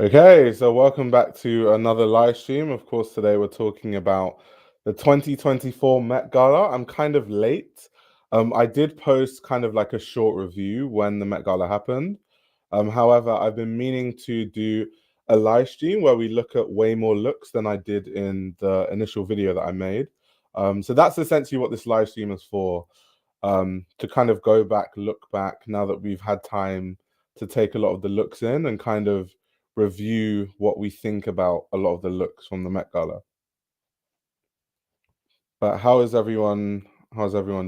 Okay, so welcome back to another live stream. Of course, today we're talking about the 2024 Met Gala. I'm kind of late. I did post kind of like a short review when the Met Gala happened. However, I've been meaning to do a live stream where we look at way more looks than I did in the initial video that I made. So that's essentially what this live stream is for, to kind of go back, look back now that we've had time to take a lot of the looks in and kind of review what we think about a lot of the looks from the Met Gala. But how's everyone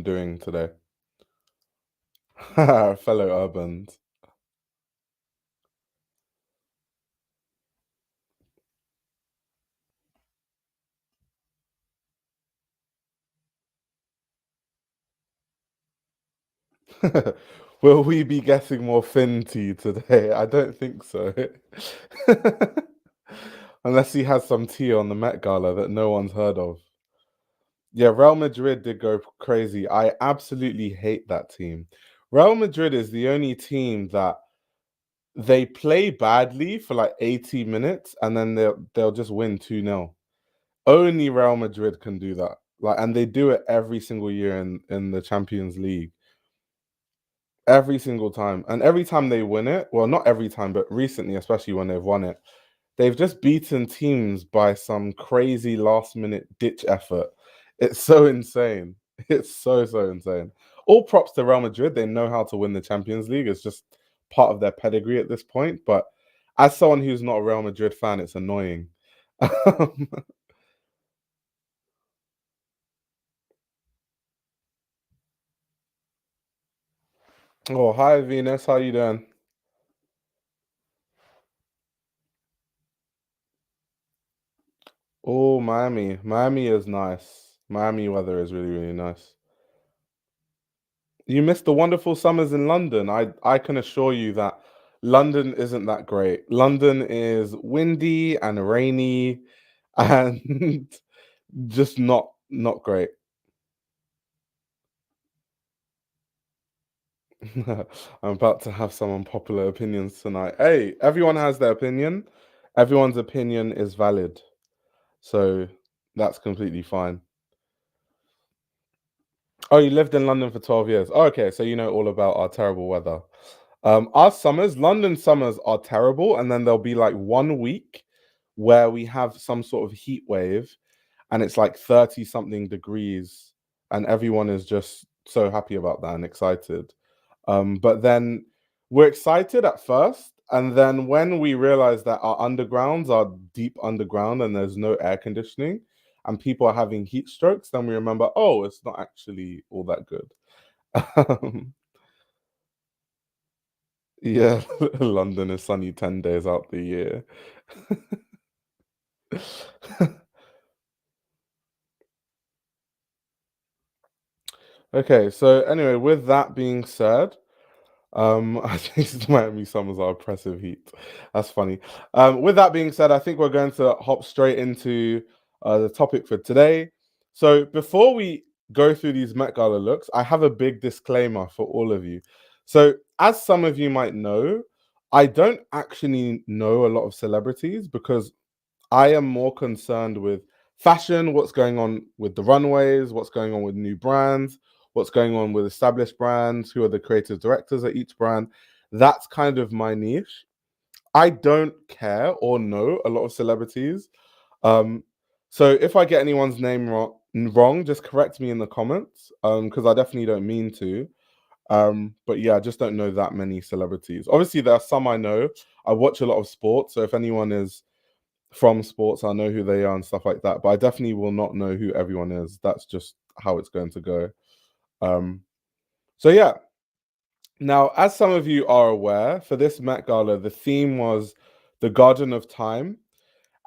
doing today? Fellow urbans. Will we be getting more fin tea today? I don't think so. Unless he has some tea on the Met Gala that no one's heard of. Yeah, Real Madrid did go crazy. I absolutely hate that team. Real Madrid is the only team that they play badly for like 80 minutes and then they'll just win 2-0. Only Real Madrid can do that. Like, and they do it every single year in the Champions League. Every single time. And every time they win it, well, not every time, but recently, especially when they've won it, they've just beaten teams by some crazy last minute ditch effort. It's so insane. It's so insane. All props to Real Madrid. They know how to win the Champions League. It's just part of their pedigree at this point. But as someone who's not a Real Madrid fan, it's annoying. Oh, hi Venus. How you doing? Oh, Miami. Miami is nice. Miami weather is really nice. You missed the wonderful summers in London. I can assure you that London isn't that great. London is windy and rainy and just not great. I'm about to have some unpopular opinions tonight. Hey, everyone has their opinion. Everyone's opinion is valid. So that's completely fine. Oh, you lived in London for 12 years. Oh, okay, so you know all about our terrible weather. Our summers, London summers are terrible, and then there'll be like 1 week where we have some sort of heat wave and it's like 30 something degrees, and everyone is just so happy about that and excited. But then we're excited at first, and then when we realize that our undergrounds are deep underground and there's no air conditioning and people are having heat strokes, then we remember, oh, it's not actually all that good. Um, yeah, London is sunny 10 days out the year. Okay, so anyway, with that being said, I think Miami summers are oppressive heat. That's funny. With that being said, I think we're going to hop straight into the topic for today. So before we go through these Met Gala looks, I have a big disclaimer for all of you. So as some of you might know, I don't actually know a lot of celebrities because I am more concerned with fashion, what's going on with the runways, what's going on with new brands, what's going on with established brands, who are the creative directors at each brand. That's kind of my niche. I don't care or know a lot of celebrities. Um, so if I get anyone's name wrong, just correct me in the comments, because I definitely don't mean to. But yeah, I just don't know that many celebrities. Obviously, there are some I know. I watch a lot of sports, so if anyone is from sports, I know who they are and stuff like that. But I definitely will not know who everyone is. That's just how it's going to go. Um, so yeah. Now, as some of you are aware, for this Met Gala, the theme was the Garden of Time,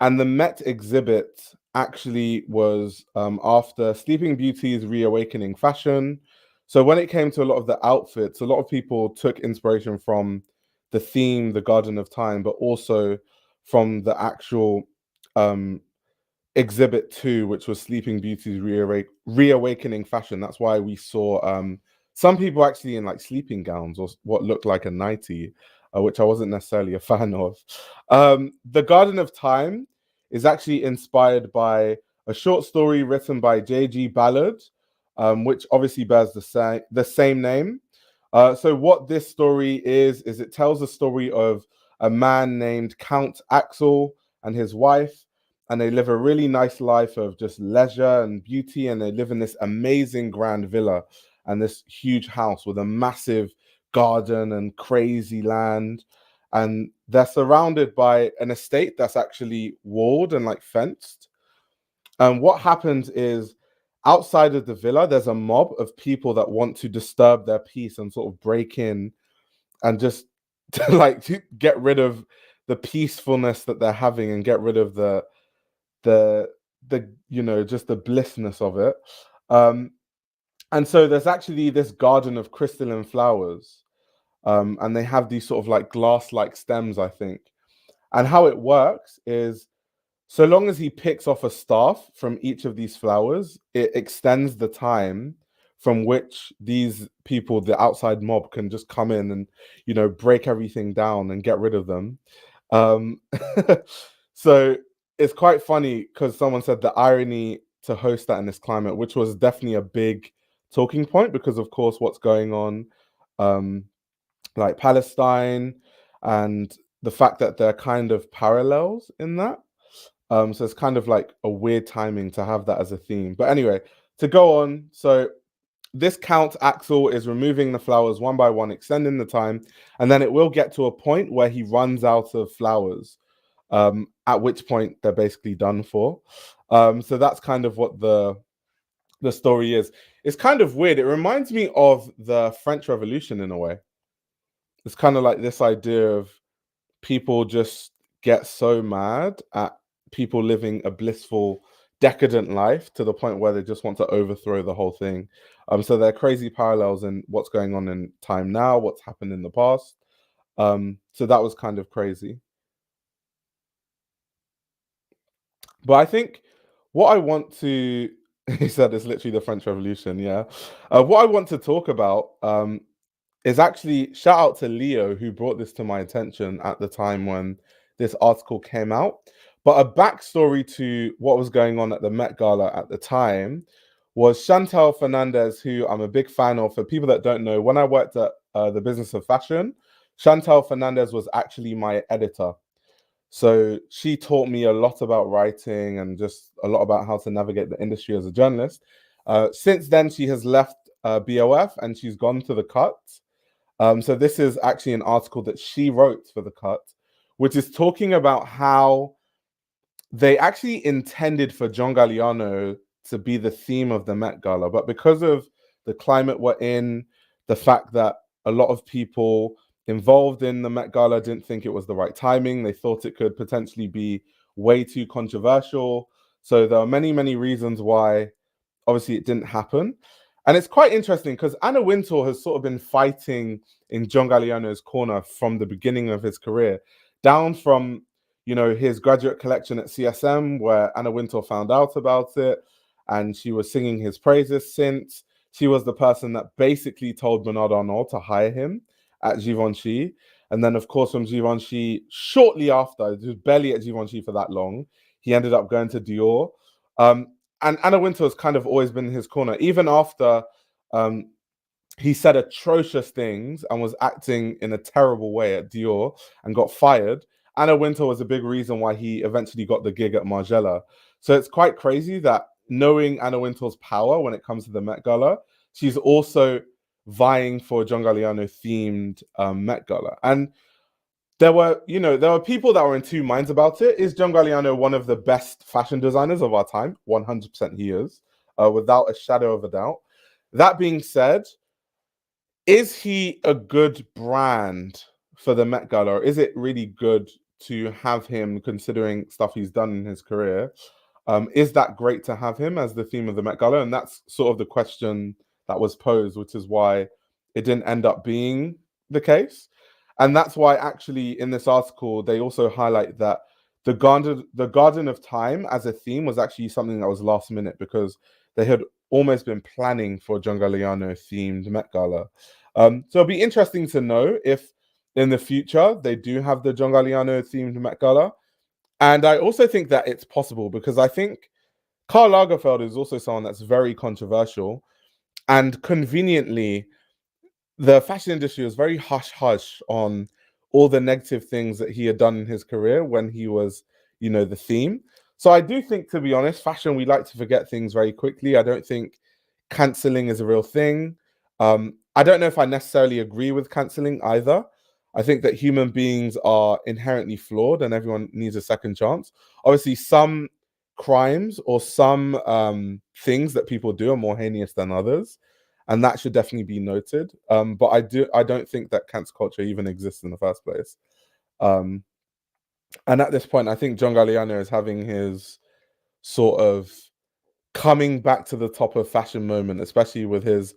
and the Met exhibit actually was after Sleeping Beauty's Reawakening Fashion. So when it came to a lot of the outfits, a lot of people took inspiration from the theme, the Garden of Time, but also from the actual um, exhibit two, which was Sleeping Beauty's Reawakening Fashion. That's why we saw some people actually in like sleeping gowns or what looked like a nightie. which I wasn't necessarily a fan of. The Garden of Time is actually inspired by a short story written by J.G. Ballard, which obviously bears the same name. So what this story is it tells the story of a man named Count Axel and his wife, and they live a really nice life of just leisure and beauty, and they live in this amazing grand villa and this huge house with a massive garden and crazy land, and they're surrounded by an estate that's actually walled and like fenced. And what happens is, outside of the villa, there's a mob of people that want to disturb their peace and sort of break in and just to get rid of the peacefulness that they're having and get rid of the just the blissness of it. Um, and so there's actually this garden of crystalline flowers, and they have these sort of like glass-like stems, I think. And how it works is, so long as he picks off a staff from each of these flowers, it extends the time from which these people, the outside mob, can just come in and, break everything down and get rid of them. Um, so it's quite funny because someone said the irony to host that in this climate, which was definitely a big talking point because, of course, what's going on, um, like Palestine, and the fact that there are kind of parallels in that. So it's kind of like a weird timing to have that as a theme. But anyway, to go on, so this Count Axel is removing the flowers one by one, extending the time, and then it will get to a point where he runs out of flowers, at which point they're basically done for. So that's kind of what the story is. It's kind of weird. It reminds me of the French Revolution in a way. It's kind of like this idea of people just get so mad at people living a blissful, decadent life to the point where they just want to overthrow the whole thing. So there are crazy parallels in what's going on in time now, what's happened in the past. So that was kind of crazy. But I think what I want to, he said it's literally the French Revolution, yeah. What I want to talk about is actually, shout out to Leo who brought this to my attention at the time when this article came out. But a backstory to what was going on at the Met Gala at the time was Chantal Fernandez, who I'm a big fan of. For people that don't know, when I worked at the Business of Fashion, Chantal Fernandez was actually my editor. So she taught me a lot about writing and just a lot about how to navigate the industry as a journalist. Since then, she has left BOF and she's gone to The Cut. So this is actually an article that she wrote for The Cut, which is talking about how they actually intended for John Galliano to be the theme of the Met Gala, but because of the climate we're in, the fact that a lot of people involved in the Met Gala didn't think it was the right timing. They thought it could potentially be way too controversial. So there are many, many reasons why obviously it didn't happen. And it's quite interesting because Anna Wintour has sort of been fighting in John Galliano's corner from the beginning of his career, down from, his graduate collection at CSM, where Anna Wintour found out about it and she was singing his praises since. She was the person that basically told Bernard Arnault to hire him at Givenchy. And then, of course, from Givenchy, shortly after, it was barely at Givenchy for that long, he ended up going to Dior. And Anna Wintour has kind of always been in his corner, even after he said atrocious things and was acting in a terrible way at Dior and got fired. Anna Wintour was a big reason why he eventually got the gig at Margiela. So it's quite crazy that, knowing Anna Wintour's power when it comes to the Met Gala, she's also vying for a John Galliano themed Met Gala. And there were people that were in two minds about it. Is John Galliano one of the best fashion designers of our time? 100% he is, without a shadow of a doubt. That being said, is he a good brand for the Met Gala? Or is it really good to have him, considering stuff he's done in his career? Is that great to have him as the theme of the Met Gala? And that's sort of the question that was posed, which is why it didn't end up being the case. And that's why, actually, in this article, they also highlight that the Garden of Time as a theme was actually something that was last minute, because they had almost been planning for John Galliano themed Met Gala. So it'll be interesting to know if in the future they do have the John Galliano themed Met Gala. And I also think that it's possible because I think Karl Lagerfeld is also someone that's very controversial. And conveniently, the fashion industry was very hush hush on all the negative things that he had done in his career when he was, the theme. So I do think, to be honest, fashion, we like to forget things very quickly. I don't think canceling is a real thing. I don't know if I necessarily agree with canceling either. I think that human beings are inherently flawed and everyone needs a second chance. Obviously, some crimes or some things that people do are more heinous than others, and that should definitely be noted. But I don't think that cancel culture even exists in the first place. Um, and at this point, I think John Galliano is having his sort of coming back to the top of fashion moment, especially with his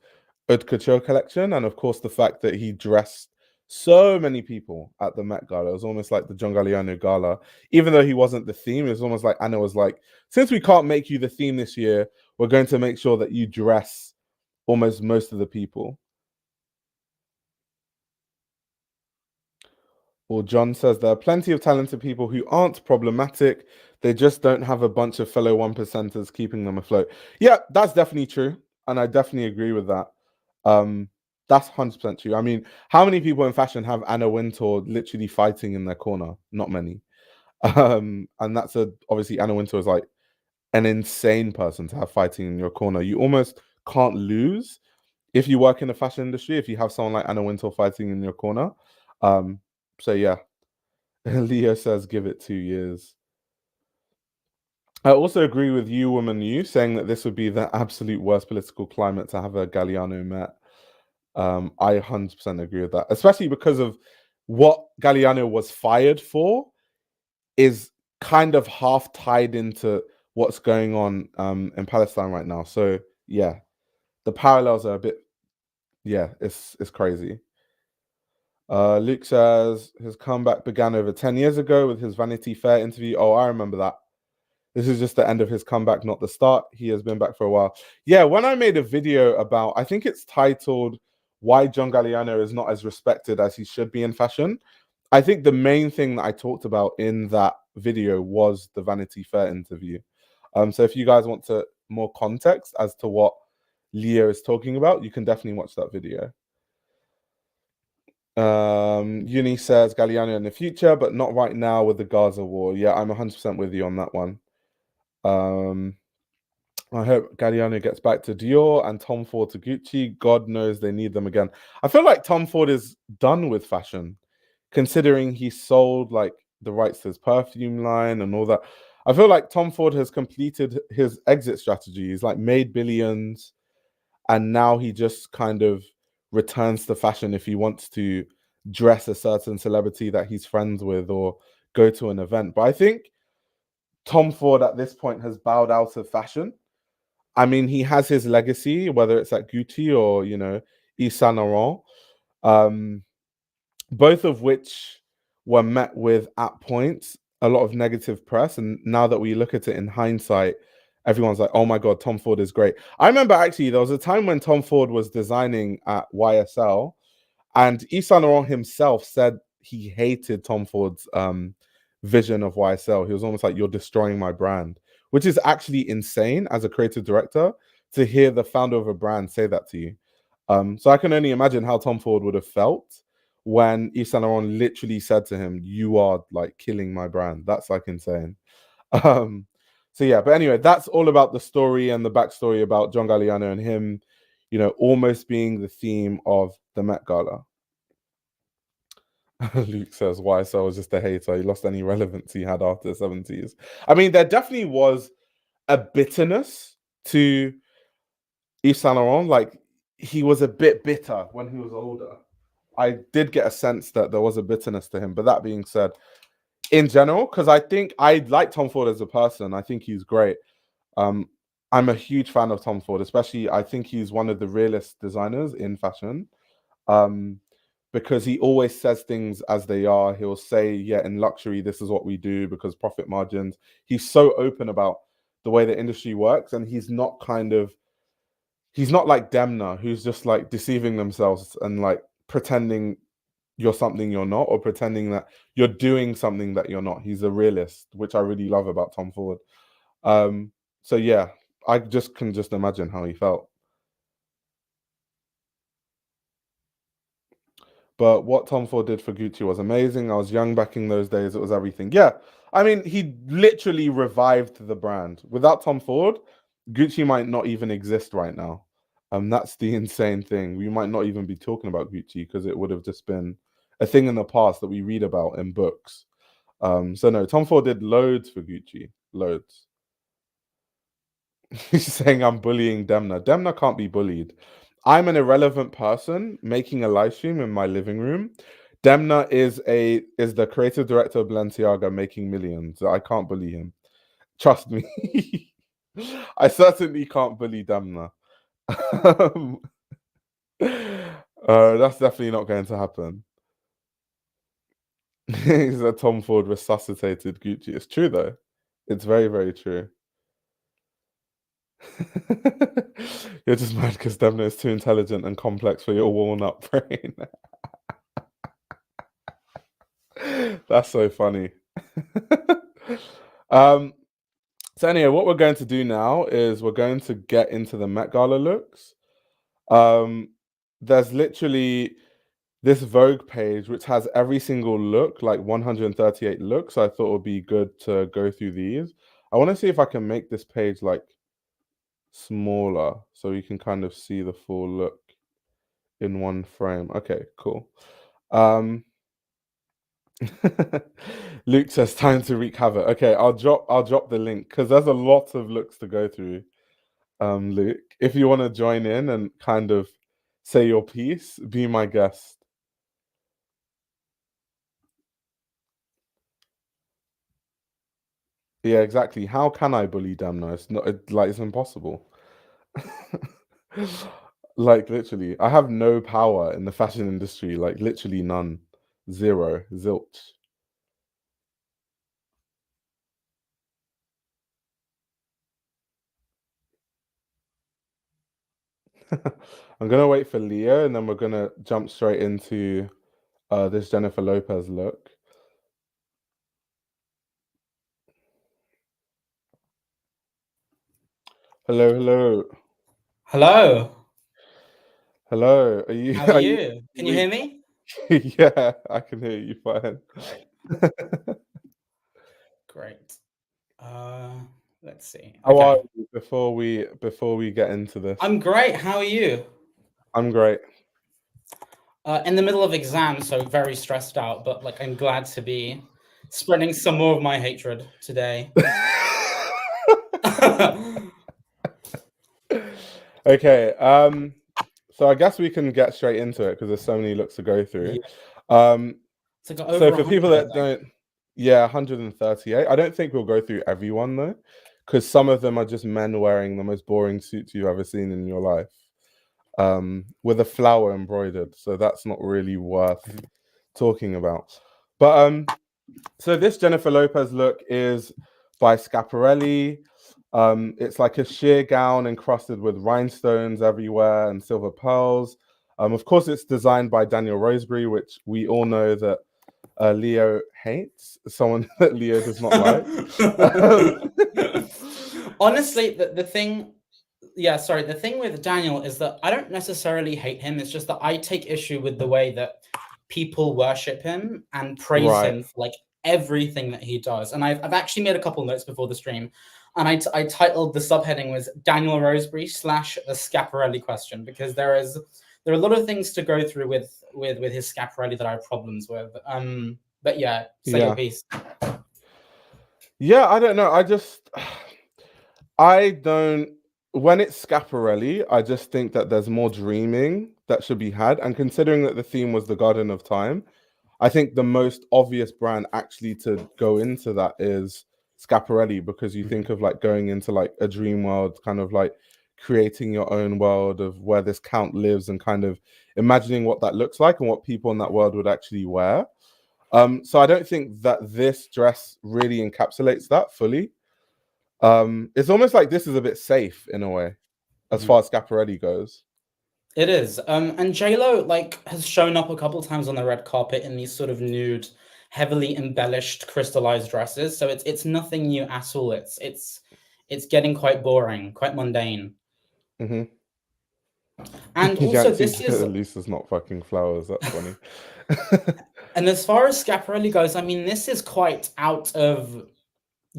haute couture collection, and of course the fact that he dressed so many people at the Met Gala. It was almost like the John Galliano Gala, even though he wasn't the theme. It was almost like Anna was like, "Since we can't make you the theme this year, we're going to make sure that you dress almost most of the people." Well, John says there are plenty of talented people who aren't problematic. They just don't have a bunch of fellow one percenters keeping them afloat. Yeah, that's definitely true. And I definitely agree with that. Um, that's 100% true. I mean, how many people in fashion have Anna Wintour literally fighting in their corner? Not many. And that's obviously Anna Wintour is like an insane person to have fighting in your corner. You almost can't lose if you work in the fashion industry, if you have someone like Anna Wintour fighting in your corner. Um, so yeah, Leo says give it 2 years. I also agree with you, woman, you saying that this would be the absolute worst political climate to have a Galliano Met. I 100% agree with that, especially because of what Galliano was fired for is kind of half tied into what's going on in Palestine right now. So yeah, the parallels are a bit, yeah, it's crazy. Luke says his comeback began over 10 years ago with his Vanity Fair interview. Oh, I remember that. This is just the end of his comeback, not the start. He has been back for a while. Yeah, when I made a video about, I think it's titled Why John Galliano is Not as Respected as He Should Be in Fashion. I think the main thing that I talked about in that video was the Vanity Fair interview. So if you guys want more context as to what Leo is talking about, you can definitely watch that video. Uni says Galliano in the future, but not right now with the Gaza war. Yeah, I'm 100% with you on that one. I hope Galliano gets back to Dior and Tom Ford to Gucci. God knows they need them again. I feel like Tom Ford is done with fashion, considering he sold like the rights to his perfume line and all that. I feel like Tom Ford has completed his exit strategy. He's like made billions, and now he just kind of returns to fashion if he wants to dress a certain celebrity that he's friends with or go to an event. But I think Tom Ford at this point has bowed out of fashion. I mean, he has his legacy, whether it's at Gucci or, Yves Saint Laurent, um, both of which were met with, at points, a lot of negative press. And now that we look at it in hindsight, everyone's like, oh my God, Tom Ford is great. I remember actually, there was a time when Tom Ford was designing at YSL, and Yves Saint Laurent himself said he hated Tom Ford's vision of YSL. He was almost like, you're destroying my brand, which is actually insane as a creative director to hear the founder of a brand say that to you. So I can only imagine how Tom Ford would have felt when Yves Saint Laurent literally said to him, you are like killing my brand. That's like insane. Um, so yeah, but anyway, that's all about the story and the backstory about John Galliano and him, almost being the theme of the Met Gala. Luke says, why so was just a hater. He lost any relevance he had after the 70s. I mean, there definitely was a bitterness to Yves Saint Laurent. Like, he was a bit bitter when he was older. I did get a sense that there was a bitterness to him. But that being said, in general, because I think I like Tom Ford as a person. I think he's great. I'm a huge fan of Tom Ford, especially I think he's one of the realest designers in fashion. Because he always says things as they are. He'll say, yeah, in luxury, this is what we do because profit margins. He's so open about the way the industry works, and he's not like Demna, who's just like deceiving themselves and like pretending you're something you're not, or pretending that you're doing something that you're not. He's a realist, which I really love about Tom Ford. So yeah, I just can just imagine how he felt. But what Tom Ford did for Gucci was amazing. I was young back in those days. It was everything. Yeah, I mean, he literally revived the brand. Without Tom Ford, Gucci might not even exist right now. That's the insane thing. We might not even be talking about Gucci because it would have just been a thing in the past that we read about in books. So no, Tom Ford did loads for Gucci. Loads. He's saying I'm bullying Demna. Demna can't be bullied. I'm an irrelevant person making a live stream in my living room. Demna is the creative director of Balenciaga making millions. I can't bully him. Trust me. I certainly can't bully Demna. That's definitely not going to happen. He said Tom Ford resuscitated Gucci. It's true though. It's very, very true. You're just mad because Demna is too intelligent and complex for your walnut brain. That's so funny. So anyway, what we're going to do now is we're going to get into the Met Gala looks. There's literally this Vogue page which has every single look, like 138 looks. So I thought it would be good to go through these. I want to see if I can make this page like smaller so you can kind of see the full look in one frame. Okay, cool. Luke says time to wreak havoc. Okay, I'll drop the link because there's a lot of looks to go through. Luke, if you want to join in and kind of say your piece, be my guest. Yeah, exactly. How can I bully Damno? It's not like it's impossible. Like literally, I have no power in the fashion industry. Like literally none, zero, zilch. I'm gonna wait for Leo, and then we're gonna jump straight into this Jennifer Lopez look. Hello, hello, Hello. hello. Are you? How are Are you? you? Can you hear me? Yeah, I can hear you fine. Great. Great. Let's see. How are Okay. you before we get into this? I'm great. How are you? I'm great. In the middle of exams, so very stressed out, but like I'm glad to be spreading some more of my hatred today. Okay, so I guess we can get straight into it because there's so many looks to go through. Yeah. Um, It's like so over for 100, people I that think. don't, yeah, 138. I don't think we'll go through everyone though, because some of them are just men wearing the most boring suits you've ever seen in your life, with a flower embroidered. So that's not really worth talking about. But so this Jennifer Lopez look is by Schiaparelli. It's like a sheer gown encrusted with rhinestones everywhere and silver pearls. Of course, it's designed by Daniel Roseberry, which we all know that Leo hates. Someone that Leo does not like. Honestly, the thing, yeah, sorry, the thing with Daniel is that I don't necessarily hate him. It's just that I take issue with the way that people worship him and praise Right. him for like everything that he does. And I've actually made a couple notes before the stream, and I titled the subheading was Daniel Roseberry / the Schiaparelli question, because there are a lot of things to go through with his Schiaparelli that I have problems with. But yeah, say your Yeah. piece. Yeah, I don't know. I don't. When it's Schiaparelli, I just think that there's more dreaming that should be had. And considering that the theme was the Garden of Time, I think the most obvious brand actually to go into that is Schiaparelli, because you think of like going into like a dream world, kind of like creating your own world of where this count lives and kind of imagining what that looks like and what people in that world would actually wear. So I don't think that this dress really encapsulates that fully. It's almost like this is a bit safe in a way, as far as Schiaparelli goes. It is. And JLo like has shown up a couple times on the red carpet in these sort of nude, heavily embellished crystallized dresses. So it's nothing new at all. It's getting quite boring, quite mundane. Hmm. And also Yancy this is, said Lisa's not fucking flowers. That's funny. and as far as Schiaparelli goes, I mean, this is quite out of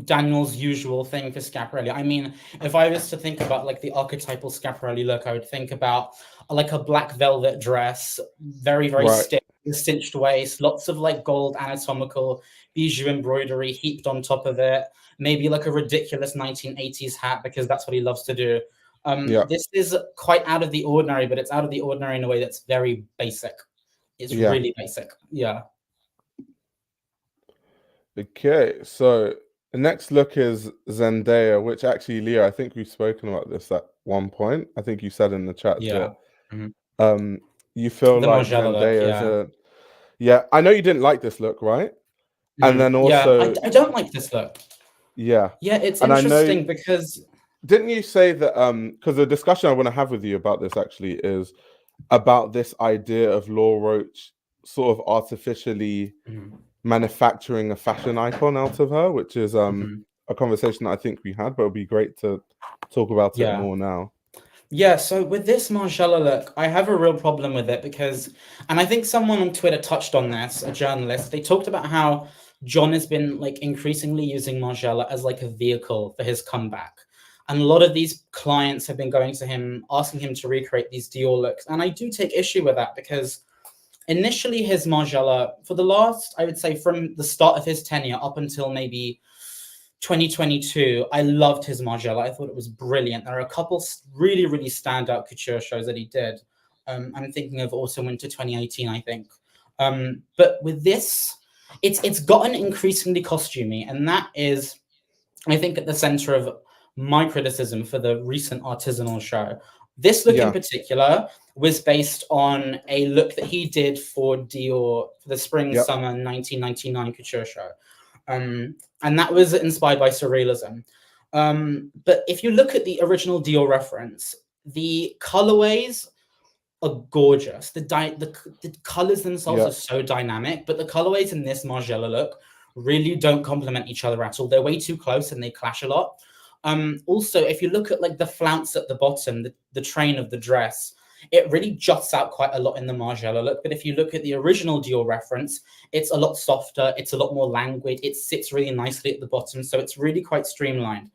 Daniel's usual thing for Schiaparelli. I mean, if I was to think about like the archetypal Schiaparelli look, I would think about like a black velvet dress, very, very Right. stiff, cinched waist, lots of like gold anatomical bijou embroidery heaped on top of it, maybe like a ridiculous 1980s hat because that's what he loves to do. Yeah. This is quite out of the ordinary, but it's out of the ordinary in a way that's very basic. It's Yeah. really basic. Yeah. Okay. So the next look is Zendaya, which actually, Leo, I think we've spoken about this at one point. I think you said in the chat Yeah. that Mhm. you feel The like Margiela look. Zendaya is Yeah. a yeah. I know you didn't like this look, right? And then Yeah, also I don't like this look. yeah, Yeah, it's and I know interesting because didn't you say that because the discussion I want to have with you about this actually is about this idea of Law Roach sort of artificially Mhm, manufacturing a fashion icon out of her, which is mhm, a conversation that I think we had, but it'd be great to talk about it yeah. more now. Yeah, so with this Margiela look, I have a real problem with it because, and I think someone on Twitter touched on this, a journalist. They talked about how John has been like increasingly using Margiela as like a vehicle for his comeback. And a lot of these clients have been going to him, asking him to recreate these Dior looks. And I do take issue with that because initially his Margiela, for the last, I would say from the start of his tenure up until maybe 2022, I loved his Margiela. I thought it was brilliant. There are a couple really, really standout couture shows that he did. I'm thinking of Autumn Winter 2018, I think. But with this, it's gotten increasingly costumey, and that is, I think, at the center of my criticism for the recent artisanal show. This look in Yeah, particular was based on a look that he did for Dior for the spring yep, summer 1999 couture show. And that was inspired by surrealism. But if you look at the original Dior reference, the colorways are gorgeous. The colors themselves are yep. so dynamic, but the colorways in this Margiela look really don't complement each other at all. They're way too close and they clash a lot. Also, if you look at like the flounce at the bottom, the train of the dress, it really juts out quite a lot in the Margiela look. But if you look at the original Dior reference, it's a lot softer, it's a lot more languid, it sits really nicely at the bottom, so it's really quite streamlined.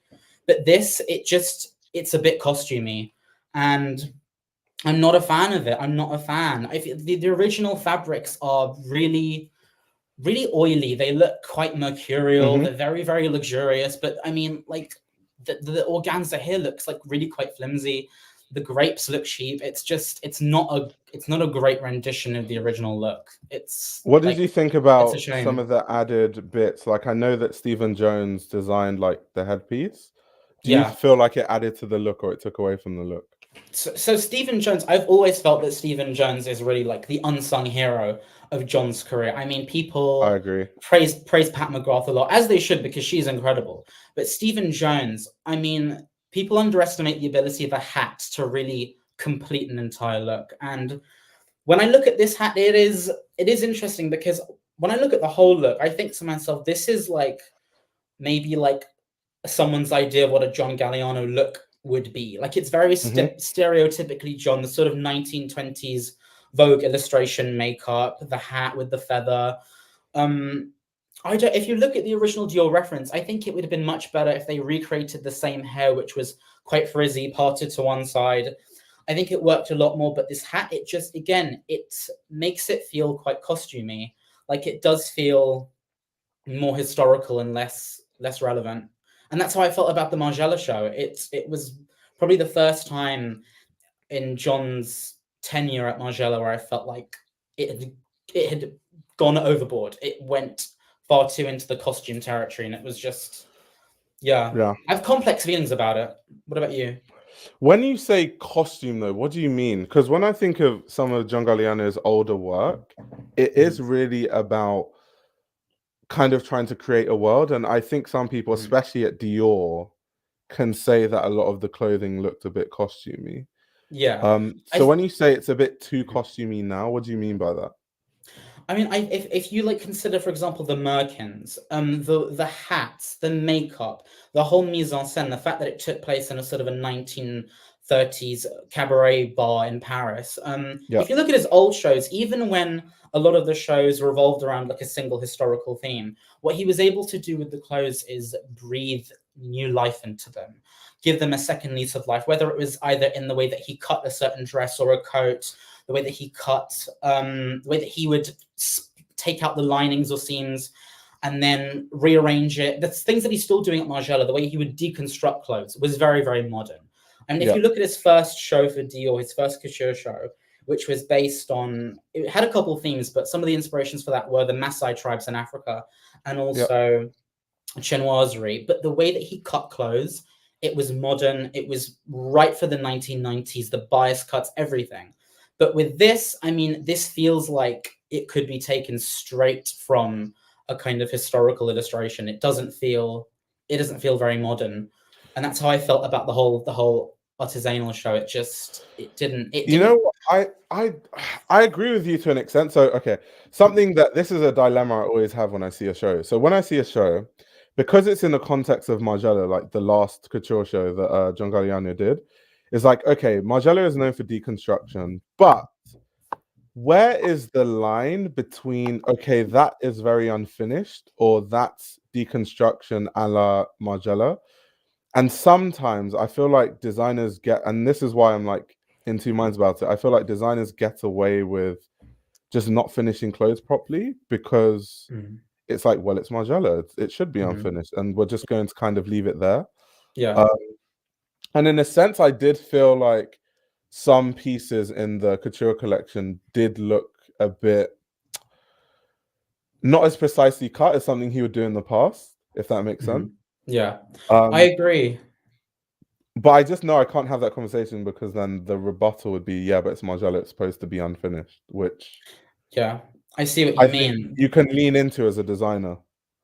But this, it's a bit costumey, and I'm not a fan of it. I'm not a fan. The original fabrics are really, really oily. They look quite mercurial. Hmm. They're very, very luxurious. But I mean, like the organza here looks like really quite flimsy. The grapes look cheap. It's not a great rendition of the original look. It's What did like you think it's a about some shame. of the added bits? Like, I know that Stephen Jones designed like the headpiece. Do you Yeah. feel like it added to the look or it took away from the look? So Stephen Jones, I've always felt that Stephen Jones is really like the unsung hero of John's career. I mean, I people agree. praise Pat McGrath a lot, as they should, because she's incredible. But Stephen Jones, I mean, people underestimate the ability of a hat to really complete an entire look. And when I look at this hat, it is interesting because when I look at the whole look, I think to myself, this is like maybe like someone's idea of what a John Galliano look would be. Like it's very Hmm. stereotypically John, the sort of 1920s Vogue illustration makeup, the hat with the feather. Um, I don't. If you look at the original Dior reference, I think it would have been much better if they recreated the same hair, which was quite frizzy, parted to one side. I think it worked a lot more. But this hat, it just again, it makes it feel quite costumey. Like it does feel more historical and less relevant. And that's how I felt about the Margiela show. It was probably the first time in John's tenure at Margiela where I felt like it had gone overboard. It went far too into the costume territory, and it was just yeah. Yeah. I have complex feelings about it. What about you? When you say costume, though, what do you mean? Because when I think of some of John Galliano's older work, it is Mhm, really about kind of trying to create a world. And I think some people, mhm, especially at Dior, can say that a lot of the clothing looked a bit costumey. Yeah. So when you say it's a bit too costumey now, what do you mean by that? I mean, if you like consider, for example, the merkins, the hats, the makeup, the whole mise en scène, the fact that it took place in a sort of a 1930s cabaret bar in Paris. Yeah, If you look at his old shows, even when a lot of the shows revolved around like a single historical theme, what he was able to do with the clothes is breathe new life into them, give them a second lease of life, whether it was either in the way that he cut a certain dress or a coat, the way that he cut, the way that he would take out the linings or seams and then rearrange it. The things that he's still doing at Margiela, the way he would deconstruct clothes was very, very modern. And if yeah, you look at his first show for Dior, his first couture show, which was based on, it had a couple of themes, but some of the inspirations for that were the Maasai tribes in Africa and yeah, also chinoiserie. But the way that he cut clothes, it was modern. It was right for the 1990s, the bias cuts, everything. But with this, I mean, this feels like it could be taken straight from a kind of historical illustration. It doesn't feel very modern. And that's how I felt about the whole artisanal show. It didn't You know what? I agree with you to an extent. So okay, something that this is a dilemma I always have when I see a show. So when I see a show, because it's in the context of Margiela, like the last couture show that John Galliano did, it's like, okay, Margiela is known for deconstruction, but where is the line between, okay, that is very unfinished, or that's deconstruction a la Margiela? And sometimes I feel like designers get, and this is why I'm like in two minds about it. I feel like designers get away with just not finishing clothes properly because it's like, well, it's Margiela. It should be unfinished, and we're just going to kind of leave it there. Yeah. And in a sense, I did feel like some pieces in the couture collection did look a bit not as precisely cut as something he would do in the past, if that makes sense. Yeah. I Um, agree. but I just know I can't have that conversation because then the rebuttal would be, yeah, but it's Margiela, it's supposed to be unfinished, which Yeah. I see what I you think mean. you can lean into as a designer.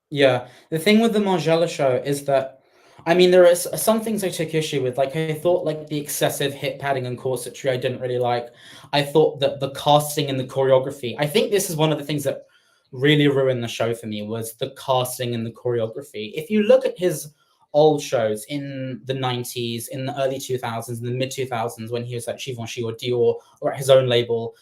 Yeah, the thing with the Margiela show is that, I mean, there are some things I took issue with. Like, I thought, like, the excessive hip padding and corsetry I didn't really like. I thought that the casting and the choreography, I think this is one of the things that really ruined the show for me, was the casting and the choreography. If you look at his old shows in the 90s, in the early 2000s, in the mid 2000s, when he was at Givenchy or Dior or at his own label,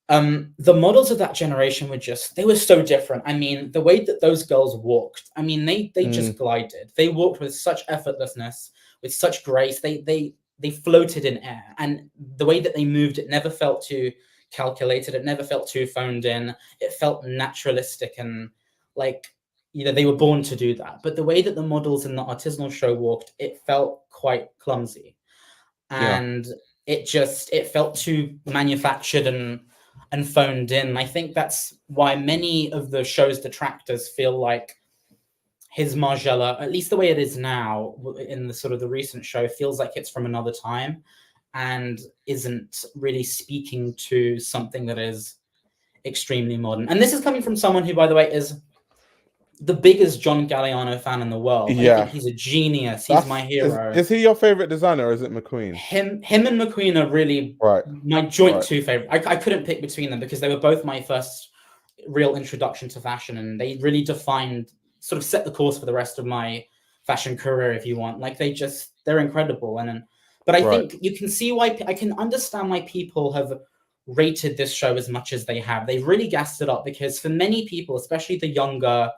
the models of that generation they were so different. I mean, the way that those girls walked, I mean, they just glided. They walked with such effortlessness, with such grace. They floated in air, and the way that they moved, it never felt too calculated. It never felt too phoned in. It felt naturalistic, and like, they were born to do that. But the way that the models in the artisanal show walked, it felt quite clumsy, Yeah. and it felt too manufactured and phoned in. I think that's why many of the show's detractors feel like his Margiela, at least the way it is now in the sort of the recent show, feels like it's from another time and isn't really speaking to something that is extremely modern. And this is coming from someone who, by the way, is the biggest John Galliano fan in the world. I think Yeah. he's a genius. He's my hero. Is he your favorite designer or is it McQueen? Him and McQueen are really Right. my joint two favorite. I couldn't pick between them because they were both my first real introduction to fashion, and they really defined, sort of set the course for the rest of my fashion career, if you want. Like, they're incredible. But I think you can see why, I can understand why people have rated this show as much as they have. They've really gassed it up because for many people, especially the younger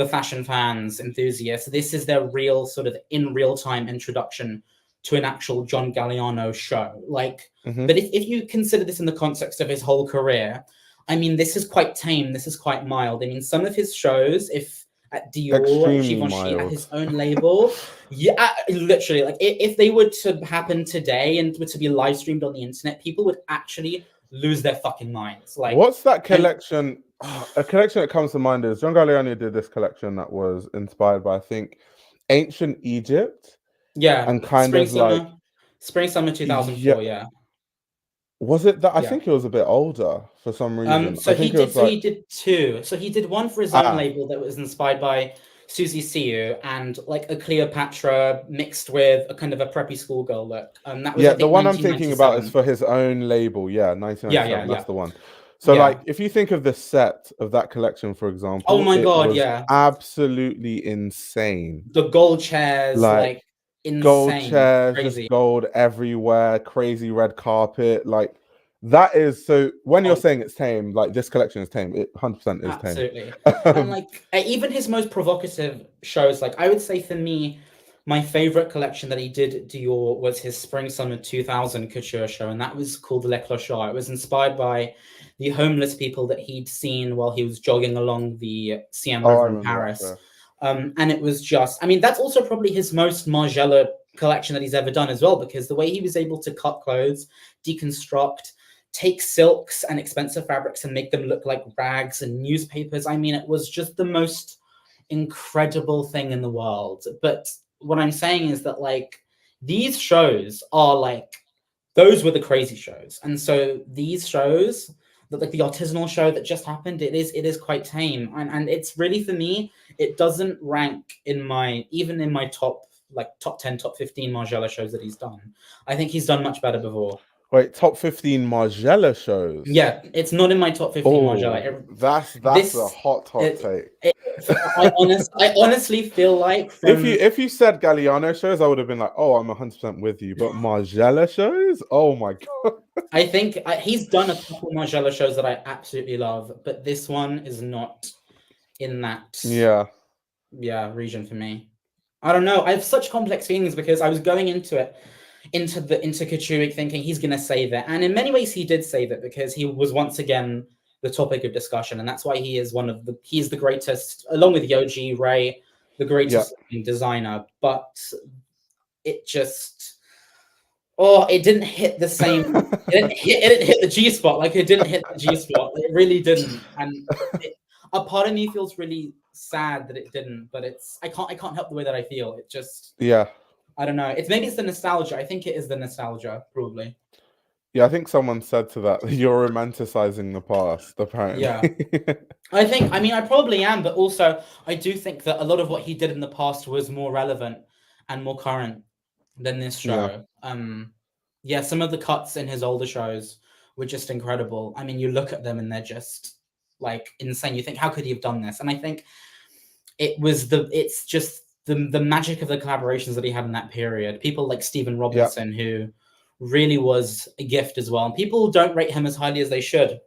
fashion fans, enthusiasts, this is their real sort of in real time introduction to an actual John Galliano show. Like, but if you consider this in the context of his whole career, I mean, this is quite tame. This is quite mild. I mean, some of his shows, if at Dior, at Givenchy, at his own label, yeah, literally, like if they were to happen today and were to be live streamed on the internet, people would actually lose their fucking minds. Like, what's that collection? A collection that comes to mind is John Galliano did this collection that was inspired by, I think, ancient Egypt. Yeah, and kind of like spring summer 2004. Yeah. Was it that? I think it was a bit older for some reason. So I think he it was did. So like he did two. So he did one for his own label that was inspired by Susie Siu and like a Cleopatra mixed with a kind of a preppy schoolgirl look. That was, I Yeah, the think, one I'm thinking about is 1997. for his own label. Yeah, Yeah, 1997. yeah, That's yeah, the one. So, yeah. like, if you think of the set of that collection, for Oh example, my it God, was yeah. absolutely insane. The gold chairs, Like, like gold insane, chairs, just crazy. gold everywhere, crazy red carpet. Like, that is so. When you're Oh, saying it's tame, like this collection is tame. It 100% is tame. absolutely. And like even his most provocative shows, like I would say for me, my favorite collection that he did at Dior was his Spring Summer 2000 couture show, and that was called Le Clochard. It was inspired by the homeless people that he'd seen while he was jogging along the Seine Oh, I River in remember that Paris. show. And it was just, I mean, that's also probably his most Margiela collection that he's ever done as well, because the way he was able to cut clothes, deconstruct, take silks and expensive fabrics and make them look like rags and newspapers. I mean, it was just the most incredible thing in the world. But what I'm saying is that like these shows are like those were the crazy shows. And so these shows that like the artisanal show that just happened, it is quite tame. And it's really for me, it doesn't rank in my even in my top 10, top 15 Margiela shows that he's done. I think he's done much better before. Wait, top 15 Margiela shows. Yeah, it's not in my top 15 Margiela. Oh, that's a This hot it, take. I honestly feel like from If you said Galliano shows, I would have been like, oh, I'm 100% with you. But Margiela shows, oh my god. I think he's done a couple Margiela shows that I absolutely love, but this one is not in that Yeah, region for me. I don't know. I have such complex feelings because I was going into it into couture thinking he's gonna save it, and in many ways he did save it because he was once again the topic of discussion, and that's why he is he's the greatest, along with Yoji Ray, the yeah. greatest designer. But it just it didn't hit the same. It didn't hit the G spot. Like it didn't hit the G spot. It really didn't. And a part of me feels really sad that it didn't. But I can't help the way that I feel. It just Yeah. I don't know. Maybe it's the nostalgia. I think it is the nostalgia, probably. Yeah, I think someone said to that, you're romanticizing the past, apparently. Yeah. I mean, I probably am, but also I do think that a lot of what he did in the past was more relevant and more current than this show. Yeah, some of the cuts in his older shows were just incredible. I mean, you look at them and they're just like insane. You think, how could he have done this? And I think it's just the magic of the collaborations that he had in that period. People like Stephen Robinson, who really was a gift as well. And people don't rate him as highly as they should,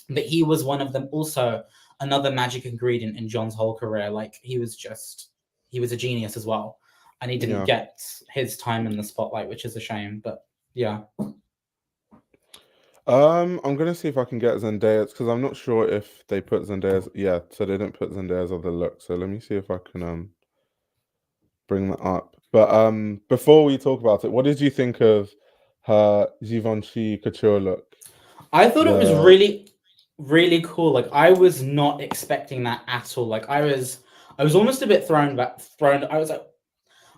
but he was one of them. Also, another magic ingredient in John's whole career. Like he was a genius as well. And he didn't get his time in the spotlight, which is a shame. But yeah. I'm gonna see if I can get Zendaya's because I'm not sure if they put Zendaya's. Yeah, so they didn't put Zendaya's other look. So let me see if I can bring that up. But before we talk about it, what did you think of her Givenchy couture look? I thought it was really, really cool. Like I was not expecting that at all. Like I was almost a bit thrown. I was like,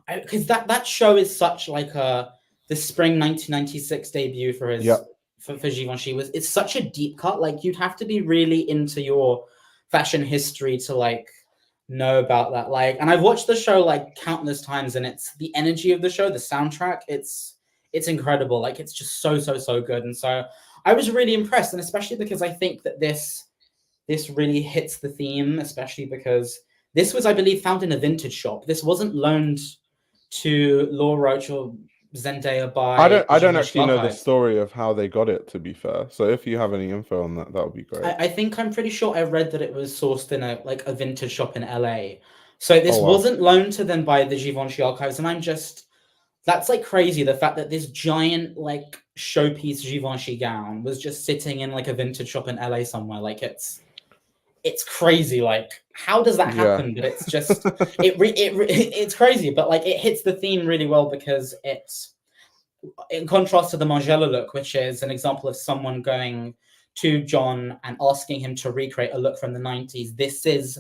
because that show is such like the spring 1996 debut for his for Givenchy it's such a deep cut. Like you'd have to be really into your fashion history to like know about that. Like, and I've watched the show like countless times, and it's the energy of the show, the soundtrack. It's incredible. Like it's just so good. And so I was really impressed, and especially because I think that this really hits the theme, especially because this was, I believe, found in a vintage shop. This wasn't loaned to Law Roach or Zendaya by I don't actually know the story of how they got it, to be fair. So if you have any info on that, that would be great. I think I'm pretty sure I read that it was sourced in a vintage shop in LA. So this wasn't loaned to them by the Givenchy archives, and that's like crazy. The fact that this giant like showpiece Givenchy gown was just sitting in like a vintage shop in LA somewhere. Like it's crazy. Like how does that happen? But it's just it's crazy. But like it hits the theme really well because it's in contrast to the Margiela look, which is an example of someone going to John and asking him to recreate a look from the 90s. This is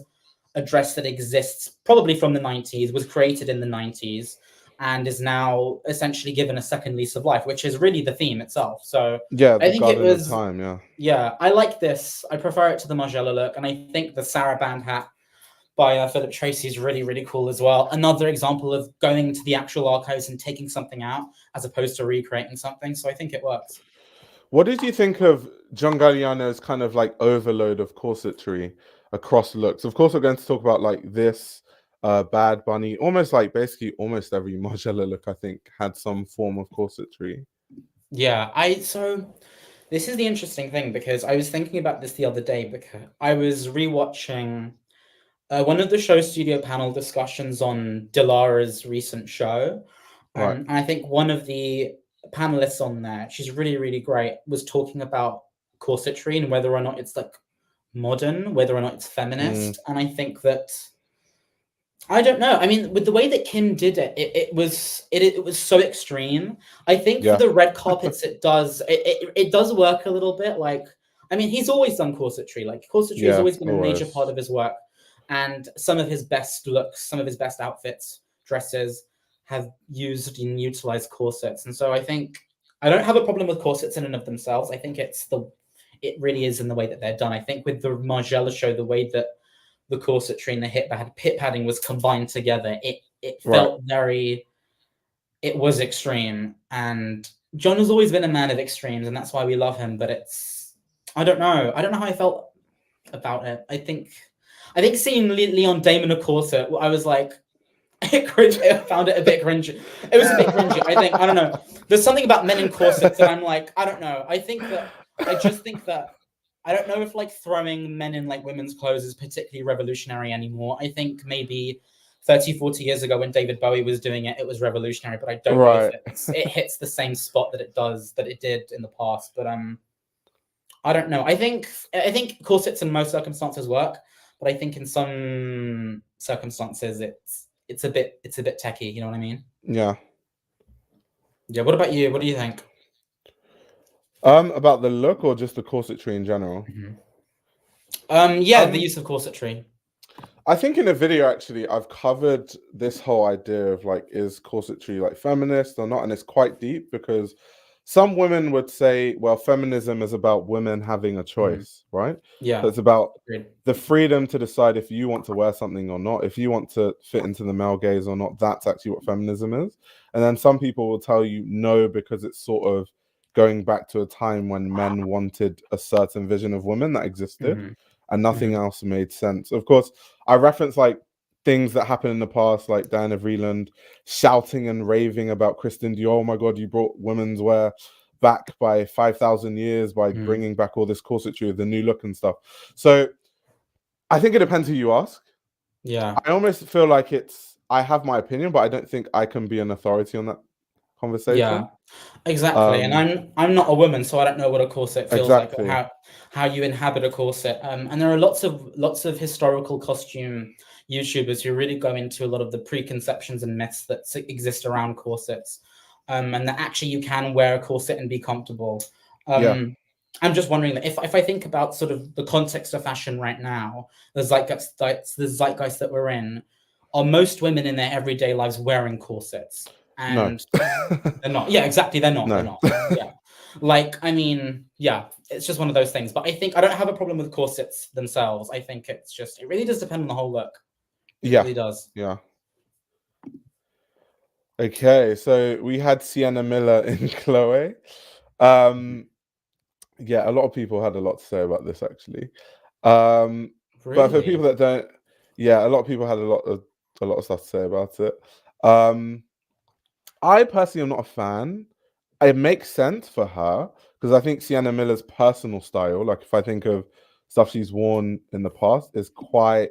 a dress that exists probably from the 90s, was created in the 90s, and is now essentially given a second lease of life, which is really the theme itself. So yeah, I think it was time, yeah, I like this. I prefer it to the Margiela look, and I think the Sarah Band hat by Philip Tracy is really, really cool as well. Another example of going to the actual archives and taking something out as opposed to recreating something. So I think it works. What did you think of John Galliano's kind of like overload of corsetry across looks? Of course, we're going to talk about like this, Bad Bunny, almost like basically almost every Margiela look, I think, had some form of corsetry. Yeah, so this is the interesting thing, because I was thinking about this the other day because I was rewatching one of the show studio panel discussions on Dilara's recent show. Right. And I think one of the panelists on there, she's really, really great, was talking about corsetry and whether or not it's like modern, whether or not it's feminist. And I think that, I don't know. I mean, with the way that Kim did it, it was so extreme. I think Yeah. for the red carpets, it does work a little bit. Like, I mean, he's always done corsetry. Like, corsetry has always been a major part of his work. And some of his best looks, some of his best outfits, dresses, have used and utilized corsets. And so I think I don't have a problem with corsets in and of themselves. I think it really is in the way that they're done. I think with the Margiela show, the way that the corsetry and the hip padding was combined together, it felt very, it was extreme. And John has always been a man of extremes, and that's why we love him. But I don't know how I felt about it. I think seeing Leon Damon a corset, I was like, I found it a bit cringy. It was a bit cringy. I don't know. There's something about men in corsets that I'm like, I don't know. I just think that I don't know if like throwing men in like women's clothes is particularly revolutionary anymore. I think maybe 30, 40 years ago when David Bowie was doing it, it was revolutionary, but I don't know if it hits the same spot that it did in the past. But I don't know. I think corsets in most circumstances work, but I think in some circumstances it's a bit techy, you know what I mean? Yeah. Yeah. What about you? What do you think? About the look or just the corsetry in general? Yeah, the use of corsetry. I think in a video actually I've covered this whole idea of like, is corsetry like feminist or not? And it's quite deep because some women would say, well, feminism is about women having a choice, right? Yeah. So it's about the freedom to decide if you want to wear something or not, if you want to fit into the male gaze or not. That's actually what feminism is. And then some people will tell you no, because it's sort of going back to a time when men wanted a certain vision of women that existed and nothing else made sense. Of course, I reference like things that happened in the past, like Diana Vreeland shouting and raving about Christian Dior. Oh my God, you brought women's wear back by 5,000 years by bringing back all this corsetry, the new look and stuff. So I think it depends who you ask. Yeah. I almost feel like I have my opinion, but I don't think I can be an authority on that conversation. Yeah, exactly. And I'm not a woman, so I don't know what a corset feels like, or how you inhabit a corset. And there are lots of historical costume YouTubers who really go into a lot of the preconceptions and myths that exist around corsets, and that actually you can wear a corset and be comfortable. I'm just wondering that if I think about sort of the context of fashion right now, the zeitgeist that we're in, are most women in their everyday lives wearing corsets? And they're not. Yeah, exactly. They're not. They're not. Yeah. Like, I mean, yeah, it's just one of those things. But I think I don't have a problem with corsets themselves. I think it really does depend on the whole look. It really does. Yeah. Okay, so we had Sienna Miller in Chloe. Yeah, a lot of people had a lot to say about this actually. But for people that don't, yeah, a lot of people had a lot of stuff to say about it. I personally am not a fan. It makes sense for her because I think Sienna Miller's personal style, like if I think of stuff she's worn in the past, is quite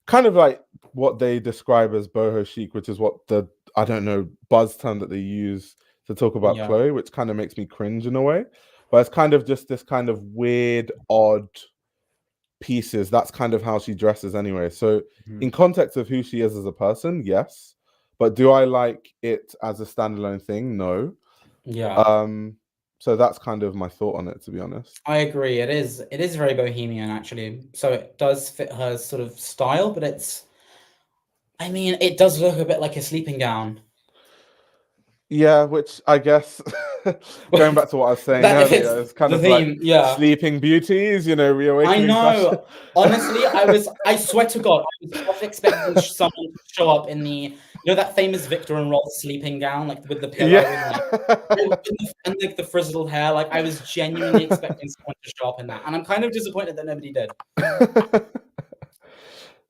kind of like what they describe as boho chic, which is what the, I don't know, buzz term that they use to talk about Chloe, which kind of makes me cringe in a way. But it's kind of just this kind of weird, odd pieces. That's kind of how she dresses anyway. So in context of who she is as a person, yes. But do I like it as a standalone thing? No. Yeah. So that's kind of my thought on it, to be honest. I agree. It is very bohemian, actually. So it does fit her sort of style, but I mean, it does look a bit like a sleeping gown. Yeah, which I guess going back to what I was saying That fits earlier, it's kind the of like theme. Yeah. Sleeping Beauties, you know, I reawakening fashion. know. Honestly, I swear to God, I was half expecting someone to show up in that famous Victor and Rolf sleeping gown, like with the pillow and Yeah. like the frizzled hair. Like I was genuinely expecting someone to show up in that, and I'm kind of disappointed that nobody did.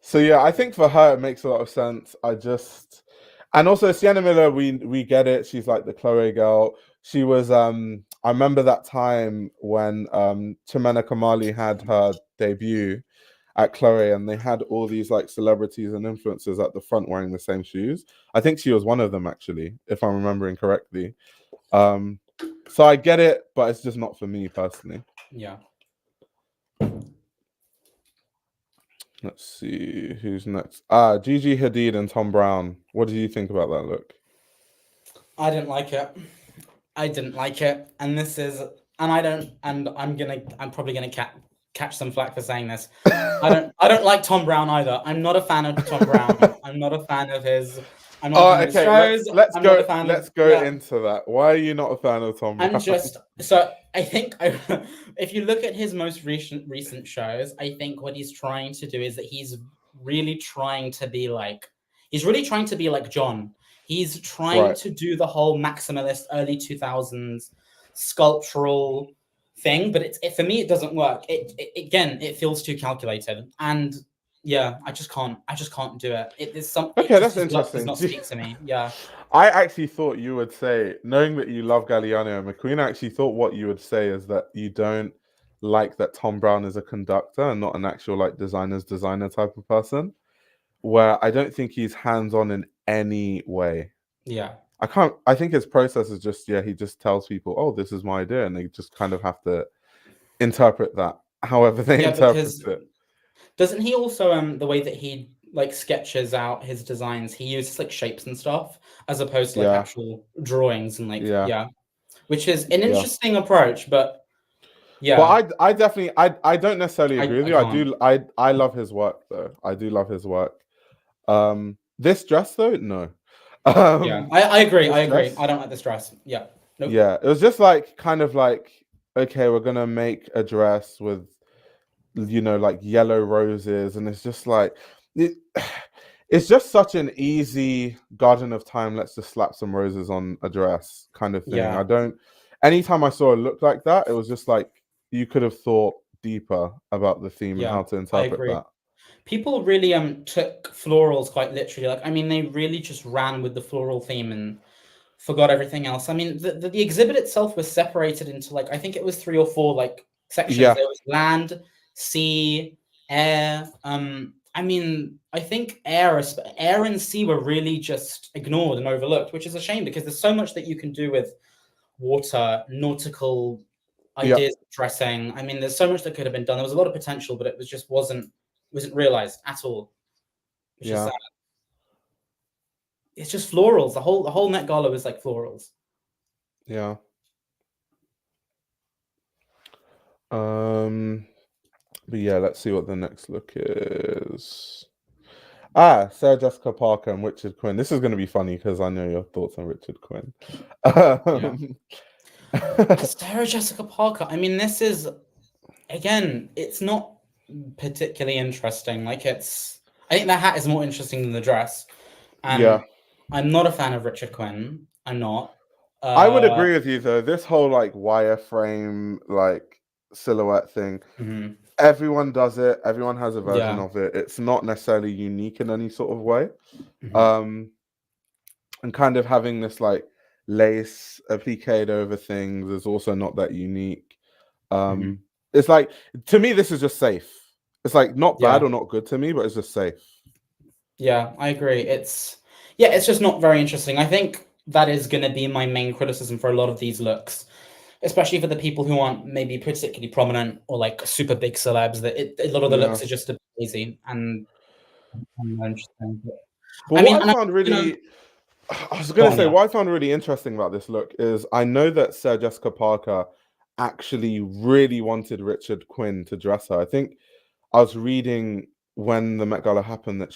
So yeah, I think for her it makes a lot of sense. And also Sienna Miller, we get it. She's like the Chloe girl. She was I remember that time when Chimena Kamali had her debut at Chloe, and they had all these like celebrities and influencers at the front wearing the same shoes. I think she was one of them actually, if I'm remembering correctly. So I get it, but it's just not for me personally. Yeah. Let's see who's next. Gigi Hadid and Tom Brown. What do you think about that look? I didn't like it. I didn't like it, and I'm probably gonna catch some flack for saying this. I don't like Tom Brown either. I'm not a fan of Tom Brown. I'm not a fan of his. I'm not a fan of his Okay. shows. Let's I'm go. not a fan Let's of go yeah. into that. Why are you not a fan of Tom Brown? I'm just so I think if you look at his most recent shows, I think what he's trying to do is that he's really trying to be like John. He's trying Right. to do the whole maximalist early 2000s sculptural thing, but for me it doesn't work. It feels too calculated, and yeah, I just can't do it. Okay, that's His look does interesting. not speak to me. Yeah. I actually thought you would say, knowing that you love Galliano and McQueen, I actually thought what you would say is that you don't like that Tom Brown is a conductor and not an actual like designer type of person. Where I don't think he's hands-on in any way. Yeah. I think his process is just, he just tells people, oh, this is my idea, and they just kind of have to interpret that however they interpret Because it. doesn't he also the way that he like sketches out his designs, he uses like shapes and stuff as opposed to like Yeah. actual drawings and like Yeah. which is an Yeah. interesting approach, but But I definitely I don't necessarily agree with you. can't. I love his work though. I do love his work. This dress though, no. Yeah, I agree. This I agree. dress, I don't like this dress. Yeah. Nope. yeah, it was just like kind of like, okay, we're gonna make a dress with, like yellow roses, and it's just like it's just such an easy Garden of Time, let's just slap some roses on a dress kind of thing. Yeah. Anytime I saw a look like that, it was just like you could have thought deeper about the theme and how to I interpret agree. that. People really took florals quite literally. Like, I mean, they really just ran with the floral theme and forgot everything else. I mean, the exhibit itself was separated into like I think it was 3 or 4 like sections. Yeah. There was land, sea, air. I mean, I think air and sea were really just ignored and overlooked, which is a shame because there's so much that you can do with water, nautical ideas, dressing. I mean, there's so much that could have been done. There was a lot of potential, but it was just wasn't realized at all. Which is sad. It's just florals. The whole Met Gala was like florals. Yeah. But yeah, let's see what the next look is. Sarah Jessica Parker and Richard Quinn. This is going to be funny because I know your thoughts on Richard Quinn. Sarah Jessica Parker. I mean, this is again, it's not particularly interesting. Like I think the hat is more interesting than the dress. And I'm not a fan of Richard Quinn. I'm not. I would agree with you though. This whole like wireframe like silhouette thing. Mm-hmm. Everyone does it. Everyone has a version of it. It's not necessarily unique in any sort of way. Mm-hmm. And kind of having this like lace appliqued over things is also not that unique. Mm-hmm. It's like, to me, this is just safe. It's like not bad or not good to me, but it's just safe. Yeah, I agree. It's just not very interesting. I think that is going to be my main criticism for a lot of these looks, especially for the people who aren't maybe particularly prominent or like super big celebs. That a lot of the looks are just a bit easy and interesting. But what I found really, I was going to say, what I found really interesting about this look is I know that Sarah Jessica Parker actually really wanted Richard Quinn to dress her. I think I was reading when the Met Gala happened that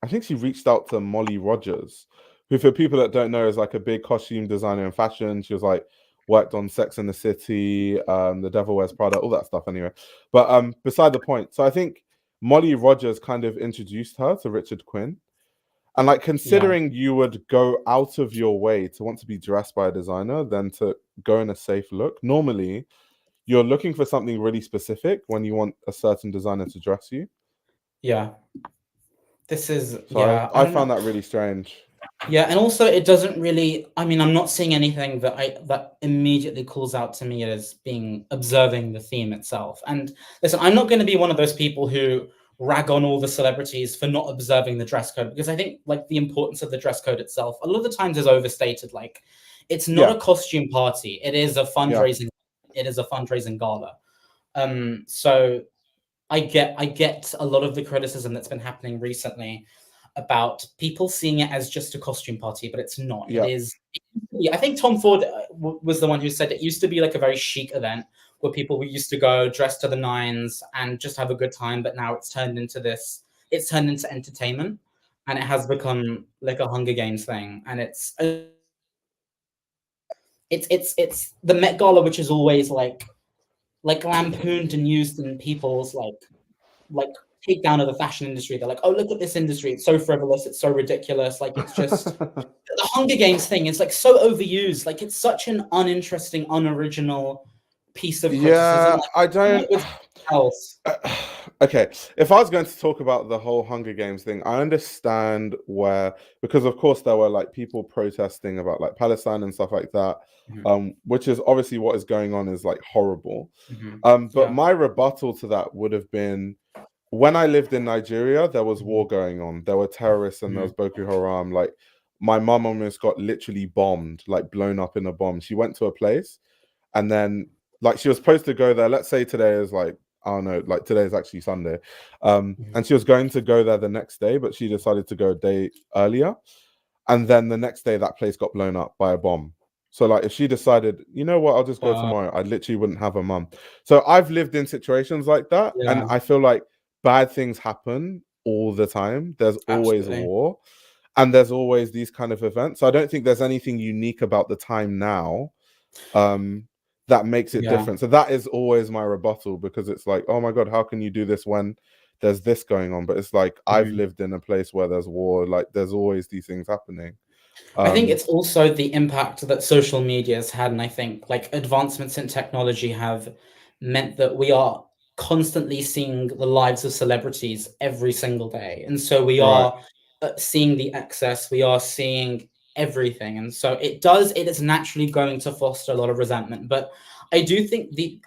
I think she reached out to Molly Rogers, who, for people that don't know, is like a big costume designer in fashion. She was like worked on Sex and the City, The Devil Wears Prada, all that stuff anyway. But beside the point. So I think Molly Rogers kind of introduced her to Richard Quinn. And like, Yeah. considering you would go out of your way to want to be dressed by a designer than to go in a safe look, normally you're looking for something really specific when you want a certain designer to dress you. Yeah. This is, So yeah, I I don't found know. that really strange. Yeah, and also it doesn't really, I mean, I'm not seeing anything that immediately calls out to me as being observing the theme itself. And listen, I'm not going to be one of those people who rag on all the celebrities for not observing the dress code, because I think like the importance of the dress code itself a lot of the times is overstated. Like, it's not Yeah, a costume party, yeah, it is a fundraising gala. So I get a lot of the criticism that's been happening recently about people seeing it as just a costume party, but it's not. It yeah. is. I think Tom Ford was the one who said it used to be like a very chic event where people used to go dressed to the nines and just have a good time, but now it's turned into this. It's turned into entertainment, and it has become like a Hunger Games thing, and it's the Met Gala, which is always like lampooned and used in people's like takedown of the fashion industry. They're like, oh, look at this industry. It's so frivolous. It's so ridiculous. Like, it's just the Hunger Games thing is like so overused. Like, it's such an uninteresting, unoriginal piece of criticism. Yeah, Like, I come don't. up with something else. Okay, if I was going to talk about the whole Hunger Games thing, I understand where, because of course there were like people protesting about like Palestine and stuff like that, Mhm, which is obviously what is going on is like horrible. mhm. But Yeah. my rebuttal to that would have been, when I lived in Nigeria, there was Mhm, war going on. There were terrorists and there mhm. was Boko Haram. Like, my mum almost got literally bombed, like blown up in a bomb. She went to a place, and then like she was supposed to go there. Let's say today is like, I don't know, like today is actually Sunday. Mhm. And she was going to go there the next day, but she decided to go a day earlier. And then the next day that place got blown up by a bomb. So like, if she decided, you know what, I'll just go Wow. tomorrow, I literally wouldn't have a mum. So I've lived in situations like that, and Yeah, I feel like bad things happen all the time. There's always absolutely. war, and there's always these kind of events. So I don't think there's anything unique about the time now, um that makes it Yeah. different. So that is always my rebuttal, because it's like, oh my god, how can you do this when there's this going on? But it's like, I've Mhm. lived in a place where there's war, like there's always these things happening. I think um it's also the impact that social media has had, and I think like advancements in technology have meant that we are constantly seeing the lives of celebrities every single day, and so we right, are seeing the excess, we are seeing everything, and so it is naturally going to foster a lot of resentment. But I do think the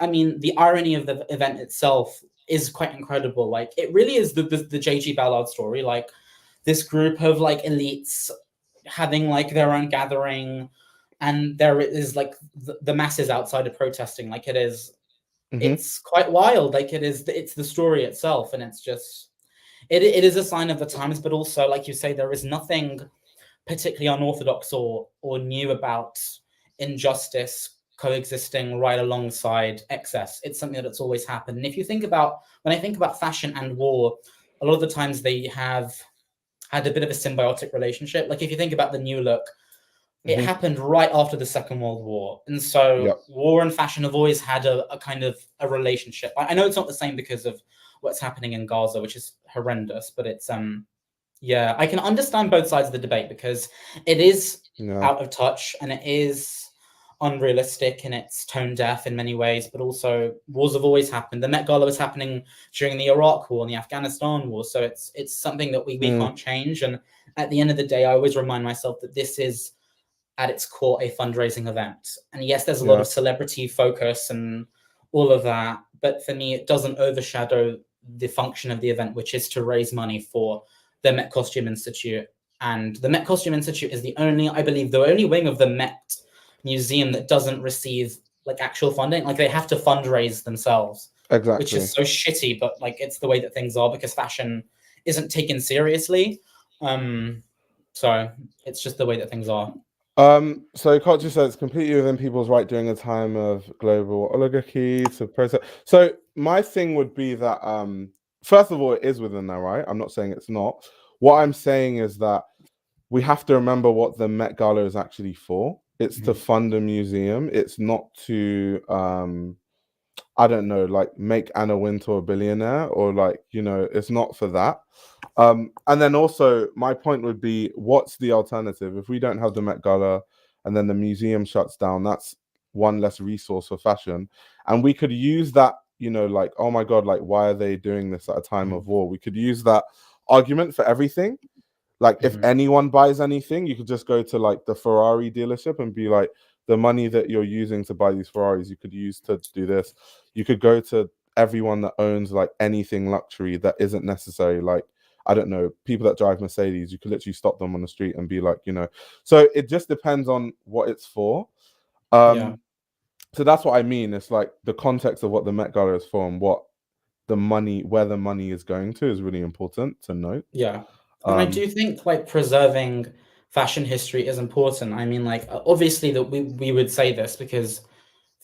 irony of the event itself is quite incredible. Like, it really is the JG Ballard story. Like, this group of like elites having like their own gathering, and there is like the masses outside of protesting. Like, hmm, it's quite wild. Like, it's the story itself, and it's just it is a sign of the times. But also, like you say, there is nothing particularly unorthodox or new about injustice coexisting right alongside excess. It's something that's always happened. And if you think about, when I think about fashion and war, a lot of the times they have had a bit of a symbiotic relationship. Like, if you think about the New Look, it hmm, happened right after the Second World War, and so yeah, war and fashion have always had a kind of a relationship. I know it's not the same because of what's happening in Gaza, which is horrendous, but it's yeah, I can understand both sides of the debate, because it is yeah, out of touch and it is unrealistic and it's tone deaf in many ways, but also wars have always happened. The Met Gala was happening during the Iraq War and the Afghanistan War, so it's something that we mm, can't change. And at the end of the day, I always remind myself that this is at its core a fundraising event. And yes, there's a lot yeah, of celebrity focus and all of that, but for me, it doesn't overshadow the function of the event, which is to raise money for the Met Costume Institute. And the Met Costume Institute is I believe, the only wing of the Met Museum that doesn't receive like actual funding. Like, they have to fundraise themselves, which exactly. is so shitty, but like, it's the way that things are because fashion isn't taken seriously. Um, so it's just the way that things are. So culture says it's completely within people's right during a time of global oligarchy to process. So my thing would be that, first of all, it is within their right. I'm not saying it's not. What I'm saying is that we have to remember what the Met Gala is actually for. It's to Mhm. fund a museum. It's not to I don't know, like make Anna Wintour a billionaire, or like, it's not for that. And then also my point would be, what's the alternative? If we don't have the Met Gala and then the museum shuts down, that's one less resource for fashion. And we could use that, like, oh my God, like, why are they doing this at a time of war? We could use that argument for everything. Like, if Mhm. anyone buys anything, you could just go to like the Ferrari dealership and be like, the money that you're using to buy these Ferraris, you could use to do this. You could go to everyone that owns like anything luxury that isn't necessary. Like, I don't know, people that drive Mercedes, you could literally stop them on the street and be like, So it just depends on what it's for. Yeah. So that's what I mean. It's like the context of what the Met Gala is for and where the money is going to is really important to note. Yeah. And I do think like preserving fashion history is important. I mean, like obviously that we would say this because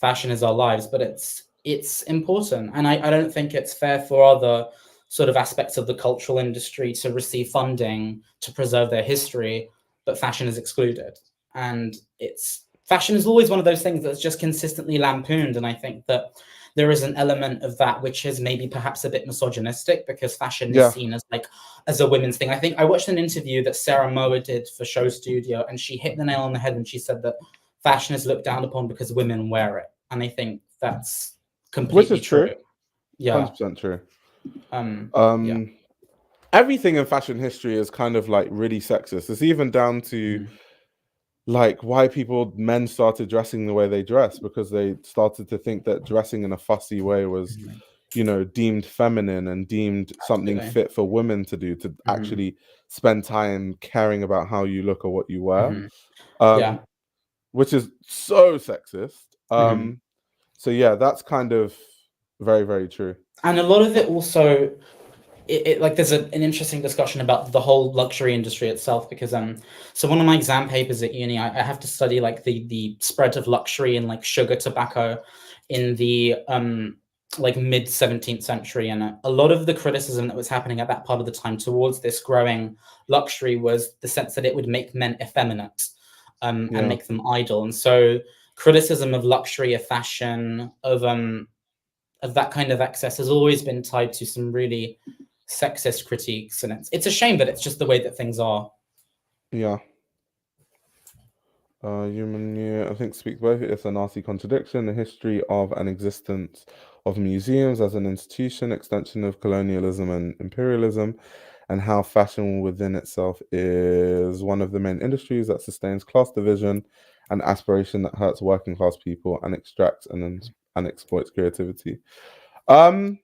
fashion is our lives, but it's important. And I don't think it's fair for other sort of aspects of the cultural industry to receive funding to preserve their history, but fashion is excluded. And fashion is always one of those things that's just consistently lampooned. And I think that there is an element of that which is maybe perhaps a bit misogynistic, because fashion is Yeah, seen as like as a women's thing. I think I watched an interview that Sarah Moa did for Show Studio, and she hit the nail on the head when she said that fashion is looked down upon because women wear it. And I think that's which completely is true. true. Yeah. 100% true. Yeah. Everything in fashion history is kind of like really sexist. It's even down to Mhm. like why men started dressing the way they dress, because they started to think that dressing in a fussy way was, Mhm. deemed feminine and deemed something Absolutely. fit for women to do, to Mhm. actually spend time caring about how you look or what you wear. Mhm. Um, Yeah. which is so sexist. Mhm. So yeah, that's kind of very, very true. And a lot of it also, like there's an interesting discussion about the whole luxury industry itself, because so one of my exam papers at uni, I have to study like the spread of luxury and like sugar tobacco in the like mid 17th century. And a lot of the criticism that was happening at that part of the time towards this growing luxury was the sense that it would make men effeminate, and Yeah. make them idle. And so criticism of luxury, of fashion, of that kind of excess has always been tied to some really sexist critiques, and it's a shame, but it's just the way that things are. Yeah. I think speaks both. It's a nasty contradiction. The history of an existence of museums as an institution, extension of colonialism and imperialism, and how fashion within itself is one of the main industries that sustains class division and aspiration that hurts working class people and extracts and exploits creativity. Um,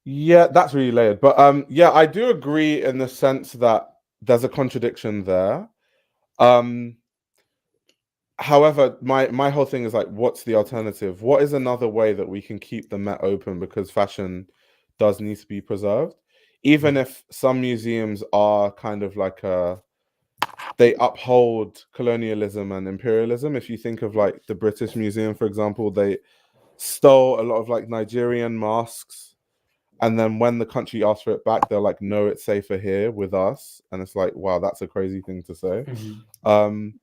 yeah, that's really layered. But yeah, I do agree in the sense that there's a contradiction there. Um, However, my whole thing is like, what's the alternative? What is another way that we can keep the Met open? Because fashion does need to be preserved, even if some museums are kind of like they uphold colonialism and imperialism. If you think of like the British Museum, for example, they stole a lot of like Nigerian masks, and then when the country asked for it back, they're like, no, it's safer here with us. And it's like, wow, that's a crazy thing to say. Mhm. Um,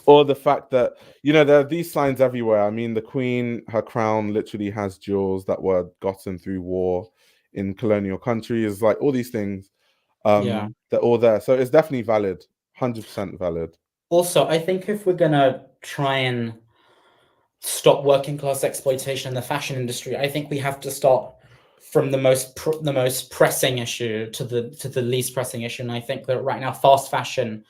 or the fact that, there are these signs everywhere. I mean, the Queen, her crown literally has jewels that were gotten through war in colonial countries. Like all these things, Yeah. they're all there. So it's definitely valid, 100% valid. Also, I think if we're gonna try and stop working class exploitation in the fashion industry, I think we have to start from the most pressing issue to the least pressing issue. And I think that right now, fast fashion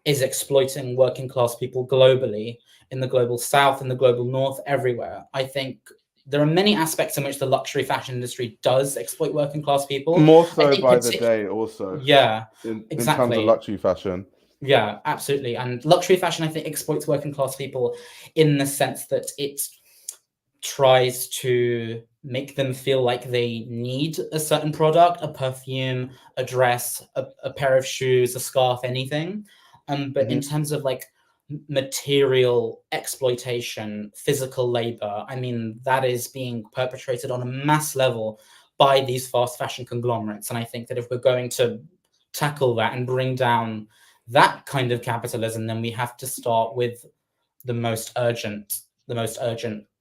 is exploiting working class people globally, in the global south, in the global north, everywhere. I think there are many aspects in which the luxury fashion industry does exploit working class people. More I so think by the day, also yeah, in terms of exactly. luxury fashion. Yeah, absolutely. And luxury fashion, I think, exploits working class people in the sense that it tries to make them feel like they need a certain product, a perfume, a dress, a pair of shoes, a scarf, anything. But in Hmm. terms of like material exploitation, physical labor, I mean, that is being perpetrated on a mass level by these fast fashion conglomerates. And I think that if we're going to tackle that and bring down that kind of capitalism, then we have to start with the most urgent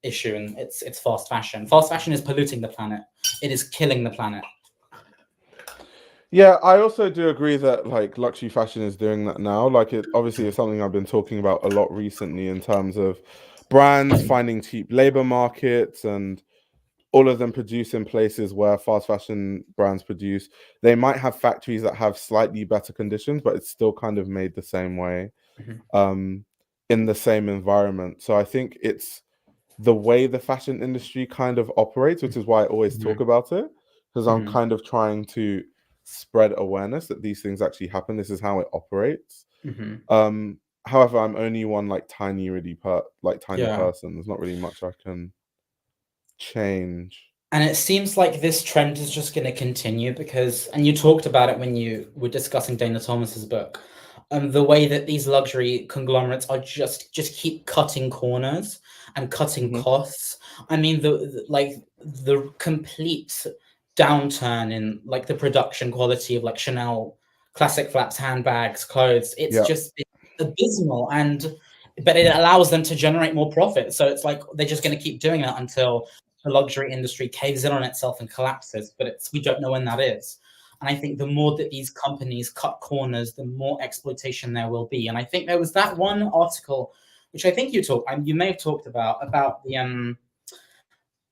issue, and it's fast fashion. Fast fashion is polluting the planet. It is killing the planet. Yeah, I also do agree that like luxury fashion is doing that now. Like it obviously is something I've been talking about a lot recently in terms of brands finding cheap labor markets and all of them produce in places where fast fashion brands produce. They might have factories that have slightly better conditions, but it's still kind of made the same way, in the same environment. So I think it's the way the fashion industry kind of operates, which is why I always talk about it, because I'm kind of trying to spread awareness that these things actually happen. This is how it operates. However, I'm only one like tiny person. There's not really much I can change. And it seems like this trend is just going to continue because, and you talked about it when you were discussing Dana Thomas's book, the way that these luxury conglomerates are just keep cutting corners and cutting costs. I mean, the complete downturn in like the production quality of like Chanel classic flaps, handbags, clothes. It's just abysmal, but it allows them to generate more profit. So it's like they're just going to keep doing that until the luxury industry caves in on itself and collapses. But we don't know when that is. And I think the more that these companies cut corners, the more exploitation there will be. And I think there was that one article, which I think you may have talked about the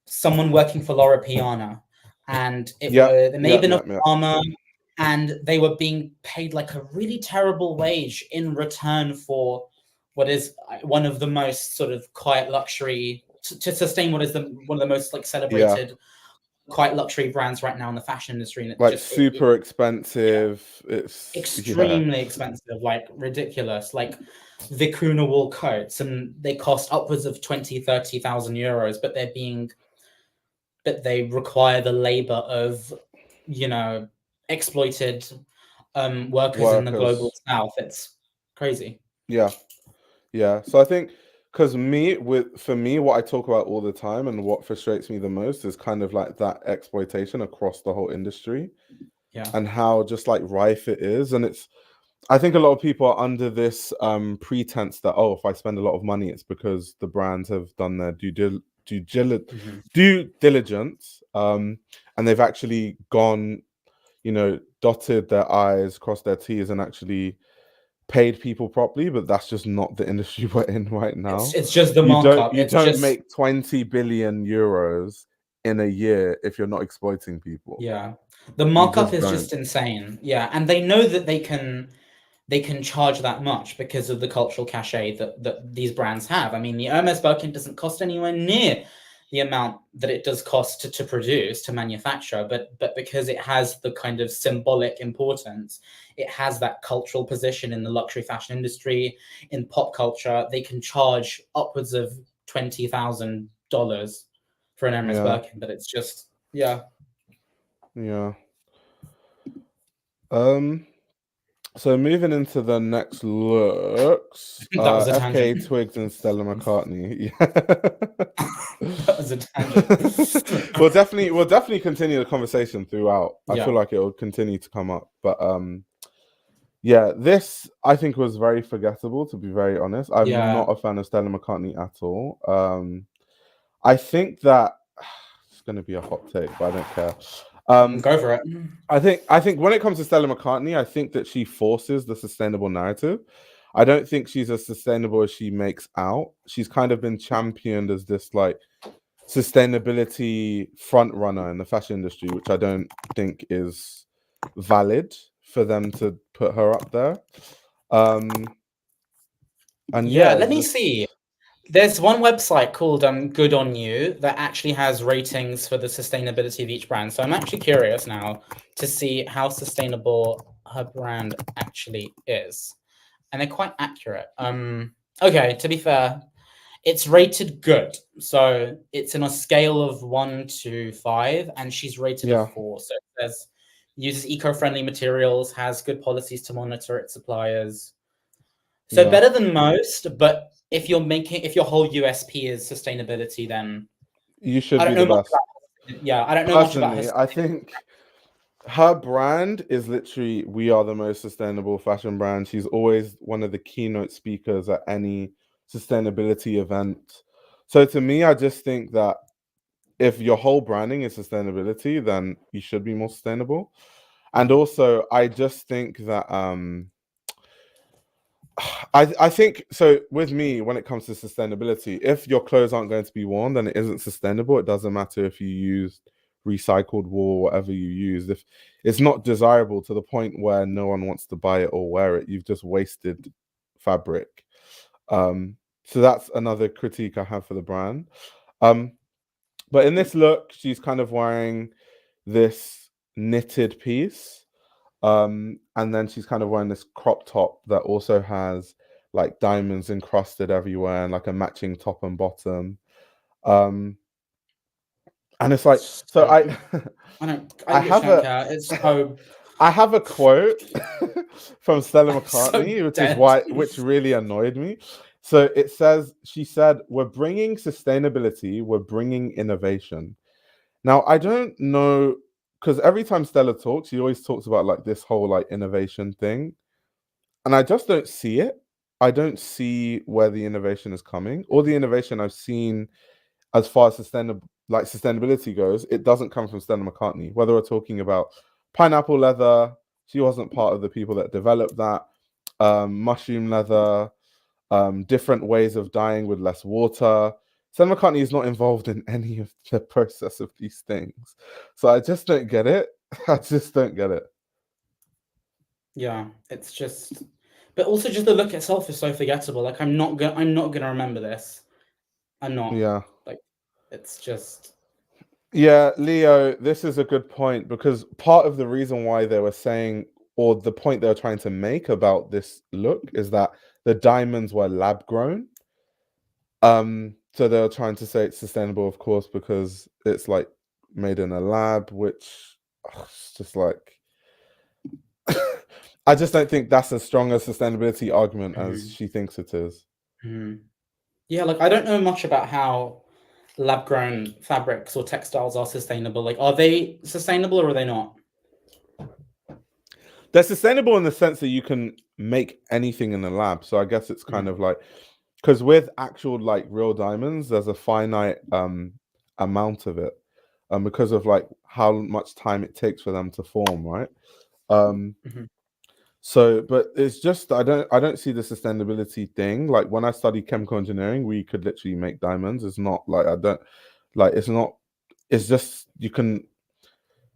someone working for Laura Piana, and there may have been a farmer, and they were being paid like a really terrible wage in return for what is one of the most sort of quiet luxury to sustain what is one of the most like celebrated quite luxury brands right now in the fashion industry, and it's like just super expensive. It's extremely expensive, like ridiculous, like Vicuna wool coats, and they cost upwards of 20,000-30,000 euros, but they require the labor of exploited workers in the global south. It's crazy. So I think because for me what I talk about all the time and what frustrates me the most is kind of like that exploitation across the whole industry, and how just like rife it is. And I think a lot of people are under this pretense that, oh, if I spend a lot of money, it's because the brands have done their due diligence, and they've actually gone, dotted their I's, crossed their T's, and actually paid people properly. But that's just not the industry we're in right now. It's just the markup. You don't make 20 billion euros in a year if you're not exploiting people. The markup is just insane. And they know that they can charge that much because of the cultural cachet that these brands have. I mean, the Hermes Birkin doesn't cost anywhere near the amount that it does cost to produce, to manufacture, but because it has the kind of symbolic importance, it has that cultural position in the luxury fashion industry, in pop culture, they can charge upwards of $20,000 for an Hermes Birkin, but it's just, So moving into the next looks, FK Twigs and Stella McCartney. That was a tangent. We'll definitely continue the conversation throughout. I feel like it will continue to come up, but this I think was very forgettable, to be very honest. I'm not a fan of Stella McCartney at all. I think that it's going to be a hot take, but I don't care. Go for it. I think when it comes to Stella McCartney, I think that she forces the sustainable narrative. I don't think she's as sustainable as she makes out. She's kind of been championed as this like sustainability front runner in the fashion industry, which I don't think is valid for them to put her up there. And let me see. There's one website called Good On You that actually has ratings for the sustainability of each brand. So I'm actually curious now to see how sustainable her brand actually is. And they're quite accurate. Okay, to be fair, it's rated good. So it's in a scale of 1 to 5, and she's rated a 4. So it says uses eco-friendly materials, has good policies to monitor its suppliers. So better than most, but if your whole USP is sustainability, then you should be the best. I don't know much about her. I think her brand is literally, we are the most sustainable fashion brand. She's always one of the keynote speakers at any sustainability event. So to me, I just think that if your whole branding is sustainability, then you should be more sustainable. And also, I just think that I think so with me when it comes to sustainability, if your clothes aren't going to be worn, then it isn't sustainable. It doesn't matter if you used recycled wool, whatever you use. If it's not desirable to the point where no one wants to buy it or wear it, you've just wasted fabric. So that's another critique I have for the brand. Um, but in this look, she's kind of wearing this knitted piece. And then she's kind of wearing this crop top that also has like diamonds encrusted everywhere and like a matching top and bottom. Um, and it's like, so So I I literally have don't a care. It's so I have a quote from Stella so McCartney, dead. which really annoyed me. So it says, she said, "We're bringing sustainability, we're bringing innovation." Now, I don't know, because every time Stella talks, she always talks about like this whole like innovation thing. And I just don't see it. I don't see where the innovation is coming. All the innovation I've seen as far as sustainability goes, it doesn't come from Stella McCartney. Whether we're talking about pineapple leather, she wasn't part of the people that developed that. Mushroom leather, different ways of dyeing with less water. Stella McCartney is not involved in any of the process of these things. So I just don't get it. I just don't get it. Yeah, it's just, but also just the look itself is so forgettable. Like I'm not gonna remember this. I'm not. Yeah. Like, it's just. Yeah, Leo, this is a good point because part of the reason why they were saying, or the point they were trying to make about this look is that the diamonds were lab grown. So they were trying to say it's sustainable, of course, because it's like made in a lab, which it's just like I just don't think that's as strong a sustainability argument as Mhm, she thinks it is. mhm. Yeah, like I don't know much about how lab-grown fabrics or textiles are sustainable. Like, are they sustainable or are they not? They're sustainable in the sense that you can make anything in the lab. So I guess it's kind Mhm, of like, because with actual like real diamonds, there's a finite amount of it, because of like how much time it takes for them to form, right? Um, mhm. so, but it's just I don't see the sustainability thing. Like when I studied chemical engineering, we could literally make diamonds. It's not like I don't like it's not. It's just you can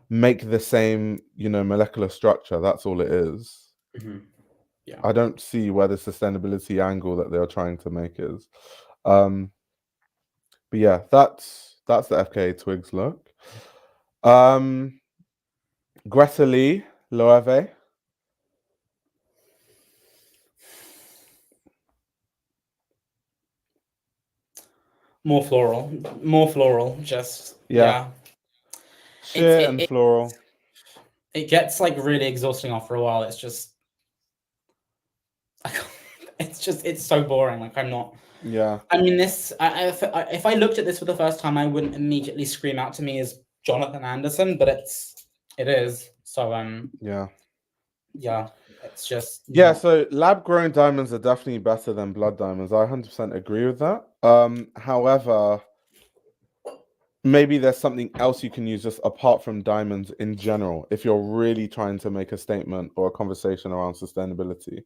make the same, molecular structure. That's all it is. Mhm. Yeah. I don't see where the sustainability angle that they're trying to make is. Um, but yeah, that's the FKA Twigs look. Um, Greta Lee, Loewe. More floral. Just Yeah, yeah. It's sheer it, and it floral. it gets like really exhausting after a while. It's just it's so boring. Like I'm not. Yeah, I mean, if I looked at this for the first time, I wouldn't immediately scream out to me as Jonathan Anderson, but it is. So yeah. yeah, it's just Yeah, not. so lab grown diamonds are definitely better than blood diamonds. I 100% agree with that. However, maybe there's something else you can use just apart from diamonds in general if you're really trying to make a statement or a conversation around sustainability.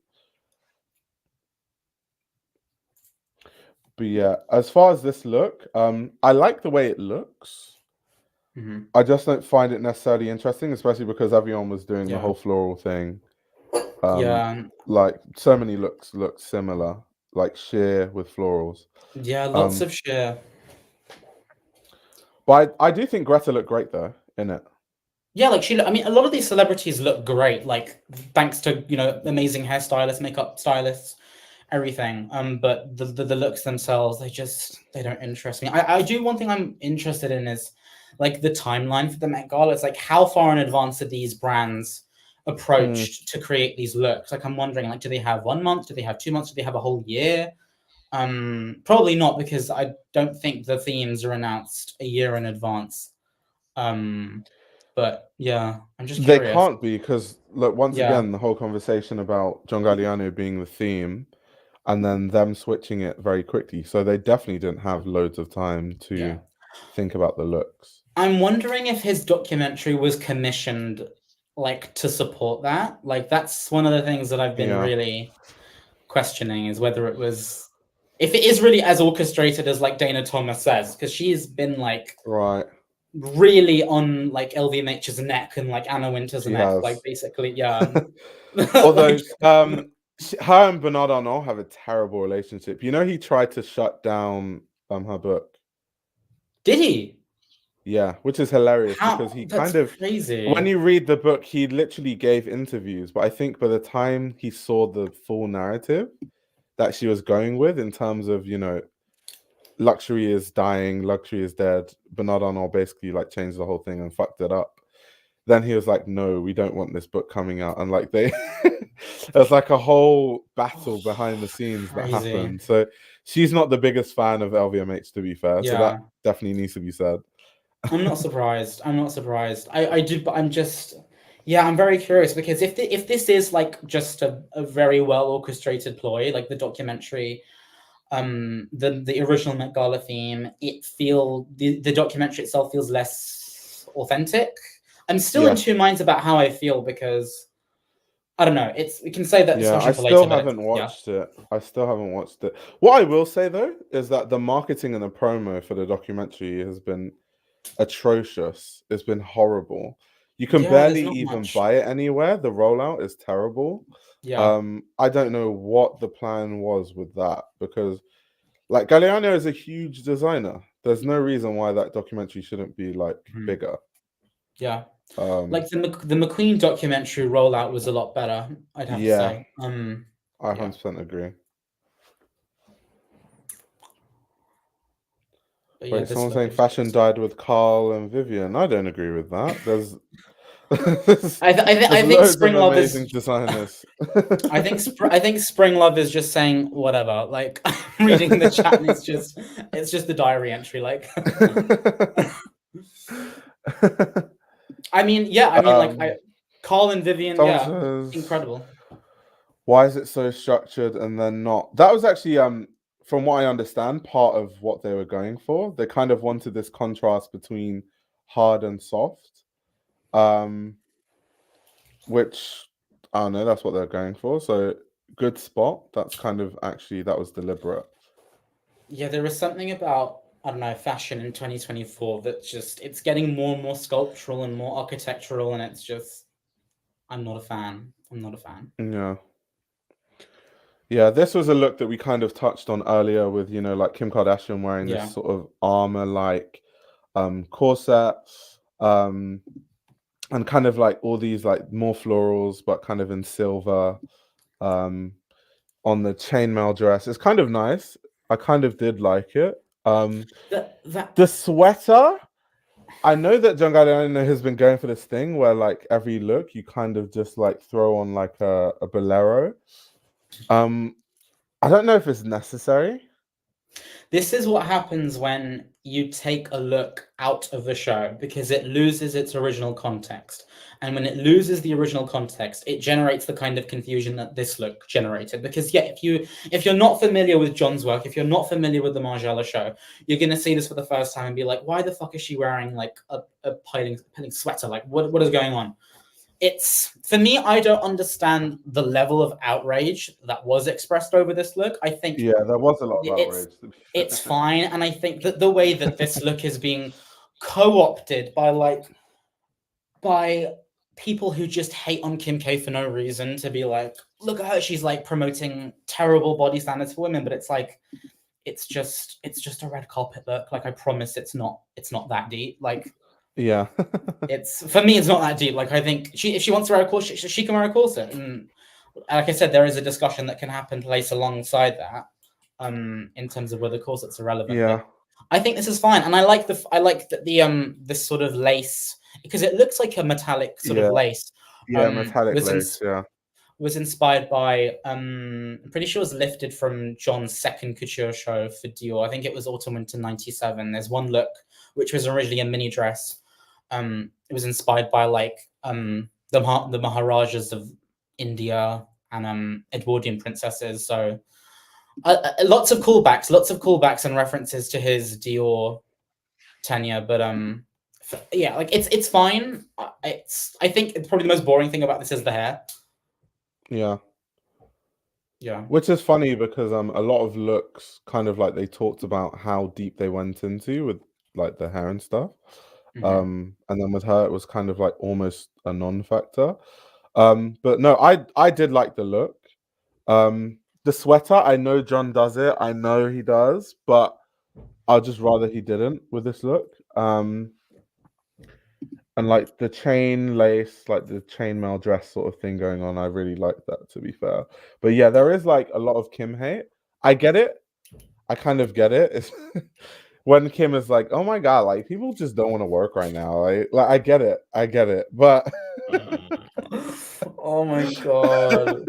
But yeah, as far as this look, I like the way it looks. Mhm. I just don't find it necessarily interesting, especially because everyone was doing the Yeah, whole floral thing. Um, yeah, like so many looks look similar, like sheer with florals. yeah. Lots Um, of sheer. but I do think Greta looked great though in it. Yeah, like I mean, a lot of these celebrities look great, like thanks to amazing hairstylists, makeup stylists, everything. But the looks themselves, they don't interest me. I do one thing I'm interested in is like the timeline for the Met Gala. It's like how far in advance are these brands Hmm. approached to create these looks? Like I'm wondering, like, do they have 1 month? Do they have 2 months? Do they have a whole year? Probably not because I don't think the themes are announced a year in advance. Um, But yeah, I'm just They curious. can't be because look, once Yeah, again, the whole conversation about John Galliano being the theme and then them switching it very quickly. So they definitely didn't have loads of time yeah. to think about the looks. I'm wondering if his documentary was commissioned like to support that. Like that's one of the things that I've been Yeah, really questioning is whether it was if it is really as orchestrated as like Dana Thomas says, because she's been like right. really on like LVMH's neck and like Anna Wintour's She neck, like has. basically, yeah. Although Like, her and Bernard Arnault have a terrible relationship. You know, he tried to shut down her book. did he? Yeah, which is hilarious because How? he That's kind of, when crazy. you read the book, he literally gave interviews, but I think by the time he saw the full narrative that she was going with in terms of, you know, luxury is dying, luxury is dead, Bernard Arnault basically like changed the whole thing and fucked it up. Then he was like, no, we don't want this book coming out. And like they there's like a whole battle behind the scenes that Crazy. happened. So she's not the biggest fan of LVMH, to be fair. So that Yeah. definitely needs to be said. I'm not surprised. I'm not surprised. I do, but I'm just, yeah, I'm very curious because if this is like just a very well orchestrated ploy, like the documentary, the original Met Gala theme, the documentary itself feels less authentic. I'm still in Yes. two minds about how I feel because I don't know. We can say that Yeah, I discussion for still later, but it's, haven't yeah, watched it. I still haven't watched it. What I will say though is that the marketing and the promo for the documentary has been atrocious. It's been horrible. You can yeah. There's barely not even much. buy it anywhere. The rollout is terrible. Yeah, I don't know what the plan was with that because like Galliano is a huge designer. There's no reason why that documentary shouldn't be like mhm, bigger. yeah. Um Like the McQueen documentary rollout was a lot better, I'd have to yeah, say. I Yeah. 100% agree. But yeah, Wait, this someone's look saying is fashion just. died with Carl and Vivian. I don't agree with that. There's, I there's think loads of Spring Love amazing is. designers. I think Spring Love is just saying whatever. Like I'm reading the chat and it's just the diary entry. Like I mean, yeah, I mean like um, Carl and Vivian, someone yeah, says, incredible. why is it so structured and then not? That was actually, from what I understand, part of what they were going for. They kind of wanted this contrast between hard and soft, um, which I don't know. That's what they're going for. So good spot. That's kind of actually that was deliberate. Yeah, there is something about I don't know fashion in 2024 that just it's getting more and more sculptural and more architectural, and it's just I'm not a fan. I'm not a fan. Yeah. Yeah, this was a look that we kind of touched on earlier with, you know, like Kim Kardashian wearing this Yeah. sort of armor like corset, um, and kind of like all these like more florals, but kind of in silver, um, on the chainmail dress. It's kind of nice. I kind of did like it. That The sweater, I know that John Galliano has been going for this thing where like every look you kind of just like throw on like a bolero. Um, I don't know if it's necessary. This is what happens when you take a look out of the show because it loses its original context. And when it loses the original context, it generates the kind of confusion that this look generated. Because yeah, if you're not familiar with John's work, if you're not familiar with the Margiela show, you're gonna see this for the first time and be like, why the fuck is she wearing like a piling sweater? Like what is going on? It's for me, I don't understand the level of outrage that was expressed over this look. I think Yeah, there was a lot of it's outrage, to be it's fair. fine, and I think that the way that this look is being co-opted by people who just hate on Kim K for no reason to be like, look at her, she's like promoting terrible body standards for women, but it's like it's just a red carpet look. Like I promise it's not that deep. Like Yeah. it's for me it's not that deep. Like I think if she wants to wear a corset, she can wear a corset. And like I said, there is a discussion that can happen place alongside that, in terms of whether corsets are relevant. But Yeah. I think this is fine, and I like the this sort of lace because it looks like a metallic sort of Yeah. lace. Yeah, metallic lace, yeah. Was inspired by I'm pretty sure it was lifted from John's second couture show for Dior. I think it was autumn winter '97. There's one look which was originally a mini dress, it was inspired by like the Maharajas of India and Edwardian princesses. So lots of callbacks and references to his Dior tenure. But yeah, like it's fine. I think it's probably the most boring thing about this is the hair. Yeah. Yeah. Which is funny because a lot of looks kind of like they talked about how deep they went into with like the hair and stuff. And then with her it was kind of like almost a non-factor. But no, I did like the look. The sweater, I know John does it. I know he does, but I'd just rather he didn't with this look. And like the chain lace, like the chainmail dress sort of thing going on, I really like that, to be fair. But yeah, there is like a lot of Kim hate. I get it. I kind of get it. It's when Kim is like, "Oh my god, like people just don't want to work right now." Like I get it. I get it. But oh my god.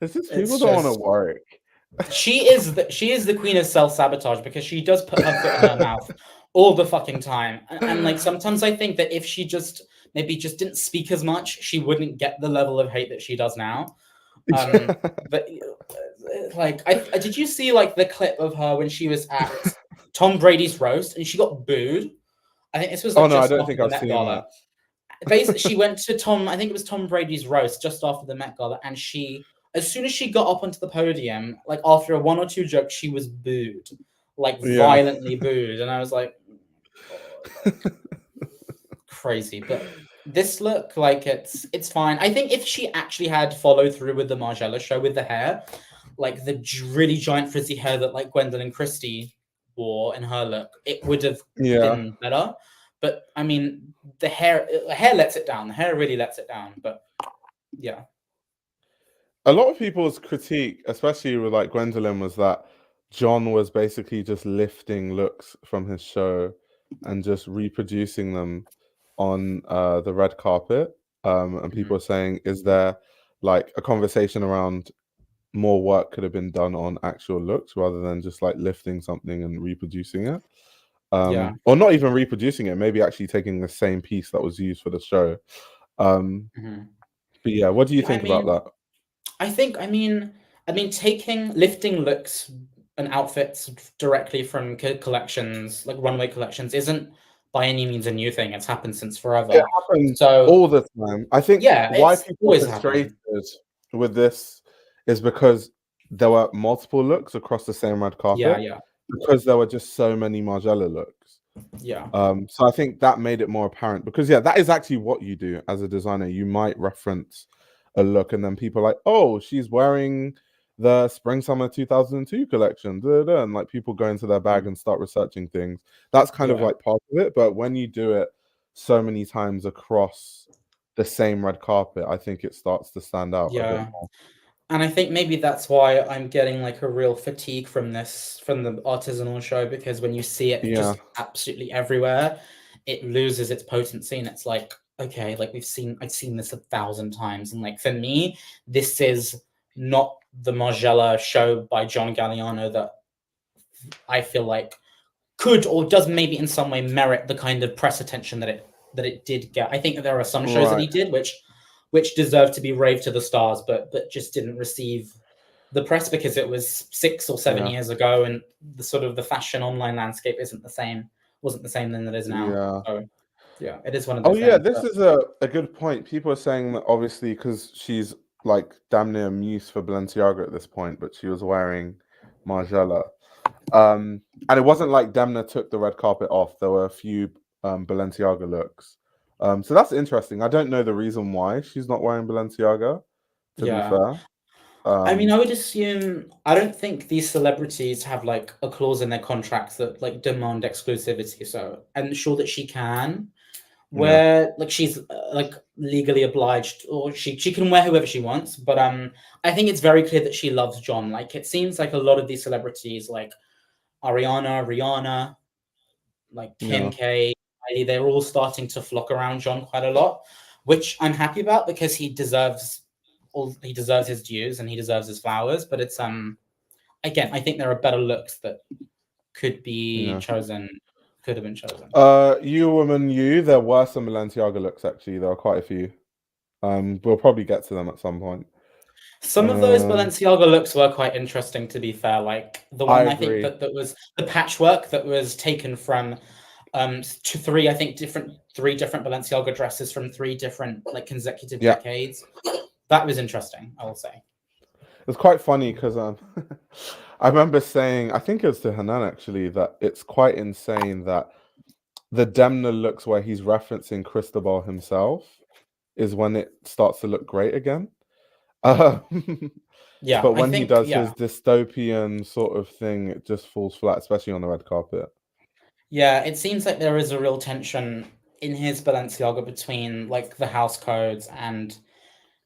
It's just people don't want to work. She is the queen of self-sabotage because she does put her foot in her mouth all the fucking time. And like sometimes I think that if she just maybe just didn't speak as much, she wouldn't get the level of hate that she does now. But like did you see like the clip of her when she was at Tom Brady's roast and she got booed? I think this was like I just don't after think the I've Met seen Gala. that. Basically, she went to I think it was Tom Brady's roast just after the Met Gala, and as soon as she got up onto the podium, like after one or two jokes, she was booed, like violently booed, and I was like, oh, crazy. But this look, like it's fine. I think if she actually had followed through with the Margiela show with the hair, like the really giant frizzy hair that like Gwendoline Christie wore in her look, it would have been better. But I mean, the hair lets it down. The hair really lets it down. But yeah. A lot of people's critique, especially with like Gwendoline, was that John was basically just lifting looks from his show and just reproducing them on the red carpet. And people are saying, is there like a conversation around more work could have been done on actual looks rather than just like lifting something and reproducing it? Or not even reproducing it, maybe actually taking the same piece that was used for the show. But yeah, what do you think about that? I mean, lifting looks and outfits directly from collections, like runway collections, isn't by any means a new thing. It's happened since forever. It happens all the time. I think why people are frustrated with this is because there were multiple looks across the same red carpet. Because there were just so many Margiela looks. So I think that made it more apparent because that is actually what you do as a designer. You might reference a look and then people are like, oh, she's wearing the spring summer 2002 collection, and like people go into their bag and start researching things. That's kind of like part of it. But when you do it so many times across the same red carpet, I think it starts to stand out a bit more. And I think maybe that's why I'm getting like a real fatigue from the artisanal show, because when you see it just absolutely everywhere, it loses its potency, and it's like, okay, like I've seen this 1,000 times, and like for me, this is not the Margiela show by John Galliano that I feel like could or does maybe in some way merit the kind of press attention that it did get. I think that there are some shows that he did which deserved to be raved to the stars, but just didn't receive the press because it was 6 or 7 years ago, and the sort of the fashion online landscape wasn't the same than it is now. So yeah, it is one of those things. This is a good point. People are saying that obviously because she's like damn near muse for Balenciaga at this point, but she was wearing Margiela. And it wasn't like Demna took the red carpet off. There were a few Balenciaga looks. So that's interesting. I don't know the reason why she's not wearing Balenciaga, to be fair. I mean, I would assume, I don't think these celebrities have like a clause in their contracts that like demand exclusivity. So I'm sure that she can, where like she's like legally obliged, or she can wear whoever she wants. But I think it's very clear that she loves John. Like it seems like a lot of these celebrities, like Ariana, Rihanna, like Kim K, they're all starting to flock around John quite a lot, which I'm happy about because he deserves his dues and he deserves his flowers. But it's again, I think there are better looks that could be chosen could have been chosen? You Woman You, there were some Balenciaga looks actually. There are quite a few. We'll probably get to them at some point. Some of those Balenciaga looks were quite interesting, to be fair. Like the one I think agree. that was the patchwork that was taken from three different Balenciaga dresses from three different like consecutive decades. That was interesting, I will say. It's quite funny because I remember saying, I think it was to Hanan actually, that it's quite insane that the Demna looks where he's referencing Cristobal himself is when it starts to look great again. Yeah, but when he does his dystopian sort of thing, it just falls flat, especially on the red carpet. Yeah, it seems like there is a real tension in his Balenciaga between like the house codes and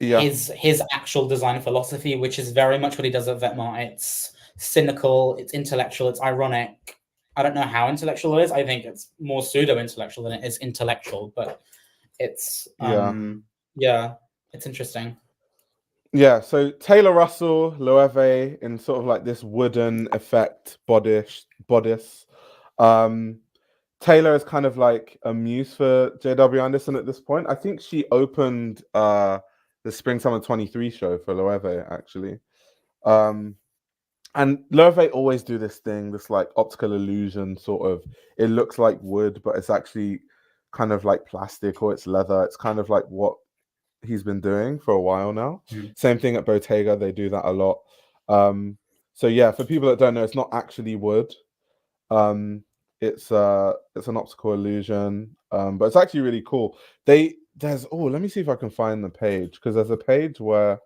his actual design philosophy, which is very much what he does at Vetements. It's cynical, it's intellectual, it's ironic. I don't know how intellectual it is. I think it's more pseudo-intellectual than it is intellectual, but it's it's interesting. Yeah, so Taylor Russell, Loewe in sort of like this wooden effect bodice. Taylor is kind of like a muse for JW Anderson at this point. I think she opened the Spring Summer 23 show for Loewe actually. And Loewe always do this thing, this like optical illusion sort of. It looks like wood, but it's actually kind of like plastic or it's leather. It's kind of like what he's been doing for a while now. Same thing at Bottega, they do that a lot. So yeah, for people that don't know, it's not actually wood. It's an optical illusion, but it's actually really cool. Let me see if I can find the page, because there's a page where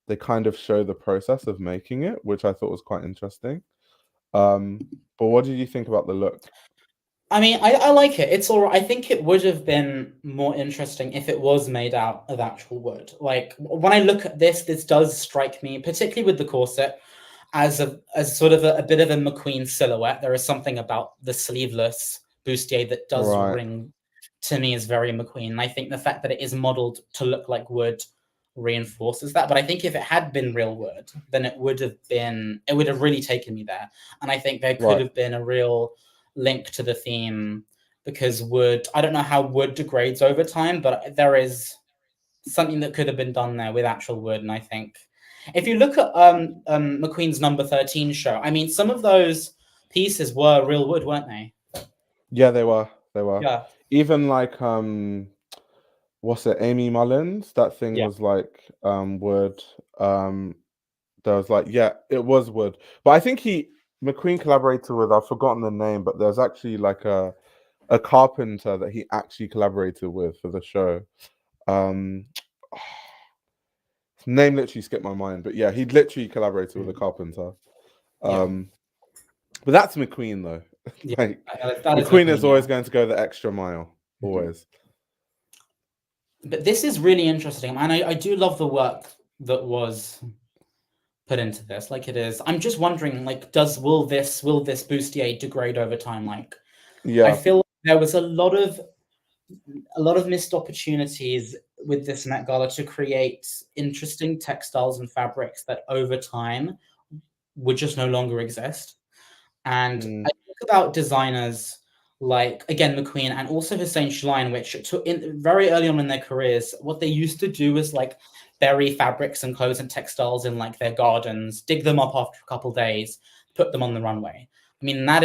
they kind of show the process of making it, which I thought was quite interesting. But what did you think about the look? I mean, I like it. It's all right. I think it would have been more interesting if it was made out of actual wood. Like when I look at this does strike me, particularly with the corset, as sort of a bit of a McQueen silhouette. There is something about the sleeveless bustier that does ring to me as very McQueen. And I think the fact that it is modeled to look like wood reinforces that. But I think if it had been real wood, then it would have really taken me there. And I think there could have been a real link to the theme, because wood, I don't know how wood degrades over time, but there is something that could have been done there with actual wood. And I think if you look at McQueen's number 13 show, I mean, some of those pieces were real wood, weren't they? Yeah, they were. Yeah. Even like what's it, Amy Mullins? That thing was like wood. There was like, it was wood. But I think McQueen collaborated with, I've forgotten the name, but there's actually like a carpenter that he actually collaborated with for the show. His name literally skipped my mind, but yeah, he literally collaborated with a carpenter. But that's McQueen though. Like, McQueen is always going to go the extra mile, always. But this is really interesting, and I do love the work that was put into this. Like it is, I'm just wondering, like, will this bustier degrade over time? Like, I feel like there was a lot of missed opportunities with this Met Gala to create interesting textiles and fabrics that over time would just no longer exist. And I think about designers like, again, McQueen and also Hussein Schlein, which took in very early on in their careers, what they used to do was like bury fabrics and clothes and textiles in like their gardens, dig them up after a couple days, put them on the runway. I mean, that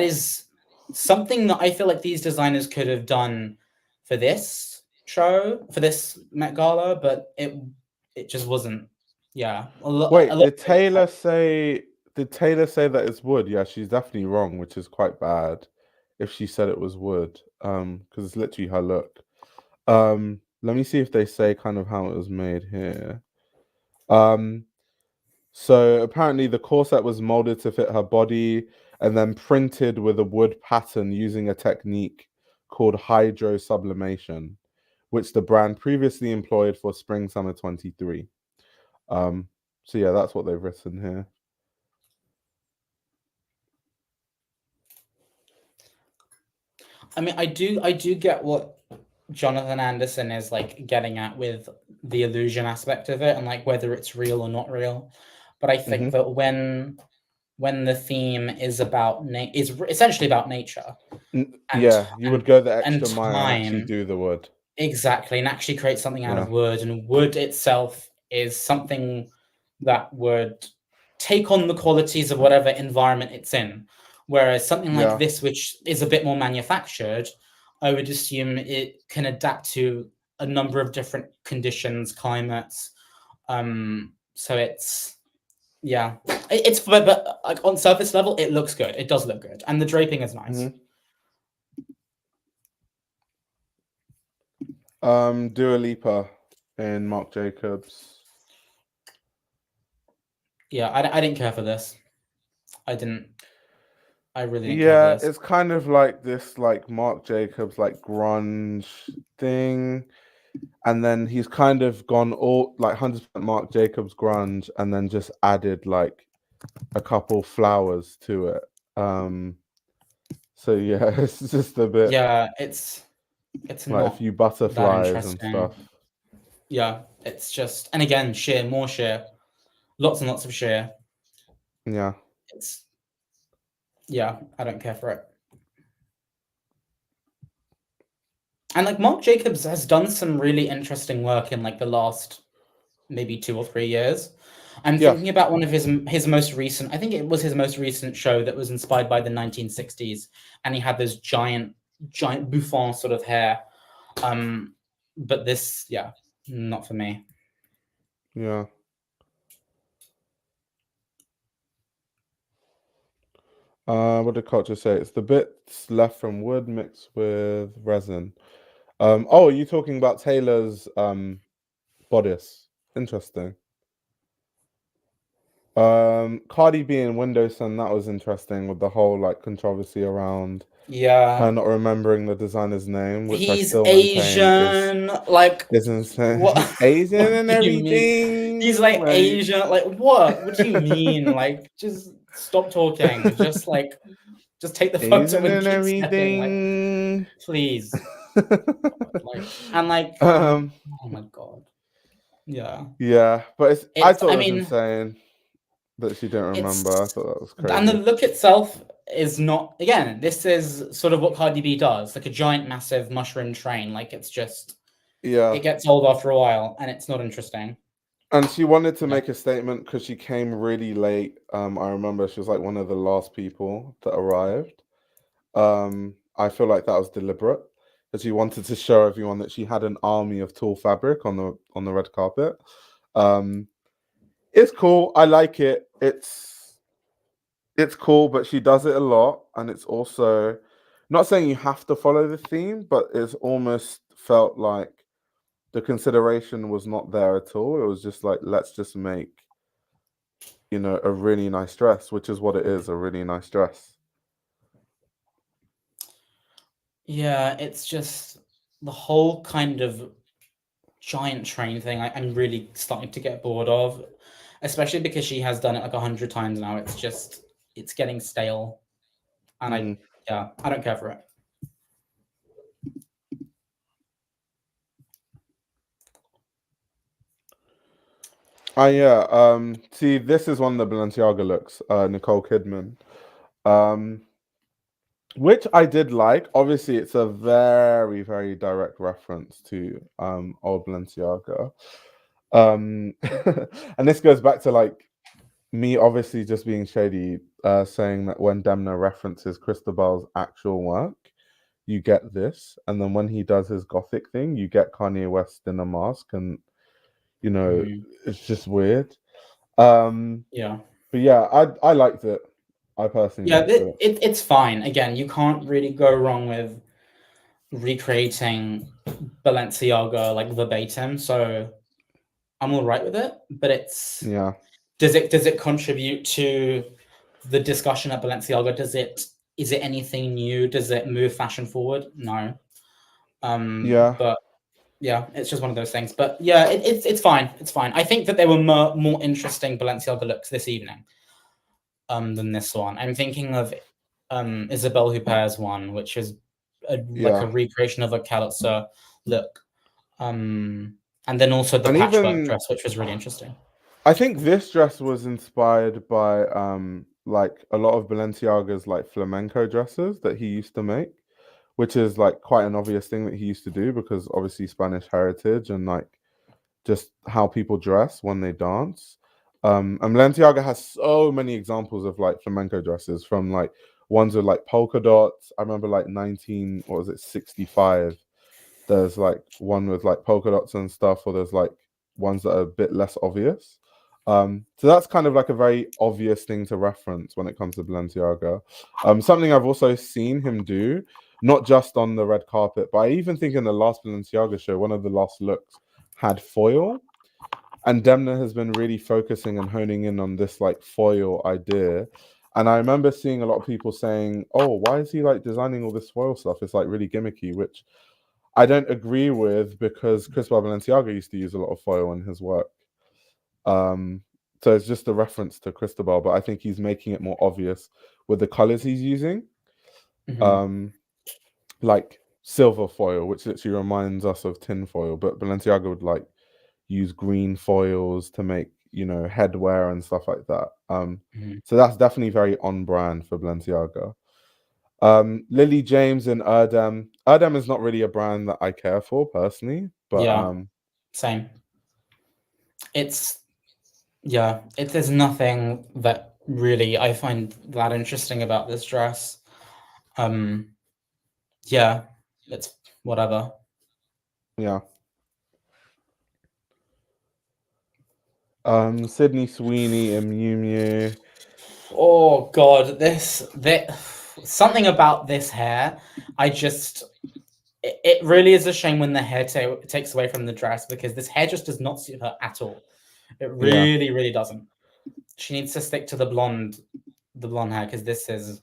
is something that I feel like these designers could have done for this show, for this Met Gala, but it just wasn't. Yeah. Wait, did Taylor say that it's wood? Yeah, she's definitely wrong, which is quite bad if she said it was wood, because it's literally her look. Let me see if they say kind of how it was made here. So apparently the corset was molded to fit her body and then printed with a wood pattern using a technique called hydro sublimation, which the brand previously employed for Spring Summer 23. So yeah, that's what they've written here. I mean, I do get what Jonathan Anderson is like getting at with the illusion aspect of it and like whether it's real or not real. But I think that when when the theme is about is essentially about nature and Yeah, you would go the and extra mile and actually time. do the wood. Exactly, and actually create something out Yeah, of wood, and wood itself is something that would take on the qualities of whatever environment it's in. Whereas something like yeah, this, which is a bit more manufactured, I would assume it can adapt to a number of different conditions, climates. So it's yeah, it's but like on surface level, it looks good. It does look good, and the draping is nice. Dua Lipa in Marc Jacobs. Yeah, I didn't care for this. I didn't. I really didn't care for Yeah, this. it's kind of like this, like Marc Jacobs, like grunge thing, and then he's kind of gone all like 100% Marc Jacobs grunge, and then just added like a couple flowers to it. So yeah, it's just a bit Yeah, it's like a not few that butterflies and interesting. stuff. Yeah, it's just, and again, sheer, more sheer, lots and lots of sheer. Yeah. It's yeah, I don't care for it. And like Marc Jacobs has done some really interesting work in like the last maybe 2 or 3 years. I'm Yeah. thinking about one of his most recent. I think it was his most recent show that was inspired by the 1960s, and he had those giant bouffant sort of hair. But this, yeah, not for me. Yeah. What did culture say? It's the bits left from wood mixed with resin. Oh, are you talking about Taylor's bodice? Interesting. Cardi B in Windows, and that was interesting with the whole like controversy around Yeah, her not remembering the designer's name, which I he's still maintain Asian. Like, is insane. what? He's Asian What and do you mean? He's everything. like Like Asian. Like, what? What do you mean? Like, just stop talking. Just take the photo Asian and and keep stepping. Like, everything. please. Like, and like, um oh my god. Yeah. yeah, but I thought I it was mean, insane that she didn't remember. I it's thought that was and the crazy. look itself is not. Again, this is sort of what Cardi B does, like a giant, massive mushroom train. Like, it's just Yeah. it gets old after a while, and it's not interesting. And she wanted to Yeah. make a statement because she came really late. I remember she was like one of the last people that arrived. I feel like that was deliberate, because she wanted to show everyone that she had an army of tall fabric on the red carpet. Um, it's cool. I like it. It's cool, but she does it a lot, and it's also not saying you have to follow the theme, but it's almost felt like the consideration was not there at all. It was just like, let's just make, a really nice dress, which is what it is, a really nice dress. Yeah, it's just the whole kind of giant train thing. I'm really starting to get bored of, especially because she has done it like 100 times now. It's getting stale, and Mm. I don't care for it. Yeah. See, this is one of the Balenciaga looks, Nicole Kidman. Which I did like. Obviously, it's a very, very direct reference to old Balenciaga. And this goes back to like me obviously just being shady, saying that when Demna references Cristobal's actual work, you get this, and then when he does his gothic thing, you get Kanye West in a mask, and Mm, it's just weird. Um, yeah, but yeah, I liked it. I personally yeah. liked it. It's fine. Again, you can't really go wrong with recreating Balenciaga like verbatim. So I'm all right with it. But Yeah, does it contribute to the discussion at Balenciaga? Is it anything new? Does it move fashion forward? No. yeah, But yeah, it's just one of those things. But yeah, it's fine. It's fine. I think that there were more interesting Balenciaga looks this evening than this one. I'm thinking of Isabelle Huppert's one, which is like yeah. a recreation of a Calitza look. And then also the And patchwork even dress, which was really interesting. I think this dress was inspired by like a lot of Balenciaga's like flamenco dresses that he used to make, which is like quite an obvious thing that he used to do because obviously Spanish heritage and like just how people dress when they dance. And Balenciaga has so many examples of like flamenco dresses from like ones with like polka dots. I remember like 19, what was it, 65. There's like one with like polka dots and stuff, or there's like ones that are a bit less obvious. So that's kind of like a very obvious thing to reference when it comes to Balenciaga. Something I've also seen him do, not just on the red carpet, but I even think in the last Balenciaga show, one of the last looks had foil. And Demna has been really focusing and honing in on this like foil idea. And I remember seeing a lot of people saying, "Oh, why is he like designing all this foil stuff? It's like really gimmicky," which I don't agree with because Cristobal Balenciaga used to use a lot of foil in his work. So it's just a reference to Cristobal, but I think he's making it more obvious with the colors he's using. Like silver foil, which literally reminds us of tin foil, but Balenciaga would like use green foils to make, you know, headwear and stuff like that. So that's definitely very on brand for Balenciaga. Lily James and Erdem. Erdem is not really a brand that I care for personally, but same. There's nothing that really I find that interesting about this dress. It's whatever. Yeah. Sydney Sweeney and Miu Miu. Oh god, something about this hair. It really is a shame when the hair takes away from the dress because this hair just does not suit her at all. It really, really doesn't. She needs to stick to the blonde hair because this is.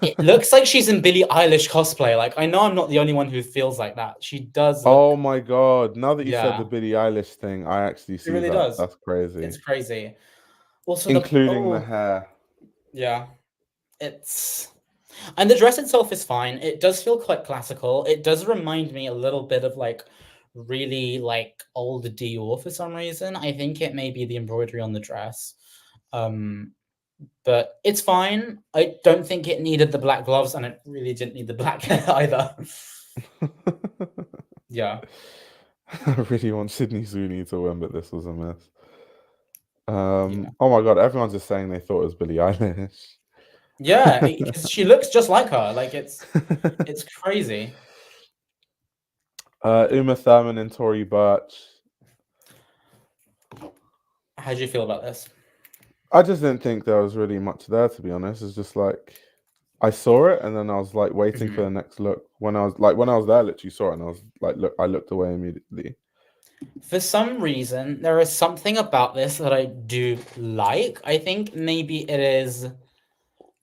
It looks like she's in Billie Eilish cosplay. Like I know I'm not the only one who feels like that. She does. Oh my god! Now that you said the Yeah, Billie Eilish thing, I actually it see really that. does. That's crazy. It's crazy. Also, Including the hair. Yeah, and the dress itself is fine. It does feel quite classical. It does remind me a little bit of like really like old Dior for some reason. I think it may be the embroidery on the dress. But it's fine. I don't think it needed the black gloves, and it really didn't need the black hair either. Yeah. I really want Sydney Sweeney to win, but this was a mess. Oh my god, everyone's just saying they thought it was Billie Eilish. Yeah, because she looks just like her. Like it's crazy. Uma Thurman and Tory Burch. How do you feel about this? I just didn't think there was really much there, to be honest. It's just like I saw it and then I was like waiting for the next look. When I was there, I literally saw it and I was like, I looked away immediately. For some reason, there is something about this that I do like. I think maybe it is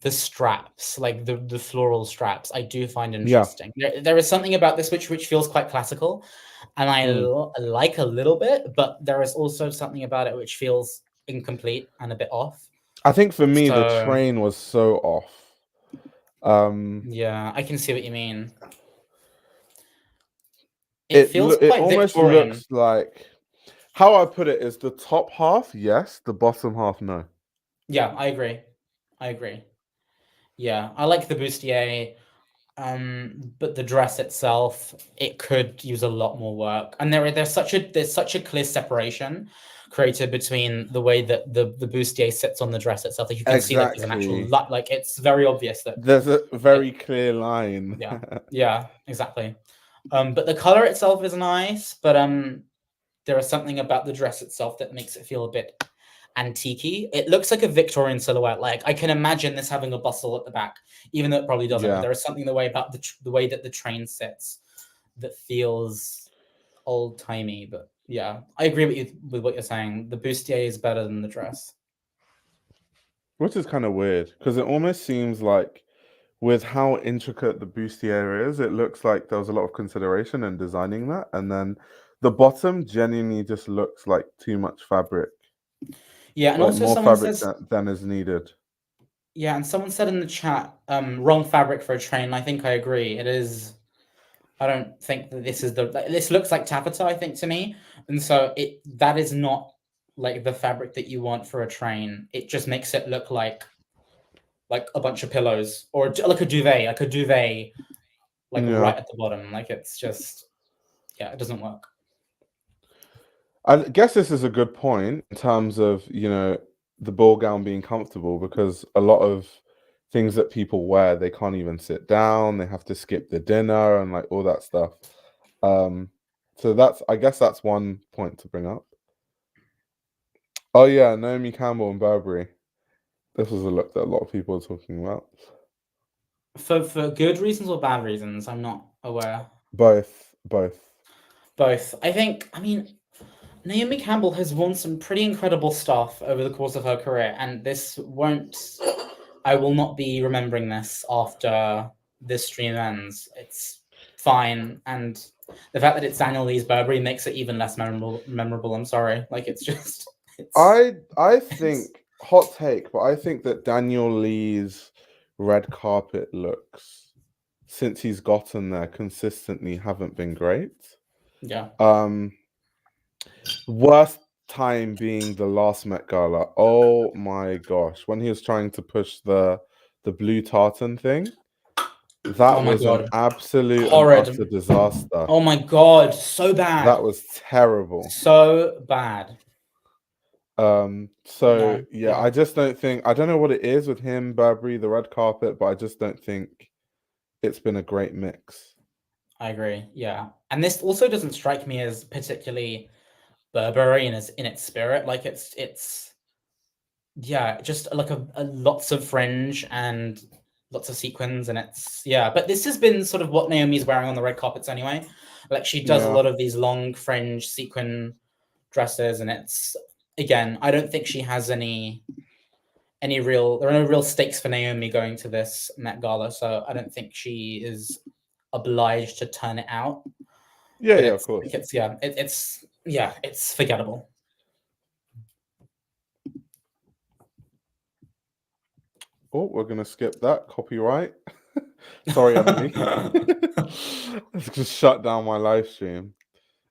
the straps, like the floral straps. I do find interesting. There is something about this which feels quite classical, and I like a little bit, but there is also something about it which feels incomplete and a bit off. I think for me, the train was so off. Yeah, I can see what you mean. It almost Victorian. looks like, how I put it is the top half, yes, the bottom half, no. Yeah, I agree. Yeah, I like the bustier, but the dress itself, it could use a lot more work. And there's such a clear separation created between the way that the bustier sits on the dress itself. Like you can see like there's an actual like it's very obvious that there's a very clear line. Yeah, exactly. But the color itself is nice, but there is something about the dress itself that makes it feel a bit antique-y. It looks like a Victorian silhouette. Like I can imagine this having a bustle at the back, even though it probably doesn't. But there is something about the way that the train sits that feels old-timey. But yeah, I agree with what you're saying. The bustier is better than the dress, which is kind of weird because it almost seems like, with how intricate the bustier is, it looks like there was a lot of consideration in designing that, and then the bottom genuinely just looks like too much fabric. Yeah, and like also more someone fabric says than is needed. Yeah, and someone said in the chat, wrong fabric for a train. I think I agree. It is. I don't think that this looks like taffeta, I think, to me. And so that is not like the fabric that you want for a train. It just makes it look like like a bunch of pillows, or like a duvet, like Yeah. right at the bottom. Like it's just, yeah, it doesn't work. I guess this is a good point in terms of, the ball gown being comfortable, because a lot of things that people wear, they can't even sit down, they have to skip the dinner and like all that stuff. So I guess that's one point to bring up. Oh yeah, Naomi Campbell and Burberry. This was a look that a lot of people are talking about. For good reasons or bad reasons, I'm not aware. Both. Both. I mean, Naomi Campbell has worn some pretty incredible stuff over the course of her career, and I will not be remembering this after this stream ends. It's fine, and the fact that it's Daniel Lee's Burberry makes it even less memorable. I'm sorry. Like, it's just, I think, hot take, but I think that Daniel Lee's red carpet looks, since he's gotten there, consistently haven't been great. yeah. Worst time being the last Met Gala. Oh my gosh, when he was trying to push the blue tartan thing, that Oh my was an God. absolute and Horrid. utter disaster. Oh my God. So bad. That was terrible. So bad. So No. yeah, I just don't think, I don't know what it is with him, Burberry, the red carpet, but I just don't think it's been a great mix. I agree. Yeah. And this also doesn't strike me as particularly Burberry in its spirit. Like it's yeah, just like a lots of fringe and lots of sequins, and but this has been sort of what Naomi's wearing on the red carpets anyway. Like she does a Yeah. lot of these long fringe sequin dresses, and it's, again, I don't think she has there are no real stakes for Naomi going to this Met Gala, so I don't think she is obliged to turn it out. Yeah, But yeah, of course. It's forgettable. Oh, we're gonna skip that. Copyright. Sorry, Emily. Let's just shut down my live stream.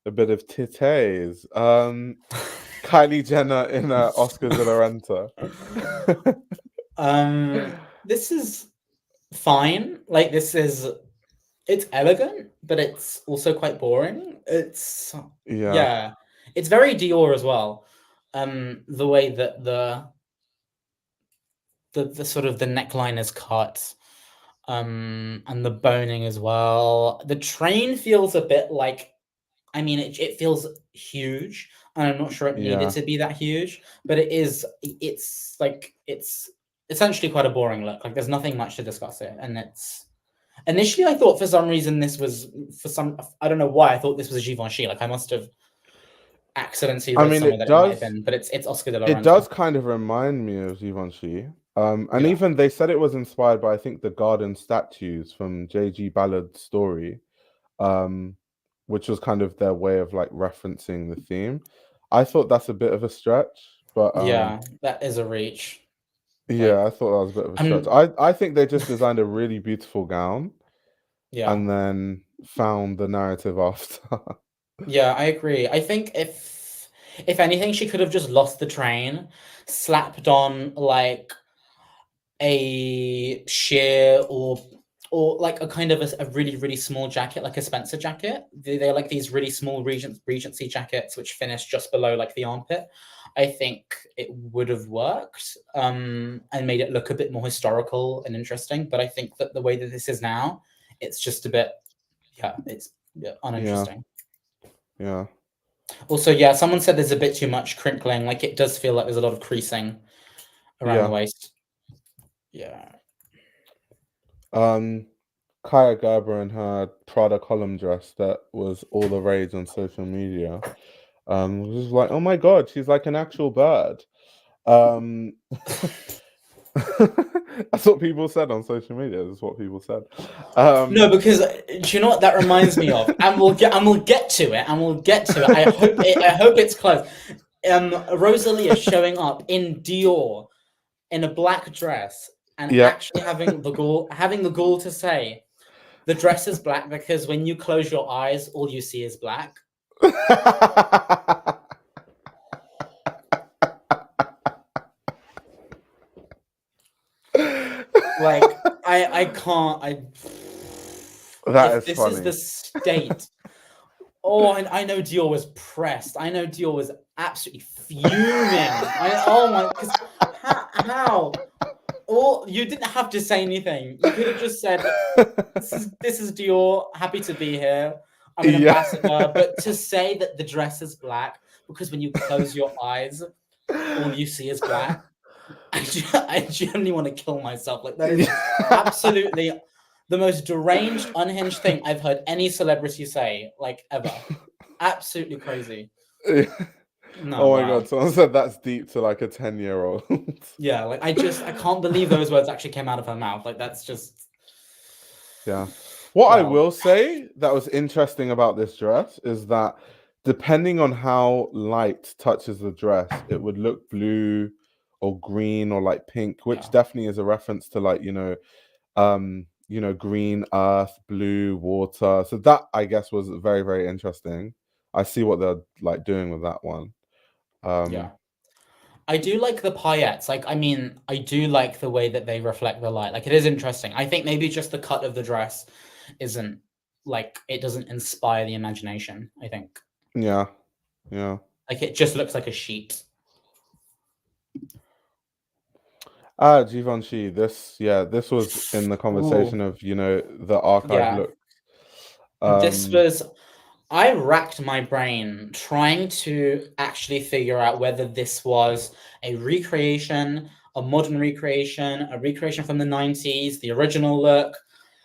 A bit of titties. Kylie Jenner in Oscar de la Renta. This is fine. Like, it's elegant, but it's also quite boring. Yeah. It's very Dior as well. The way that the sort of the neckline is cut, and the boning as well. The train feels a bit like, I mean, it feels huge, and I'm not sure it needed Yeah. to be that huge, but it's essentially quite a boring look. Like, there's nothing much to discuss here, and it's initially, I thought for some reason I don't know why I thought this was Givenchy. Like, I must have accidentally I read mean, somewhere that it might have been, but it's Oscar de la it Renta. does kind of remind me of Givenchy. And Yeah. even they said it was inspired by, I think, the garden statues from J.G. Ballard's story, which was kind of their way of like referencing the theme. I thought that's a bit of a stretch, but Yeah, that is a reach. yeah, Like, I thought that was a bit of a stretch. I'm I think they just designed a really beautiful gown yeah. and then found the narrative after. Yeah, I agree. I think if anything, she could have just lost the train, slapped on like a sheer or like a kind of a really, really small jacket, like a Spencer jacket. They're like these really small Regency jackets which finish just below like the armpit. I think it would have worked, and made it look a bit more historical and interesting. But I think that the way that this is now, it's just a bit, it's uninteresting. Yeah. Also, yeah, someone said there's a bit too much crinkling. Like, it does feel like there's a lot of creasing around the Yeah. waist. Yeah. Kaya Gerber in her Prada column dress that was all the rage on social media. Was just like, oh my god, she's like an actual bird. That's what people said on social media. That's what people said. No, because do you know what that reminds me of? And we'll get to it. I hope it's close. Rosalia showing up in Dior in a black dress and Yeah. actually having the gall to say the dress is black because when you close your eyes, all you see is black. Like I can't. That If is this is funny. the state. Oh, and I know Dior was pressed. I know Dior was absolutely fuming. Oh my, because how? Or you didn't have to say anything. You could have just said, "This is Dior. Happy to be here. I'm an Yeah. ambassador." But to say that the dress is black because when you close your eyes, all you see is black. I genuinely want to kill myself. Like that is absolutely the most deranged, unhinged thing I've heard any celebrity say, like ever. Absolutely crazy. No, Oh my wow. god, someone said that's deep to like a 10-year-old. Yeah, like I can't believe those words actually came out of her mouth. Like that's just Yeah. What I wow. will say that was interesting about this dress is that depending on how light touches the dress, it would look blue or green or like pink, which Yeah. definitely is a reference to like, green earth, blue water. So that I guess was very, very interesting. I see what they're like doing with that one. Yeah. Um, I do like the paillettes. Like, I mean, I do like the way that they reflect the light. Like, it is interesting. I think maybe just the cut of the dress isn't like it doesn't inspire the imagination. I think yeah, yeah. like it just looks like a sheet. Givenchy, this was in the Ooh, conversation of, the archive yeah. look. This Um, was I racked my brain trying to actually figure out whether this was a recreation, a modern recreation, a recreation from the 90s, the original look,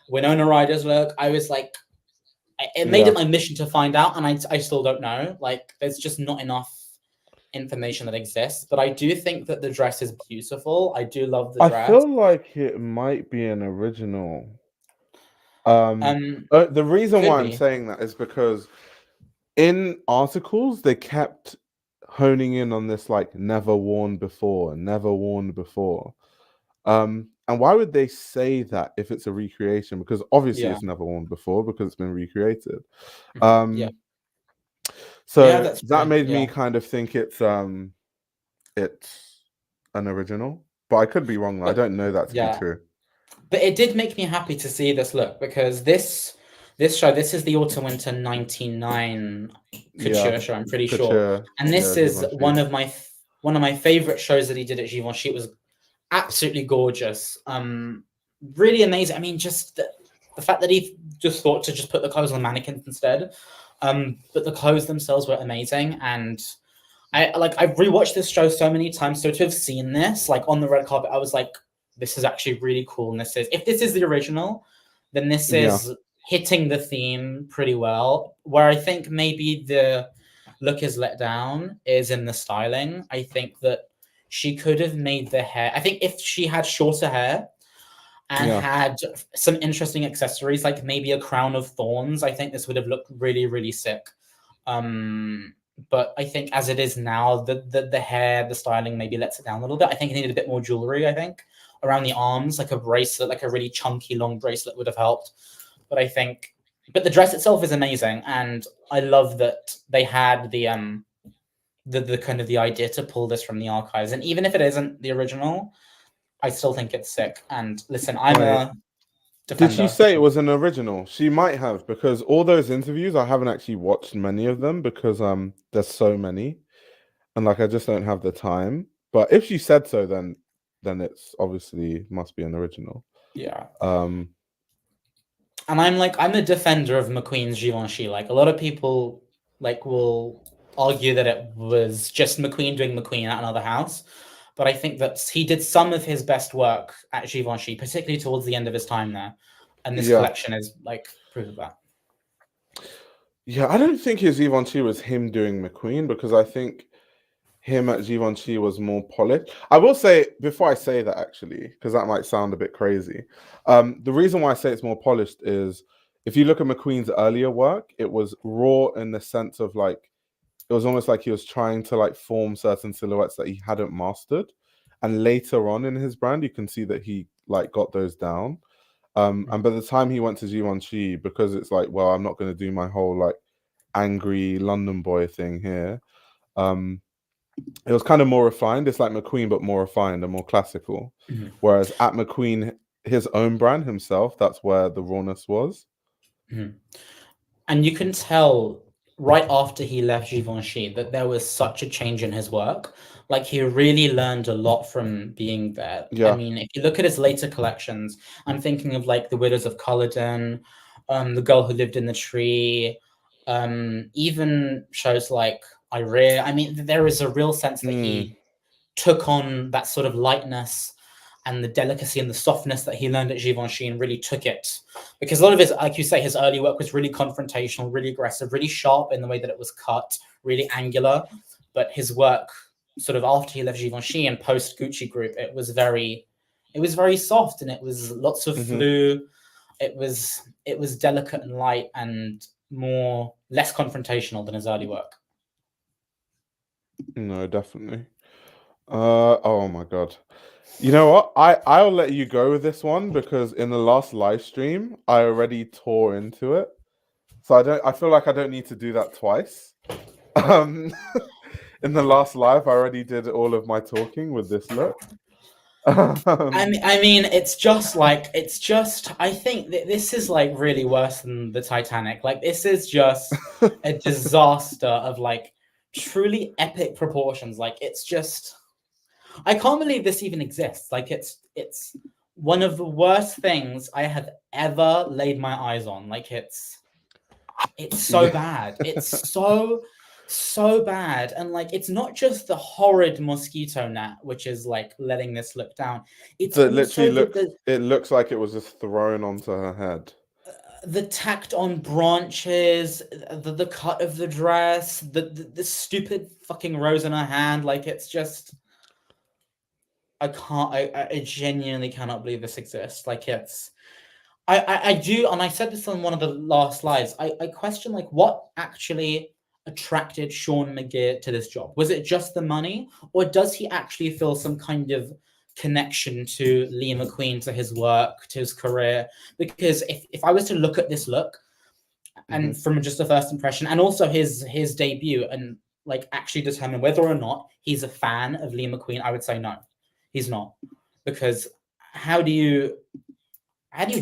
Winona Ryder's look. I was like, it made it yeah. my mission to find out, and I still don't know. Like, there's just not enough information that exists. But I do think that the dress is beautiful. I do love the I dress. feel like it might be an original. Um, Um, the reason could why I'm be. saying that is because in articles they kept honing in on this like never worn before, never worn before. And why would they say that if it's a recreation? Because obviously Yeah. it's never worn before because it's been recreated. Yeah. Um, Yeah, so that's that true. made Yeah. me kind of think it's an original, but I could be wrong. I But don't know that to be yeah. true. But it did make me happy to see this look because this is the autumn winter 99 Yeah, couture show, I'm pretty sure. couture. And Yeah, this is Givenchy. one of my favorite shows that he did at Givenchy. It was absolutely gorgeous. Really amazing. I mean, just the fact that he just thought to just put the clothes on mannequins instead. But the clothes themselves were amazing, and I've rewatched this show so many times. So to have seen this like on the red carpet, I was like, this is actually really cool. And this is if this is the original, then this Yeah, is hitting the theme pretty well. Where I think maybe the look is let down is in the styling. I think that she could have made the hair. I think if she had shorter hair and yeah, had some interesting accessories, like maybe a crown of thorns, I think this would have looked really, really sick. Um, but I think as it is now, the hair, the styling maybe lets it down a little bit. I think it needed a bit more jewelry. I think around the arms, like a bracelet, like a really chunky long bracelet would have helped. But I think, but the dress itself is amazing, and I love that they had the kind of the idea to pull this from the archives. And even if it isn't the original, I still think it's sick. And listen, I'm wait. a Did she defender. say it was an original? She might have because all those interviews I haven't actually watched many of them because there's so many and like I just don't have the time. But if she said so, then it's obviously must be an original. Yeah. Um, And I'm a defender of McQueen's Givenchy. Like a lot of people like will argue that it was just McQueen doing McQueen at another house. But I think that he did some of his best work at Givenchy, particularly towards the end of his time there. And this yeah, collection is like proof of that. yeah. I don't think his Givenchy was him doing McQueen because I think him at Givenchy was more polished. I will say before I say that actually, because that might sound a bit crazy. The reason why I say it's more polished is if you look at McQueen's earlier work, it was raw in the sense of like it was almost like he was trying to like form certain silhouettes that he hadn't mastered. And later on in his brand, you can see that he like got those down. And by the time he went to Givenchy, because it's like, well, I'm not going to do my whole like angry London boy thing here. Um, it was kind of more refined. It's like McQueen, but more refined and more classical. Mhm. Whereas at McQueen, his own brand himself, that's where the rawness was. Mhm. And you can tell right after he left Givenchy that there was such a change in his work. Like he really learned a lot from being there. I Yeah. mean, if you look at his later collections, I'm thinking of like The Widows of Culloden, The Girl Who Lived in the Tree, even shows like Irea. I mean, there is a real sense that he took on that sort of lightness and the delicacy and the softness that he learned at Givenchy and really took it. Because a lot of his, like you say, his early work was really confrontational, really aggressive, really sharp in the way that it was cut, really angular. But his work, sort of after he left Givenchy and post Gucci Group, it was very soft, and it was lots of flou. It was delicate and light and less confrontational than his early work. No, definitely. Oh my god. You know what? I'll let you go with this one because in the last live stream I already tore into it. So I feel like I don't need to do that twice. In the last live I already did all of my talking with this look. I mean, it's just. I think that this is like really worse than the Titanic. Like, this is just a disaster of like truly epic proportions. Like, it's just. I can't believe this even exists. Like, it's one of the worst things I have ever laid my eyes on. Like, it's so bad. It's so bad. And like, it's not just the horrid mosquito net which is like letting this look down. It's it also literally looks like it was just thrown onto her head. the tacked on branches, the cut of the dress, the stupid fucking rose in her hand. Like, it's just, I genuinely cannot believe this exists. Like, it's, I do, and I said this on one of the last slides. I question like what actually attracted Sean McGeer to this job. Was it just the money, or does he actually feel some kind of connection to Lee McQueen, to his work, to his career? Because if I was to look at this look, and from just a first impression, and also his debut, and like actually determine whether or not he's a fan of Lee McQueen, I would say no, he's not. Because how do you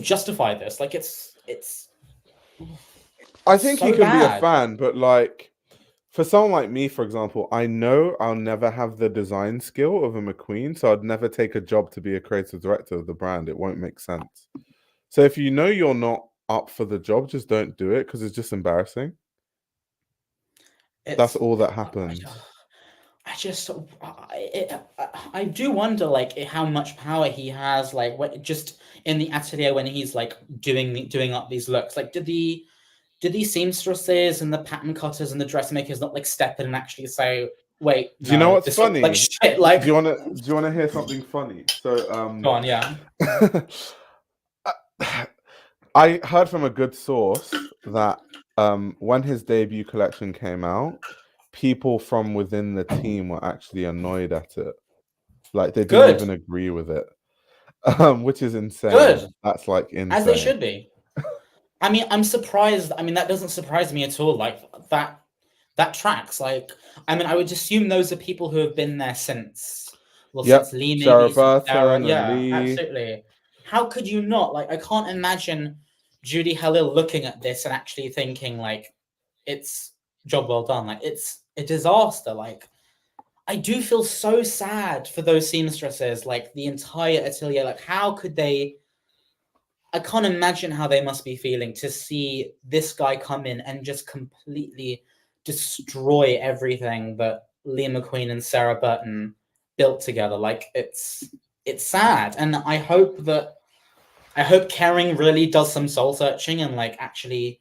justify this? Like, it's I think so he can be a bad. fan, but like for someone like me, for example, I know I'll never have the design skill of a McQueen, so I'd never take a job to be a creative director of the brand. It won't make sense. So if you know you're not up for the job, just don't do it because it's just embarrassing. That's all that happens. I do wonder like how much power he has, like just in the atelier when he's like doing up these looks. Like, did the seamstresses and the pattern cutters and the dressmakers not like step in and actually say, wait, Do you know no, what's this looks funny? like shit. Like, do you wanna hear something funny? So go on, yeah. I heard from a good source that when his debut collection came out, people from within the team were actually annoyed at it. Like they didn't even Good, agree with it. Which is insane. good, That's like insane. as they should be. I mean, I'm surprised. I mean, that doesn't surprise me at all. Like, that tracks. Like, I mean, I would assume those are people who have been there since, well, Yep. since Lee, Sarah maybe, since Sarah. Burton and Yeah, Lee. absolutely. How could you not? Like, I can't imagine Judy Halil looking at this and actually thinking like, it's job well done. Like, it's a disaster. Like, I do feel so sad for those seamstresses, like the entire atelier. Like, how could they? I can't imagine how they must be feeling to see this guy come in and just completely destroy everything that Lee McQueen and Sarah Burton built together. Like, it's sad, and I hope Kering really does some soul searching and like actually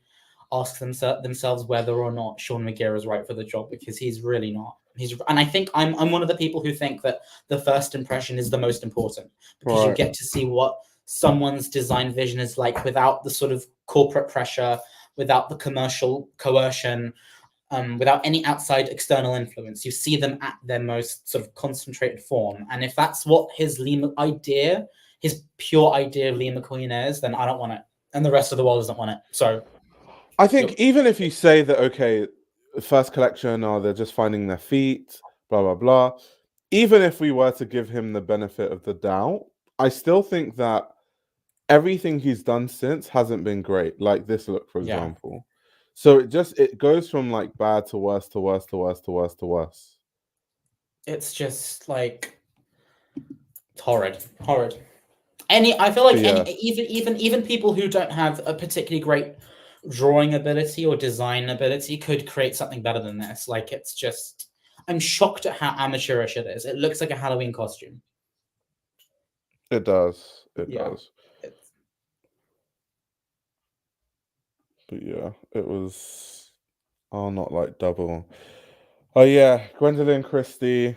ask themselves whether or not Sean McGeer is right for the job, because he's really not. And I think I'm one of the people who think that the first impression is the most important, because you get to see what someone's design vision is like without the sort of corporate pressure, without the commercial coercion, without any outside external influence. You see them at their most sort of concentrated form. And if that's what his pure idea of Lee McQueen is, then I don't want it. And the rest of the world doesn't want it. So I think even if you say that, okay, first collection, or they're just finding their feet, blah, blah, blah. Even if we were to give him the benefit of the doubt, I still think that everything he's done since hasn't been great. Like this look, for Yeah. example. So it goes from like bad to worse to worse to worse to worse to worse. It's just like horrid. I feel like Yeah, even people who don't have a particularly great drawing ability or design ability could create something better than this. Like it's just, I'm shocked at how amateurish it is. It looks like a Halloween costume. it does. It Yeah. does. It's, But yeah, it was. Oh, not like double. Oh yeah, Gwendoline Christie.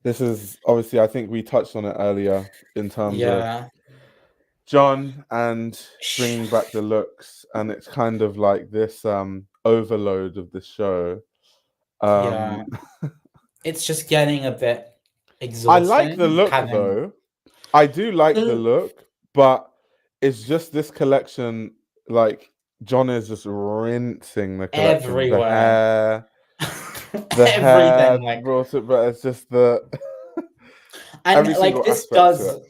This is obviously, I think we touched on it earlier in terms of yeah. John and bringing back the looks, and it's kind of like this overload of the show. Yeah. Um, It's just getting a bit I like the exhausting look having though. I do like the the look, but it's just this collection. Like John is just rinsing the collection. everywhere. The hair Everything like, brought it, but it's just the and every like single this aspect to does, it.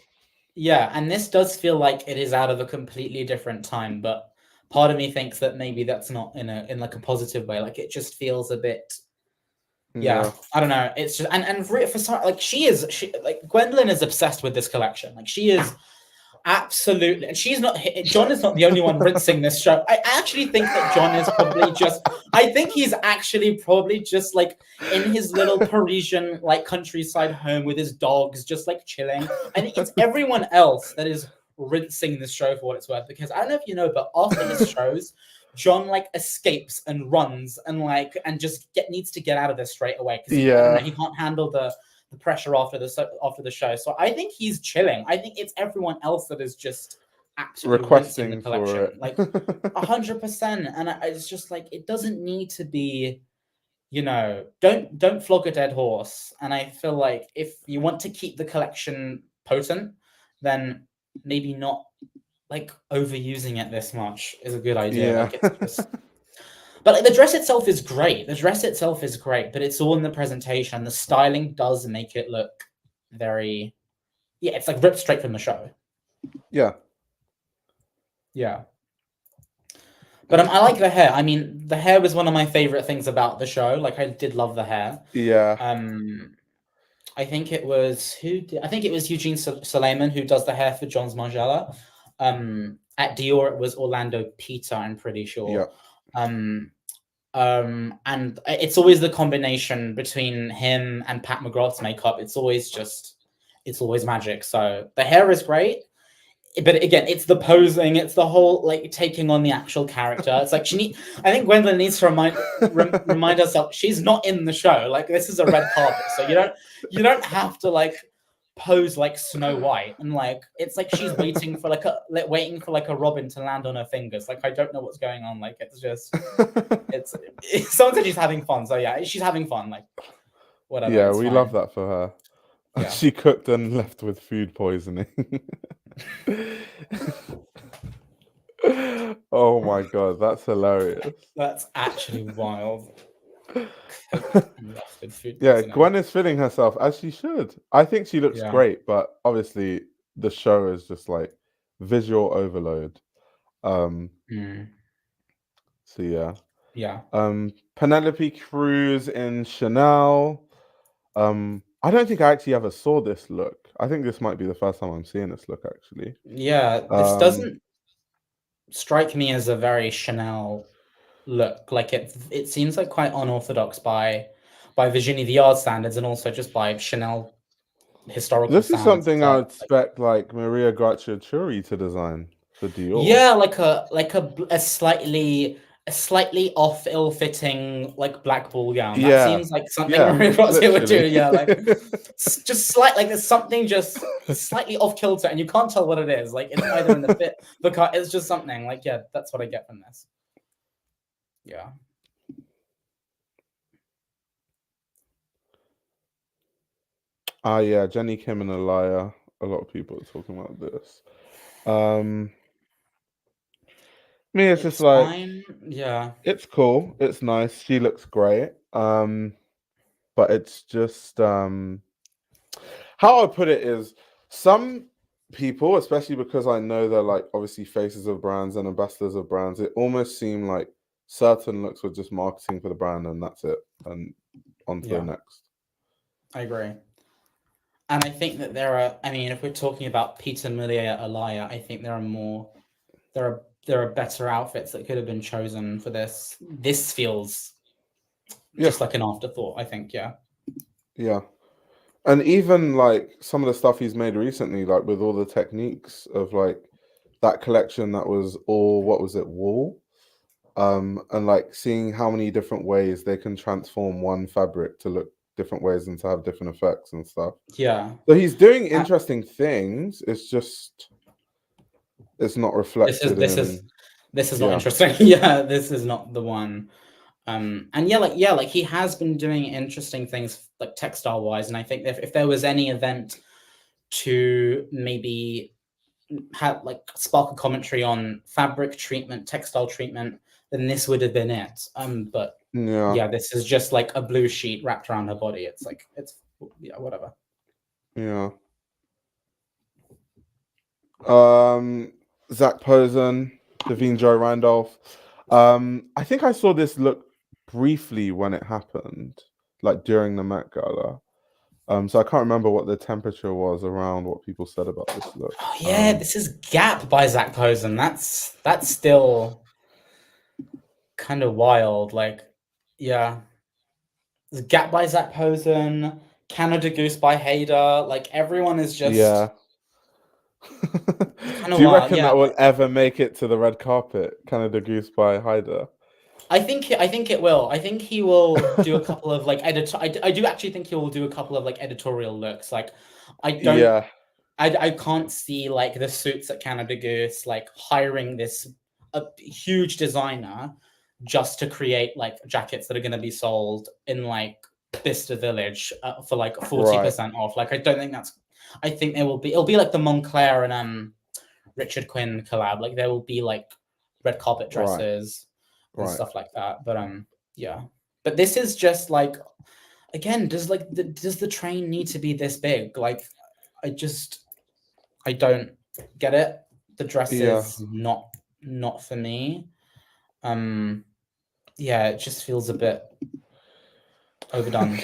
yeah, and this does feel like it is out of a completely different time, but part of me thinks that maybe that's not in like a positive way. Like it just feels a bit, yeah, Yeah, I don't know. It's just, and for some, like she like Gwendolyn is obsessed with this collection. Like she is absolutely, and she's not. John is not the only one rinsing this show. I actually think that John is probably just. I think he's actually probably just like in his little Parisian like countryside home with his dogs, just like chilling. I think it's everyone else that is rinsing this show for what it's worth. Because I don't know if you know, but after his shows, John like escapes and runs and just needs to get out of this straight away because I don't know, yeah. he can't handle the pressure after the show. So I think he's chilling. I think it's everyone else that is just absolutely rinsing the Requesting for collection, like it. 100%. And it's just like it doesn't need to be. Don't flog a dead horse. And I feel like if you want to keep the collection potent, then maybe not like overusing it this much is a good idea. Yeah. Like it's just. But like, the dress itself is great. The dress itself is great, but it's all in the presentation. The styling does make it look very, yeah, it's like ripped straight from the show. Yeah. Yeah. But I like the hair. I mean, the hair was one of my favorite things about the show. Like I did love the hair. Yeah. I think it was I think it was Eugene Suleiman who does the hair for John's Margiela. At Dior it was Orlando Peter, I'm pretty sure. Yeah. And it's always the combination between him and Pat McGrath's makeup. It's always magic. So the hair is great, but again, it's the posing, it's the whole like taking on the actual character. It's like I think Gwendolyn needs to remind herself she's not in the show. Like this is a red carpet, so you don't have to like pose like Snow White, and like it's like she's waiting for like a robin to land on her fingers. Like I don't know what's going on. Like it's just it's someone said she's having fun, so yeah, she's having fun. Like whatever. Yeah, It's we fine. love that for her. Yeah. She cooked and left with food poisoning. Oh my god, that's hilarious. That's actually wild. Yeah, Gwen is feeling herself as she should. I think she looks Yeah. great, but obviously the show is just like visual overload. So yeah. Yeah. Penelope Cruz in Chanel. I don't think I actually ever saw this look. I think this might be the first time I'm seeing this look actually. Yeah, this doesn't strike me as a very Chanel look. Like it seems like quite unorthodox by Virginie Viard standards, and also just by Chanel historical This is standards. something I would expect like Maria Grazia Chiuri to design for Dior. Yeah, like a slightly off ill-fitting like black ball gown. That Yeah. seems like something Yeah, Maria Grazia would do. literally. Yeah, like just slight, like there's something just slightly off kilter, and you can't tell what it is. Like it's either in the fit, the cut. It's just something. Like yeah, that's what I get from this. Yeah. Yeah, Jenny Kim and Alaya. A lot of people are talking about this. Me, it's just like fine. Yeah. it's cool. It's nice. She looks great. But it's just how I put it is some people, especially because I know they're like obviously faces of brands and ambassadors of brands, it almost seemed like certain looks were just marketing for the brand and that's it, and on to the next. I agree. And I think that there are, I mean, if we're talking about Peter Millier Alaya, I think there are better outfits that could have been chosen for this. This feels just like an afterthought, I think, yeah. Yeah. And even like some of the stuff he's made recently, like with all the techniques of like that collection that was all, what was it, wool? And like seeing how many different ways they can transform one fabric to look different ways and to have different effects and stuff. Yeah. So he's doing interesting things. It's just it's not reflected this is not interesting. Yeah, this is not the one. And like he has been doing interesting things like textile wise, and I think if there was any event to maybe have like spark a commentary on fabric treatment, textile treatment, then this would have been it. But yeah, this is just like a blue sheet wrapped around her body. It's like whatever. Yeah. Zach Posen, Davine Joy Randolph. I think I saw this look briefly when it happened, like during the Met Gala. So I can't remember what the temperature was around what people said about this look. Oh yeah, this is Gap by Zach Posen. That's still kind of wild. Like, yeah. Gap by Zach Posen, Canada Goose by Hader. Like everyone is just Do you reckon that will ever make it to the red carpet? Canada Goose by Hader? I think it will. I think he will do a couple of like I do actually think he will do a couple of like editorial looks. Like I don't. Yeah. I can't see like the suits at Canada Goose like hiring this huge designer just to create like jackets that are going to be sold in like Bicester Village for like 40% off. Like I don't think that's. I think it'll be like the Moncler and Richard Quinn collab. Like there will be like red carpet dresses and stuff like that. But yeah. But this is just like, again, does the train need to be this big? Like I don't get it. The dress is not for me. Yeah, it just feels a bit overdone.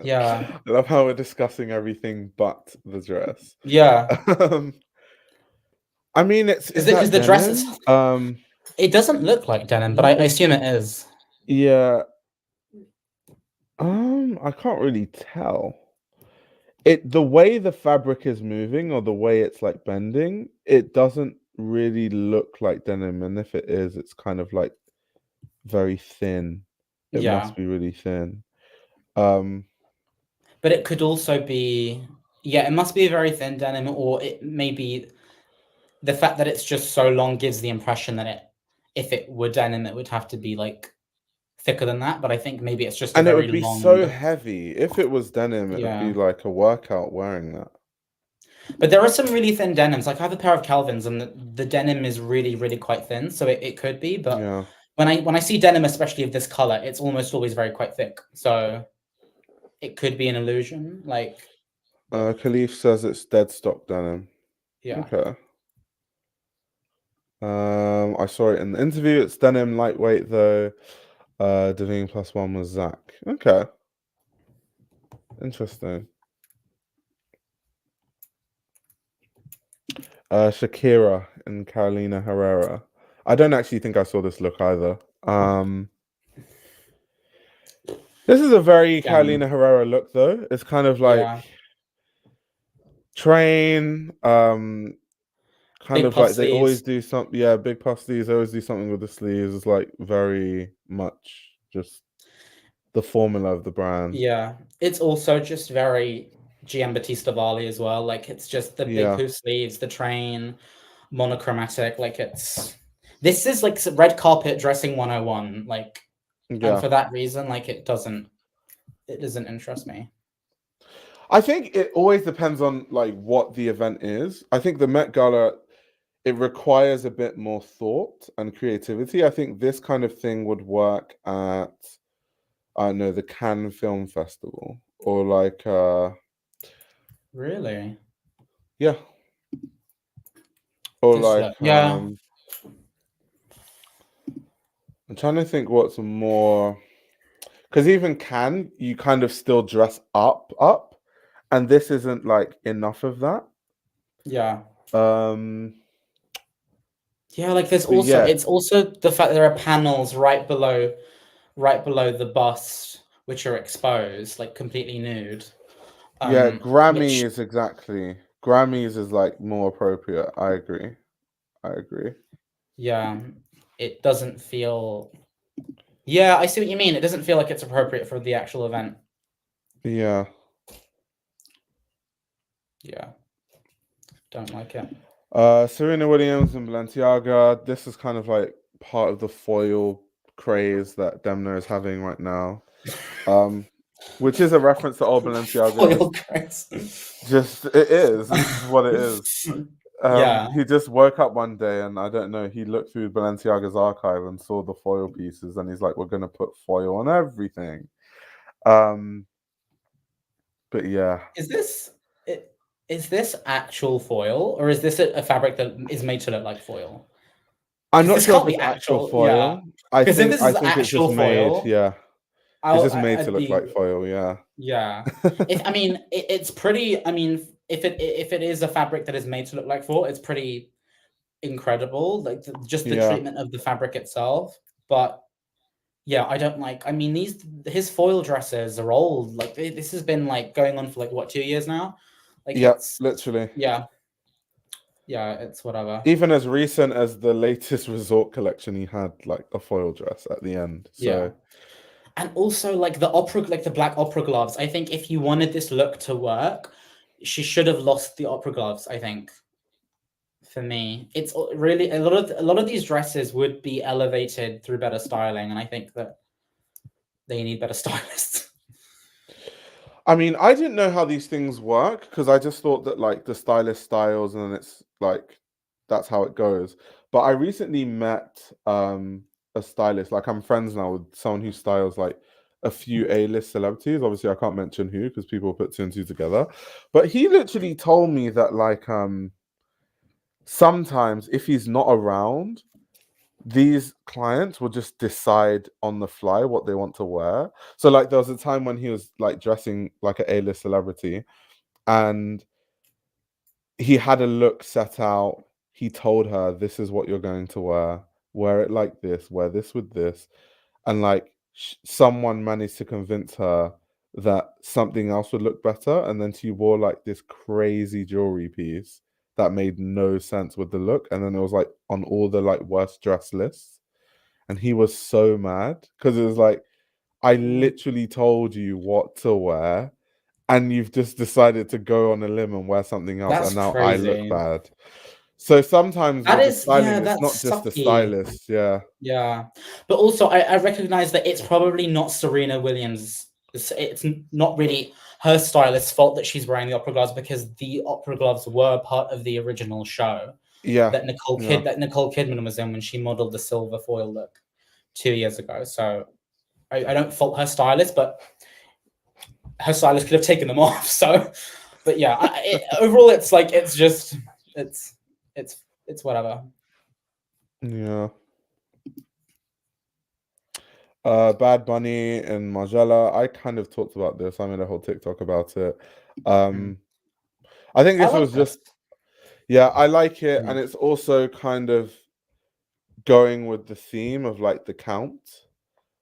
Yeah. I love how we're discussing everything but the dress. Yeah. I mean, is that the denim? dress is, it doesn't look like denim, but I assume it is. Yeah. I can't really tell. The way the fabric is moving or the way it's like bending, it doesn't really look like denim, and if it is, it's kind of like very thin. It must be really thin. But it could also be, it must be a very thin denim, or it may be the fact that it's just so long gives the impression that if it were denim, it would have to be like thicker than that. But I think maybe it's just it would be so heavy. If it was denim, it would be like a workout wearing that. But there are some really thin denims. Like I have a pair of Calvins, and the denim is really, really quite thin. So it could be, but when I see denim, especially of this color, it's almost always quite thick. So it could be an illusion. Like Khalif says it's dead stock denim. Yeah. Okay. I saw it in the interview. It's denim, lightweight though. Davine +1 was Zach. Okay. Interesting. Shakira and Carolina Herrera. I don't actually think I saw this look either. This is a very Carolina Herrera look though. It's kind of like train, kind big of like sleeves. They always do something. Big puff sleeves. They always do something with the sleeves. It's like very much just the formula of the brand. Yeah, it's also just very Giambattista Valli as well. Like it's just the big hoop sleeves, the train, monochromatic. Like this is like red carpet dressing 101. Like, and for that reason, like it doesn't interest me. I think it always depends on like what the event is. I think the Met Gala, it requires a bit more thought and creativity. I think this kind of thing would work at, I don't know, the Cannes Film Festival or like Really? Yeah. Or This like look. Yeah. I'm trying to think what's more, because even can you kind of still dress up, and this isn't like enough of that. Yeah. Um, Yeah, like there's but also yeah, it's also the fact that there are panels right below the bust which are exposed, like completely nude. yeah, Which Grammys exactly. Grammys is like more appropriate. I agree. I agree. yeah, it doesn't feel yeah, I see what you mean. It doesn't feel like it's appropriate for the actual event. Yeah. Yeah, don't like it. Serena Williams and Balenciaga. This is kind of like part of the foil craze that Demna is having right now. Which is a reference to old Balenciaga. Foil grace. Just it is. It's just what it is. Yeah. He just woke up one day and I don't know. He looked through Balenciaga's archive and saw the foil pieces, and he's like, "We're gonna put foil on everything." But yeah, Is this actual foil, or is this a fabric that is made to look like foil? I'm Because not this sure if can't be it's actual actual. Yeah. foil. I Because if think this I is think it's just actual made. foil, Yeah, it's just made to I'd look be like foil. Yeah. yeah. If I mean, it's pretty. I mean, if it is a fabric that is made to look like foil, it's pretty incredible. Like just the Yeah. treatment of the fabric itself. But yeah, I don't like. I mean, his foil dresses are old. Like this has been like going on for like what 2 years now. Like Yeah. it's Literally. yeah. Yeah, it's whatever. Even as recent as the latest resort collection, he had like a foil dress at the end. Yeah. So And also like the black opera gloves. I think if you wanted this look to work, she should have lost the opera gloves, I think. For me, it's really a lot of these dresses would be elevated through better styling, and I think that they need better stylists. I mean, I didn't know how these things work because I just thought that like the stylist styles and then it's like that's how it goes. But I recently met a stylist. Like I'm friends now with someone who styles like a few A-list celebrities. Obviously, I can't mention who because people put two and two together. But he literally told me that like sometimes if he's not around, these clients will just decide on the fly what they want to wear. So like there was a time when he was like dressing like an A-list celebrity and he had a look set out. He told her, "This is what you're going to wear it like this, wear this with this." And like someone managed to convince her that something else would look better, and then she wore like this crazy jewelry piece that made no sense with the look, and then it was like on all the like worst dress lists, and he was so mad because it was like, I literally told you what to wear, and you've just decided to go on a limb and wear something else, That's and now I look crazy. bad. So sometimes That with the is, yeah, styling, it's not that's just the sucky. stylist. Yeah, Yeah, but also I recognize that it's probably not Serena Williams. It's not really her stylist's fault that she's wearing the opera gloves because the opera gloves were part of the original show yeah, that yeah. Nicole Kidman was in when she modeled the silver foil look 2 years ago. So I don't fault her stylist, but her stylist could have taken them off. So, but yeah, overall, it's like it's it's whatever. Yeah. Bad Bunny and Margiela. I kind of talked about this. I made a whole TikTok about it. Mm. I think I this like was this. just, yeah, I like it, and Mm. it's also kind of going with the theme of like the Count,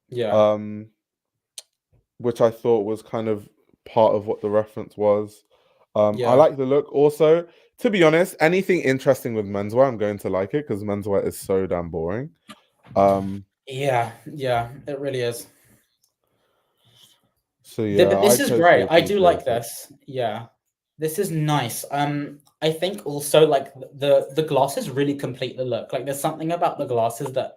Yeah, um, which I thought was kind of part of what the reference was. I yeah. like the look. Also, to be honest, anything interesting with menswear, I'm going to like it because menswear is so damn boring. Yeah, yeah, it really is. So yeah, But I this is totally great. I do appreciate like it. this. Yeah, this is nice. I think also like the glasses really complete the look. Like there's something about the glasses that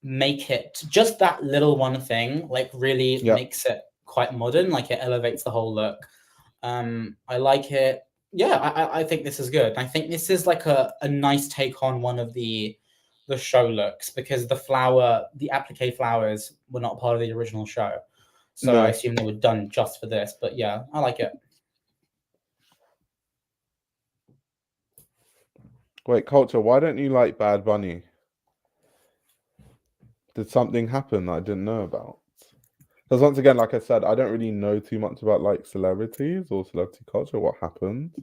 make it just that little one thing. Like really Yeah, makes it quite modern. Like it elevates the whole look. I like it. Yeah, I think this is good. I think this is like a nice take on one of the show looks because the applique flowers were not part of the original show. So I no. assume they were done just for this. But yeah, I like it. Wait, Culture, why don't you like Bad Bunny? Did something happen that I didn't know about? Because once again, like I said, I don't really know too much about like celebrities or celebrity culture, what happened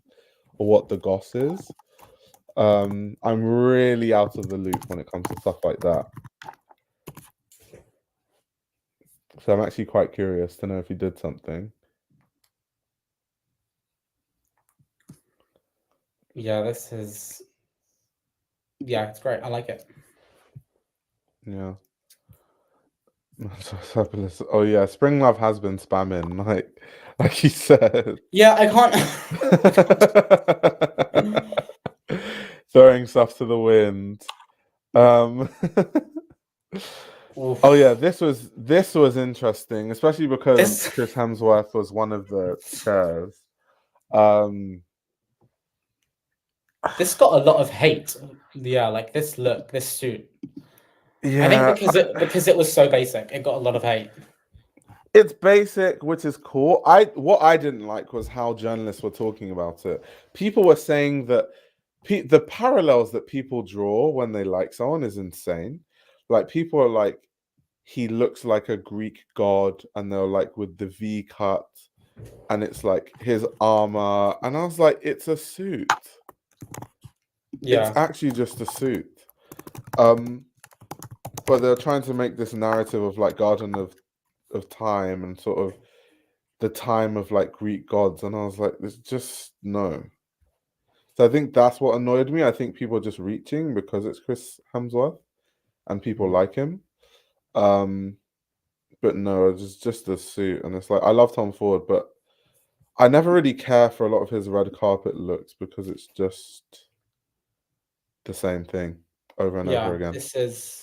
or what the goss is. I'm really out of the loop when it comes to stuff like that. So I'm actually quite curious to know if he did something. Yeah, this is. Yeah, it's great. I like it. Yeah. Oh yeah, Spring Love has been spamming, like he said. Yeah, I can't. Throwing stuff to the wind. Oh yeah, this was interesting, especially because This Chris Hemsworth was one of the chairs. Um, this got a lot of hate. Yeah, like this look, this suit. I think yeah, because it was so basic, it got a lot of hate. it's basic, which is cool. What I didn't like was how journalists were talking about it. People were saying that the parallels that people draw when they like someone is insane. Like people are like, he looks like a Greek god, and they're like with the V cut, and it's like his armor, and I was like, it's a suit. Yeah. It's actually just a suit. But they're trying to make this narrative of like Garden of Time and sort of the time of like Greek gods, and I was like, there's just no. So I think that's what annoyed me. I think people are just reaching because it's Chris Hemsworth and people like him. But no, it's just a suit, and it's like I love Tom Ford, but I never really care for a lot of his red carpet looks because it's just the same thing over and over again. This is.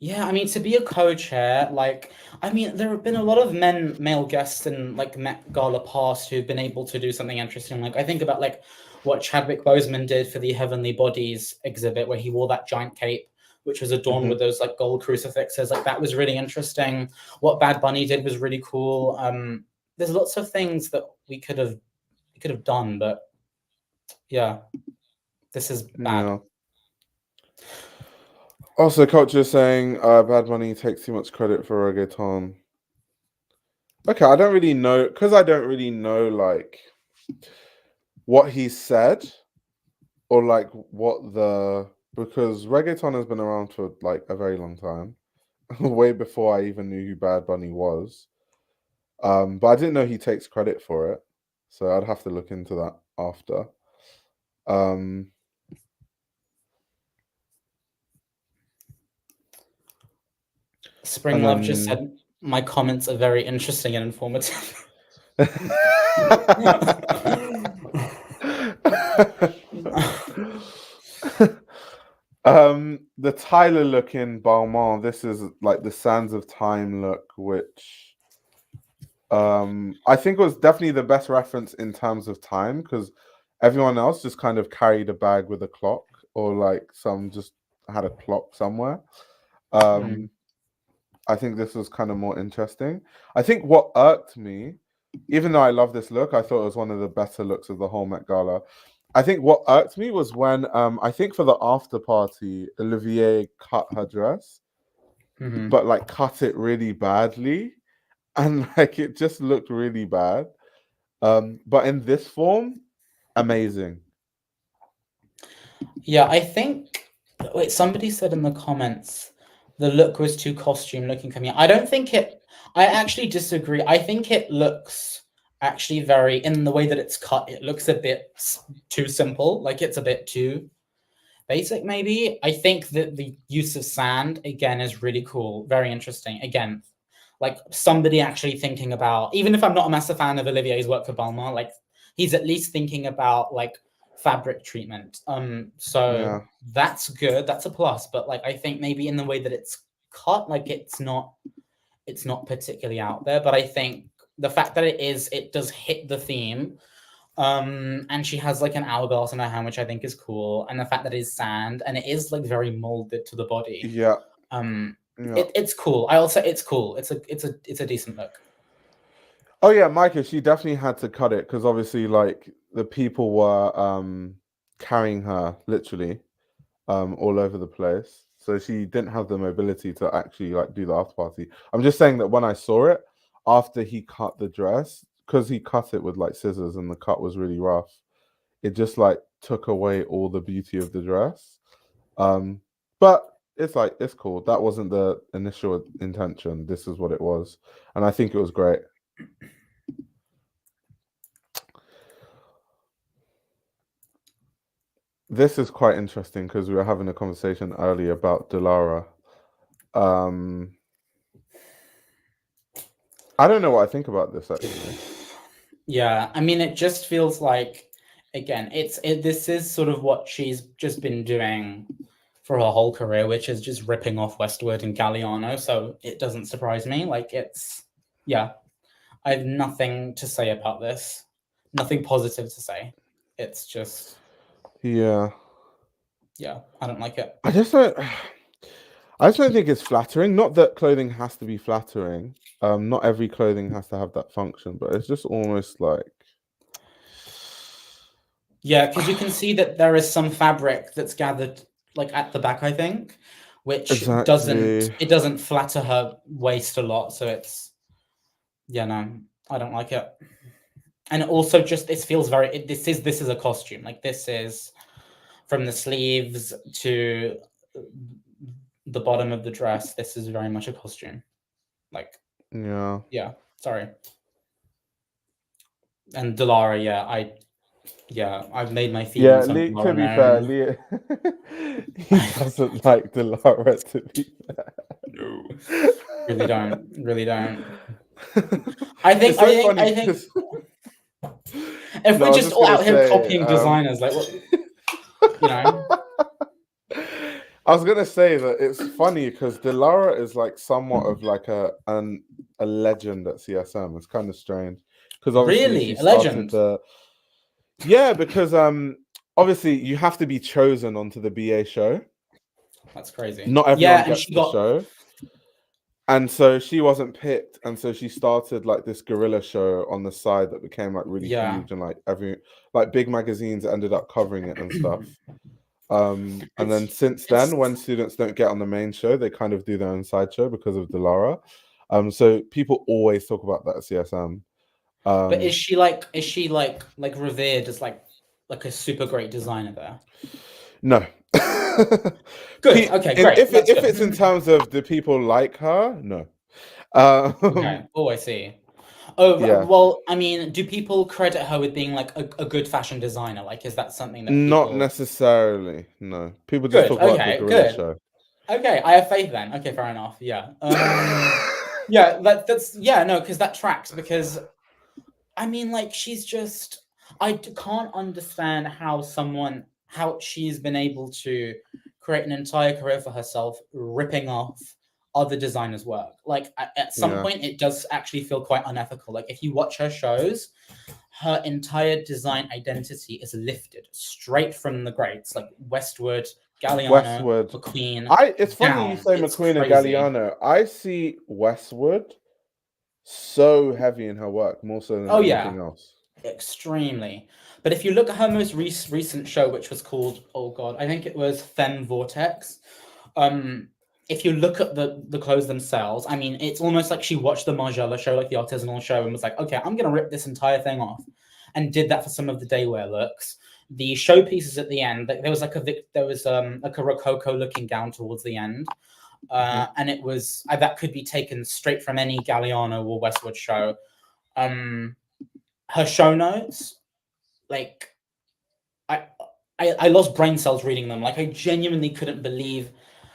Yeah, I mean, to be a co-chair, like, I mean, there have been a lot of male guests in like Met Gala past who've been able to do something interesting. Like, I think about like what Chadwick Boseman did for the Heavenly Bodies exhibit, where he wore that giant cape, which was adorned with those like gold crucifixes. Like, that was really interesting. What Bad Bunny did was really cool. There's lots of things that we could have done, but yeah, this is bad. Yeah. Also, Culture saying Bad Bunny takes too much credit for reggaeton. Okay, I don't really know because I don't really know like what he said or like what because reggaeton has been around for like a very long time, way before I even knew who Bad Bunny was. But I didn't know he takes credit for it, so I'd have to look into that after. Spring Love just said my comments are very interesting and informative. The Tyler look in Balmain, this is like the Sands of Time look, which I think was definitely the best reference in terms of time because everyone else just kind of carried a bag with a clock or like some just had a clock somewhere. I think this was kind of more interesting. I think what irked me, even though I love this look, I thought it was one of the better looks of the whole Met Gala. I think what irked me was when I think for the after party, Olivier cut her dress, but like cut it really badly, and like it just looked really bad. But in this form, amazing. Yeah, I think. Wait, somebody said in the comments the look was too costume looking for me. I don't think it. I actually disagree. I think it looks actually very, in the way that it's cut, it looks a bit too simple. Like it's a bit too basic, maybe. I think that the use of sand, again, is really cool. Very interesting. Again, like somebody actually thinking about, even if I'm not a massive fan of Olivier's work for Balmain, like he's at least thinking about like fabric treatment. So that's good. That's a plus. But like I think maybe in the way that it's cut, like it's not particularly out there. But I think the fact that it does hit the theme. And she has like an hourglass in her hand, which I think is cool. And the fact that it is sand and it is like very molded to the body. Yeah. It's cool. I'll say it's cool. It's a decent look. Oh yeah, Micah, she definitely had to cut it because obviously like the people were carrying her literally all over the place. So she didn't have the mobility to actually like do the after party. I'm just saying that when I saw it after he cut the dress, because he cut it with like scissors and the cut was really rough, it just like took away all the beauty of the dress. But it's like it's cool. That wasn't the initial intention. This is what it was, and I think it was great. This is quite interesting because we were having a conversation earlier about Delara. I don't know what I think about this actually. Yeah, I mean, it just feels like, again, this is sort of what she's just been doing for her whole career, which is just ripping off Westwood and Galliano. So it doesn't surprise me. Like yeah, I have nothing to say about this. Nothing positive to say. It's just, Yeah, I don't like it. I just don't think it's flattering. Not that clothing has to be flattering. Not every clothing has to have that function, but it's just almost like, yeah, because you can see that there is some fabric that's gathered like at the back, I think, which doesn't flatter her waist a lot. So it's, no, I don't like it. And also just this feels very, this is a costume. Like this is from the sleeves to the bottom of the dress. This is very much a costume. Like, yeah, sorry. And Delara, I've made my feelings on Delara. To be fair, Leah, he doesn't like Delara, to be fair. No. Really don't. I think if we're just all out here copying designers, like what, you know. I was gonna say that it's funny because Delara is like somewhat of like a legend at CSM. It's kind of strange because obviously really a legend. Yeah, because obviously you have to be chosen onto the BA show. That's crazy. Not everyone gets the show. And so she wasn't picked, and so she started like this guerrilla show on the side that became like really huge, and like big magazines ended up covering it and stuff. And then since then, when students don't get on the main show, they kind of do their own side show because of Delara. So people always talk about that at CSM. But is she like revered as like a super great designer there? No. Good. Okay, great. If it's in terms of do people like her, no. Okay. Oh, I see. Oh, yeah. Well, I mean, do people credit her with being like a good fashion designer? Like, is that something that not necessarily? No, people just talk about the gorilla show. Okay, I have faith then. Okay, fair enough. Yeah. Yeah, that's no, because that tracks. Because I mean, like, she's just, I can't understand how she's been able to create an entire career for herself, ripping off other designers' work. Like at some point, it does actually feel quite unethical. Like if you watch her shows, her entire design identity is lifted straight from the greats, like Westwood, Galliano, McQueen. It's funny you say McQueen and Galliano. I see Westwood so heavy in her work, more so than anything else. Extremely. But if you look at her most recent show, which was called, oh god, I think it was Femme Vortex. If you look at the clothes themselves, I mean, it's almost like she watched the Margiela show, like the artisanal show, and was like, okay, I'm gonna rip this entire thing off, and did that for some of the daywear looks. The showpieces at the end, there was like a Rococo looking gown towards the end. And it was that could be taken straight from any Galliano or Westwood show. Her show notes, like I lost brain cells reading them. Like I genuinely couldn't believe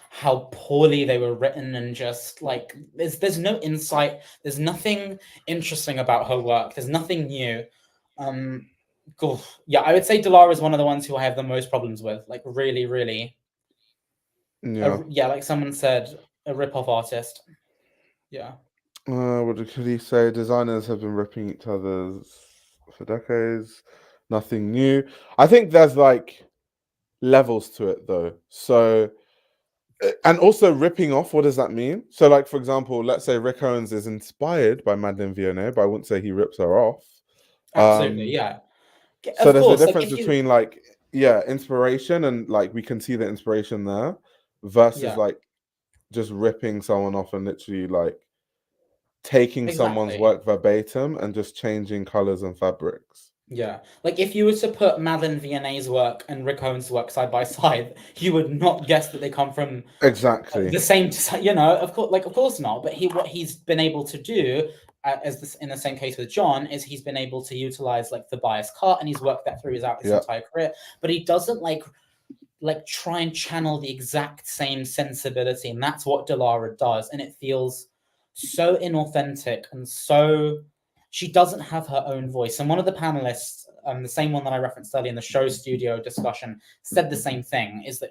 how poorly they were written, and just like there's no insight, there's nothing interesting about her work, there's nothing new. I would say Delara is one of the ones who I have the most problems with. Like really. Like someone said, a rip-off artist. Yeah. What could he say? Designers have been ripping each other's for decades. Nothing new. I think there's like levels to it though. So, and also ripping off, what does that mean? So like, for example, let's say Rick Owens is inspired by Madeleine Vionnet, but I wouldn't say he rips her off. Absolutely, yeah. So there's a difference between like, inspiration, and like we can see the inspiration there versus Yeah, like just ripping someone off and literally like taking someone's exactly. work verbatim and just changing colors and fabrics. Yeah, like if you were to put Madeline Vianney's work and Rick Owens' work side by side, you would not guess that they come from Exactly. the same, of course, of course not. But what he's been able to do, as this in the same case with John, is he's been able to utilize like the bias cut, and he's worked that through his Yeah. entire career. But he doesn't like try and channel the exact same sensibility, and that's what Delara does, and it feels so inauthentic and so. She doesn't have her own voice, and one of the panelists, the same one that I referenced earlier in the show studio discussion, said the same thing. Is that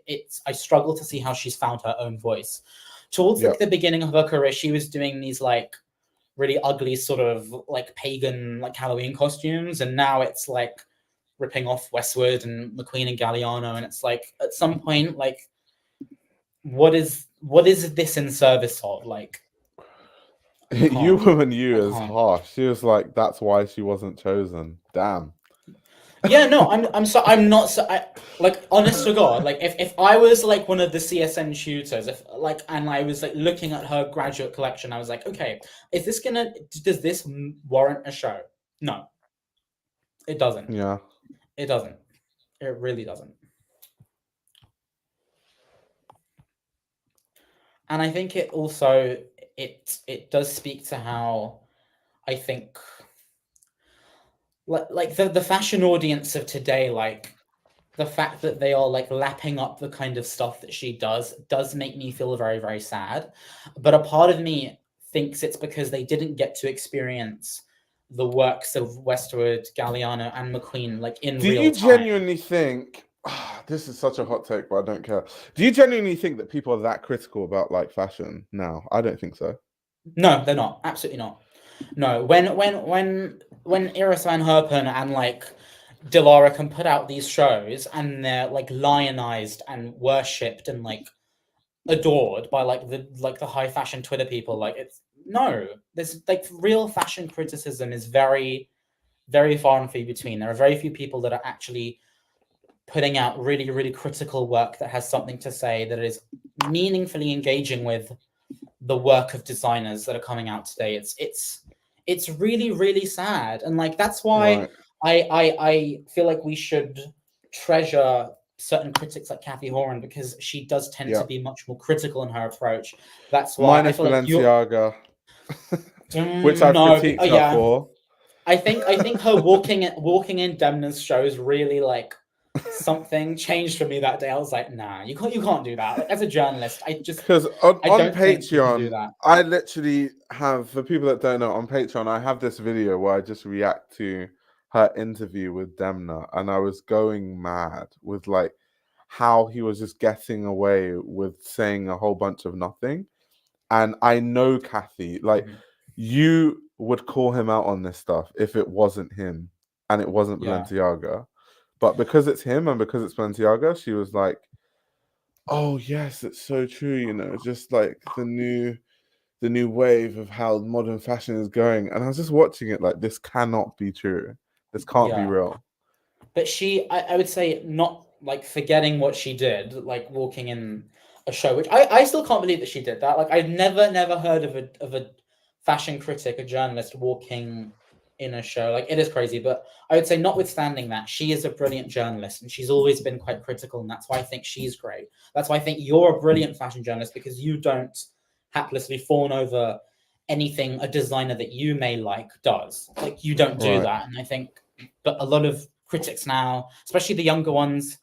it's I struggle to see how she's found her own voice. Towards like the beginning of her career, she was doing these like really ugly sort of like pagan like Halloween costumes, and now it's like ripping off Westwood and McQueen and Galliano, and it's like at some point, like what is this in service of? Like You Woman You I is can't. harsh. She was like, that's why she wasn't chosen. Damn. Yeah, no, I'm not so like honest to God, like if I was like one of the CSN shooters, if like and I was like looking at her graduate collection, I was like, okay, does this warrant a show? No, it doesn't. Yeah. It doesn't. It really doesn't. And I think it also it does speak to how I think like the fashion audience of today, like the fact that they are like lapping up the kind of stuff that she does make me feel very, very sad. But a part of me thinks it's because they didn't get to experience the works of Westwood, Galliano, and McQueen like in Do real you time. genuinely think this is such a hot take, but I don't care. Do you genuinely think that people are that critical about like fashion now? I don't think so. No, they're not. Absolutely not. No, when Iris Van Herpen and like Delara can put out these shows and they're like lionized and worshipped and like adored by like the high fashion Twitter people, like it's no, there's like real fashion criticism is very, very far and few between. There are very few people that are actually putting out really, really critical work that has something to say, that is meaningfully engaging with the work of designers that are coming out today. It's really, really sad, and like that's why Right. I feel like we should treasure certain critics like Kathy Horan, because she does tend Yeah. to be much more critical in her approach. That's why I Minus feel like you Balenciaga, which I've no, critiqued her yeah. for. I think her walking in Demna's shows really like something changed for me that day. I was like, nah, you can't do that. Like, as a journalist, Because I on don't think you can do Patreon, that. I literally have, for people that don't know, on Patreon, I have this video where I just react to her interview with Demna, and I was going mad with like how he was just getting away with saying a whole bunch of nothing. And I know Kathy, like you would call him out on this stuff if it wasn't him and it wasn't Yeah. Balenciaga. But because it's him and because it's Balenciaga, she was like, oh yes, it's so true, you know, just like the new wave of how modern fashion is going. And I was just watching it like, this cannot be true. This can't be Yeah. real. But I would say, not like forgetting what she did, like walking in a show, which I still can't believe that she did that. Like I've never heard of a fashion critic, a journalist walking in a show. Like it is crazy. But I would say, notwithstanding that, she is a brilliant journalist, and she's always been quite critical, and that's why I think she's great. That's why I think you're a brilliant fashion journalist, because you don't haplessly fawn over anything a designer that you may like does. Like you don't do that. And I think, but a lot of critics now, especially the younger ones,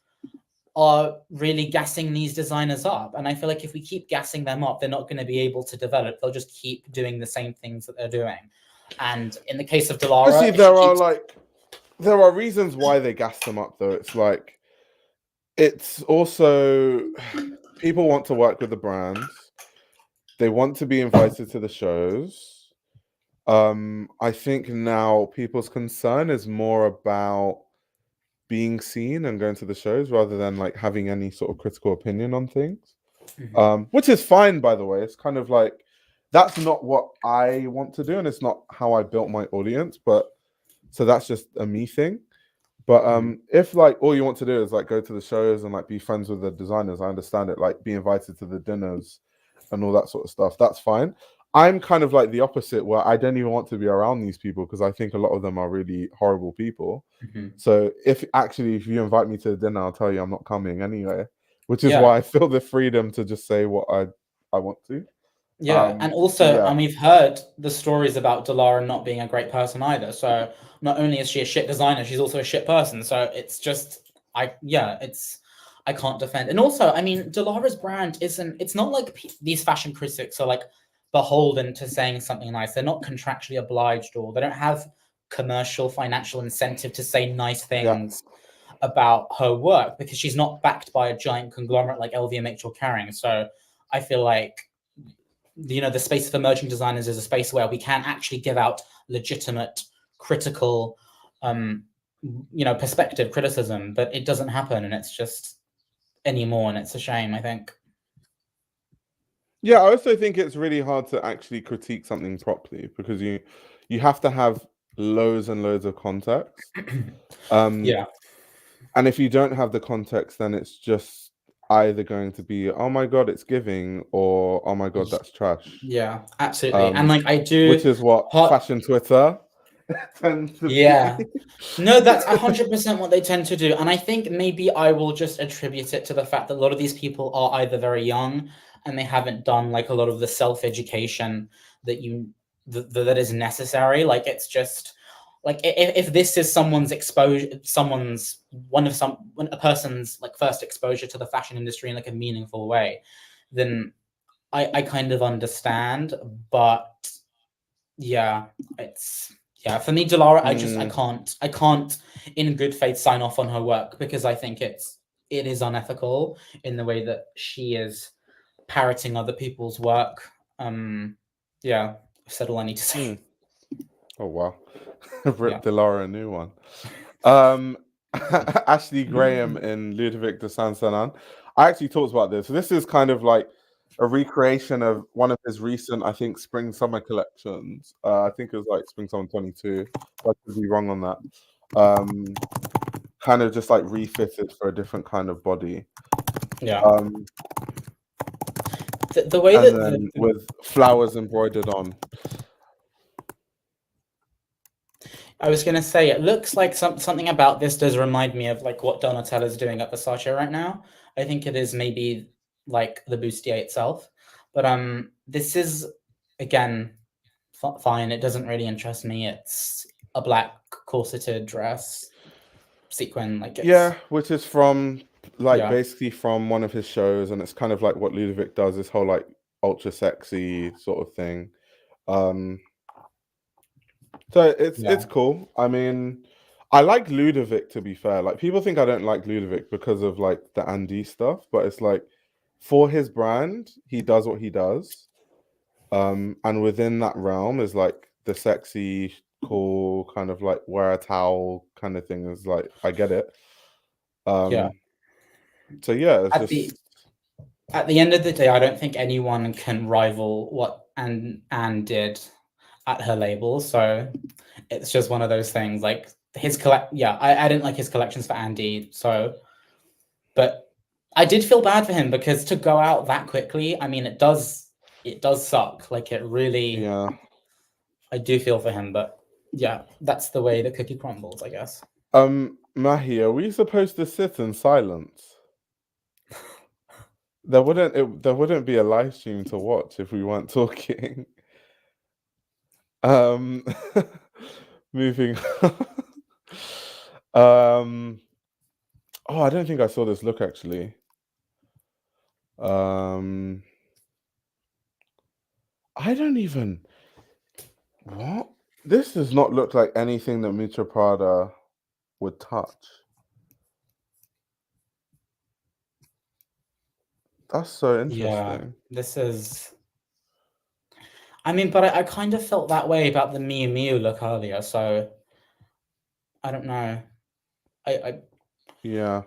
are really gassing these designers up. And I feel like if we keep gassing them up, they're not going to be able to develop. They'll just keep doing the same things that they're doing. And in the case of Delara, Obviously, there are reasons why they gas them up, though. It's like, it's also, people want to work with the brands. They want to be invited to the shows. I think now people's concern is more about being seen and going to the shows rather than like having any sort of critical opinion on things. Which is fine, by the way. It's kind of like, that's not what I want to do, and it's not how I built my audience, but so that's just a me thing. But if like all you want to do is like go to the shows and like be friends with the designers, I understand it. Like be invited to the dinners and all that sort of stuff. That's fine. I'm kind of like the opposite, where I don't even want to be around these people because I think a lot of them are really horrible people. So if you invite me to the dinner, I'll tell you I'm not coming anyway. Which is why I feel the freedom to just say what I want to. Yeah, and So also, yeah, and we've heard the stories about Delara not being a great person either. So not only is she a shit designer, she's also a shit person. So it's just, I can't defend. And also, I mean, Delara's brand it's not like these fashion critics are like beholden to saying something nice. They're not contractually obliged, or they don't have commercial financial incentive to say nice things about her work, because she's not backed by a giant conglomerate like LVMH or Kering. So I feel like, the space for emerging designers is a space where we can actually give out legitimate, critical, perspective criticism, but it doesn't happen, and it's just anymore, and it's a shame, I think. Yeah, I also think it's really hard to actually critique something properly because you have to have loads and loads of context. Yeah. And if you don't have the context, then it's just either going to be, oh my god, it's giving, or oh my god, that's trash. Yeah, absolutely. And like I do, which is what fashion Twitter tends to yeah. be. No, that's 100% what they tend to do. And I think maybe I will just attribute it to the fact that a lot of these people are either very young and they haven't done like a lot of the self-education that is necessary. Like it's just like if this is someone's exposure, a person's like first exposure to the fashion industry in like a meaningful way, then I kind of understand. But yeah, for me, Delara, I can't in good faith sign off on her work, because I think it is unethical in the way that she is parroting other people's work. Yeah, I've said all I need to say. Oh wow. Rip Delara a new one. Ashley Graham in Ludovic de Saint-Saëns. I actually talked about this. So this is kind of like a recreation of one of his recent, I think, spring summer collections. I think it was like spring summer 22. I could be wrong on that. Kind of just like refitted for a different kind of body. Yeah. The way and that then with flowers embroidered on. I was going to say, it looks like something about this does remind me of like what Donatella's doing at Versace right now. I think it is maybe like the bustier itself, but this is again fine. It doesn't really interest me. It's a black corseted dress, sequin, like it's which is from like basically from one of his shows, and it's kind of like what Ludovic does, this whole like ultra sexy sort of thing. So it's cool. I mean, I like Ludovic, to be fair. Like people think I don't like Ludovic because of like the Andy stuff, but it's like for his brand, he does what he does. And within that realm is like the sexy, cool kind of like wear a towel kind of thing is like I get it. So yeah, it's at the end of the day, I don't think anyone can rival what Anne did at her label. So it's just one of those things. Like his I didn't like his collections for Andy. So, but I did feel bad for him because to go out that quickly, I mean, it does suck. Like it really. Yeah. I do feel for him, but yeah, that's the way the cookie crumbles, I guess. Mahi, are we supposed to sit in silence? There wouldn't be a live stream to watch if we weren't talking. Moving. Oh, I don't think I saw this look actually. I don't even. What? This does not look like anything that Mitra Prada would touch. That's so interesting. Yeah, this is. I mean, but I kind of felt that way about the Miu Miu look earlier, so I don't know. Yeah.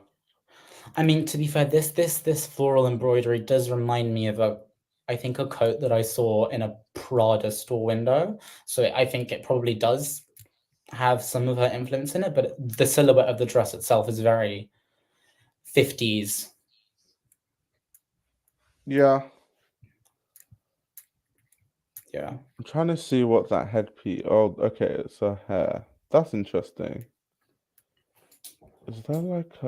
I mean, to be fair, this floral embroidery does remind me of I think a coat that I saw in a Prada store window. So I think it probably does have some of her influence in it, but the silhouette of the dress itself is very 50s. Yeah. Yeah. I'm trying to see what that headpiece. Oh, okay, it's her hair. That's interesting. Is that like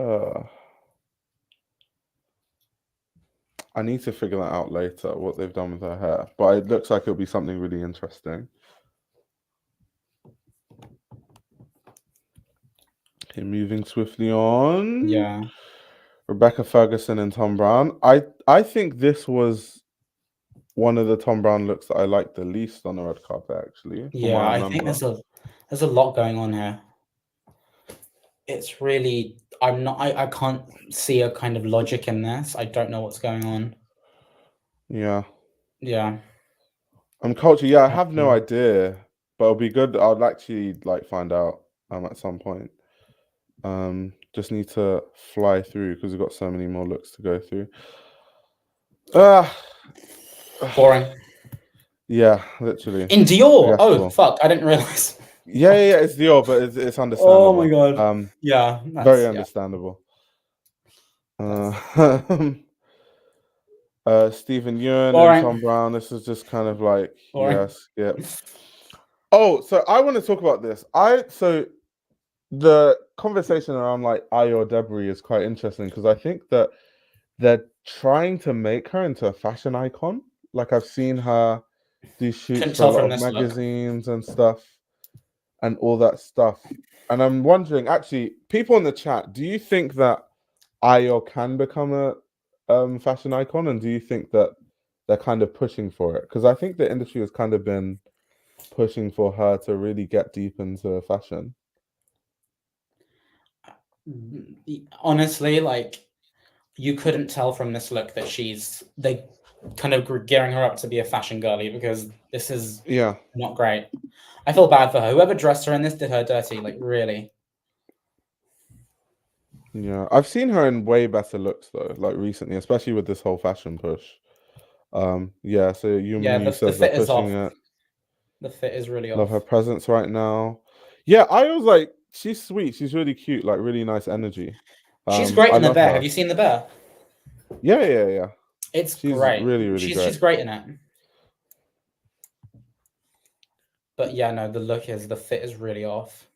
I need to figure that out later, what they've done with her hair. But it looks like it'll be something really interesting. Okay, moving swiftly on. Yeah. Rebecca Ferguson and Tom Brown. I think this was one of the Tom Brown looks that I liked the least on the red carpet, actually, from what Yeah, I I think remember. there's a lot going on here. It's really I can't see a kind of logic in this. I don't know what's going on. Yeah. Yeah. Culture, yeah, I have no idea. But it'll be good. I'd actually like find out at some point. Just need to fly through because we've got so many more looks to go through. Boring. Yeah, literally. In Dior. Oh Forgetful. fuck! I didn't realize. Yeah, it's Dior, but it's Oh understandable. my god. Yeah. Very Yeah. understandable. Stephen Yeun and Boring. Tom Brown. This is just kind of like, yeah, Boring. skip. Oh, so I want to talk about this. So the conversation around like Ayo Debris is quite interesting because I think that they're trying to make her into a fashion icon. Like I've seen her do shoots Couldn't for a tell lot from of this look. magazines and stuff and all that stuff. And I'm wondering, actually, people in the chat, do you think that Ayo can become a fashion icon? And do you think that they're kind of pushing for it? Because I think the industry has kind of been pushing for her to really get deep into fashion. Honestly, like you couldn't tell from this look that they kind of gearing her up to be a fashion girly because this is not great. I feel bad for her. Whoever dressed her in this did her dirty, like really. Yeah, I've seen her in way better looks though, like recently, especially with this whole fashion push. Yeah, so Yeah, you the says they're fit is pushing off. it. The fit is really Love off. her presence right now. Yeah, I was like, she's sweet. She's really cute, like really nice energy. She's great I in the love bear. her. Have you seen the bear? Yeah. It's She's great. really, really great. She's great in it. But yeah, no, the fit is really off.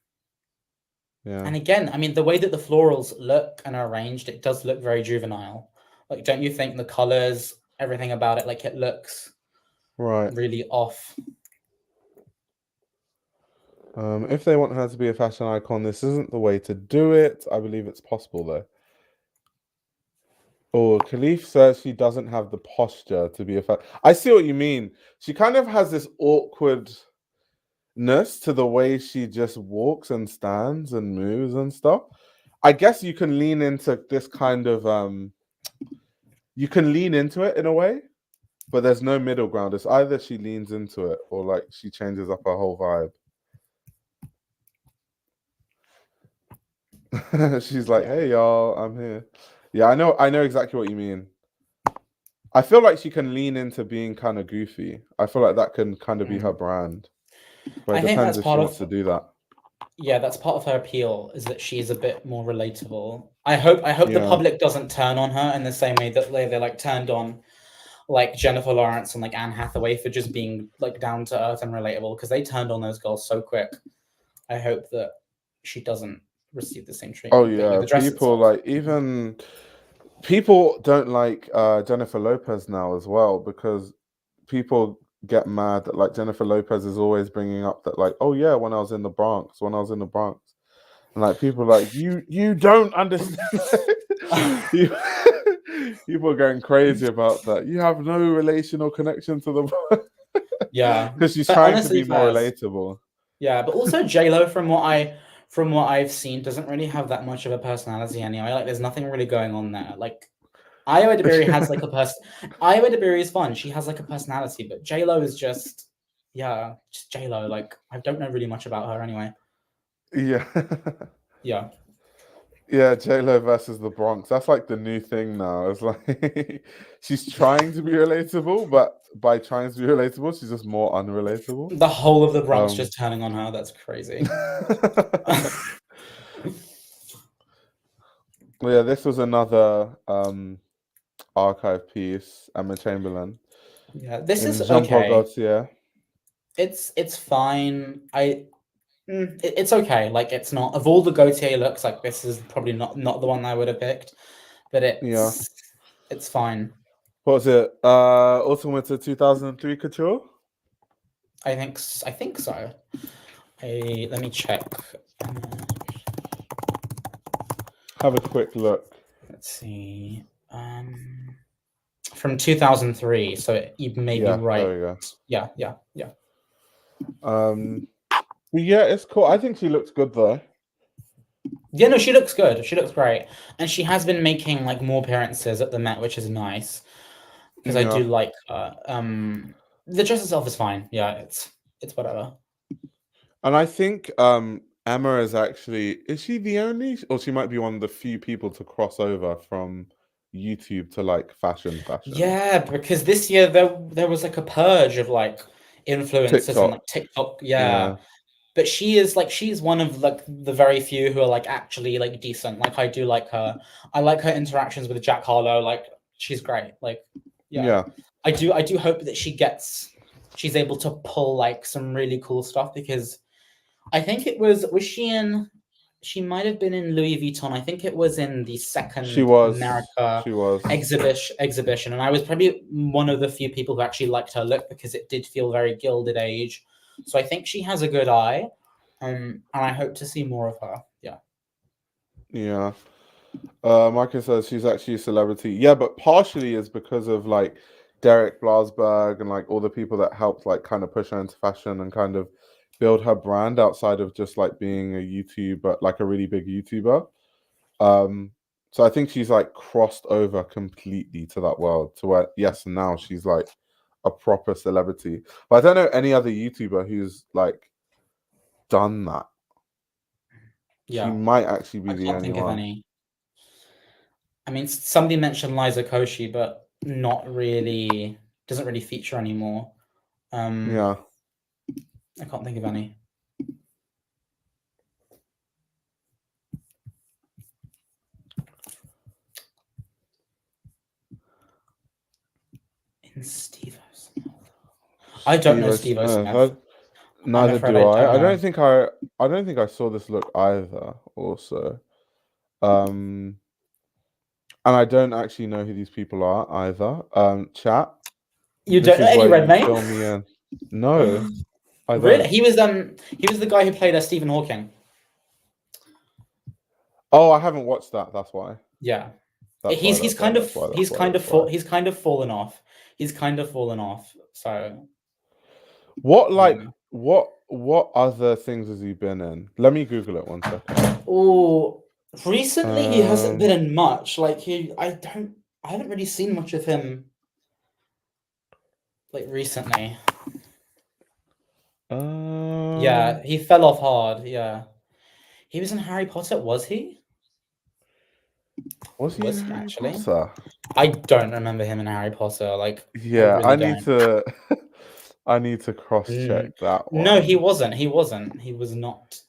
Yeah. And again, I mean, the way that the florals look and are arranged, it does look very juvenile. Like, don't you think the colors, everything about it, like it looks really off? If they want her to be a fashion icon, this isn't the way to do it. I believe it's possible though. Oh, Khalif says she doesn't have the posture to be a I see what you mean. She kind of has this awkwardness to the way she just walks and stands and moves and stuff. I guess you can lean into this kind of you can lean into it in a way, but there's no middle ground. It's either she leans into it or like she changes up her whole vibe. She's like, "Hey y'all, I'm here." Yeah, I know exactly what you mean. I feel like she can lean into being kind of goofy. I feel like that can kind of be her brand. But it I think depends that's if she part wants of to do that. yeah, that's part of her appeal is that she's a bit more relatable. I hope the public doesn't turn on her in the same way that they like turned on like Jennifer Lawrence and like Anne Hathaway for just being like down to earth and relatable because they turned on those girls so quick. I hope that she doesn't receive the same treatment. Oh yeah, the dress people itself. like even people don't like Jennifer Lopez now as well because people get mad that like Jennifer Lopez is always bringing up that like, oh yeah, when I was in the Bronx, and like people are like you don't understand. People are going crazy about that. You have no relational connection to the yeah, because she's but trying to honestly, be more Fairs. relatable. Yeah, but also JLo from what I've seen doesn't really have that much of a personality anyway. Like there's nothing really going on there. Like Ayo Edebiri has like a Ayo Edebiri is fun. She has like a personality, but JLo is just JLo. Like I don't know really much about her anyway. Yeah. Yeah. Yeah, JLo versus the Bronx. That's like the new thing now. It's like she's trying to be relatable, but by trying to be relatable, she's just more unrelatable. The whole of the Bronx Um, just turning on her. That's crazy. yeah, this was another archive piece, Emma Chamberlain Yeah, this in is Jean Paul okay. Gaultier. It's fine. It's okay. Like, it's not, of all the Gaultier looks, like, this is probably not the one I would have picked, but Yeah. it's fine. What was it? Autumn Winter 2003 Couture? I think so. Let me check. Have a quick look. Let's see. From 2003, so you may be right. There we go. Yeah. Yeah, it's cool. I think she looks good though. Yeah, no, she looks good. She looks great, and she has been making like more appearances at the Met, which is nice because I do like her. The dress itself is fine. Yeah, it's whatever. And I think Emma is she the only, or she might be one of the few people to cross over from YouTube to like fashion? Yeah, because this year there was like a purge of like influencers on like TikTok. Yeah. But she's one of like the very few who are like actually like decent. Like, I do like her. I like her interactions with Jack Harlow. Like, she's great. Like, yeah. I do hope that she's able to pull like some really cool stuff, because I think she might have been in Louis Vuitton. I think it was in the second America exhibition, and I was probably one of the few people who actually liked her look, because it did feel very Gilded Age. So I think she has a good eye, and I hope to see more of her. Yeah. Marcus says she's actually a celebrity. Yeah, but partially is because of like Derek Blasberg and like all the people that helped like kind of push her into fashion and kind of build her brand outside of just like being a YouTuber, like a really big YouTuber. So I think she's like crossed over completely to that world, to where now she's like a proper celebrity. But I don't know any other YouTuber who's like done that. Yeah, she might actually be the only think one. of any. I mean, somebody mentioned Liza Koshy, but not really. Doesn't really feature anymore. Yeah. I can't think of any. In Steve Smith. I don't know Steve Smith. Neither do I. I don't think I saw this look either. Also, and I don't actually know who these people are either. Chat. You don't know any Redmayne? Me in. No. I don't. Really? He was the guy who played Stephen Hawking. Oh, I haven't watched that. That's why. Yeah. He's kind of fallen off. He's kind of fallen off. So what other things has he been in? Let me Google it 1 second. Oh, recently he hasn't been in much. Like, I haven't really seen much of him like recently. Yeah, he fell off hard. Yeah. He was in Harry Potter, was he? Was he in Harry Potter? I don't remember him in Harry Potter. Like, yeah, I need to I need to cross check that one. No, he wasn't. He was not.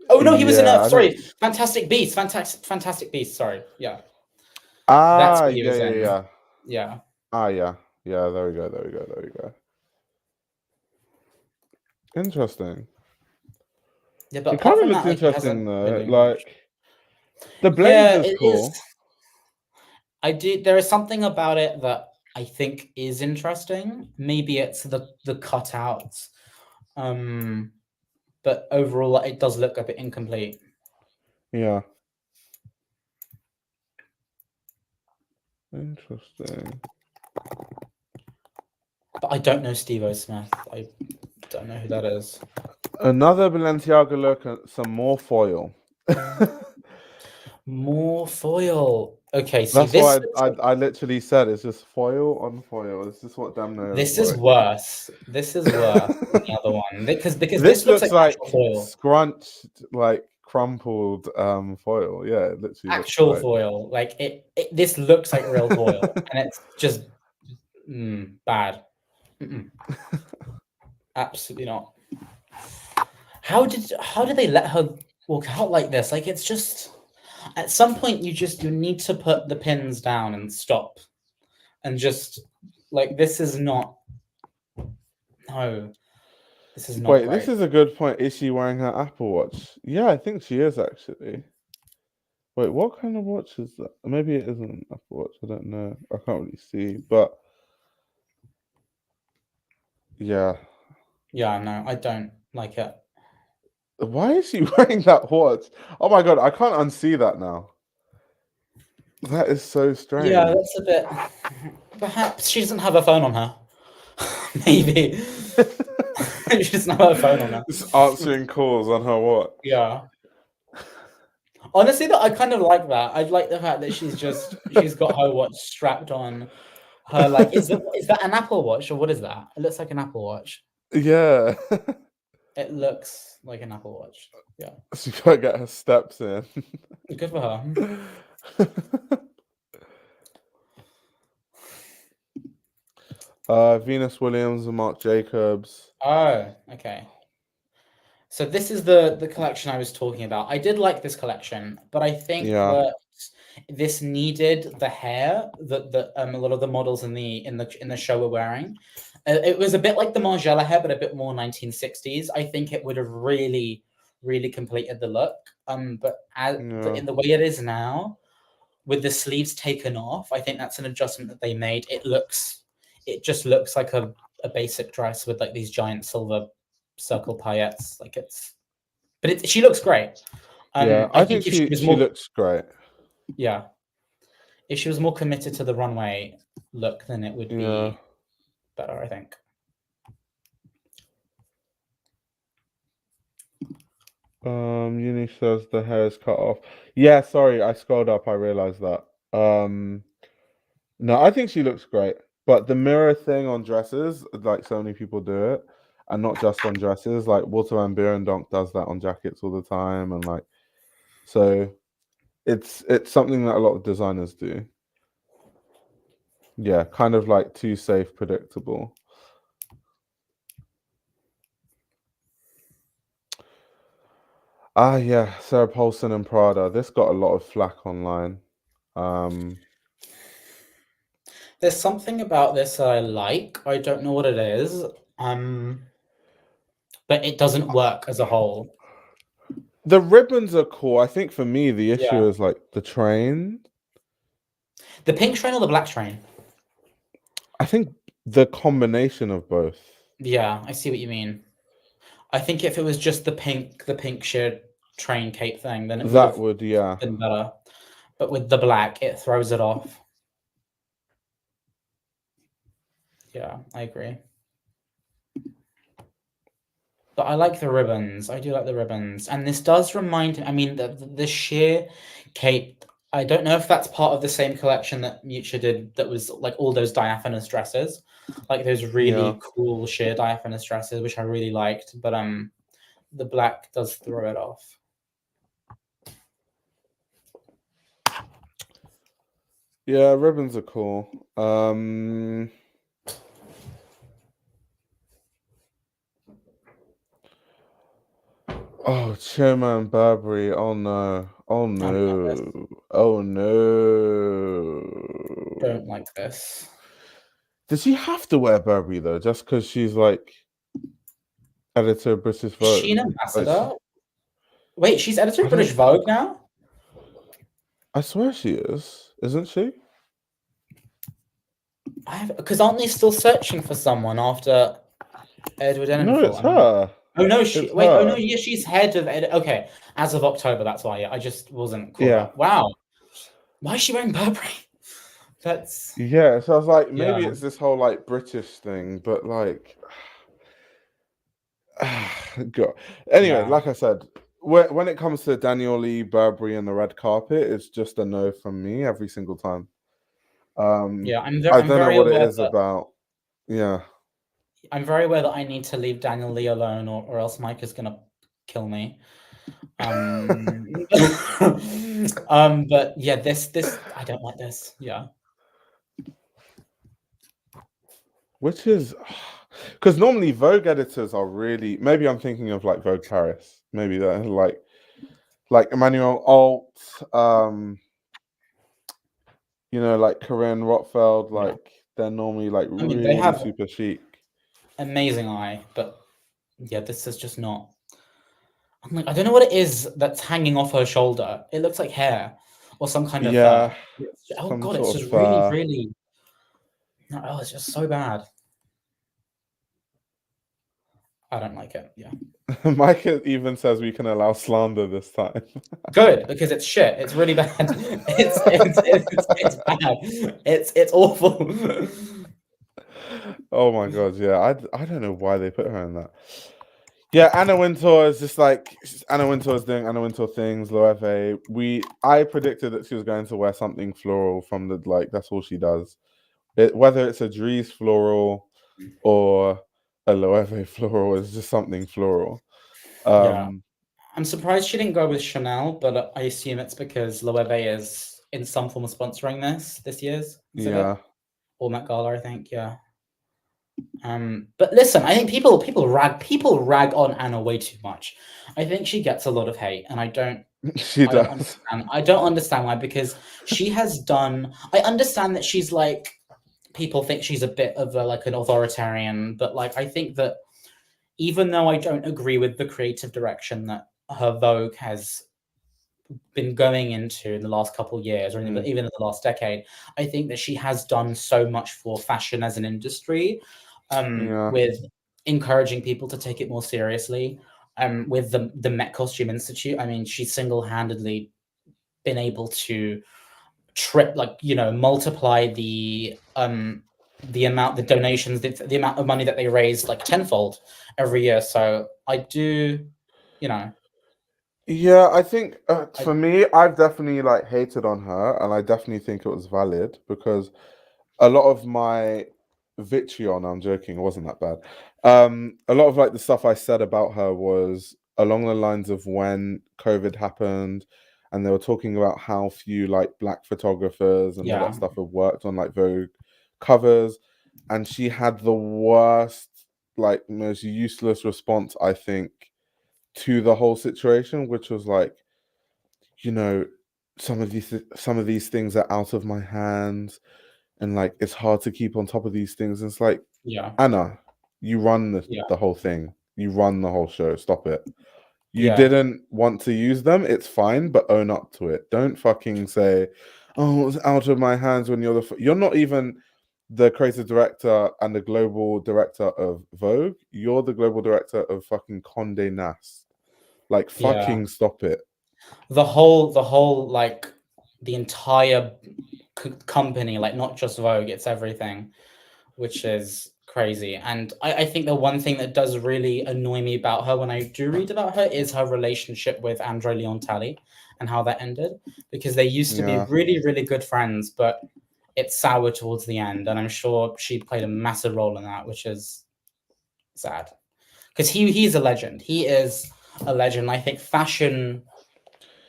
Oh no, he was in Fantastic Beasts. Fantastic Beasts. Sorry. Yeah. That's what he was in. Yeah. Yeah. Yeah. There we go. Interesting. Yeah, but it kind of looks interesting though. Like the blaze is cool. There is something about it that I think is interesting. Maybe it's the cutouts. But overall it does look a bit incomplete. Yeah. Interesting. But I don't know Steve Smith. I don't know who that is. Another Balenciaga look, some more foil. More foil. Okay, so that's why I literally said it's just foil on foil. This is what damn knows. This is worse. This is worse than the other one, because this looks like scrunched, like crumpled foil. Yeah, it literally looks Actual like foil. Like this looks like real foil, and it's just bad. Absolutely not. How did they let her walk out like this? Like, it's just, at some point you need to put the pins down and stop, and just like, this is not. No, this is not Wait, great. this is a good point. Is she wearing her Apple Watch? Yeah, I think she is actually. Wait, what kind of watch is that? Maybe it isn't an Apple Watch. I don't know. I can't really see, but yeah. Yeah, no, I don't like it. Why is she wearing that watch? Oh my god, I can't unsee that now. That is so strange. Yeah, that's a bit. Perhaps she doesn't have a phone on her. Maybe she doesn't have a phone on her. Just answering calls on her watch. Yeah. Honestly, though, I kind of like that. I like the fact that she's got her watch strapped on her. Like, is that an Apple Watch or what is that? It looks like an Apple Watch. Yeah. It looks like an Apple Watch. Yeah. She gotta get her steps in. Good for her. Venus Williams and Marc Jacobs. Oh, okay. So this is the collection I was talking about. I did like this collection, but I think that this needed the hair that a lot of the models in the show were wearing. It was a bit like the Margiela hair, but a bit more 1960s. I think it would have really, really completed the look. But in the way it is now, with the sleeves taken off, I think that's an adjustment that they made. It just looks like a basic dress with like these giant silver circle paillettes. Like she looks great. Yeah, I think she looks great. Yeah, if she was more committed to the runway look, then it would be better, I think. Uni says the hair is cut off. Yeah, sorry, I scrolled up. I realized that. No, I think she looks great. But the mirror thing on dresses, like so many people do it, and not just on dresses. Like Walter Van Beirendonck does that on jackets all the time, and like, so it's something that a lot of designers do. Yeah, kind of like too safe, predictable. Yeah, Sarah Paulson and Prada. This got a lot of flack online. There's something about this that I like. I don't know what it is. But it doesn't work as a whole. The ribbons are cool. I think for me, the issue is like the train. The pink train or the black train? I think the combination of both. Yeah, I see what you mean. I think if it was just the pink sheer train cape thing, then it would have been better. But with the black, it throws it off. Yeah, I agree. But I like the ribbons. I do like the ribbons. And this does remind me, I mean, the sheer cape, I don't know if that's part of the same collection that Mucha did that was like all those diaphanous dresses. Like those really cool sheer diaphanous dresses, which I really liked. But the black does throw it off. Yeah, ribbons are cool. Oh, Chairman Burberry. Oh no. Oh no. Oh no. Don't like this. Does she have to wear Burberry though, just because she's like editor of British Vogue? Is she an ambassador? Wait, she's editor of British Vogue now? I swear she is, isn't she? Because aren't they still searching for someone after Edward Enninful? No, it's her. Oh no, oh no, yeah, she's head of okay, as of October, that's why. Yeah, I just wasn't caught up. Wow. Why is she wearing Burberry? That's so I was like, maybe it's this whole like British thing, but like God. Anyway, like I said, when it comes to Daniel Lee, Burberry, and the red carpet, it's just a no from me every single time. I don't know what it is about. Yeah. I'm very aware that I need to leave Daniel Lee alone, or else Mike is gonna kill me. Um, but yeah, this I don't like this. Yeah, Which is because normally Vogue editors are really, maybe I'm thinking of like Vogue Paris, maybe that like Emmanuel Alt, you know, like Corinne Rotfeld, yeah. like they're normally like I mean, they really have super chic. amazing eye, but yeah, this is just not. I'm like, I don't know what it is that's hanging off her shoulder. It looks like hair or some kind of fur. Yeah, Oh some god, it's sort just of really, really. Oh, it's just so bad. I don't like it. Yeah. Micah even says we can allow slander this time. Good, because it's shit. It's really bad. It's bad. It's awful. Oh my god, yeah. I don't know why they put her in that. Yeah, Anna Wintour is just like Anna Wintour is doing Anna Wintour things. Loewe, I predicted that she was going to wear something floral from the like. That's all she does. Whether it's a Dries floral or a Loewe floral, is just something floral. Yeah. Um, I'm surprised she didn't go with Chanel, but I assume it's because Loewe is in some form of sponsoring this year's exhibit yeah, or Met Gala, I think. Yeah. But listen, I think people rag on Anna way too much. I think she gets a lot of hate, and she I don't does. understand. I don't understand why, because she has done. I understand that she's like people think she's a bit of a, like an authoritarian, but like I think that even though I don't agree with the creative direction that her Vogue has been going into in the last couple of years, or even in the last decade, I think that she has done so much for fashion as an industry, Yeah, with encouraging people to take it more seriously. With the Met Costume Institute, I mean, she's single-handedly been able to multiply the amount, the donations, the amount of money that they raise like tenfold every year. So I do, you know, yeah. I think I for me, I've definitely like hated on her, and I definitely think it was valid because a lot of my vitriol, I'm joking, it wasn't that bad. A lot of like the stuff I said about her was along the lines of when COVID happened and they were talking about how few like black photographers and all that yeah, stuff have worked on like Vogue covers, and she had the worst, like most useless response, I think, to the whole situation, which was like, you know, some of these things are out of my hands and like it's hard to keep on top of these things. And it's like, yeah, Anna, you run yeah, the whole thing. You run the whole show. Stop it. You yeah, didn't want to use them. It's fine, but own up to it. Don't fucking say, "Oh, it's out of my hands." When you're not even the creative director and the global director of Vogue. You're the global director of fucking Condé Nast. Like, yeah. fucking stop it. The whole like the entire company, like not just Vogue, it's everything, which is crazy. And I think the one thing that does really annoy me about her when I do read about her is her relationship with Andre Leontali and how that ended, because they used to be Yeah. really, really good friends, but it soured towards the end. And I'm sure she played a massive role in that, which is sad. Because he's a legend. He is a legend. I think fashion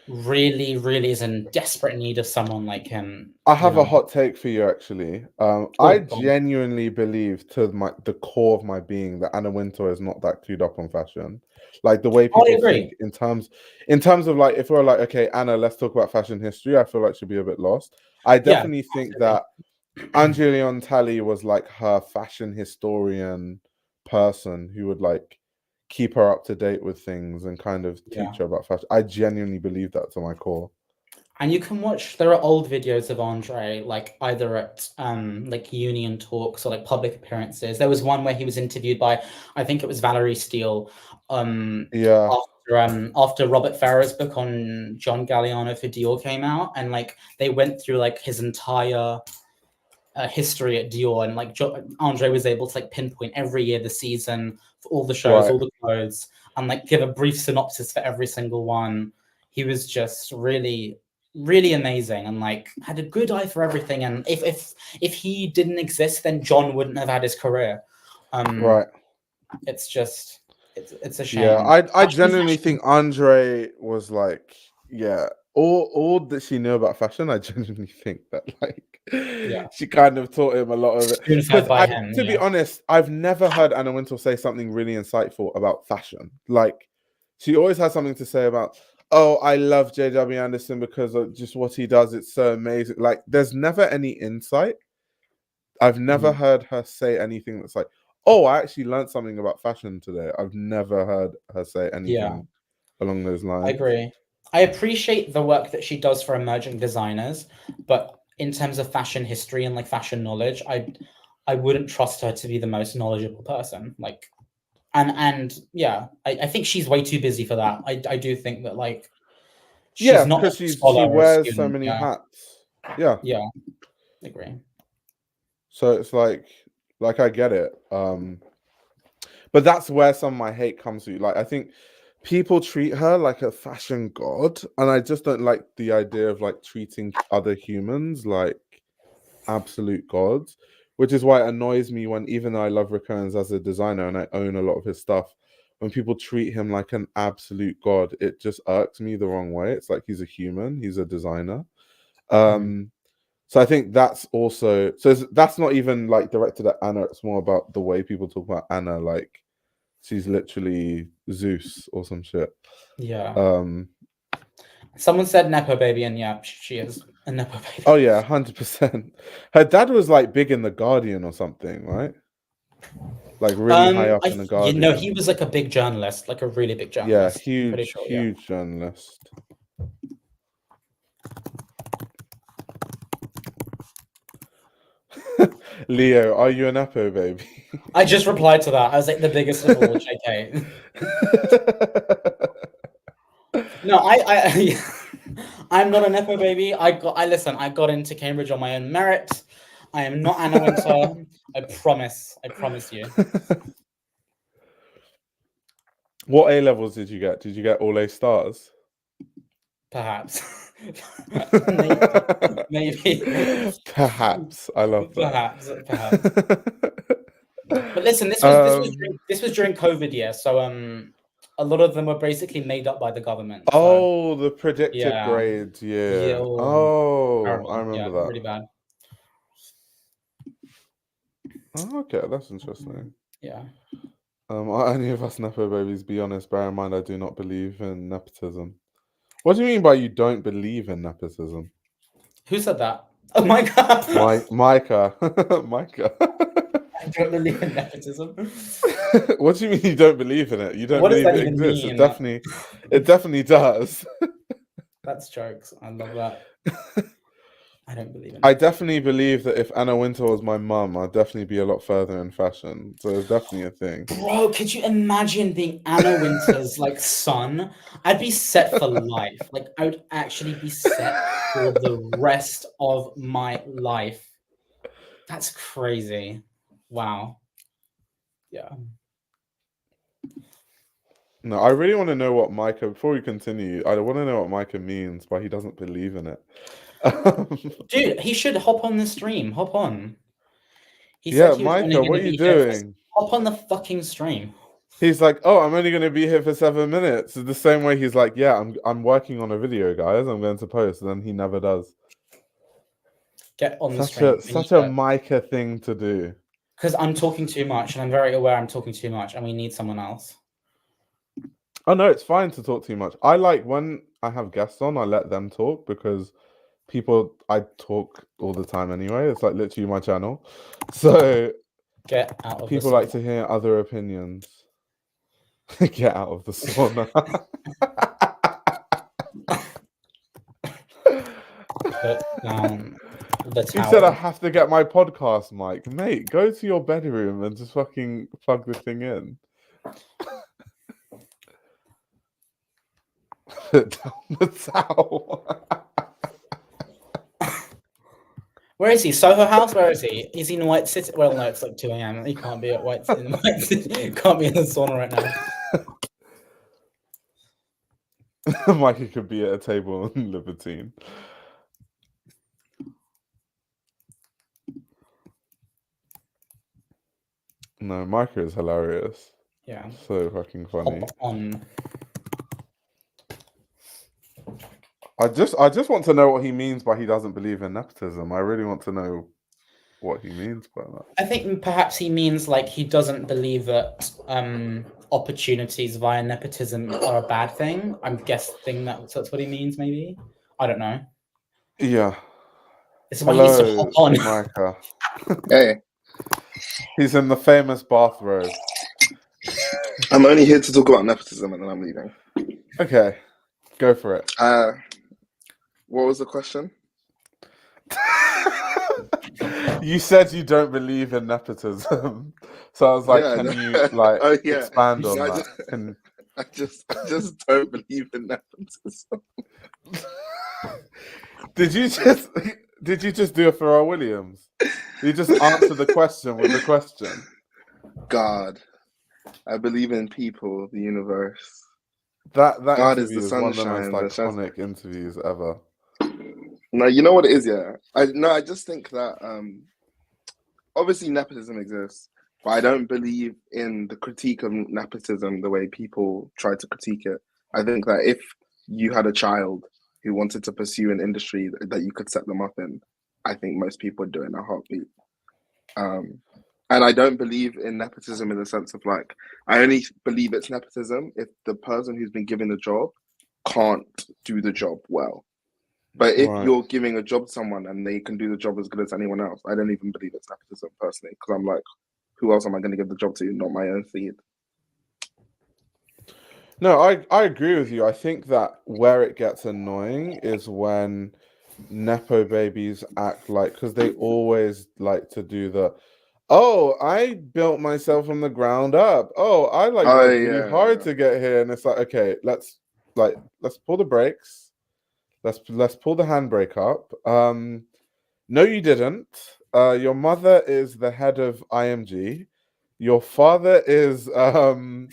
really, really is in desperate need of someone like him, I you have a know. hot take for you, actually. I Oh, God. genuinely believe to the core of my being that Anna Wintour is not that clued up on fashion. Like the way I people agree. think in terms of like if we're like, okay, Anna, let's talk about fashion history, I feel like she'd be a bit lost. I Yeah, definitely think absolutely. that Angelina Talley was like her fashion historian person who would like keep her up to date with things and kind of Yeah. teach her about fashion. I genuinely believe that to my core. And you can watch, there are old videos of Andre, like either at like union talks or like public appearances. There was one where he was interviewed by, I think it was Valerie Steele, Yeah, after Robert Farrar's book on John Galliano for Dior came out, and like they went through like his entire history at Dior, and like Andre was able to like pinpoint every year the season for all the shows, right. all the clothes, and like give a brief synopsis for every single one. He was just really, really amazing, and like had a good eye for everything. And if he didn't exist, then John wouldn't have had his career. Right. It's just It's a Yeah, shame. I Fashion, genuinely fashion. think Andre was like, yeah, all that she knew about fashion, I genuinely think that like Yeah, she kind of taught him a lot of it. spoon Because fed by him. to be Yeah, honest, I've never heard Anna Wintour say something really insightful about fashion. Like she always has something to say about, oh, I love JW Anderson because of just what he does. It's so amazing. Like there's never any insight. I've never Mhm. heard her say anything that's like, oh, I actually learned something about fashion today. I've never heard her say Yeah, anything along those I lines. agree. I appreciate the work that she does for emerging designers, but in terms of fashion history and like fashion knowledge, I wouldn't trust her to be the most knowledgeable person. Like, and yeah, I think she's way too busy for that. I do think that like Yeah, she's not because a she scholar or a wears so student. many Yeah, hats. Yeah. yeah, I agree. So it's like I get it. But that's where some of my hate comes to. Like I think people treat her like a fashion god, and I just don't like the idea of like treating other humans like absolute gods, which is why it annoys me when, even though I love Rick Owens as a designer and I own a lot of his stuff, when people treat him like an absolute god, it just irks me the wrong way. It's like he's a human, he's a designer. Mhm. So I think that's also, that's not even like directed at Anna. It's more about the way people talk about Anna, like she's literally Zeus or some shit. Yeah. Um, Someone said Nepo baby, and yeah, she is a Nepo baby. oh yeah, 100%. Her dad was like big in the Guardian or something, right? Like really high up in the He Guardian. was like a big journalist, like a really big Yeah, journalist. I'm pretty sure. Yeah. huge journalist. Leo, are you an Apo baby? I just replied to that. I was like the biggest of all, JK. No, I'm not a nepo baby. I listen. I got into Cambridge on my own merit. I am not Anna Wintour. I promise. I promise you. What A levels did you get? Did you get all A stars? Perhaps. Maybe. Maybe. Perhaps. I love that. Perhaps. Perhaps. But listen, um, this was during COVID year, so a lot of them were basically made up by the government. So oh, the predicted yeah, grades, yeah, yeah. oh, Oh, I terrible. Yeah, remember that. really bad. Oh, okay, that's interesting. Yeah. Are any of us Nepo babies? Be honest, bear in mind I do not believe in nepotism. What do you mean by you don't believe in nepotism? Who said that? Oh my god! Micah. Micah. I don't believe in nepotism. What do you mean you don't believe in it? You don't What does believe that it even exists. mean? It definitely does. That's jokes. I love that. I don't believe in I nepotism. definitely believe that if Anna Wintour was my mum, I'd definitely be a lot further in fashion. So it's definitely a thing. Bro, could you imagine being Anna Wintour's like son? I'd be set for life. Like I would actually be set for the rest of my life. That's crazy. Wow. Yeah. No, I really want to know what Micah, before we continue, I want to know what Micah means by he doesn't believe in it. Dude, he should hop on the stream. Hop on. He said Yeah, he was only Micah, going what to are you be here for. doing? Hop on the fucking stream. He's like, oh, I'm only going to be here for 7 minutes. It's the same way he's like, yeah, I'm working on a video, guys. I'm going to post, and then he never does. Get on the stream. Such a Micah thing to do. Because I'm talking too much, and I'm very aware I'm talking too much, and we need someone else. Oh no, it's fine to talk too much. I like when I have guests on, I let them talk because I talk all the time anyway. It's like literally my channel. So Get out of people the like to hear other opinions. Get out of the sauna. Put down the He towel. said I have to get my podcast mic. Mate, go to your bedroom and just fucking plug the thing in. Put down the towel. Where is he? Soho House? Where is he? Is he in White City? Well, no, it's like 2 a.m. He can't be at White City. He can't be in the sauna right now. Mikey could be at a table in Libertine. No, Micah is hilarious. Yeah. So fucking funny. Hop on. I just want to know what he means by he doesn't believe in nepotism. I really want to know what he means by that. I think perhaps he means like he doesn't believe that opportunities via nepotism are a bad thing. I'm guessing that's what he means, maybe. I don't know. Yeah. This is why he needs to hop on. Micah. Hey, He's in the famous bathrobe. I'm only here to talk about nepotism and then I'm leaving. Okay, go for it. What was the question? You said you don't believe in nepotism, so I was like, Yeah, can no. you like Oh, yeah. expand on No, that? I just don't believe in nepotism. Did you just do a Pharrell Williams? You just answer the question with the question. God, I believe in people, the universe. That God is the interview is one of the most sunshine. iconic interviews ever. No, you know what it is, yeah. I just think that obviously nepotism exists, but I don't believe in the critique of nepotism the way people try to critique it. I think that if you had a child who wanted to pursue an industry that you could set them up in, I think most people would do it in a heartbeat. And I don't believe in nepotism in the sense of like, I only believe it's nepotism if the person who's been given the job can't do the job well. But if you're giving a job to someone and they can do the job as good as anyone else, I don't even believe it's nepotism personally, because I'm like, who else am I going to give the job to? Not my own seed. No, I agree with you. I think that where it gets annoying is when Nepo babies act like, because they always like to do the, oh, I built myself from the ground up. Oh, I worked really hard to get here. And it's like, okay, let's pull the brakes. Let's pull the handbrake up. No, you didn't. Your mother is the head of IMG. Your father is the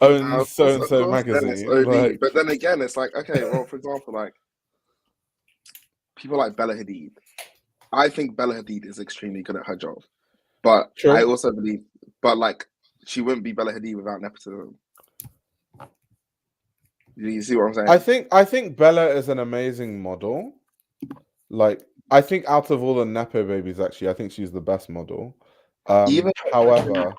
owns so and so magazine. Like, but then again, it's like, okay, well, for example, like people like Bella Hadid. I think Bella Hadid is extremely good at her job, but true. I also believe, but like, she wouldn't be Bella Hadid without nepotism. You see what I'm saying? I think Bella is an amazing model. Like, I think out of all the Nepo babies, actually, I think she's the best model. However,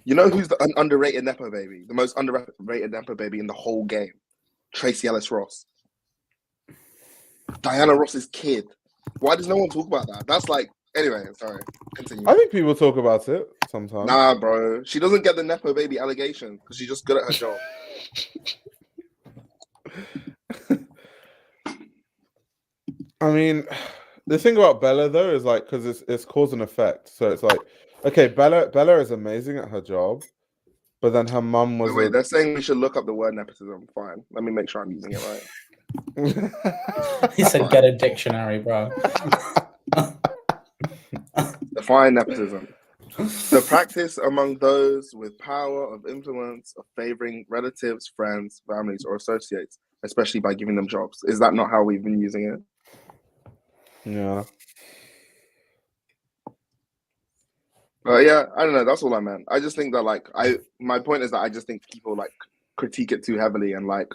you know who's the underrated Nepo baby? The most underrated Nepo baby in the whole game? Tracy Ellis Ross. Diana Ross's kid. Why does no one talk about that? That's like, anyway, sorry. Continue. I think people talk about it sometimes. Nah, bro. She doesn't get the Nepo baby allegation because she's just good at her job. I mean, the thing about Bella though is like, because it's cause and effect. So it's like, okay, Bella is amazing at her job, but then her mum was. Wait, they're saying we should look up the word nepotism. Fine, let me make sure I'm using it right. He said, "Get a dictionary, bro." Define nepotism. The practice among those with power of influence of favoring relatives, friends, families, or associates, especially by giving them jobs. Is that not how we've been using it? Yeah. Yeah, I don't know. That's all I meant. I just think that my point is that I just think people like critique it too heavily and like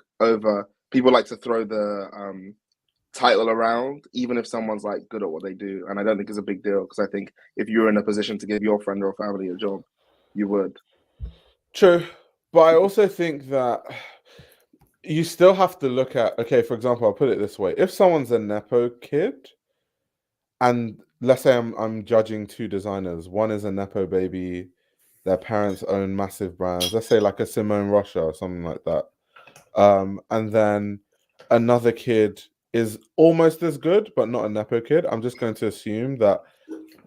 people like to throw the title around, even if someone's like good at what they do. And I don't think it's a big deal because I think if you're in a position to give your friend or family a job, you would. True. But I also think that you still have to look at, okay, for example, I'll put it this way. If someone's a Nepo kid, and let's say I'm judging two designers. One is a Nepo baby. Their parents own massive brands. Let's say like a Simone Rocha or something like that. And then another kid is almost as good, but not a Nepo kid. I'm just going to assume that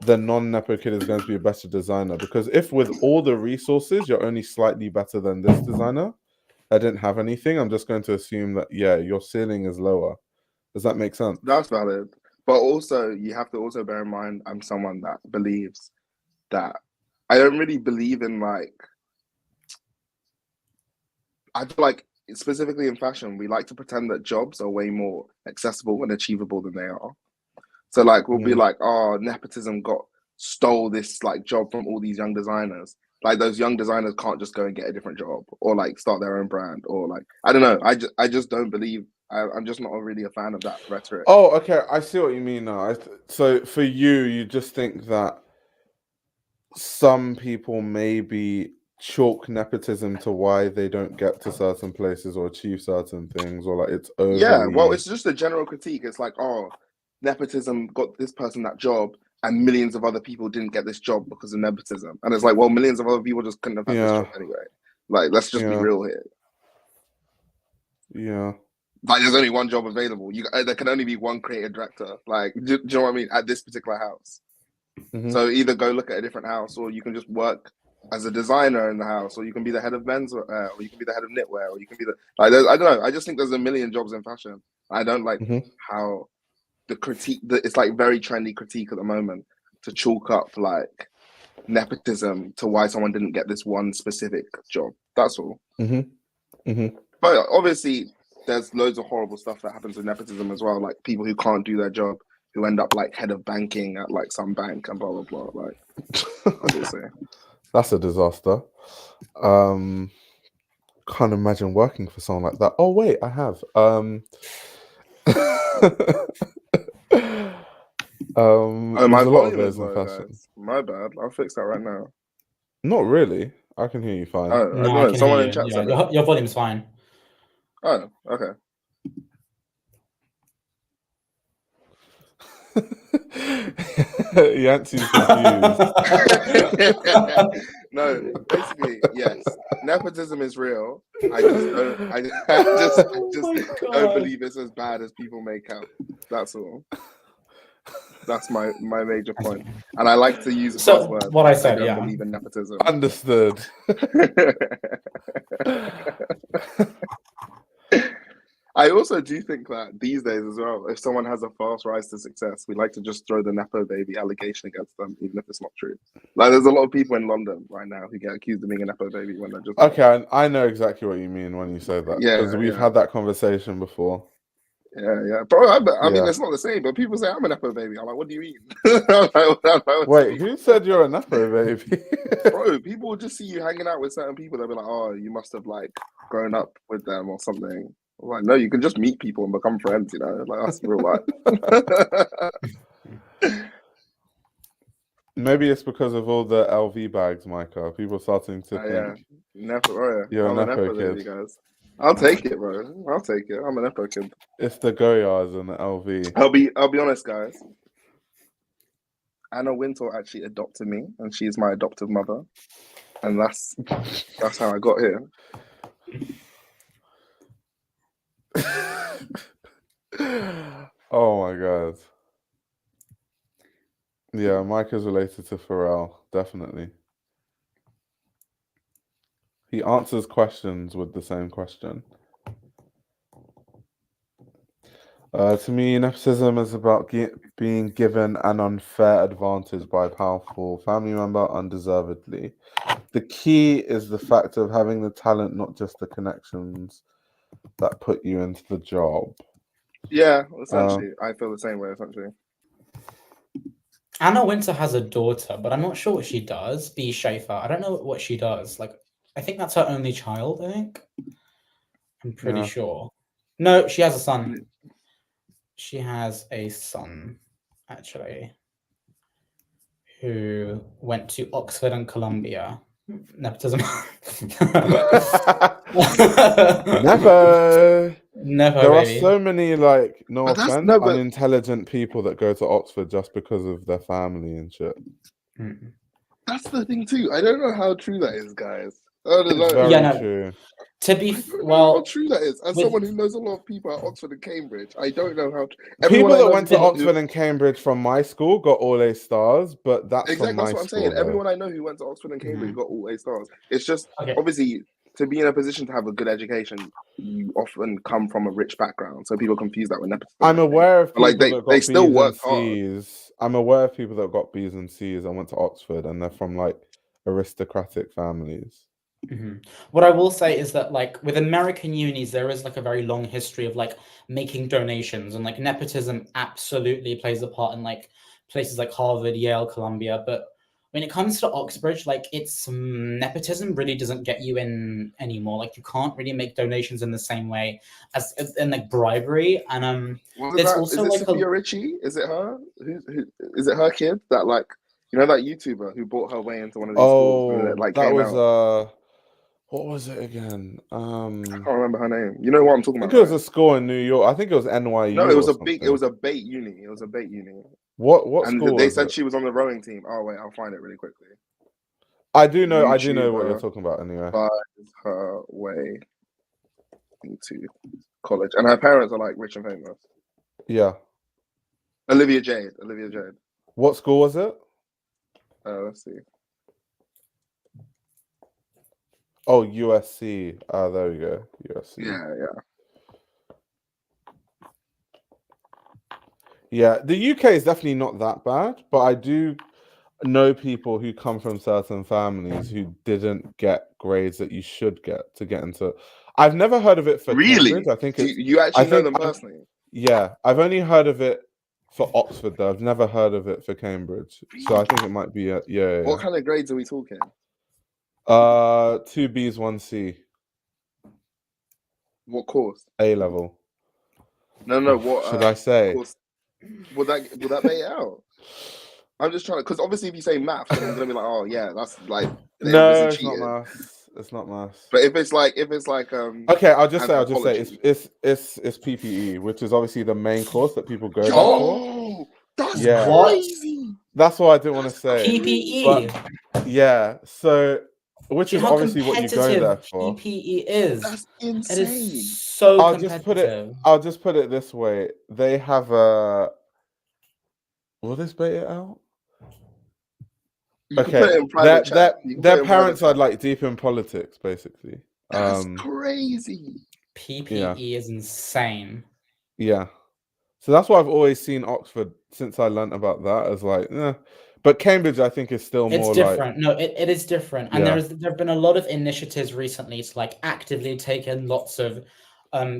the non-Nepo kid is going to be a better designer. Because if with all the resources, you're only slightly better than this designer that didn't have anything, I'm just going to assume that, yeah, your ceiling is lower. Does that make sense? That's valid. But also, you have to also bear in mind, I'm someone that believes that I don't really believe in like, I feel like specifically in fashion, we like to pretend that jobs are way more accessible and achievable than they are. So like, we'll be like, oh, nepotism got stole this like job from all these young designers. Like those young designers can't just go and get a different job or like start their own brand or like I don't know. I just don't believe. I'm just not really a fan of that rhetoric. Oh, okay. I see what you mean now. So for you just think that some people maybe chalk nepotism to why they don't get to certain places or achieve certain things, or like it's overly... Yeah, well, it's just a general critique. It's like, oh, nepotism got this person that job, and millions of other people didn't get this job because of nepotism. And it's like, well, millions of other people just couldn't have had this job anyway. Like, let's just be real here. Yeah. Like, there's only one job available. There can only be one creative director. Like, do you know what I mean? At this particular house. Mm-hmm. So either go look at a different house, or you can just work as a designer in the house, or you can be the head of menswear, or you can be the head of knitwear, or you can be the like. I don't know. I just think there's a million jobs in fashion. I don't like how the critique. It's like very trendy critique at the moment to chalk up like nepotism to why someone didn't get this one specific job. That's all. But obviously, there's loads of horrible stuff that happens with nepotism as well. Like people who can't do their job, who end up like head of banking at like some bank and blah blah blah. Like, obviously. That's a disaster. Can't imagine working for someone like that. Oh wait, I have. My volume is low, fashion. guys. My bad. I'll fix that right now. Not really. I can hear you fine. Oh, No, I I know. can Someone hear in chat you. said Yeah, it. your volume's fine. Oh, okay. Yancey's confused. No, basically, yes. Nepotism is real. I just don't believe it's as bad as people make out. That's all. That's my major point. And I like to use a buzzword. What I said, don't believe in nepotism. Understood. I also do think that these days as well, if someone has a fast rise to success, we like to just throw the Nepo baby allegation against them, even if it's not true. Like, there's a lot of people in London right now who get accused of being a Nepo baby when they're just... Okay, I know exactly what you mean when you say that. Yeah, because we've had that conversation before. Yeah. Bro, I mean, it's not the same, but people say I'm a Nepo baby. I'm like, what do you mean? Wait, who said you're a Nepo baby? Bro, people will just see you hanging out with certain people. They'll be like, oh, you must have like grown up with them or something. I'm like, no, you can just meet people and become friends, you know? Like, that's real life. Maybe it's because of all the LV bags, Micah. People starting to think you're a Nepo kid. Guys. I'll take it, bro. I'll take it. I'm a Nepo kid. It's the Goyards and the LV. I'll be honest, guys. Anna Wintour actually adopted me, and she's my adoptive mother. And that's how I got here. Oh my god. Yeah, Mike is related to Pharrell, definitely. He answers questions with the same question. To me, nepotism is about being given an unfair advantage by a powerful family member undeservedly. The key is the fact of having the talent, not just the connections that put you into the job. Yeah, essentially. I feel the same way, essentially. Anna Wintour has a daughter, but I'm not sure what she does. B. Schaefer. I don't know what she does. Like, I think that's her only child, I think. I'm pretty sure. No, she has a son. She has a son, actually, who went to Oxford and Columbia. Nepotism. Never. There baby. are so many, like, no offense, unintelligent people that go to Oxford just because of their family and shit. That's the thing too. I don't know how true that is, guys. I don't know. Very true. To be how true that is. As someone who knows a lot of people at Oxford and Cambridge, I don't know how. People that went to Oxford and Cambridge from my school got all A stars, but that's exactly from my that's what I'm school, saying. though. Everyone I know who went to Oxford and Cambridge got all A stars. It's just obviously to be in a position to have a good education, you often come from a rich background, so people confuse that with nepotism. I'm aware of people that got they still work hard. C's. I'm aware of people that got B's and C's and went to Oxford, and they're from like aristocratic families. What I will say is that, like, with American unis, there is like a very long history of like making donations, and like nepotism absolutely plays a part in like places like Harvard, Yale, Columbia. But when it comes to Oxbridge, like it's nepotism really doesn't get you in anymore. Like you can't really make donations in the same way as in like bribery. And there's also is it like Sophia Richie? Is it her? Who is it? Her kid that like that YouTuber who bought her way into one of these schools and it like that came was out. what was it again? I can't remember her name. You know what I'm talking I think about? it was a school in New York. I think it was NYU. No, it was it was a bait uni. It was a bait uni. What and school? They said she was on the rowing team. Oh wait, I'll find it really quickly. I do know what you're talking about anyway. Buys her way into college. And her parents are like rich and famous. Yeah. Olivia Jade. What school was it? Let's see. Oh, USC. There we go. USC. Yeah, the UK is definitely not that bad, but I do know people who come from certain families who didn't get grades that you should get to get into. I've never heard of it for Cambridge. I think you actually know them personally. Yeah, I've only heard of it for Oxford though. I've never heard of it for Cambridge. So I think it might be yeah. What kind of grades are we talking? 2 B's, 1 C. What course? A level. No. What should I say? Course? Would that bait it out? I'm just trying to, because obviously if you say maths, then I'm gonna be like, oh yeah, that's like no, it's not maths. It's not maths. But if it's like okay, I'll just say it's PPE, which is obviously the main course that people go for. That's crazy. That's what I didn't want to say. PPE. But, yeah, so which is obviously what you go there for. PPE is. That's insane. It is so competitive. I'll just put it this way. They have a. Will this bait it out? Okay, their parents are like deep in politics, basically. That's crazy. PPE is insane. Yeah, so that's why I've always seen Oxford since I learnt about that as like, but Cambridge I think is still more different. Like, no, it is different, and there have been a lot of initiatives recently to like actively take in lots of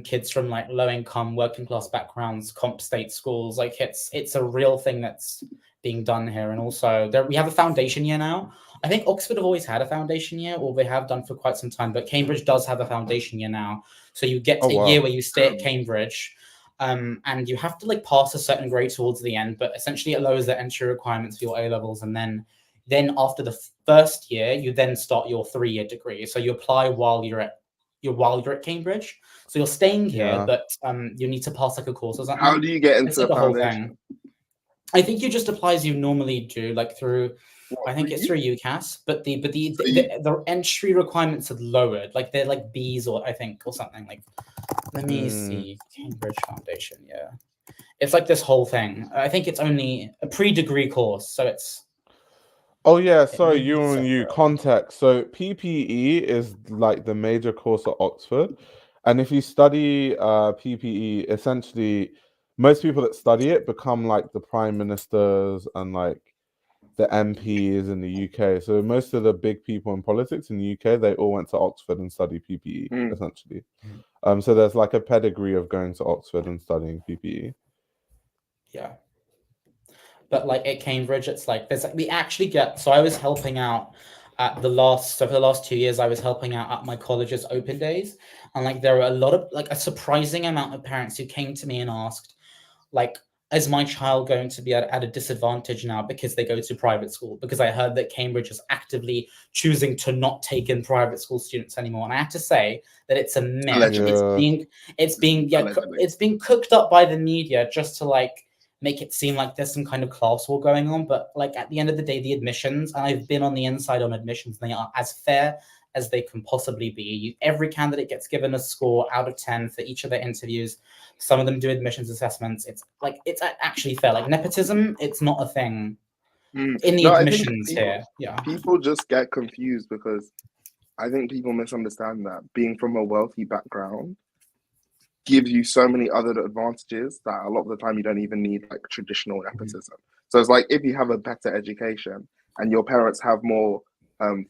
kids from like low income, working class backgrounds, comp state schools. Like it's a real thing that's being done here. And also we have a foundation year now. I think Oxford have always had a foundation year, or they have done for quite some time, but Cambridge does have a foundation year now. So you get a year where you stay at Cambridge, and you have to like pass a certain grade towards the end, but essentially it lowers the entry requirements for your A levels. And then after the first year, you then start your 3-year degree. So you apply while you're at Cambridge. So you're staying here, but you need to pass like a course or something. How do you get into the foundation? I think you just apply as you normally do, like through. I think it's through UCAS, but the entry requirements are lowered. Like they're like B's or something. Like, let me see, Cambridge Foundation. Yeah, it's like this whole thing. I think it's only a pre-degree course, so it's. Oh yeah, sorry, you context. So PPE is like the major course at Oxford, and if you study PPE, essentially most people that study it become like the prime ministers and like the MPs in the UK. So most of the big people in politics in the UK, they all went to Oxford and studied PPE, essentially. So there's like a pedigree of going to Oxford and studying PPE. Yeah. But like at Cambridge, it's like there's like we actually get. So I was helping out at for the last 2 years, I was helping out at my college's open days, and like there were a lot of like a surprising amount of parents who came to me and asked, like, is my child going to be at a disadvantage now because they go to private school? Because I heard that Cambridge is actively choosing to not take in private school students anymore, and I have to say that it's a myth. It's being cooked up by the media just to like make it seem like there's some kind of class war going on. But like at the end of the day, the admissions, and I've been on the inside on admissions, and they are as fair as they can possibly be. Every candidate gets given a score out of 10 for each of their interviews. Some of them do admissions assessments. It's actually fair. Like nepotism, it's not a thing in the admissions here. Yeah, people just get confused because I think people misunderstand that being from a wealthy background gives you so many other advantages that a lot of the time you don't even need like traditional nepotism. So it's like if you have a better education and your parents have more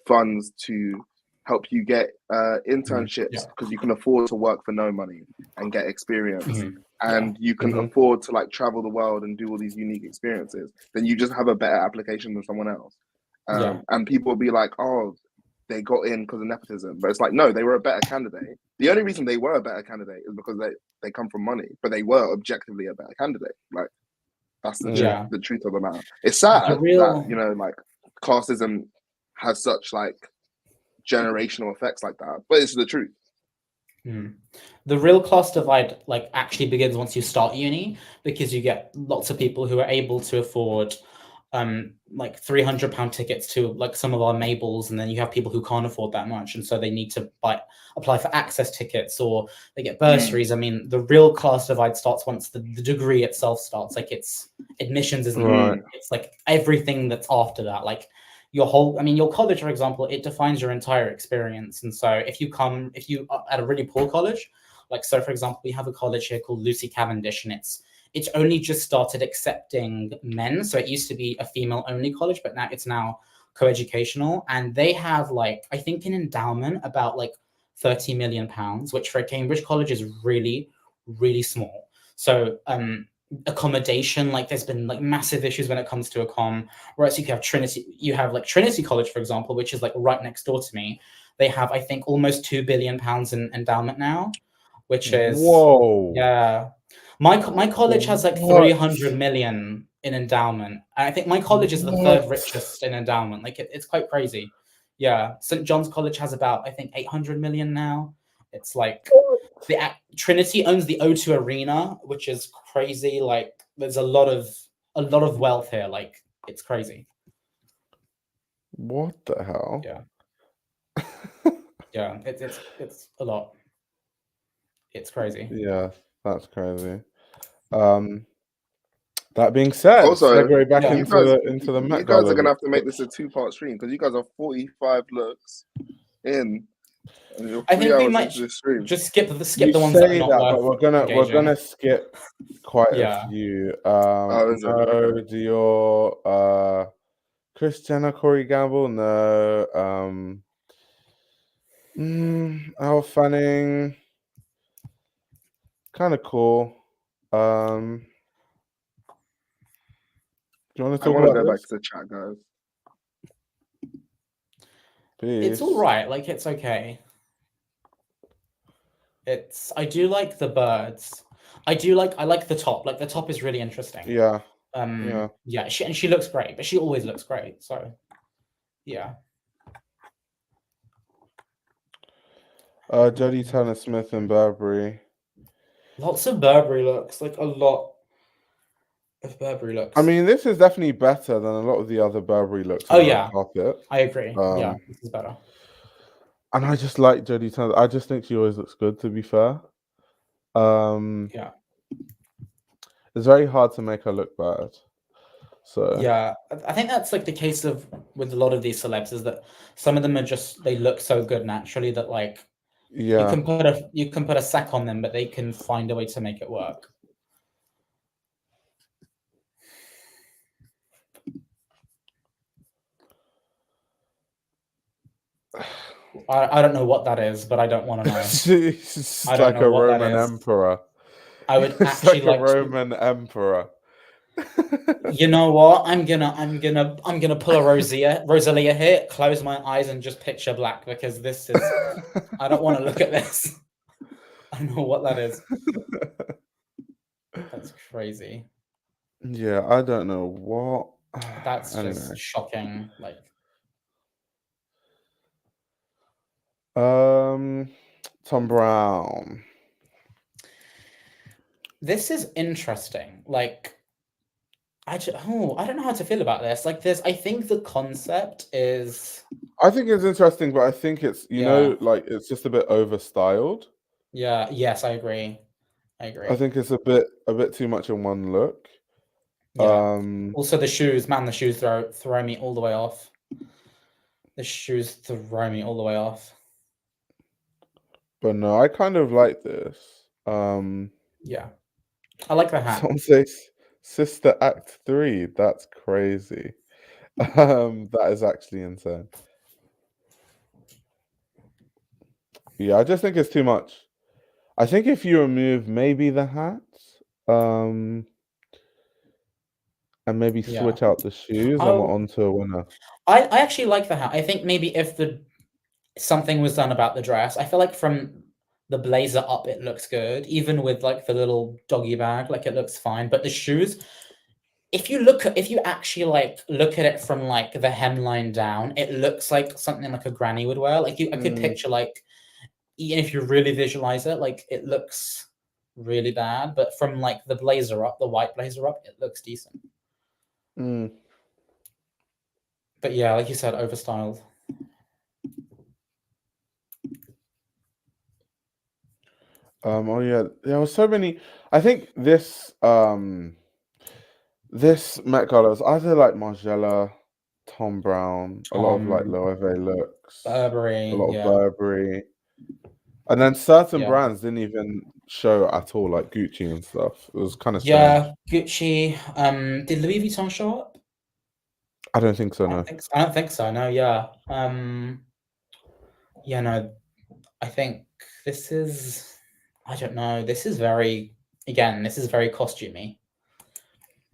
funds to help you get internships because you can afford to work for no money and get experience, and you can afford to like travel the world and do all these unique experiences, then you just have a better application than someone else. And people will be like, oh, they got in because of nepotism. But it's like, no, they were a better candidate. The only reason they were a better candidate is because they come from money, but they were objectively a better candidate. Like, that's the truth of the matter. It's sad that, you know, like classism has such like generational effects like that, but it's the truth. The real class divide like actually begins once you start uni, because you get lots of people who are able to afford like £300 tickets to like some of our Mabels, and then you have people who can't afford that much, and so they need to apply for access tickets, or they get bursaries. I mean, the real class divide starts once the degree itself starts. Like, it's admissions isn't it's like everything that's after that, like your college, for example, it defines your entire experience. And so if you are at a really poor college, like, so for example, we have a college here called Lucy Cavendish, and it's only just started accepting men. So it used to be a female only college, but now it's coeducational. And they have like, I think an endowment about like £30 million, which for a Cambridge college is really, really small. So accommodation, like there's been like massive issues when it comes to whereas you have Trinity College, for example, which is like right next door to me. They have, I think, almost £2 billion in endowment now, which is my college has like 300 million in endowment. And I think my college is the third richest in endowment. Like it's quite crazy. Yeah, St. John's College has about, I think, 800 million now. It's like Trinity owns the O2 Arena, which is crazy. Like there's a lot of wealth here. Like it's crazy. What the hell? Yeah. Yeah, it's a lot. It's crazy. Yeah, that's crazy. That being said, also, segue back into the Met you guys Gala. are gonna have to make this a 2-part stream, because you guys are 45 looks in. And you're 3 hours into the stream. Just skip the ones that are not worth but we're gonna skip quite a few. Okay. Dior, Kris Jenner, Corey Gamble, no. Elle Fanning, kind of cool. Do you want to talk about go this? back to the chat, guys. Please. It's all right. Like, it's okay. I do like the birds. I like the top. Like, the top is really interesting. Yeah. Yeah. She looks great, but she always looks great. So, yeah. Jodie Turner-Smith and Burberry. Lots of Burberry looks. Like, a lot of Burberry looks. I mean, this is definitely better than a lot of the other Burberry looks. Oh yeah, carpet. I agree. Yeah, this is better. And I just like Jodie Turner. I just think she always looks good, to be fair. Yeah. It's very hard to make her look bad. So yeah, I think that's like the case with a lot of these celebs, is that some of them are just, they look so good naturally that like you can put a sack on them, but they can find a way to make it work. I don't know what that is, but I don't want to know. She's like a Roman emperor. I would actually like a Roman emperor. You know what? I'm gonna pull a Rosalia here, close my eyes, and just picture black, because this is. I don't want to look at this. I don't know what that is. That's crazy. Yeah, I don't know what. That's just shocking. Like. Tom Brown. This is interesting. Like, I don't know how to feel about this. Like, I think the concept is. I think it's interesting, but I think it's like it's just a bit overstyled. Yeah. Yes, I agree. I think it's a bit too much in one look. Yeah. Also, the shoes, throw me all the way off. The shoes throw me all the way off. But no, I kind of like this. Yeah. I like the hat. Someone says Sister Act 3. That's crazy. That is actually insane. Yeah, I just think it's too much. I think if you remove maybe the hat, and maybe Yeah. switch out the shoes, and we're on to a winner. I actually like the hat. I think maybe if something was done about the dress, I feel like from the blazer up, it looks good. Even with like the little doggy bag, like it looks fine. But the shoes, if you actually like look at it from like the hemline down, it looks like something like a granny would wear. Like I could picture like, even if you really visualize it, like it looks really bad. But from like the blazer up, the white blazer up, it looks decent. But yeah, like you said, overstyled. Oh yeah, there were so many. I think this Met Gala was either like Margiela, Tom Brown, a lot of like Loewe looks, Burberry, a lot of yeah. Burberry, and then certain Yeah. brands didn't even show at all, like Gucci and stuff. It was kind of Yeah, strange. Gucci. Did Louis Vuitton show up? I don't think so. No. I don't think so. No. Yeah. Yeah. No. I think this is. I don't know. This is very. Again, this is very costumey.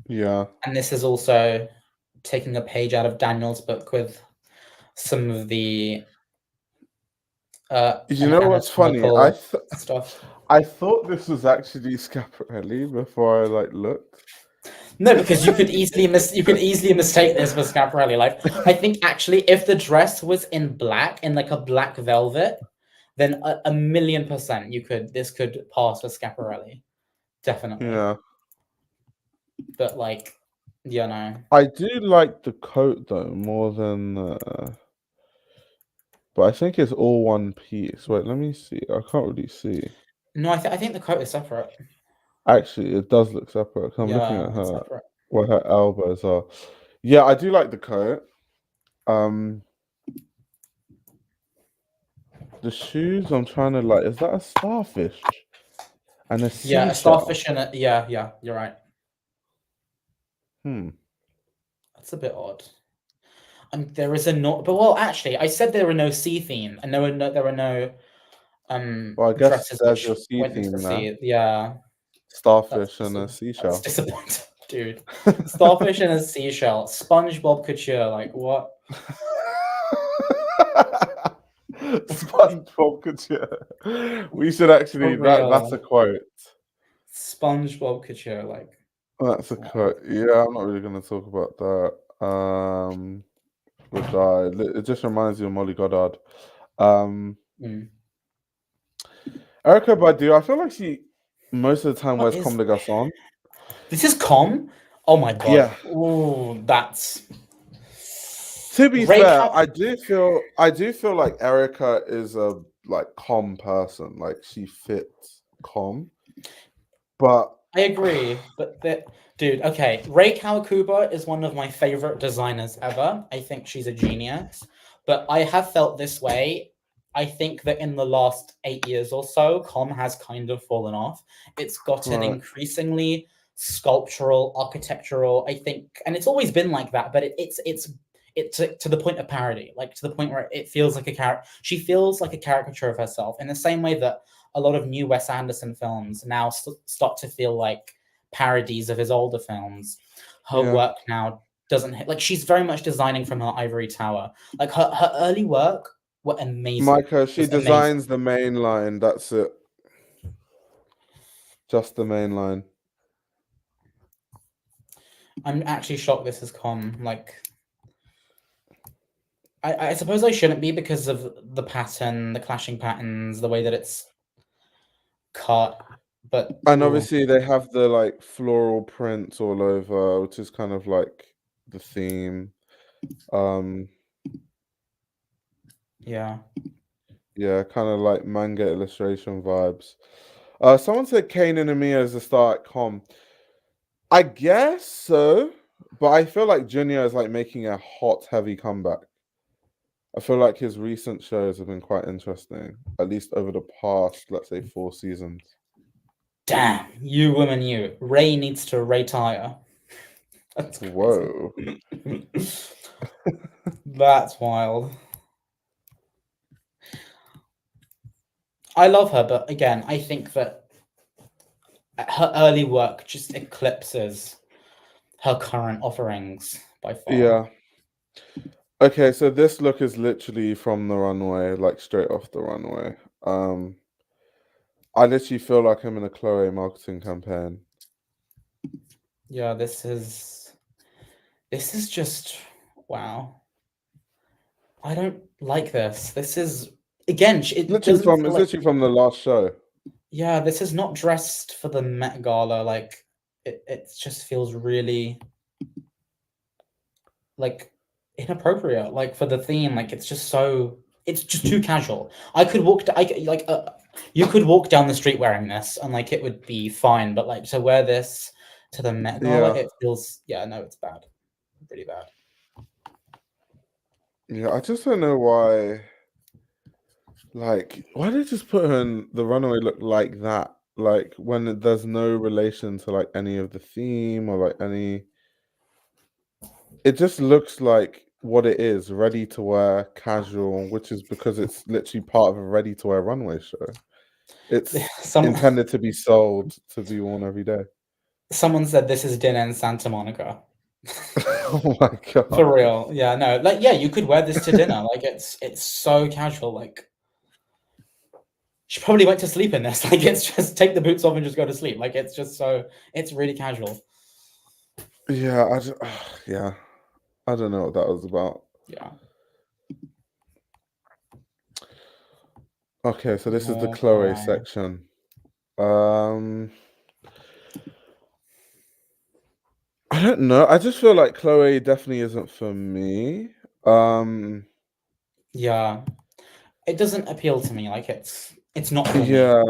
Yeah. And this is also taking a page out of Daniel's book with some of the. You know what's funny? Stuff. I thought this was actually Schiaparelli before I like looked. No, because you could easily mistake this for Schiaparelli. Like, I think actually, if the dress was in black, in like a black velvet, then a million %, this could pass for Schiaparelli, definitely. Yeah. But like, yeah, no. I do like the coat though more than. But I think it's all one piece. Wait, let me see. I can't really see. No, I think the coat is separate. Actually, it does look separate. I'm looking at her where her elbows are. Yeah, I do like the coat. The shoes, I'm trying to like. Is that a starfish? And a seashell? Yeah, a starfish and yeah, you're right. That's a bit odd. There is but well, actually, I said there were no sea theme, and there were no well, I guess dresses there's which your sea went into theme the now. sea. Yeah. Starfish and a seashell. That's disappointing, dude. Starfish and a seashell. SpongeBob Couture, like what? SpongeBob Couture. We should actually that's a quote. SpongeBob Couture, like that's a quote. Yeah, I'm not really gonna talk about that. It just reminds you of Molly Goddard. Erykah Badu, I feel like she most of the time wears Comme des Garçons. This is Comme? Oh my god. Yeah. Ooh, that's. To be fair, I do feel like Erykah is a like Comme person. Like she fits Comme. But I agree, but dude, okay. Rei Kawakubo is one of my favorite designers ever. I think she's a genius. But I have felt this way. I think that in the last 8 years or so, Comme has kind of fallen off. It's gotten increasingly sculptural, architectural, I think, and it's always been like that, but it's to the point of parody, like to the point where it feels like she feels like a caricature of herself in the same way that a lot of new Wes Anderson films now start to feel like parodies of his older films. Her work now doesn't like she's very much designing from her ivory tower. Like her early work were amazing. Micah, she designs the main line. That's it. Just the main line. I'm actually shocked this is Comme. Like, I suppose I shouldn't be because of the pattern, the clashing patterns, the way that it's cut. But obviously they have the like floral prints all over, which is kind of like the theme. Yeah, kind of like manga illustration vibes. Someone said Kane and Amia is a star at Comme. I guess so, but I feel like Junior is like making a hot, heavy comeback. I feel like his recent shows have been quite interesting, at least over the past, let's say, 4 seasons. Damn, you woman, you. Ray needs to retire. That's crazy. Whoa. That's wild. I love her, but again, I think that her early work just eclipses her current offerings by far. Yeah. Okay, so this look is literally from the runway, like straight off the runway. I literally feel like I'm in a Chloe marketing campaign. Yeah, this is just wow. I don't like this. This is again, it Literally doesn't from feel it's like, literally from the last show. yeah, this is not dressed for the Met Gala. Like it just feels really like inappropriate. Like for the theme, like it's just too casual. I could walk. You could walk down the street wearing this, and like it would be fine. But like to wear this to the Met Gala, Yeah. it feels no, it's bad, pretty bad. Yeah, I just don't know why. Like, why did they just put her in the runway look like that? Like when there's no relation to like any of the theme or like any. It just looks like what it is, ready to wear, casual, which is because it's literally part of a ready to wear runway show. It's intended to be sold to be worn every day. Someone said this is dinner in Santa Monica. Oh my god. For real. Yeah, no. Like yeah, you could wear this to dinner. Like it's so casual. Like she probably went to sleep in this. Like it's just take the boots off and just go to sleep. Like it's just it's really casual. Yeah, yeah. I don't know what that was about. Yeah. Okay, so this is the Chloe section. I don't know. I just feel like Chloe definitely isn't for me. Yeah. It doesn't appeal to me. Like it's not for me. Yeah.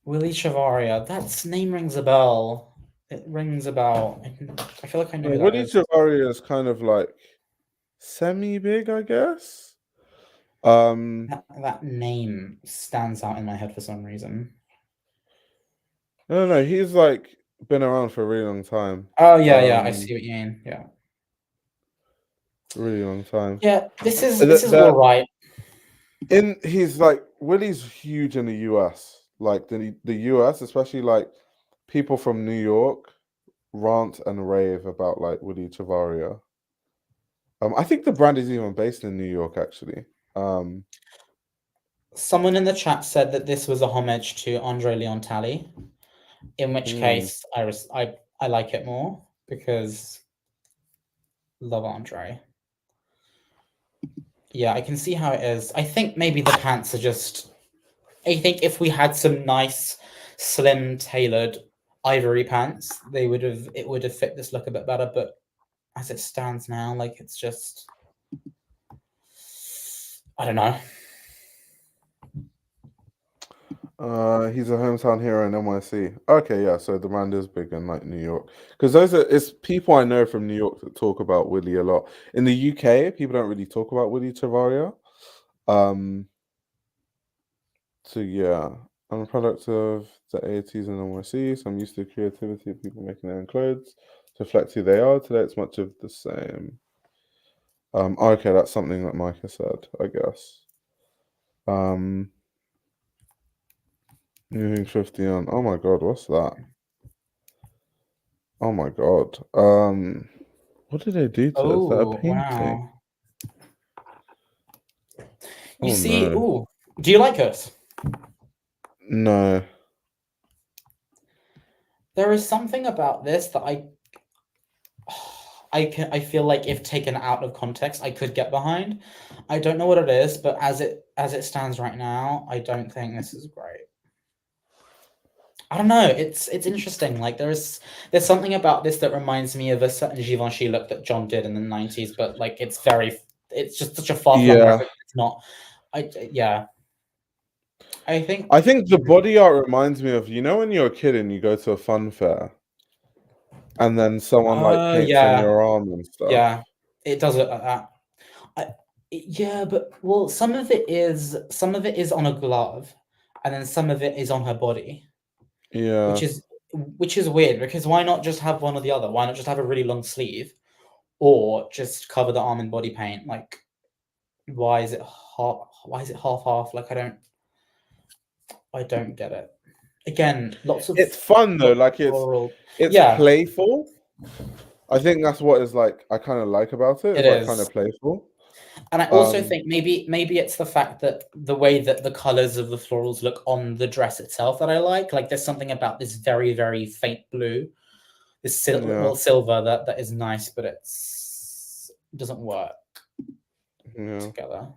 Willie Chavaria. That name rings a bell. It rings a bell. I feel like I know who that Willie is. Chavaria is kind of like semi-big, I guess. That name stands out in my head for some reason. No, he's like been around for a really long time. Oh yeah, I see what you mean. Yeah. Really long time. Yeah, this is all right. He's like Willie's huge in the US. Like the US, especially like people from New York rant and rave about like Willie Chavaria. I think the brand is even based in New York, actually. Someone in the chat said that this was a homage to Andre Leon Talley, in which case I like it more because love Andre. Yeah, I can see how it is. I think maybe the pants are just. I think if we had some nice, slim, tailored ivory pants, it would have fit this look a bit better. But as it stands now, like it's just, I don't know. He's a hometown hero in NYC. Okay, yeah, so the brand is big in like New York. Because it's people I know from New York that talk about Willie a lot. In the UK, people don't really talk about Willie Chavaria. So yeah, I'm a product of the 80s and NYC, so I'm used to the creativity of people making their own clothes to reflect who they are. Today it's much of the same. Okay, that's something that Micah said, I guess. Moving 50 on. Oh my god, what's that? Oh my god. What did they do to it? Is that a painting? Wow. You see, no. Do you like it? No. There is something about this that I feel like if taken out of context, I could get behind. I don't know what it is, but as it stands right now, I don't think this is great. I don't know. It's interesting. Like there's something about this that reminds me of a certain Givenchy look that John did in the 90s, but like it's just such a far-flung reference. It's not. I think the body art reminds me of, when you're a kid and you go to a fun fair and then someone like paints on your arm and stuff. Yeah, it does it like that. But well, some of it is on a glove, and then some of it is on her body. Yeah. Which is weird because why not just have one or the other? Why not just have a really long sleeve, or just cover the arm in body paint. Like, why is it half? Like, I don't get it. Again, lots of It's fun though, like floral. it's Yeah, playful. I think that's what is like I kind of like about it. It's it like kind is. of playful. And I also think maybe it's the fact that the way that the colors of the florals look on the dress itself that I like. Like, there's something about this very, very faint blue, this little silver that is nice, but it doesn't work together.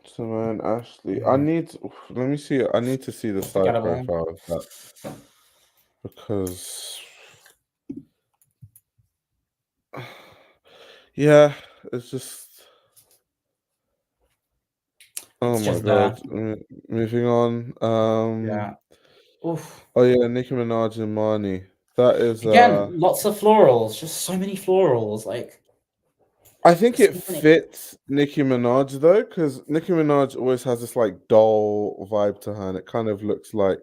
Simone Ashley. Let me see. I need to see the side profile of that because yeah, it's just oh my god. Moving on. Yeah. Oof. Oh yeah, Nicki Minaj and Marnie. That is again lots of florals, just so many florals. Like, I think it fits Nicki Minaj though, because Nicki Minaj always has this like doll vibe to her, and it kind of looks like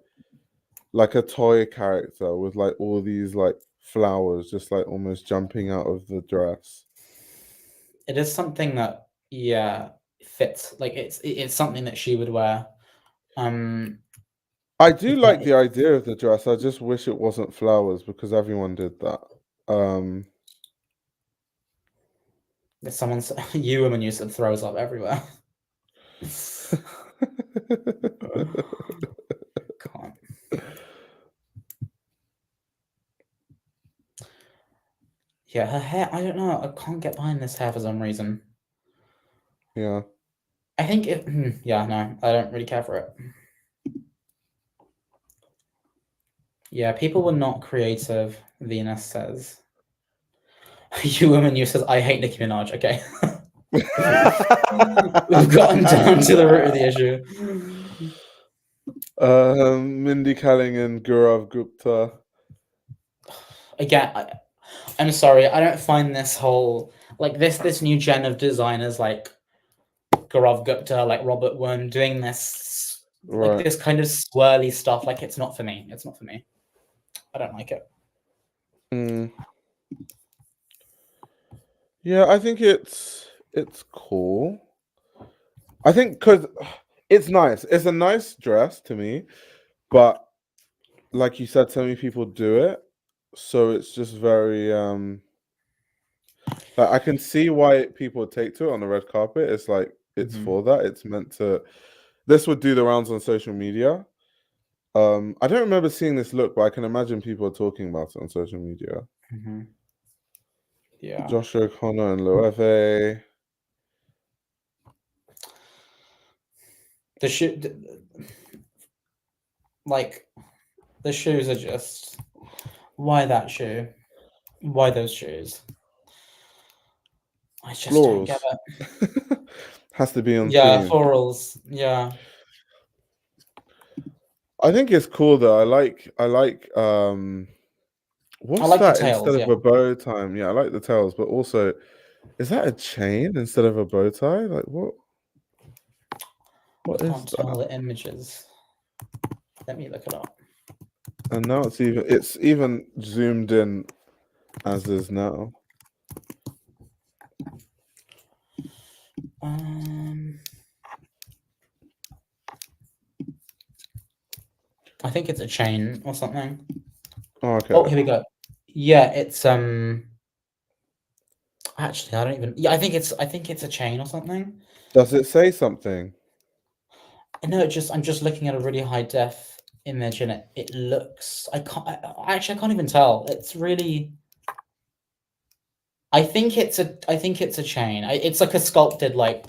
a toy character with like all these like flowers just like almost jumping out of the dress. It is something that fits. Like, it's something that she would wear. I do like the idea of the dress. I just wish it wasn't flowers because everyone did that. If someone's you women use it throws up everywhere. Can't. Yeah, her hair, I don't know. I can't get behind this hair for some reason. Yeah. I think no, I don't really care for it. Yeah, people were not creative, Venus says. You women use says, I hate Nicki Minaj. Okay. We've gotten down to the root of the issue. Mindy Kaling and Gaurav Gupta. Again, I'm sorry, I don't find this whole like this new gen of designers like Gaurav Gupta, like Robert Worm, doing this like this kind of swirly stuff. Like, it's not for me. It's not for me. I don't like it. Yeah, I think it's cool. I think because it's nice. It's a nice dress to me, but like you said, so many people do it, so it's just very like I can see why people take to it on the red carpet. It's like it's for that. It's meant to. This would do the rounds on social media. I don't remember seeing this look, but I can imagine people are talking about it on social media. Yeah. Joshua O'Connor and Loewe. The shoes are just. Why that shoe? Why those shoes? I just don't get it. Has to be on theme. Florals. Yeah. I think it's cool though. I like what's that tails, instead of a bow tie? Yeah, I like the tails, but also is that a chain instead of a bow tie? Like what? What I is can't tell the images. Let me look it up. And now it's even zoomed in as is now. I think it's a chain or something. Oh, okay. Oh, here we go. Yeah, it's actually I don't even. Yeah, I think it's a chain or something. Does it say something? No, I'm just looking at a really high def image and it looks. I can't even tell. It's really. I think it's a chain. It's like a sculpted like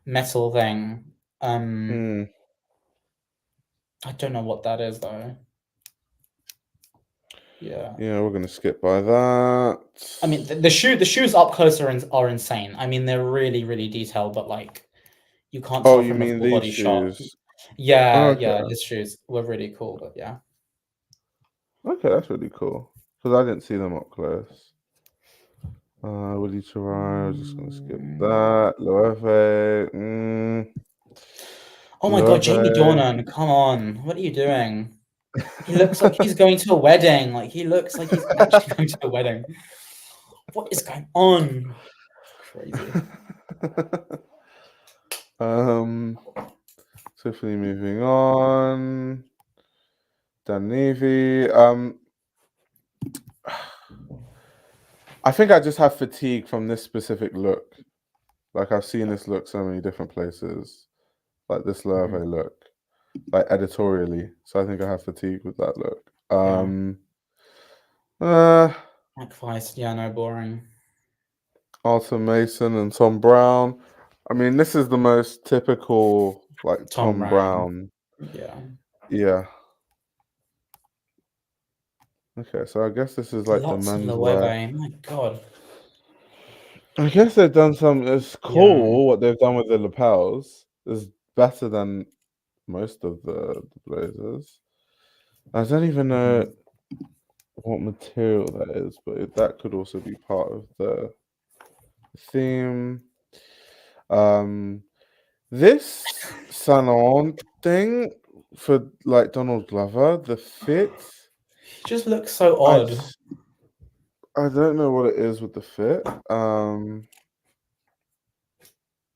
metal thing. I don't know what that is though. Yeah, we're gonna skip by that. I mean, the shoes up close are insane. I mean, they're really, really detailed, but like you can't tell from a full body shot. Yeah, his shoes were really cool, but yeah. Okay, that's really cool because I didn't see them up close. Willie Chirai, I'm just gonna skip that. Loewe. Oh my god, Jamie Dornan, come on. What are you doing? He looks like he's going to a wedding. Like he looks like he's actually going to a wedding. What is going on? Crazy. Swiftly moving on. Dan Navy. I think I just have fatigue from this specific look. Like I've seen this look so many different places. Like this Loewe look. Like editorially. So I think I have fatigue with that look. Sacrifice, yeah, no, boring. Arthur Mason and Tom Brown. I mean, this is the most typical like Tom Brown. Yeah. Yeah. Okay, so I guess this is like Lots the of menswear. My God. I guess they've done some. It's cool what they've done with the lapels. It's better than most of the blazers. I don't even know what material that is, but that could also be part of the theme. This salon thing for like Donald Glover, the fit. He just looks so odd. I don't know what it is with the fit.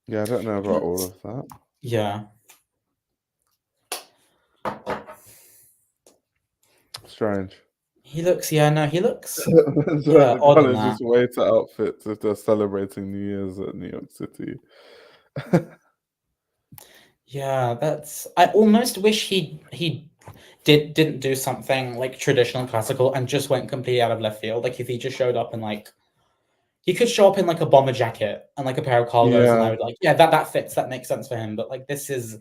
Yeah, I don't know about all of that. Yeah. Strange. He looks, he looks The odd in college's way to outfits if they're celebrating New Year's at New York City. Yeah, I almost wish he didn't do something like traditional classical and just went completely out of left field. Like if he just showed up in like, he could show up in like a bomber jacket and like a pair of cargos, and I would like, yeah, that fits, that makes sense for him. But like this is,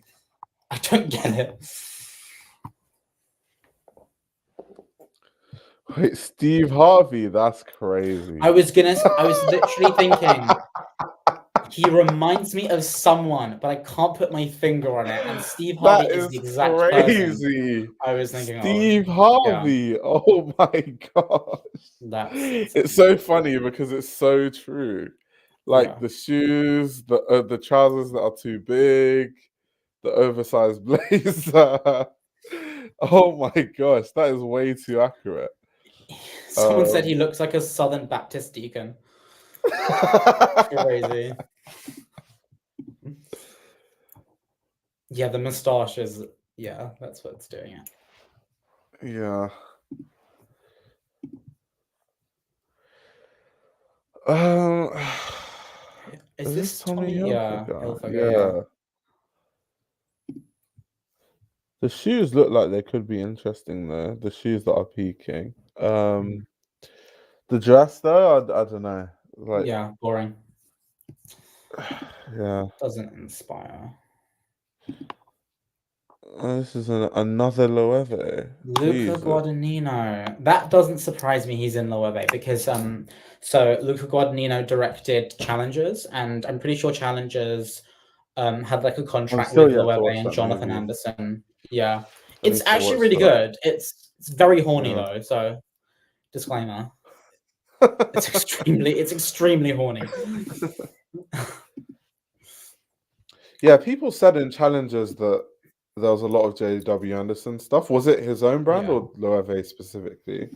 I don't get it. Wait, Steve Harvey, that's crazy. I was literally thinking, he reminds me of someone, but I can't put my finger on it. And Steve Harvey is the exact person I was thinking Steve Harvey. Yeah. Oh my gosh. It's so funny because it's so true. Like the shoes, the trousers that are too big, the oversized blazer. Oh my gosh, that is way too accurate. Someone said he looks like a Southern Baptist deacon. Crazy. Yeah, the mustache is, yeah, that's what's doing it. Yeah. Is this Tommy? Hilfiger? Yeah. The shoes look like they could be interesting though. The shoes that are peaking. The dress though, I don't know. Like, yeah, boring. Yeah. Doesn't inspire. This is another Loewe. Luca Guadagnino. That doesn't surprise me. He's in Loewe because so Luca Guadagnino directed Challengers, and I'm pretty sure Challengers had like a contract with Loewe and Jonathan Anderson. Yeah, it's actually really good. It's very horny though. So disclaimer. It's extremely horny. Yeah, people said in Challengers that there was a lot of J.W. Anderson stuff. Was it his own brand or Loewe specifically?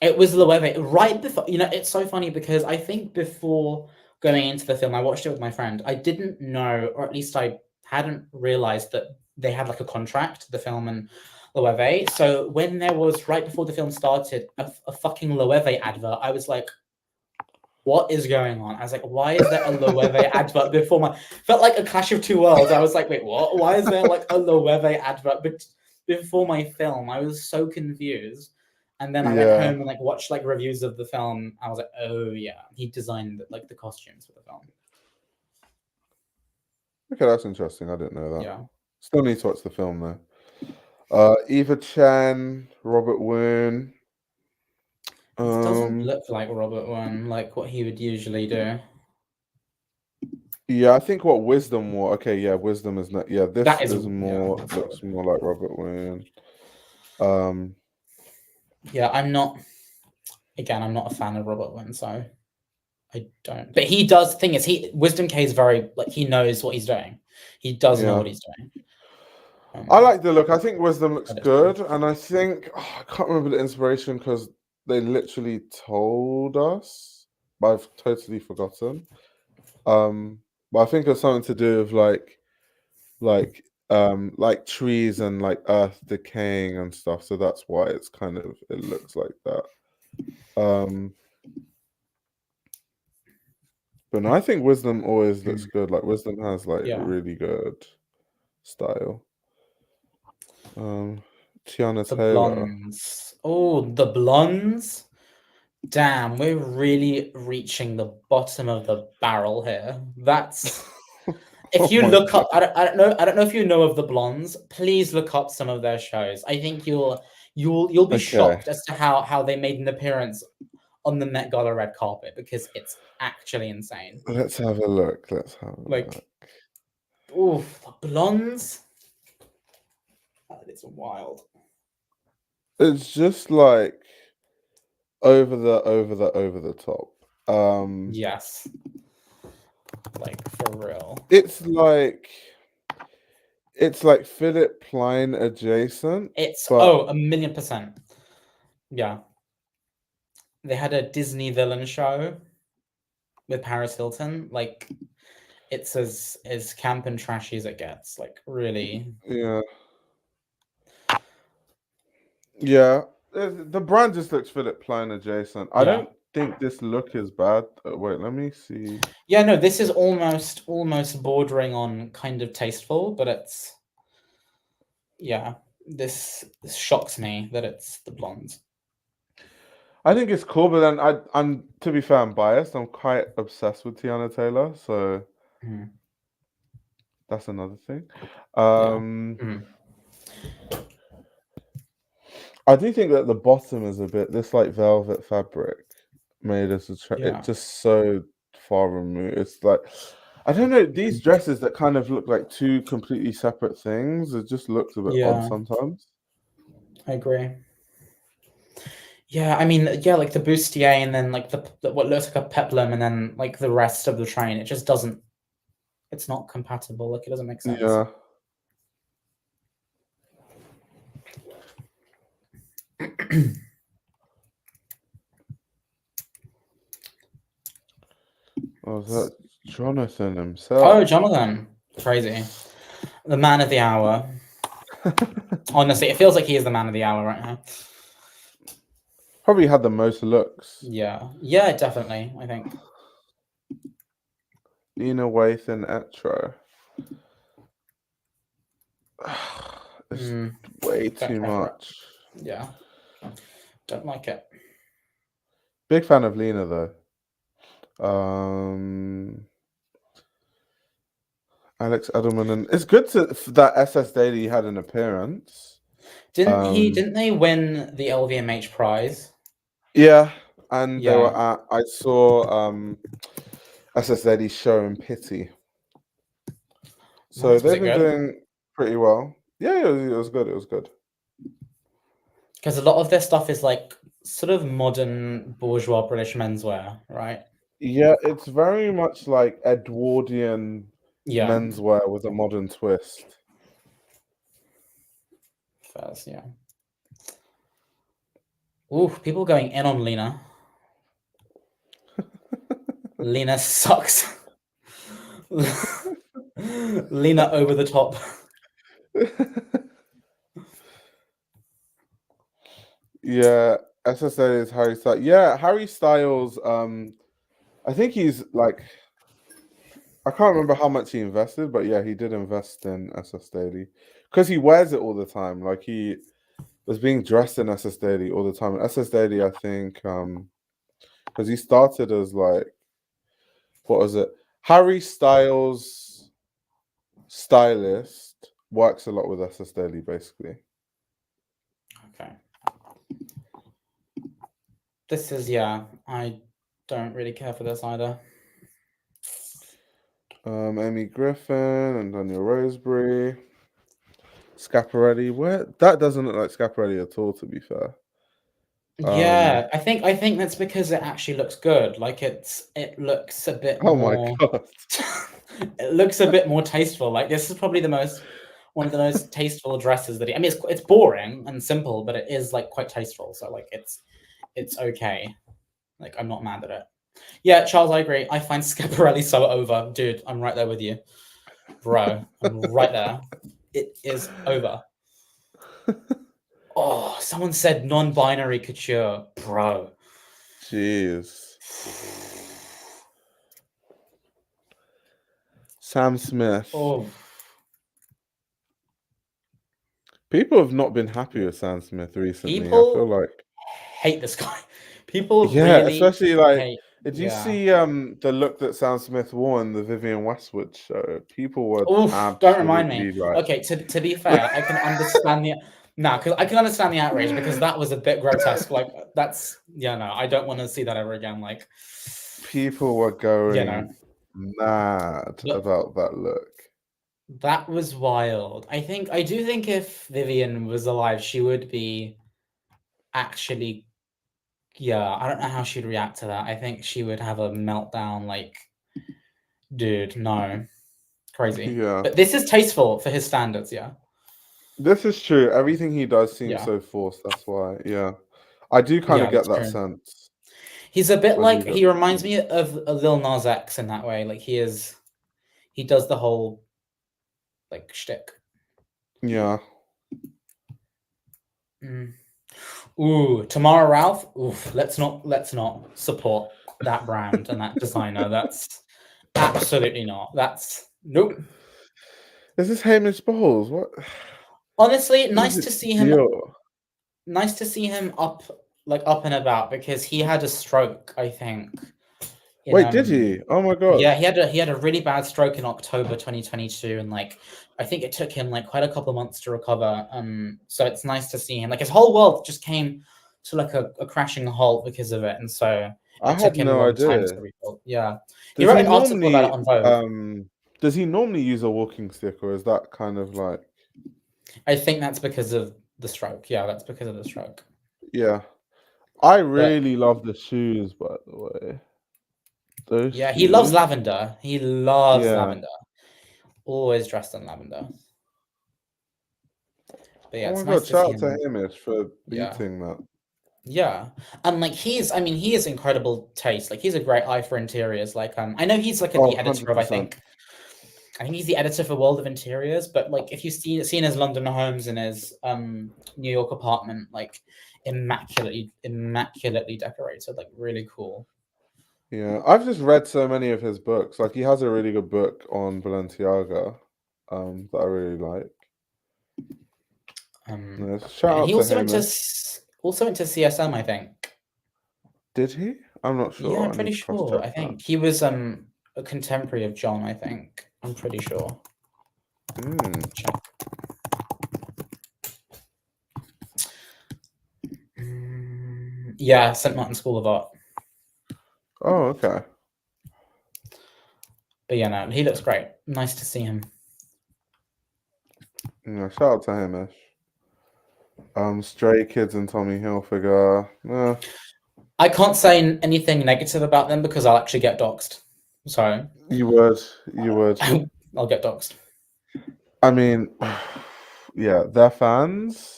It was Loewe. Right before, it's so funny because I think before going into the film, I watched it with my friend. I didn't know, or at least I hadn't realized that they had like a contract, the film and Loewe. So when there was, right before the film started, a fucking Loewe advert, I was like, what is going on? I was like, why is there a Loewe advert before felt like a clash of two worlds. I was like, wait, what? Why is there like a Loewe advert before my film? I was so confused. And then I went home and like watched like reviews of the film. I was like, oh yeah, he designed like the costumes for the film. Okay, that's interesting. I didn't know that. Yeah. Still need to watch the film though. Eva Chen, Robert Woon. It doesn't look like Robert Woon, like what he would usually do. Yeah, I think what Wisdom wore. Okay, yeah, Wisdom is not. Yeah, this is more looks more like Robert Woon. Yeah, I'm not a fan of Robert Woon, so I don't. But he does. Thing is, Wisdom K is very like he knows what he's doing. He does know what he's doing. I like the look. I think Wisdom looks That is good, and I think I can't remember the inspiration because they literally told us, but I've totally forgotten. But I think it's something to do with like trees and like earth decaying and stuff. So that's why it's kind of it looks like that. But no, I think Wisdom always looks good. Like Wisdom has like Yeah. really good style. Tiana The Taylor. blondes. Oh, the blondes. Damn, we're really reaching the bottom of the barrel here. That's if Oh you my look God. up, I don't know if you know of the blondes. Please look up some of their shows. I think you'll be Okay. shocked as to how they made an appearance on the Met Gala red carpet because it's actually insane. Let's have a look. Let's have a Like, look. oof, the blondes. That is wild. It's just like over the top. Yes. Like for real. It's like Philip Plein adjacent. It's but 1,000,000%. Yeah. They had a Disney villain show with Paris Hilton. Like it's as camp and trashy as it gets. Like really. yeah. Yeah. The brand just looks Philip Plein adjacent. I Yeah. don't think this look is bad. Wait, let me see. Yeah, no, this is almost bordering on kind of tasteful, but it's yeah. This shocks me that it's the blondes. I think it's cool, but then I'm to be fair, I'm biased. I'm quite obsessed with Tiana Taylor, so that's another thing. I do think that the bottom is a bit this like velvet fabric made us it's just so far removed. It's like I don't know, these dresses that kind of look like two completely separate things, it just looks a bit odd sometimes. I agree. Yeah, I mean, yeah, like the bustier and then like the what looks like a peplum and then like the rest of the train, it just doesn't. It's not compatible. Like it doesn't make sense. Yeah. Oh, is that Jonathan himself? Oh, Jonathan. Crazy. The man of the hour. Honestly, it feels like he is the man of the hour right now. Probably had the most looks. Yeah. Yeah, definitely, I think. Nina Waith and Etro. It's way too much. Yeah. Don't like it. Big fan of Lena though. Alex Edelman, and it's good that SS Daily had an appearance. Didn't they win the LVMH prize? Yeah, and they were at. I saw SS Daily show in Pity. So they've been doing pretty well. Yeah, it was good. It was good. Because a lot of their stuff is like sort of modern bourgeois British menswear, right? Yeah, it's very much like Edwardian menswear with a modern twist. First, yeah. Ooh, people going in on Lena. Lena sucks. Lena over the top. Yeah, SSA is Harry Styles. Yeah, Harry Styles. I think he's like, I can't remember how much he invested, but yeah, he did invest in SS Daily because he wears it all the time. Like he was being dressed in SS Daily all the time. And SS Daily, I think, because he started as like, what was it? Harry Styles stylist works a lot with SS Daily, basically. Okay. This is I don't really care for this either. Amy Griffin and Daniel Roseberry. Scaparelli. Where that doesn't look like Scaparelli at all, to be fair. Yeah, I think that's because it actually looks good. Like it looks a bit more. My god! It looks a bit more tasteful. Like this is probably one one of the most tasteful dresses that I mean, it's boring and simple, but it is like quite tasteful. So like it's okay. Like I'm not mad at it. Yeah, Charles, I agree. I find Schiaparelli so over, dude. I'm right there with you, bro. I'm right there. It is over. Oh, someone said non-binary couture, bro. Jeez. Sam Smith. Oh, People have not been happy with Sam Smith recently. I people feel like hate this guy. People yeah, really especially like hate. did you Yeah. see the look that Sam Smith wore in the Vivienne Westwood show? People were Oof, don't remind me. absolutely like Okay, to be fair, I can understand the because I can understand the outrage because that was a bit grotesque. Like that's no, I don't want to see that ever again. Like people were going you know, mad But- about that look. that was wild. I do think if Vivian was alive, she would be actually I don't know how she'd react to that. I think she would have a meltdown like dude, no. Crazy. Yeah. But this is tasteful for his standards, yeah. This is true. Everything he does seems Yeah. so forced. That's why. Yeah. I do kind of get that's that true. sense. He's a bit I like do he get reminds me of a Lil Nas X in that way. Like he does the whole like shtick. Yeah. Ooh, Tamara Ralph. Oof, let's not support that brand and that designer. That's absolutely not. That's nope. Is this Hamish Bowles? What? Honestly, What nice is to it see him. deal? Nice to see him up and about because he had a stroke, I think. Wait, did he? Oh my god. Yeah, he had a really bad stroke in October 2022, and like I think it took him like quite a couple of months to recover. So it's nice to see him. Like his whole world just came to like a crashing halt because of it, and so I it took had him a no long time idea. to rebuild. Yeah, he Does wrote he an article about it on Vogue. does he normally use a walking stick, or is that kind of like I think that's because of the stroke. Yeah, that's because of the stroke. yeah. I really love the shoes, by the way. Those he loves shoes. lavender. He loves Yeah. lavender. Always dressed in lavender. But yeah, Oh it's my nice god, to shout see out to him. Hamish for Yeah. beating that. Yeah, and like he has incredible taste. Like he's a great eye for interiors. Like I know he's like the editor of 100%. I think he's the editor for World of Interiors. But like if you've seen his London homes and his New York apartment, like immaculately decorated, like really cool. Yeah, I've just read so many of his books. Like he has a really good book on Balenciaga, that I really like. Shout out he to also Hamish. went to CSM, I think. Did he? I'm not sure. Yeah, I'm I pretty need to sure. cross-check I think that. he was a contemporary of John. I think I'm pretty sure. Check. Yeah, St. Martin School of Art. Oh, okay. But yeah, no, he looks great. Nice to see him. Yeah, shout out to Hamish. Stray Kids and Tommy Hilfiger. I can't say anything negative about them because I'll actually get doxxed. So You would. I'll get doxxed. I mean, yeah, their fans.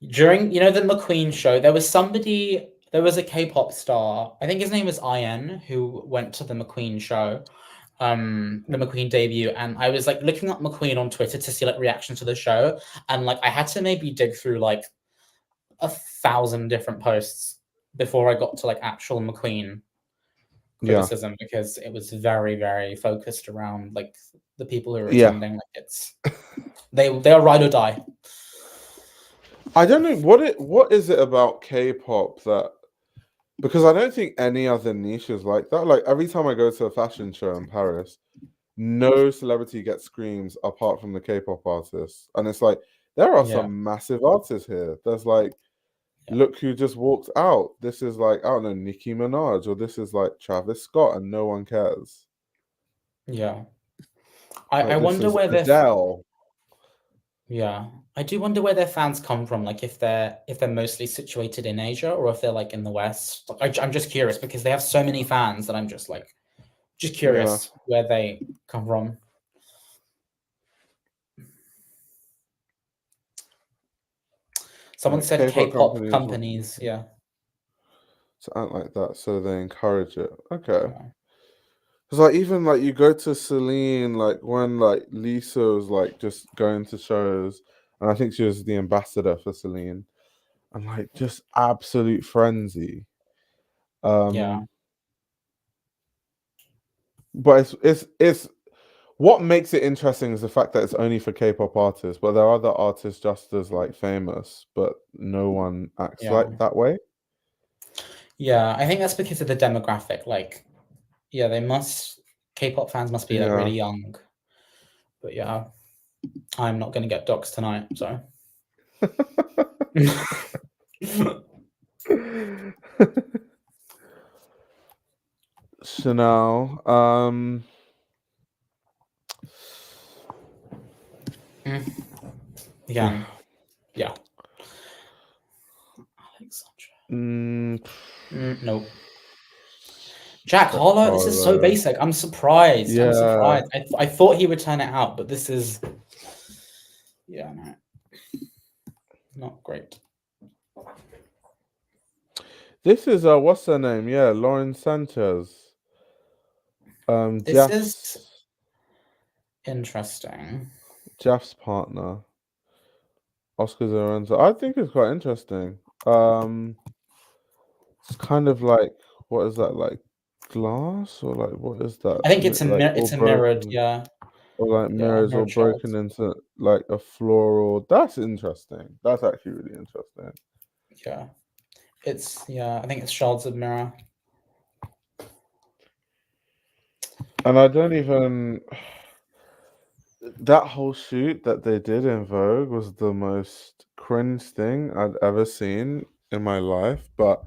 During the McQueen show, there was a K-pop star. I think his name was IN who went to the McQueen show, the McQueen debut, and I was like looking up McQueen on Twitter to see like reactions to the show, and like I had to maybe dig through like 1,000 different posts before I got to like actual McQueen criticism because it was very, very focused around like the people who are attending. Like it's they are ride or die. I don't know what is it about K-pop that, because I don't think any other niche is like that. Like every time I go to a fashion show in Paris, no celebrity gets screams apart from the K-pop artists, and it's like there are some massive artists here. There's like, look who just walked out. This is like, I don't know, Nicki Minaj, or this is like Travis Scott, and no one cares. Yeah, like, I wonder where Adele. Yeah, I do wonder where their fans come from. Like if they're mostly situated in Asia or if they're like in the West. I'm just curious because they have so many fans that I'm just curious where they come from. Someone Like said K-pop K-pop companies want companies. Yeah. to act like that, so they encourage it. Okay. Yeah. Because like even like you go to Celine, like when like Lisa was like just going to shows, and I think she was the ambassador for Celine, and like just absolute frenzy. Yeah. But it's what makes it interesting is the fact that it's only for K-pop artists, but there are other artists just as like famous, but no one acts Yeah. like that way. Yeah. I think that's because of the demographic. Like, yeah, K-pop fans must be like Yeah. really young. But yeah, I'm not gonna get doxxed tonight, so. Chanel. Yeah. Yeah. Alexandra. Nope. Jack Harlow, this is so Harlow. basic. I'm surprised. I'm Yeah. surprised. I thought he would turn it out, but this is, yeah, no, not great. This is what's her name? Yeah, Lauren Sanchez. This is interesting. Jeff's partner. Oscar Lorenzo. I think it's quite interesting. It's kind of like, what is that, like glass or like what is that? I think it's Like it's all a mirrored, broken, yeah, or like yeah, mirrors all mirrored shards. broken into like a floral. That's interesting. That's actually really interesting. Yeah, I think it's shards of mirror. And I don't even. That whole shoot that they did in Vogue was the most cringe thing I'd ever seen in my life. But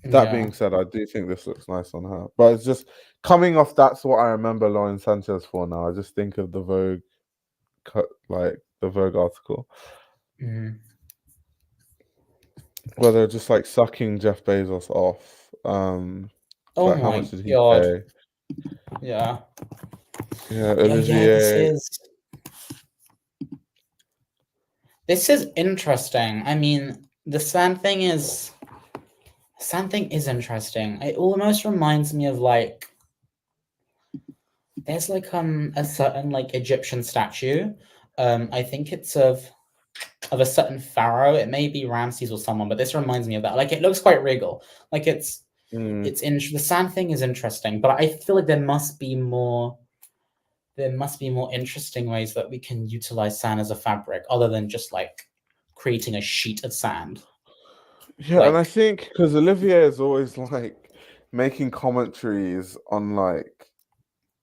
that Yeah. being said, I do think this looks nice on her. But it's just coming off. That's what I remember Lauren Sanchez for now. I just think of the Vogue, like the Vogue article, where they're just like sucking Jeff Bezos off. Oh like how my much did he God. pay? Yeah. Yeah, Yeah, Olivier. This is interesting. I mean, the sand thing is interesting. It almost reminds me of like there's like a certain like Egyptian statue. I think it's of a certain pharaoh. It may be Ramses or someone, but this reminds me of that. Like it looks quite regal. Like the sand thing is interesting, but I feel like there must be more interesting ways that we can utilize sand as a fabric other than just like creating a sheet of sand. Yeah, and I think because Olivier is always like making commentaries on like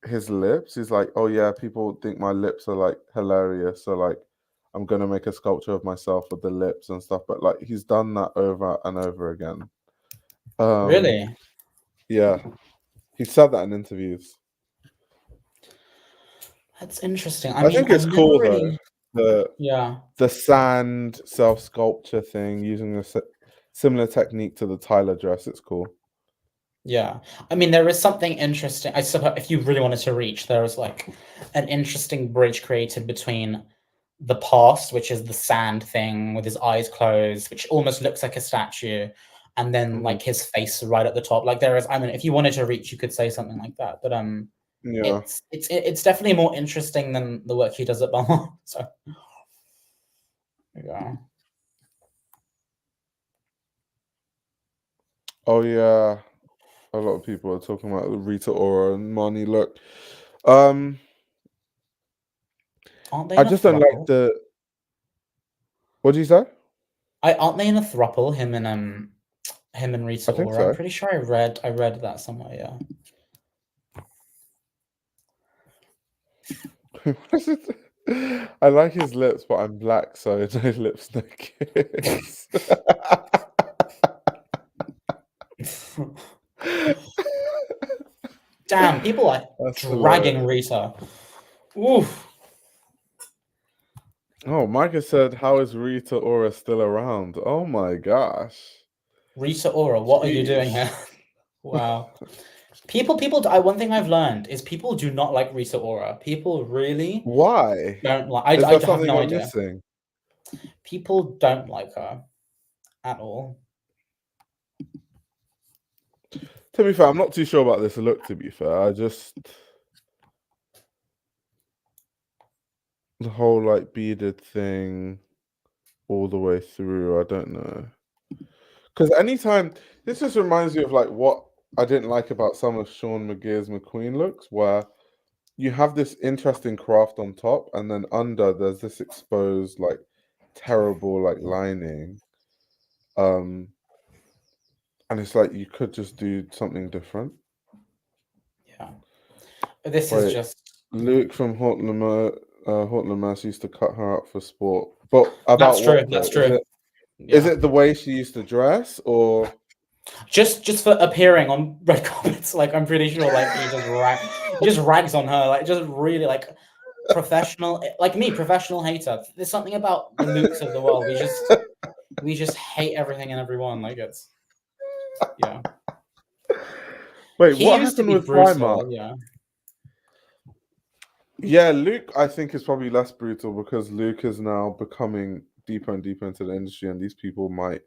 his lips. He's like, oh yeah, people think my lips are like hilarious, so like I'm gonna make a sculpture of myself with the lips and stuff. But like he's done that over and over again. Really? Yeah, he said that in interviews. That's interesting. I think it's cool though. The sand self sculpture thing using a similar technique to the Tyler dress. It's cool. Yeah, I mean there is something interesting. I suppose if you really wanted to reach, there is like an interesting bridge created between the past, which is the sand thing with his eyes closed, which almost looks like a statue, and then like his face right at the top. Like there is, I mean, if you wanted to reach, you could say something like that. But yeah, it's definitely more interesting than the work he does at Ballard. So yeah. Oh yeah, a lot of people are talking about the Rita Ora and Marnie look. Aren't they? I just don't like the. What do you say? Aren't they in a throuple? Him and Rita I think Ora. so. I'm pretty sure I read that somewhere. Yeah. I like his lips, but I'm black, so no lips, no kiss. Damn, people are dragging Rita. Oof. Oh, Micah said, "How is Rita Ora still around?" Oh my gosh. Rita Ora, what are you doing here? Wow. People. One thing I've learned is people do not like Rita Ora. People really Why? don't like. Is I there have no something I'm idea. missing? People don't like her. at all. To be fair, I'm not too sure about this look, to be fair. I just... The whole, like, beaded thing all the way through, I don't know. Because anytime... This just reminds me of, like, what I didn't like about some of Sean McGear's McQueen looks, where you have this interesting craft on top, and then under, there's this exposed, like, terrible, like, lining. And it's like, you could just do something different. Yeah. This Wait, is just... Luke from Haute Lamerce used to cut her up for sport. But about That's true, what, that's though? true. Is it the way she used to dress, or... Just for appearing on red carpets? Like, I'm pretty sure, like, he just rags on her, like, just really, like, professional, like me, professional hater. There's something about the Lukes of the world. We just hate everything and everyone. Like, it's... Yeah. Wait, He what used to happened be with brutal, Primark? yeah. Yeah, Luke, I think, is probably less brutal because Luke is now becoming deeper and deeper into the industry, and these people might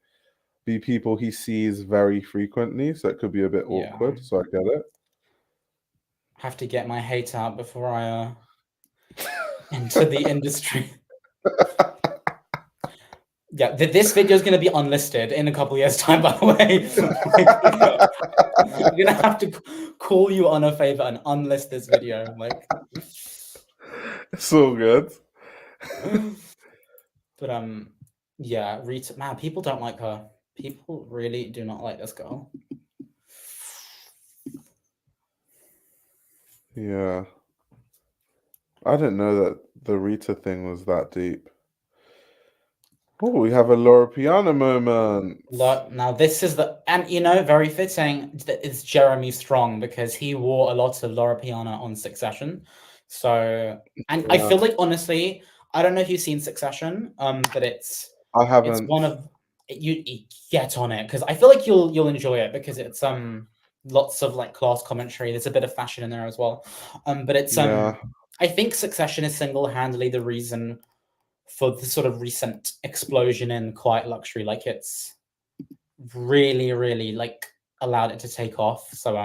be people he sees very frequently, so it could be a bit Yeah. awkward. So I get it. Have to get my hate out before I enter the industry. Yeah, this video is going to be unlisted in a couple of years' time, by the way. I'm going to have to call you on a favor and unlist this video. Like, It's all good. But yeah, Rita, man, people don't like her. People really do not like this girl. Yeah. I didn't know that the Rita thing was that deep. Oh, we have a Laura Piana moment. Look, now this is and you know, very fitting that it's Jeremy Strong, because he wore a lot of Laura Piana on Succession. So, and I feel like, honestly, I don't know if you've seen Succession, but I haven't. It's one of you get on it, because I feel like you'll enjoy it, because it's lots of like class commentary. There's a bit of fashion in there as well. But it's Yeah. I think Succession is single-handedly the reason for the sort of recent explosion in quiet luxury. Like, it's really, really like allowed it to take off. So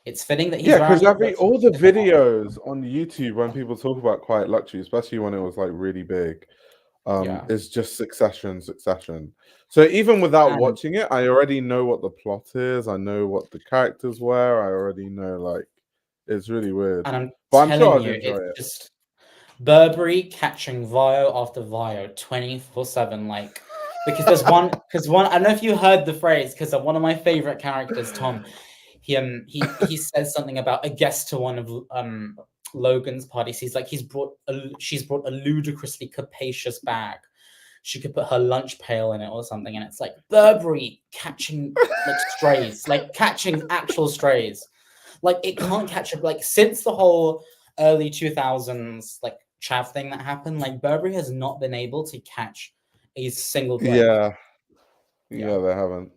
it's fitting that he's because wearing all the videos on YouTube when people talk about quiet luxury, especially when it was like really big, is just Succession. So even without watching it, I already know what the plot is. I know what the characters were. I already know, like, it's really weird. And I'm sure telling I'd you, enjoy it's it. just Burberry catching Vio after Vio 24/7. Like, because there's one, I don't know if you heard the phrase, because one of my favorite characters, Tom, he says something about a guest to one of Logan's parties. He's like, she's brought a ludicrously capacious bag. She could put her lunch pail in it or something, and it's like Burberry catching like strays, like catching actual strays. Like, it can't catch up. Like, since the whole early 2000s like chav thing that happened, like, Burberry has not been able to catch a single break. Yeah, they haven't.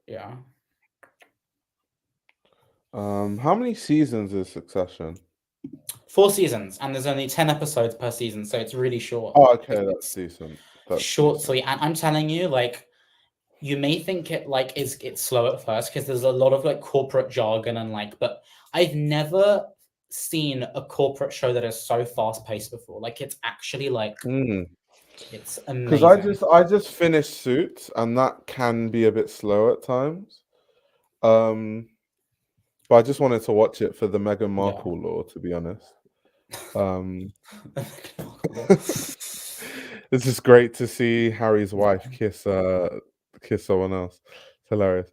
Yeah. How many seasons is Succession? 4 seasons, and there's only 10 episodes per season, so it's really short. Oh, okay, that's decent. That's short, sweet, and I'm telling you, like, you may think it like it's slow at first because there's a lot of like corporate jargon and like, but I've never seen a corporate show that is so fast paced before. Like, it's actually like it's amazing. Because I just finished Suits, and that can be a bit slow at times. But I just wanted to watch it for the Meghan Markle lore, to be honest. It's just great to see Harry's wife kiss someone else. It's hilarious.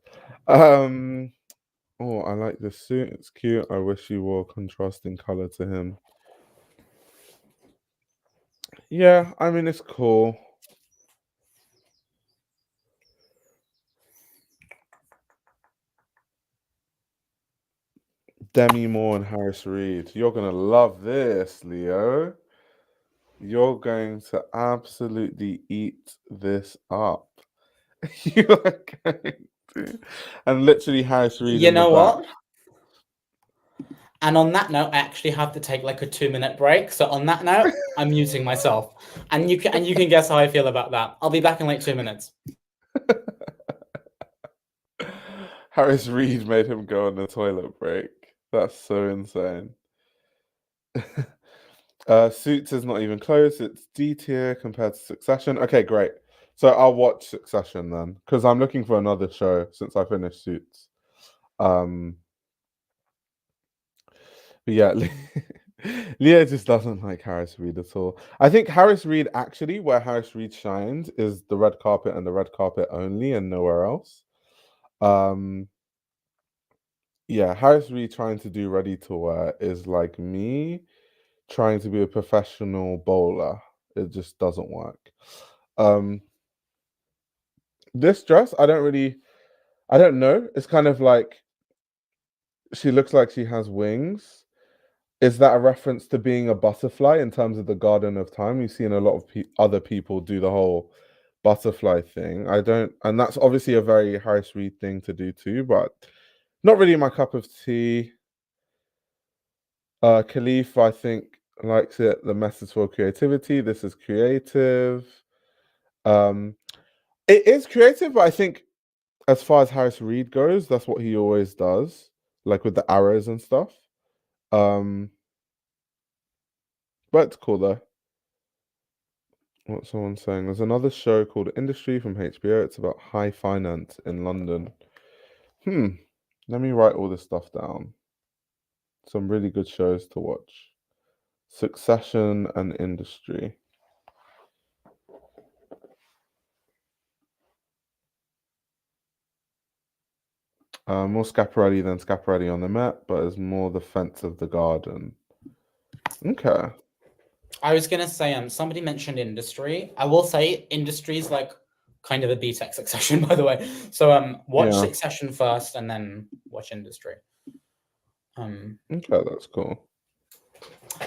Oh, I like this suit. It's cute. I wish you wore contrasting color to him. Yeah, I mean, it's cool. Demi Moore and Harris Reed. You're going to love this, Leo. You're going to absolutely eat this up. You are going to. And literally Harris Reed. You know what? And on that note, I actually have to take like a 2-minute break. So on that note, I'm muting myself. And you can guess how I feel about that. I'll be back in like 2 minutes. Harris Reed made him go on the toilet break. That's so insane. Suits is not even close. It's D tier compared to Succession. Okay, great. So I'll watch Succession then, because I'm looking for another show since I finished Suits. But yeah, Leah just doesn't like Harris Reed at all. I think Harris Reed actually, where Harris Reed shines, is the red carpet and the red carpet only, and nowhere else. Yeah, Harris Reed trying to do ready to wear is like me trying to be a professional bowler. It just doesn't work. This dress, I don't know. It's kind of like she looks like she has wings. Is that a reference to being a butterfly in terms of the Garden of Time? You've seen a lot of other people do the whole butterfly thing. I don't, and that's obviously a very Harris Reed thing to do too, but not really my cup of tea. Khalif, I think, likes it. The message for creativity. This is creative. It is creative, but I think as far as Harris Reed goes, that's what he always does, like with the arrows and stuff. But it's cool though. What's someone saying? There's another show called Industry from HBO. It's about high finance in London. Let me write all this stuff down. Some really good shows to watch. Succession and Industry. More Scaparelli than Scaparelli on the Met, but it's more the fence of the garden. Okay. I was gonna say, somebody mentioned Industry. I will say Industry is like kind of a B-Tech Succession, by the way. So watch Succession first and then watch Industry. Okay, that's cool.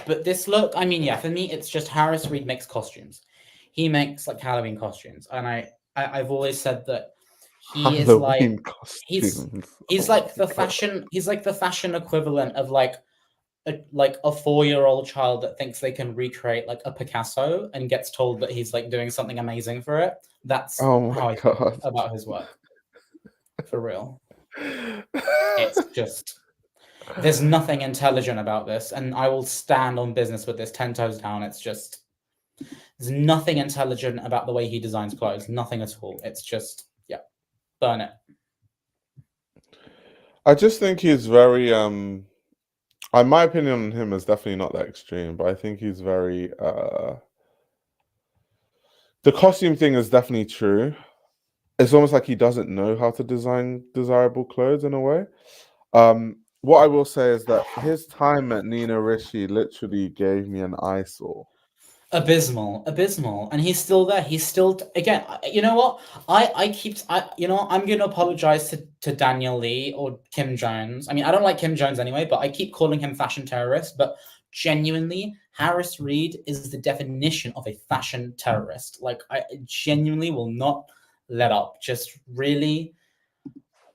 But this look, I mean, yeah, for me, it's just Harris Reed makes costumes. He makes like Halloween costumes, and I've always said that he is like he's like the fashion. He's like the fashion equivalent of like a 4-year-old child that thinks they can recreate like a Picasso and gets told that he's like doing something amazing for it. That's how I feel about his work. For real. It's just, there's nothing intelligent about this, and I will stand on business with this 10 toes down. It's just, there's nothing intelligent about the way he designs clothes. Nothing at all. It's just, yeah, burn it. I just think he's very my opinion on him is definitely not that extreme, but I think he's very the costume thing is definitely true. It's almost like he doesn't know how to design desirable clothes in a way. What I will say is that his time at Nina Ricci literally gave me an eyesore. Abysmal, and he's still there. He's still, again, you know what? I'm going to apologize to Daniel Lee or Kim Jones. I mean, I don't like Kim Jones anyway, but I keep calling him fashion terrorist. But genuinely, Harris Reed is the definition of a fashion terrorist. Like, I genuinely will not let up. Just really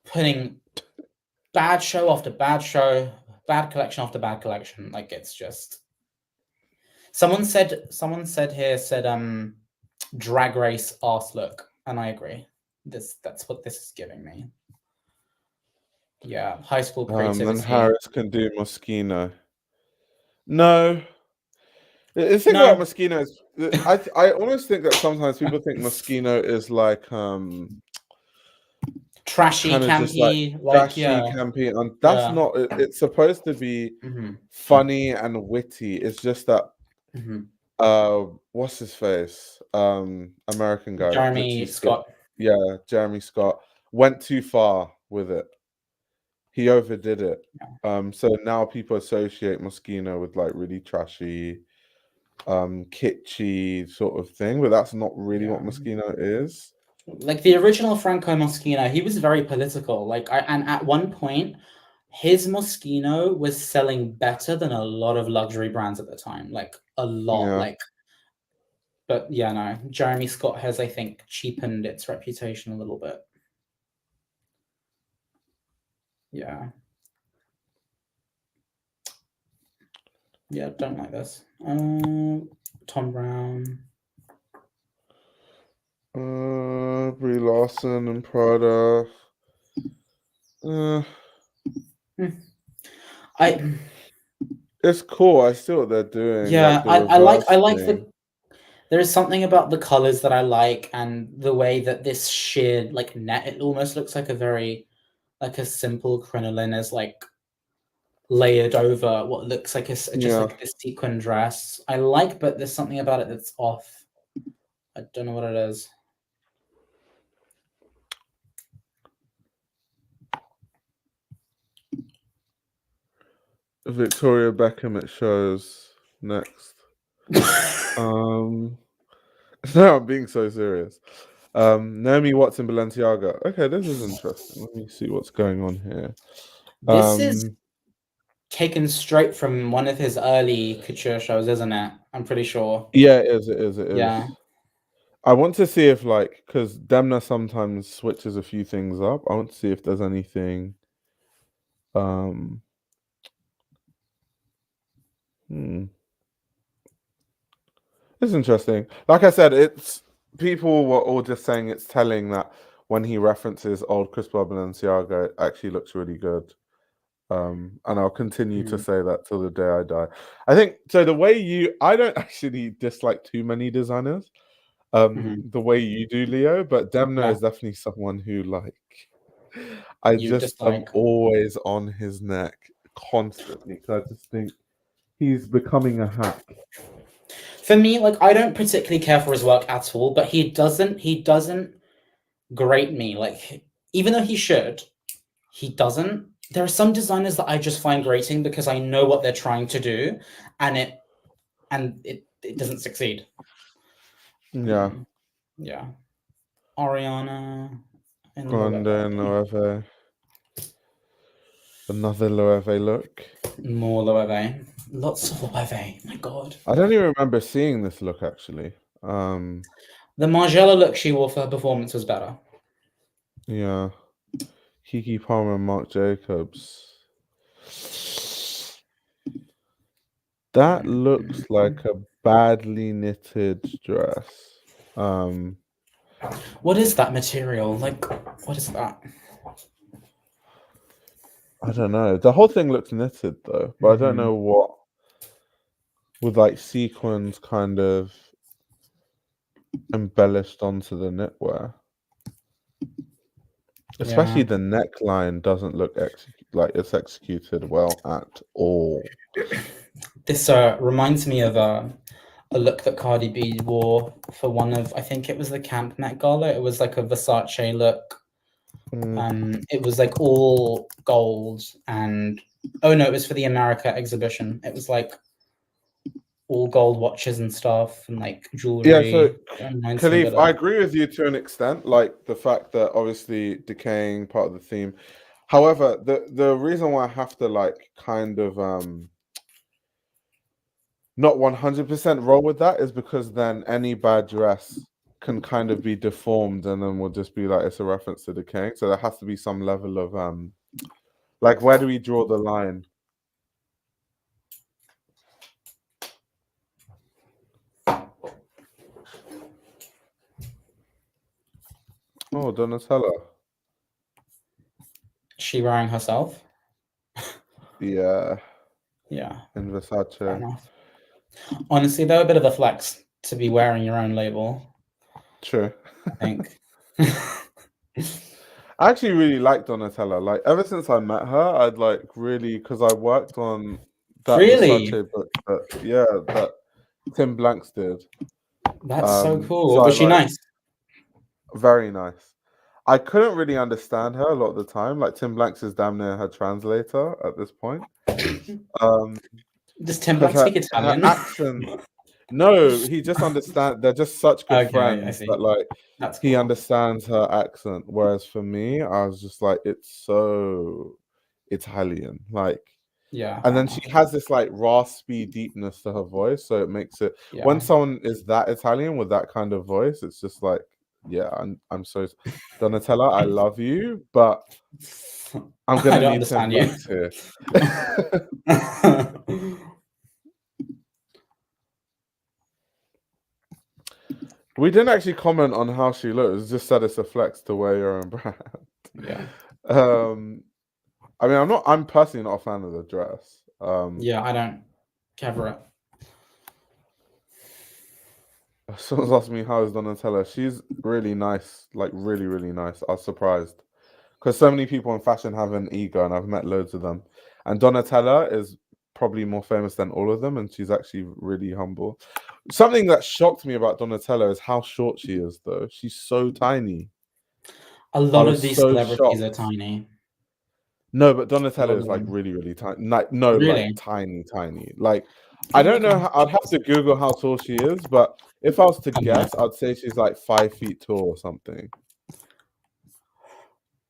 putting bad show after bad show, bad collection after bad collection. Like, it's just. Someone said drag race arse look, and I agree. That's what this is giving me. Yeah, high school creativity. And Harris can do Moschino. No. The thing about Moschino is I almost think that sometimes people think Moschino is like trashy, campy, campy, and that's not. It's supposed to be funny and witty. It's just that. What's his face? American guy. Jeremy Scott. Yeah, Jeremy Scott went too far with it. He overdid it. Yeah. So now people associate Moschino with like really trashy, kitschy sort of thing, but that's not really what Moschino is. Like the original Franco Moschino, he was very political. And at one point, his Moschino was selling better than a lot of luxury brands at the time. Like a lot. But yeah, no. Jeremy Scott has, I think, cheapened its reputation a little bit. Yeah. Yeah, don't like this. Tom Brown. Brie Larson and Prada. It's cool. I see what they're doing. Yeah, like the I like reverse the. thing. There is something about the colors that I like, and the way that this sheer like net. It almost looks like a very, like a simple crinoline is like layered over what looks like just like this sequin dress. I like, but there's something about it that's off. I don't know what it is. Victoria Beckham, it shows next. No, I'm being so serious. Naomi Watts in Balenciaga. Okay, this is interesting. Let me see what's going on here. This is taken straight from one of his early couture shows, isn't it? I'm pretty sure. Yeah, it is. It is. Yeah. I want to see if, like, because Demna sometimes switches a few things up. I want to see if there's anything. It's interesting. Like I said, it's people were all just saying it's telling that when he references old Cristobal Balenciaga, it actually looks really good. And I'll continue to say that till the day I die. I think so. I don't actually dislike too many designers. The way you do, Leo, but Demna is definitely someone who, like, I just am always on his neck constantly because I just think he's becoming a hack. For me, like, I don't particularly care for his work at all, but he doesn't grate me. Like, even though he should, he doesn't. There are some designers that I just find grating because I know what they're trying to do, and it doesn't succeed. Yeah. Yeah. Ariana and Grande Loewe. Another Loewe look. More Loewe. Lots of Loewe. My God. I don't even remember seeing this look actually. The Margiela look she wore for her performance was better. Yeah. Kiki Palmer and Marc Jacobs. That looks like a badly knitted dress. What is that material? Like, what is that? I don't know. The whole thing looks knitted though, but I don't know what. With like sequins kind of embellished onto the knitwear. Especially the neckline doesn't look like it's executed well at all. This reminds me of a look that Cardi B wore for one of, I think it was the Camp Met Gala. It was like a Versace look. It was like all gold and it was for the America exhibition. It was like all gold watches and stuff and like jewelry. Yeah, so Khalif, I agree with you to an extent, like the fact that obviously decaying part of the theme. However, the reason why I have to like kind of not 100% roll with that is because then any bad dress can kind of be deformed and then we'll just be like it's a reference to decaying. So there has to be some level of like where do we draw the line? Oh, Donatella. She wearing herself? Yeah. Yeah. In Versace. Honestly, though, a bit of a flex to be wearing your own label. True. I think. I actually really like Donatella. Like ever since I met her, I'd like really because I worked on that Versace book that Tim Blanks did. That's so cool. Was she nice? Very nice. I couldn't really understand her a lot of the time. Like Tim Blanks is damn near her translator at this point. Does Tim Blanks speak Italian? Her accent. No, he just understands. They're just such good friends that like he understands her accent. Whereas for me, I was just like, it's so Italian, like. Yeah. And then she has this like raspy deepness to her voice, so it makes it when someone is that Italian with that kind of voice, it's just like, yeah, I'm so Donatella, I love you, but I'm gonna need Tim Blanks here. We didn't actually comment on how she looks. Just said it's a flex to wear your own brand. Yeah. I mean, I'm personally not a fan of the dress. Yeah, I don't cover it. Someone's asked me how is Donatella. She's really nice, like really, really nice. I was surprised because so many people in fashion have an ego, and I've met loads of them. And Donatella is probably more famous than all of them, and she's actually really humble. Something that shocked me about Donatella is how short she is, though. She's so tiny. A lot of was these so celebrities are shocked. tiny. No, but A lot Donatella is of like them. really, really tiny. Like, no, like Really? tiny, tiny. Like, I don't Look know. at I'd have to Google how tall she is, but if I was to her. guess, I'd say she's like 5 feet tall or something.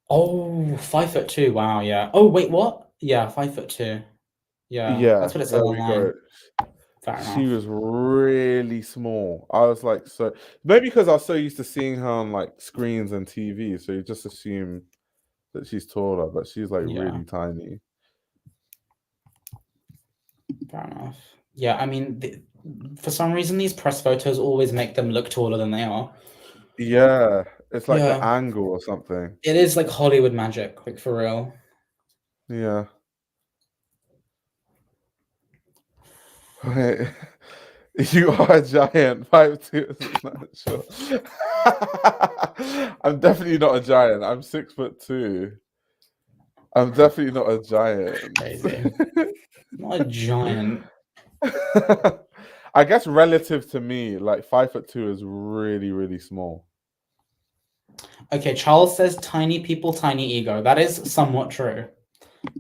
Oh, 5'2". Wow, yeah. Oh, wait, what? Yeah, 5'2". Yeah, Yeah, that's what it says there we online. go. Fair She enough. was really small. I was like, so maybe because I was so used to seeing her on like screens and TV, so you just assume that she's taller, but she's like Yeah. really tiny. Fair enough. Yeah, I mean, for some reason, these press photos always make them look taller than they are. Yeah, it's like the Yeah. angle or something. It is like Hollywood magic, like for real. Yeah. Wait, you are a giant. 5'2" is not sure. I'm definitely not a giant. I'm 6'2". I'm definitely not a giant. Crazy. Not a giant. I guess relative to me, like 5'2" is really, really small. Okay, Charles says tiny people, tiny ego. That is somewhat true.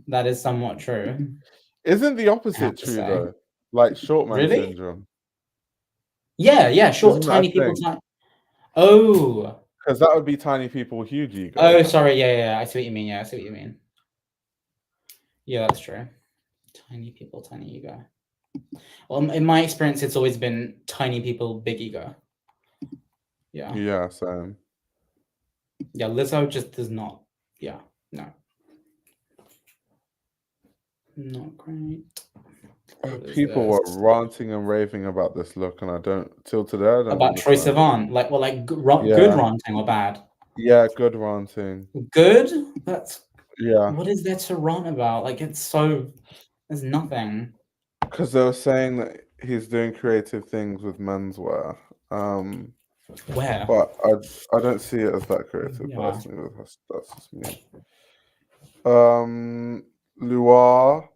That is somewhat true. Isn't the I have opposite to true say. though? Like short man Really? syndrome. Yeah, short, Isn't that tiny a people, thing? Oh. Because that would be tiny people, huge ego. Oh, sorry. Yeah. I see what you mean. Yeah, I see what you mean. Yeah, that's true. Tiny people, tiny ego. Well, in my experience, it's always been tiny people, big ego. Yeah. Yeah, same. Yeah, Lizzo just does not. Yeah, no. Not great. What is People this? were ranting and raving about this look, and I don't till today. I don't About Troye understand. Sivan. Like, well, like good Yeah. ranting or bad? Yeah, good ranting. Good? That's Yeah, what is there to rant about? Like, it's so there's nothing. because they were saying that he's doing creative things with menswear. Where? But I don't see it as that creative Yeah. personally. That's just me. Loire.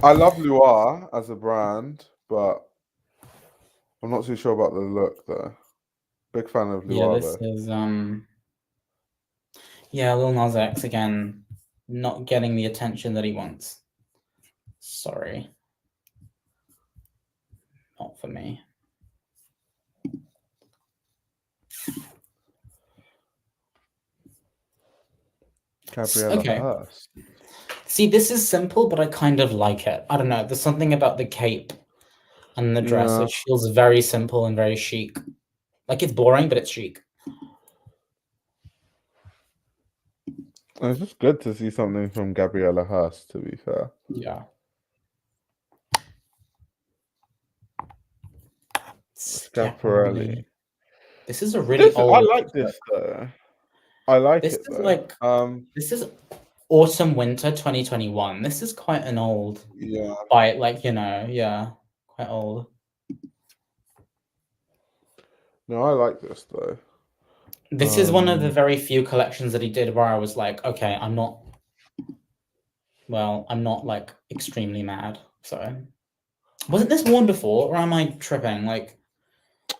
I love Loire as a brand, but I'm not too sure about the look though. Big fan of Yeah, Loire this though. is yeah, Lil Nas X again, not getting the attention that he wants. Sorry. Not for me. Gabriella Okay. Hearst. See, this is simple, but I kind of like it. I don't know. There's something about the cape and the dress Yeah. which feels very simple and very chic. Like it's boring, but it's chic. It's just good to see something from Gabriella Hearst, to be fair. Yeah. Schiaparelli. This is a really old. I like this though. I like This it is though. like this is autumn winter 2021. This is quite an old. Yeah. By like yeah, quite old. No, I like this though. This is one of the very few collections that he did where I was like, okay, I'm not like extremely mad. So wasn't this worn before, or am I tripping? Like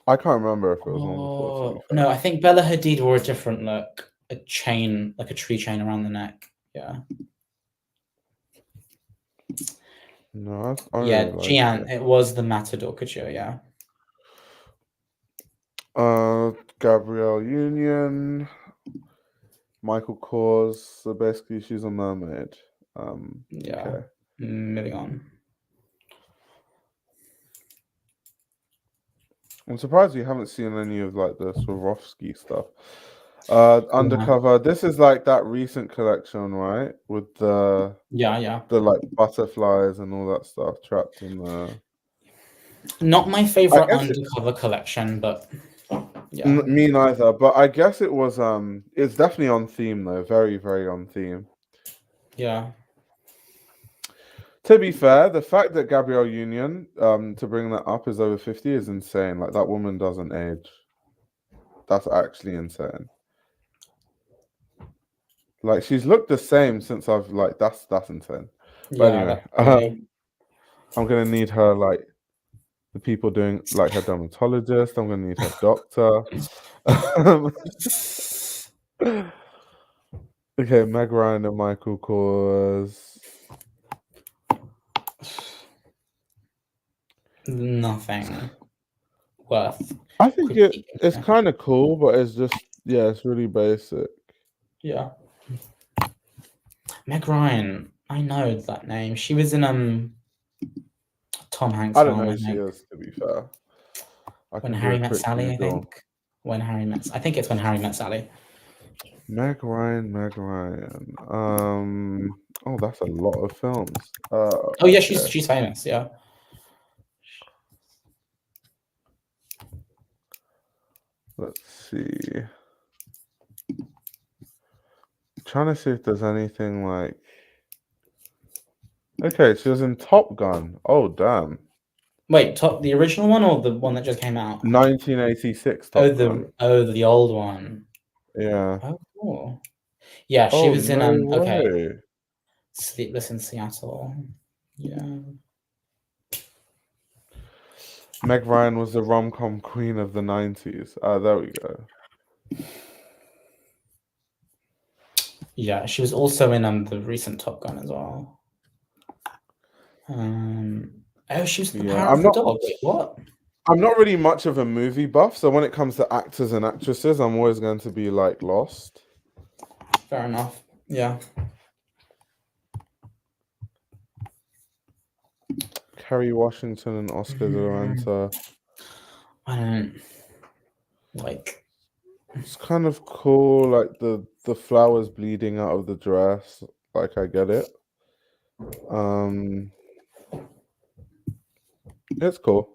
I can't remember if it was on before. To be fair. No, I think Bella Hadid wore a different look, a chain, like a tree chain around the neck. Yeah. No, I Yeah, really like Gian, it was the Matador couture, yeah. Gabrielle Union, Michael Kors. So basically, she's a mermaid. Yeah. Okay. Moving on. I'm surprised you haven't seen any of like the Swarovski stuff. Undercover. This is like that recent collection, right? With the Yeah. the like butterflies and all that stuff trapped in the. Not my favorite guess undercover collection, but yeah. Me neither, but I guess it was it's definitely on theme though, very, very on theme. Yeah. To be fair, the fact that Gabrielle Union, to bring that up, is over 50 is insane. Like, that woman doesn't age. That's actually insane. Like, she's looked the same since I've like that's insane. But Yeah, anyway, that's crazy. I'm gonna need her, like, the people doing, like, her dermatologist. I'm gonna need her doctor. Okay, Meg Ryan and Michael Kors. Nothing worth. I think critiquing it's here. kind of cool, but it's just, yeah, it's really basic. Yeah. Meg Ryan. I know that name. She was in Tom Hanks I don't know film, I who she think. is, to be fair. I When can do Harry a Met quick Sally, I Google. think. I think it's When Harry Met Sally. Meg Ryan. Oh, that's a lot of films. Oh yeah, Okay. she's famous, yeah. Let's see. Trying to see if there's anything like. Okay, she was in Top Gun. Oh, damn. Wait, the original one or the one that just came out? 1986 Top Gun. The old one. Yeah. Oh, cool. Yeah, she Oh, was in no okay, way. Sleepless in Seattle. Yeah. Meg Ryan was the rom-com queen of the 90s. There we go. Yeah, she was also in the recent Top Gun as well. Oh, she was the Yeah, power of the dog. Wait, what? I'm not really much of a movie buff, so when it comes to actors and actresses, I'm always going to be like lost. Fair enough. Yeah. Kerry Washington and Oscar de la Renta. I don't like. It's kind of cool, like the flowers bleeding out of the dress. Like, I get it. It's cool.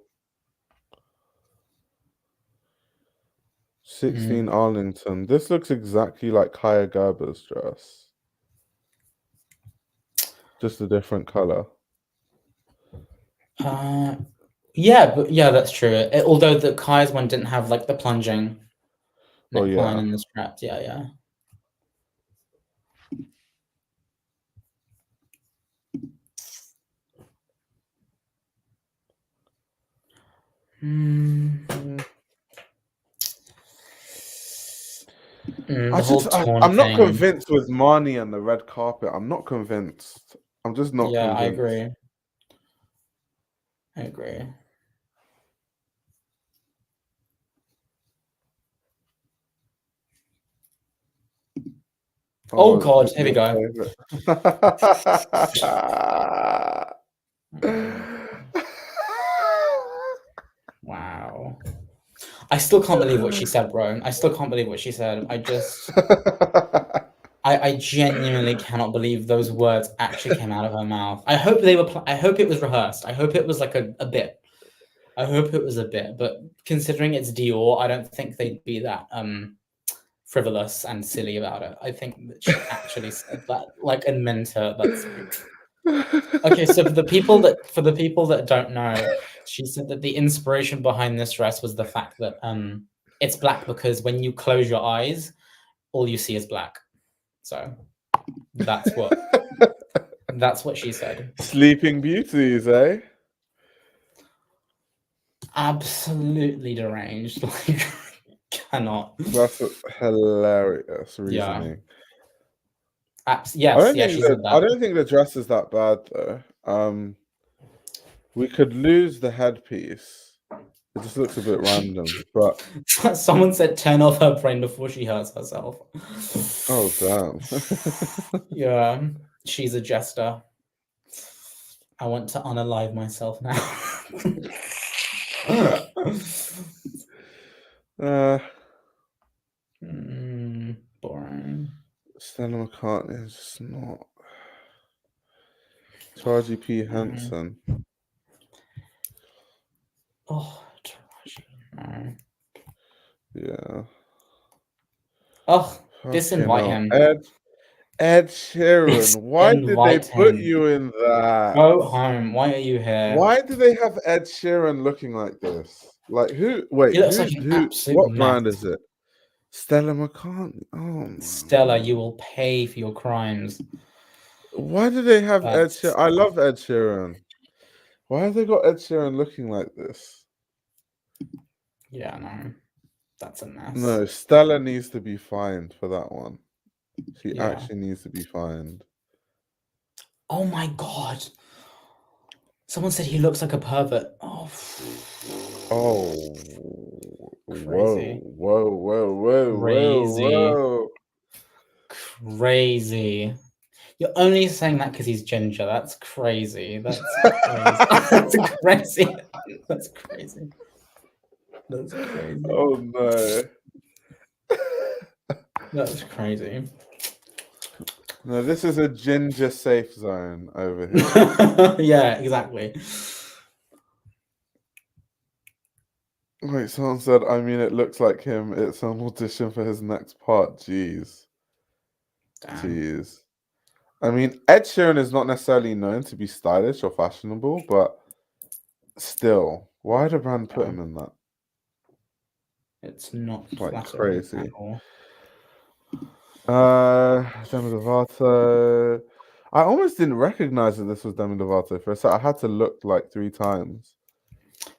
16 Arlington. This looks exactly like Kaya Gerber's dress. Just a different color. Yeah, but yeah, that's true. Although the Kai's one didn't have like the plunging Oh, neckline yeah. and the straps. Yeah, yeah. I'm not convinced with Marnie and the red carpet. I'm not convinced. I'm just not convinced. I agree. I agree. Oh God, here we go. Wow. I still can't believe what she said, bro. I still can't believe what she said. I genuinely cannot believe those words actually came out of her mouth. I hope they were. I hope it was rehearsed. I hope it was like a bit. I hope it was a bit. But considering it's Dior, I don't think they'd be that frivolous and silly about it. I think that she actually said that, like, and meant her. That's okay. So for the people that don't know, she said that the inspiration behind this dress was the fact that it's black because when you close your eyes, all you see is black. So that's what she said. Sleeping Beauties, eh? Absolutely deranged. Like, cannot. That's a hilarious reasoning. Yes, she said that. I don't think the dress is that bad though. We could lose the headpiece. It just looks a bit random, but someone said turn off her brain before she hurts herself. Oh damn. Yeah, she's a jester. I want to unalive myself now. Boring. Stella McCartney is just not. Taraji P. Henson. Oh, no. Yeah. Oh, Fucking disinvite hell. him. Ed Sheeran, why did they Disinvite put him. you in that? Go home. Why are you here? Why do they have Ed Sheeran looking like this? Like who? Wait, He looks like an absolute what brand mess. is it? Stella McCartney. Oh, Stella, you will pay for your crimes. why do they have Ed That's- Sheeran? I love Ed Sheeran. Why have they got Ed Sheeran looking like this? Yeah, no. That's a mess. No, Stella needs to be fined for that one. She Yeah. actually needs to be fined. Oh my god. Someone said he looks like a pervert. Oh. Oh. Crazy. Whoa. Crazy. Crazy. You're only saying that because he's ginger. That's crazy. That's crazy. That's crazy. That's crazy. Oh no. That's crazy. No, this is a ginger safe zone over here. Yeah, exactly. Wait, someone said, I mean, it looks like him. It's an audition for his next part. Jeez. Damn. Jeez. I mean, Ed Sheeran is not necessarily known to be stylish or fashionable, but still, why did the brand put him in that? It's not Like flattering crazy. at all. Demi Lovato. I almost didn't recognize that this was Demi Lovato for a second. I had to look like 3 times.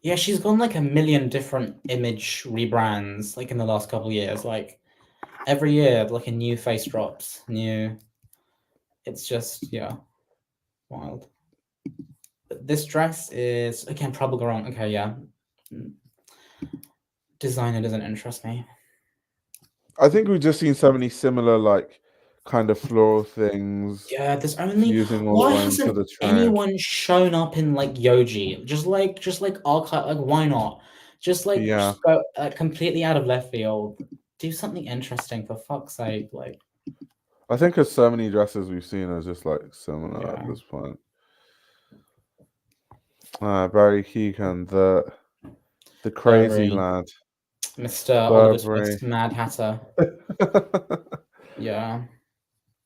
Yeah, she's gone like a million different image rebrands like in the last couple of years. Like every year, like a new face drops, new. It's just, yeah, wild. But this dress is, again, probably wrong. Okay, yeah. Designer doesn't interest me. I think we've just seen so many similar, like, kind of floral things. Yeah, there's only. Using all Why the way into hasn't the trend. anyone shown up in like Yoji? Just like archive. Like, why not? Just like Yeah. just go completely out of left field. Do something interesting for fuck's sake. Like, I think because so many dresses we've seen are just like similar Yeah. at this point. Barry Keegan, the crazy Barry. lad. Mr. Oliver Burberry. Twist, Mad Hatter. Yeah.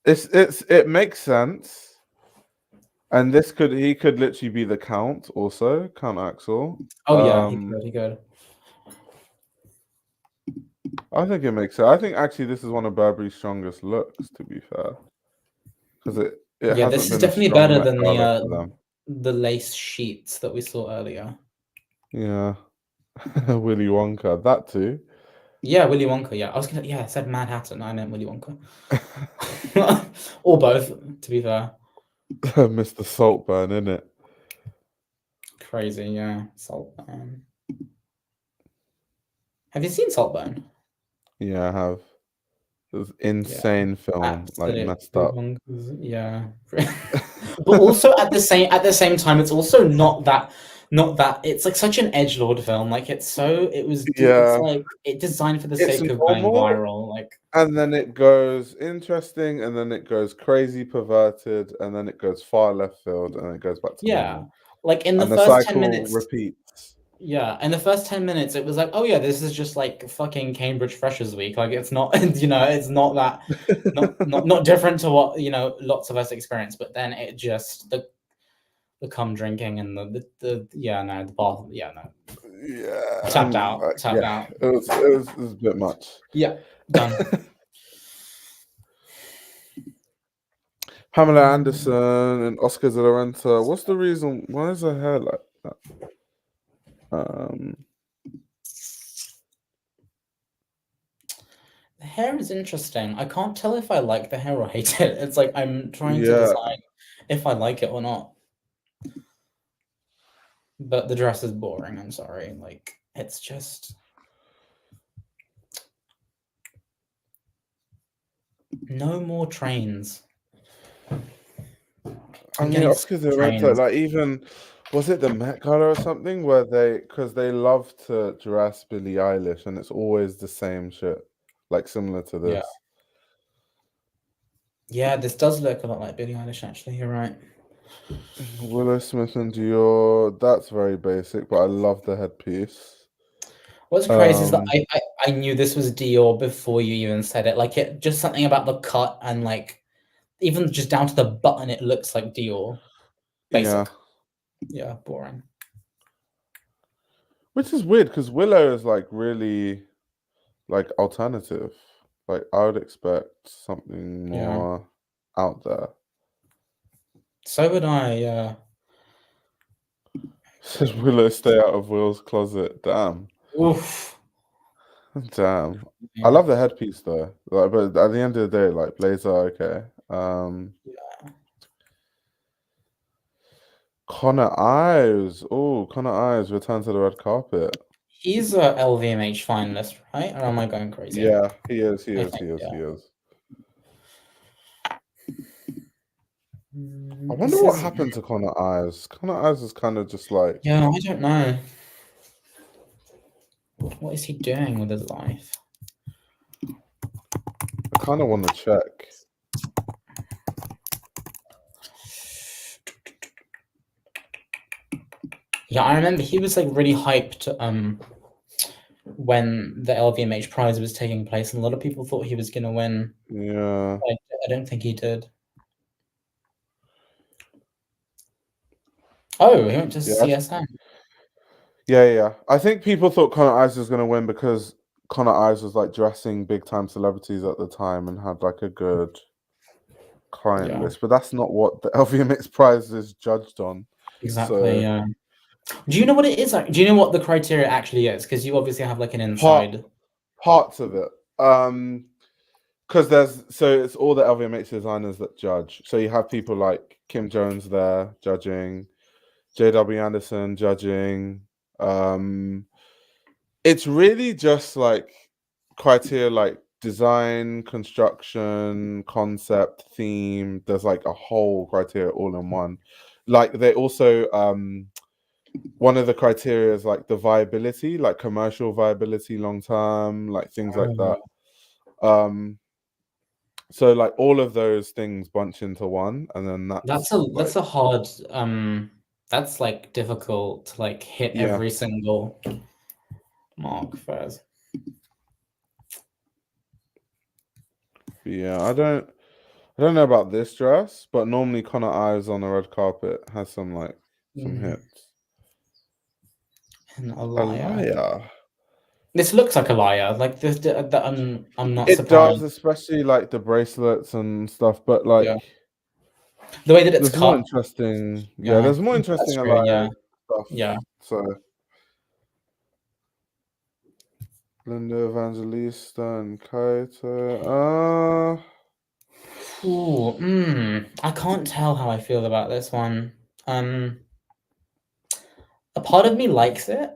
It makes sense. And he could literally be the Count also, Count Axel. Oh yeah, he could. I think it makes sense. I think actually this is one of Burberry's strongest looks, to be fair. Because it Yeah, hasn't this is been a definitely strong better Met than Gala for them. the lace sheets that we saw earlier. Yeah. Willy Wonka, that too. Yeah, Willy Wonka. Yeah, I said Mad Hatter. No, I meant Willy Wonka. Or both, to be fair. Mr. Saltburn, innit? Crazy, yeah. Saltburn. Have you seen Saltburn? Yeah, I have. It was insane film, like messed up. Yeah. But also at the same time, it's also not that it's like such an edgelord film. Like it's like it designed for the It's sake of going normal, viral. Like, and then it goes interesting, and then it goes crazy perverted, and then it goes far left field, and it goes back to normal. Like in the And the first 10 cycle minutes repeats. Yeah, in the first 10 minutes, it was like, oh yeah, this is just like fucking Cambridge Freshers Week. Like it's not, it's not that, not different to what lots of us experience. But then it just the cum drinking and the bath, tapped out. It was a bit much. Yeah, done. Pamela Anderson and Oscar de la Renta. What's the reason? Why is her hair like that? The hair is interesting. I can't tell if I like the hair or hate it. It's like I'm trying to decide if I like it or not. But the dress is boring. I'm sorry. Like it's just no more trains. I mean, Oscar de la Renta, like even. Was it the Met Gala or something where because they love to dress Billie Eilish and it's always the same shit, like similar to this. Yeah, this does look a lot like Billie Eilish, actually. You're right. Willow Smith and Dior. That's very basic, but I love the headpiece. What's crazy is that I knew this was Dior before you even said it. Like it just something about the cut and like even just down to the button, it looks like Dior. Basic. Yeah, boring. Which is weird because Willow is like really like alternative. Like I would expect something more out there. So would I, yeah. Says Willow, stay out of Will's closet. Damn. Oof. Damn. I love the headpiece though. Like, but at the end of the day, like blazer, okay. Connor Ives. Oh, Connor Ives return to the red carpet. He's a LVMH finalist, right? Or am I going crazy? Yeah, he is. He I is. think, He is. yeah. He is. I wonder what happened to Connor Ives. Connor Ives is kind of just like. Yeah, I don't know. What is he doing with his life? I kind of want to check. Yeah, I remember he was like really hyped when the LVMH prize was taking place, and a lot of people thought he was gonna win. Yeah. I don't think he did. Oh, he went to CSM. Yeah. I think people thought Connor Ives was going to win because Connor Ives was like dressing big time celebrities at the time and had like a good client list, but that's not what the LVMH prize is judged on. Exactly. Yeah. Do you know what it is? Like, do you know what the criteria actually is? Because you obviously have like an inside parts of it. Because it's all the LVMH designers that judge. So you have people like Kim Jones there judging, JW Anderson judging. It's really just like criteria like design, construction, concept, theme. There's like a whole criteria all in one. Like they also one of the criteria is like the viability, like commercial viability long term, like things like that. So like all of those things bunch into one, and then that's a hard that's like difficult to like hit every single mark first. Yeah, I don't know about this dress, but normally Connor Ives on the red carpet has some like some hits. And a liar. This looks like a liar. Like this, I'm not it surprised. Does, especially like the bracelets and stuff, but like the way that it's there's more interesting. Yeah, there's more interesting liar stuff. Yeah. So Linda Evangelista and Kaito. I can't tell how I feel about this one. A part of me likes it.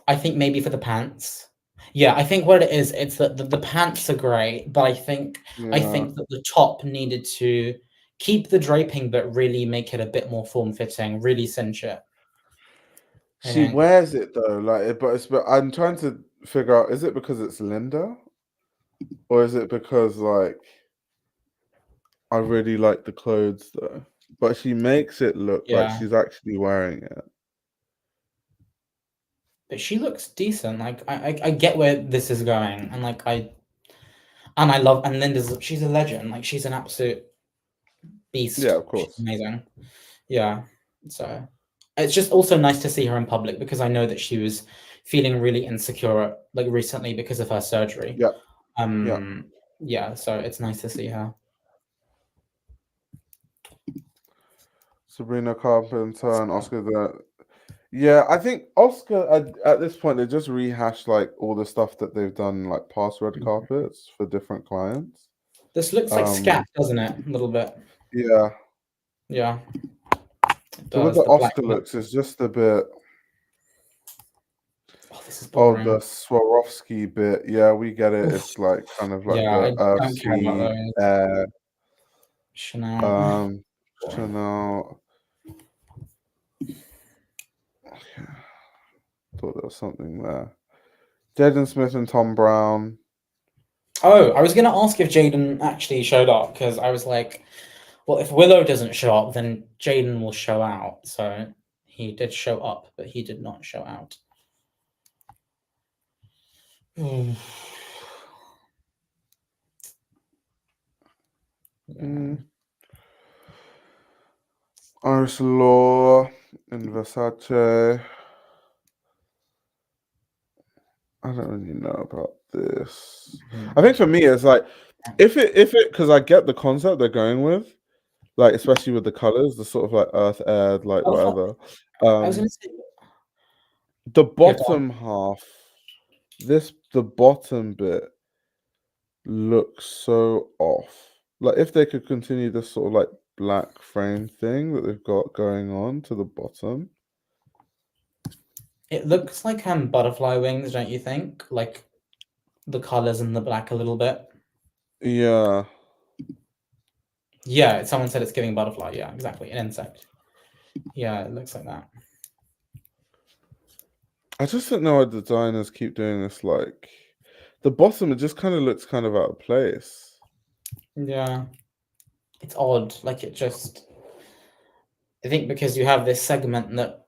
I think maybe for the pants. Yeah, I think what it is, it's that the pants are great, but I think that the top needed to keep the draping, but really make it a bit more form-fitting, really cinch it. She wears it though, like, but I'm trying to figure out: is it because it's Linda, or is it because like I really like the clothes though? But she makes it look like she's actually wearing it. But she looks decent. Like I get where this is going, and like I love, and she's a legend. Like she's an absolute beast. Yeah, of course. She's amazing. Yeah. So it's just also nice to see her in public because I know that she was feeling really insecure like recently because of her surgery. Yeah. So it's nice to see her. Sabrina Carpenter and Oscar. Yeah, I think Oscar at this point they just rehashed like all the stuff that they've done like past red carpets for different clients. This looks like scat, doesn't it? A little bit. Yeah. Yeah. So with the Oscar looks, it's just a bit. Oh, this is boring. The Swarovski bit. Yeah, we get it. It's like kind of like the earthy Chanel. Chanel. Thought there was something there. Jaden Smith and Tom Brown. Oh, I was gonna ask if Jaden actually showed up because I was like, Well, if Willow doesn't show up, then Jaden will show out. So he did show up, but he did not show out. Iris Law in Versace. I don't really know about this. I think for me, it's like if it because I get the concept they're going with, like especially with the colors, the sort of like earth, air, like whatever. I was gonna say the bottom half, the bottom bit looks so off. Like if they could continue this sort of like black frame thing that they've got going on to the bottom. it looks like butterfly wings, don't you think? Like the colors in the black a little bit. Yeah. Yeah, someone said it's giving butterfly. Yeah, exactly. An insect. Yeah, it looks like that. I just don't know why designers keep doing this. Like the bottom, it just kind of looks kind of out of place. Yeah, it's odd. Like it just, I think because you have this segment that,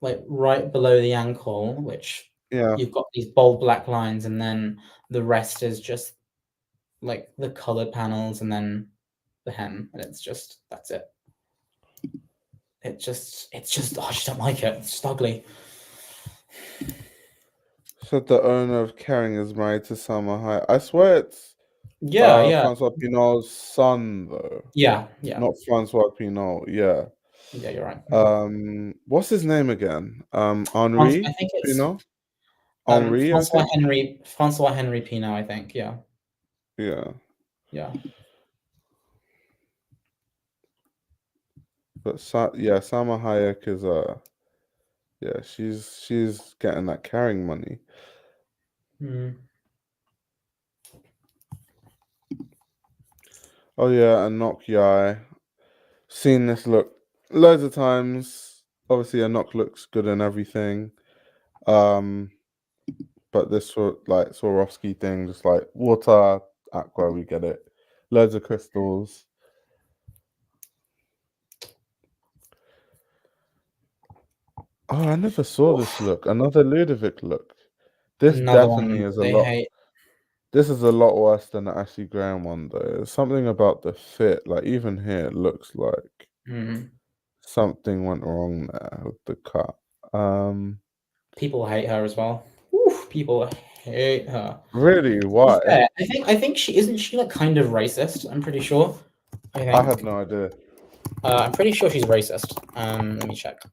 like right below the ankle, which you've got these bold black lines, and then the rest is just like the colored panels, and then the hem, and it's just that's it. It's just I just don't like it. It's just ugly. Said the owner of Kering is married to Salma Hayek. I swear it's Francois Pinault's son though. Yeah. Not Francois Pinault. Yeah. Yeah, you're right. What's his name again? Henri. I think it's Pinault. Henri. Francois Henry Pinault. I think. Yeah. Yeah. Yeah. But Salma Hayek is she's getting that Kering money. Oh yeah, and Nokia. Seen this look loads of times. Obviously, a knock looks good and everything. But this sort of like Swarovski thing, just like water, aqua, we get it. Loads of crystals. Oh, I never saw this look. Another Ludovic look. This definitely is a lot. This is a lot worse than the Ashley Graham one, though. There's something about the fit. Like even here, it looks like something went wrong there with the cut. People hate her as well. Oof, people hate her. Really? Why? I think she isn't she like kind of racist. I'm pretty sure. I had no idea. I'm pretty sure she's racist. Let me check.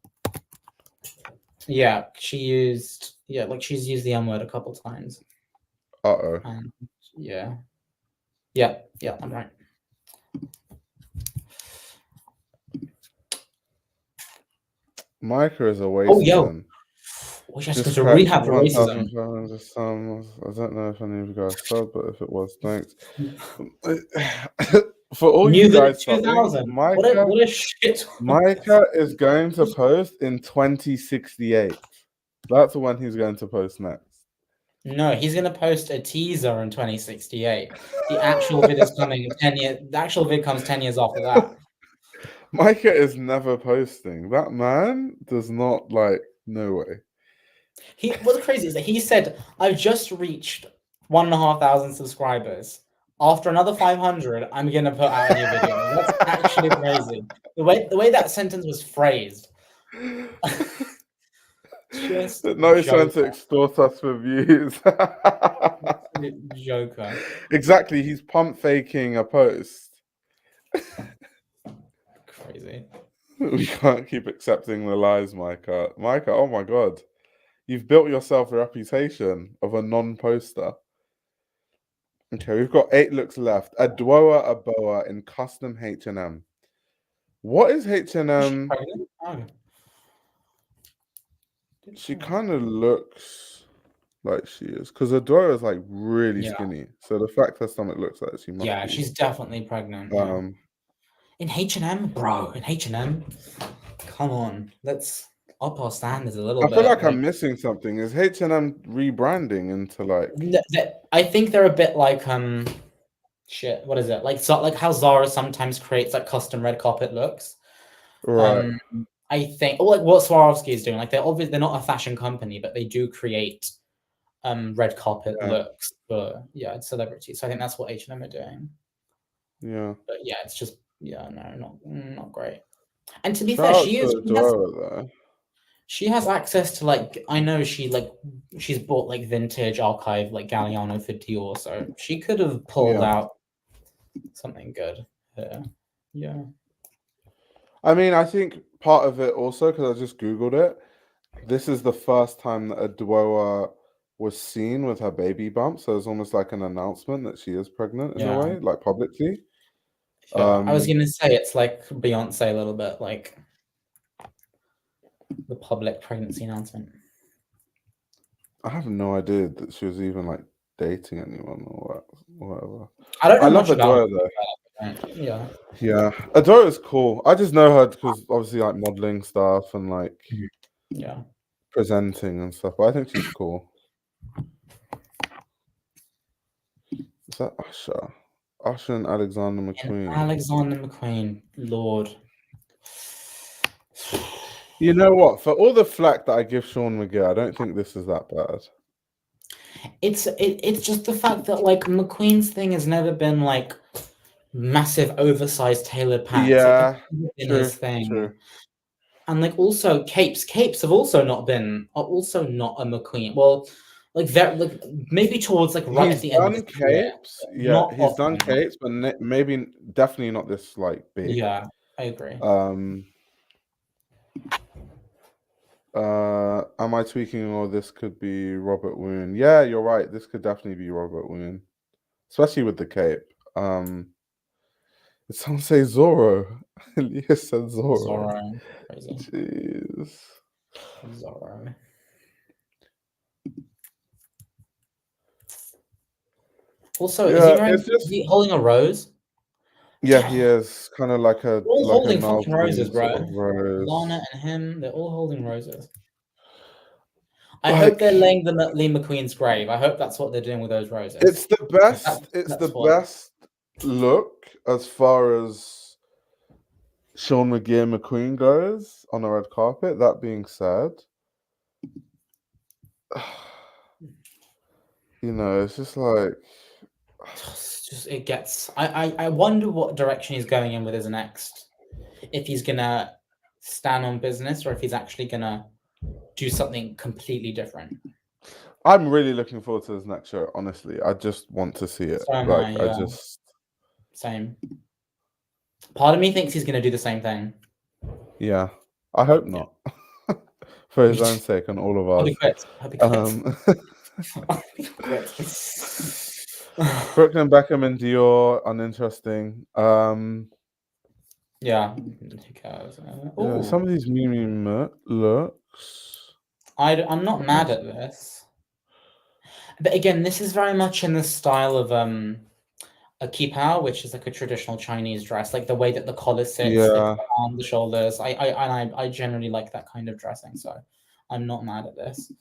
Yeah, she's used the M word a couple times. Uh-oh. Yeah, I'm right. Micah is a waste. We just go to rehab for racism. I don't know if any of you guys saw, but if it was, thanks. For all you guys, Micah, what a shit. Micah is going to post in 2068. That's when he's going to post next. No, he's going to post a teaser in 2068. The actual vid is coming 10 years. The actual vid comes 10 years after that. Micah is never posting. That man does not no way. What's crazy is that he said, I've just reached 1,500 subscribers. After another 500, I'm going to put out a new video. That's actually crazy. The way that sentence was phrased. He's trying to extort us for views. Joker. Exactly. He's pump faking a post. Crazy. We can't keep accepting the lies, Micah. Micah, oh my God. You've built yourself a reputation of a non-poster. Okay, we've got 8 looks left. A boa in custom H&M. What is H&M? She kind of looks like she is, because Adora is really skinny. So the fact her stomach looks like she must. Yeah, she's definitely pregnant. In H&M, bro. In H&M, come on, let's up our standards a little bit. I feel like I'm missing something. Is H&M rebranding into I think they're a bit like shit. What is it like? So like how Zara sometimes creates like custom red carpet looks. Right. I think, or like what Swarovski is doing. Like they're not a fashion company, but they do create red carpet looks for celebrities. So I think that's what H&M are doing. Yeah. But yeah, it's just not great. And to be Shout fair, out to Dora, she has access to like I know she's bought like vintage archive like Galliano for Dior, so she could have pulled out something good here. Yeah. I mean, I think part of it also because I just googled it. This is the first time that a Dora was seen with her baby bump, so it's almost like an announcement that she is pregnant in a way, like publicly. Yeah, I was gonna say it's like Beyonce a little bit, like the public pregnancy announcement. I have no idea that she was even like dating anyone or whatever. I don't know love much Adora about though. Yeah. Yeah, Adora is cool. I just know her because obviously like modeling stuff and like presenting and stuff. But I think she's cool. Is that Usher? Usher and Alexander McQueen. And Alexander McQueen, Lord. You know what? For all the flack that I give Sean McGill, I don't think this is that bad. It's just the fact that like McQueen's thing has never been like massive, oversized, tailored pants. Yeah, like, his thing. True. And like also capes have also not a McQueen. Well, like that, like maybe towards like right at the end of the capes. Yeah, he's done capes, but maybe definitely not this like big. Yeah, I agree. Am I tweaking or this could be Robert Woon? Yeah, you're right. This could definitely be Robert Woon, especially with the cape. Did someone say Zorro? Leah said Zorro. Zorro. Crazy. Jeez. Zorro. Also, is he holding a rose? Yeah, he is kind of like a all like holding a fucking roses, bro. Rose. Lana and him, they're all holding roses. I hope they're laying them at Lee McQueen's grave. I hope that's what they're doing with those roses. It's the best. It's the best look as far as Sean McQueen goes on the red carpet. That being said, you know, it's just like it gets. I wonder what direction he's going in with his next. If he's gonna stand on business or if he's actually gonna do something completely different. I'm really looking forward to his next show. Honestly, I just want to see it. So I just same. Part of me thinks he's gonna do the same thing. Yeah, I hope not. For his own sake and all of ours. I'll be quit. Brooklyn Beckham and Dior, uninteresting. Yeah. Some of these Miu looks. I'm not mad at this. But again, this is very much in the style of a kipao, which is like a traditional Chinese dress, like the way that the collar sits, like on the shoulders. I generally like that kind of dressing, so I'm not mad at this.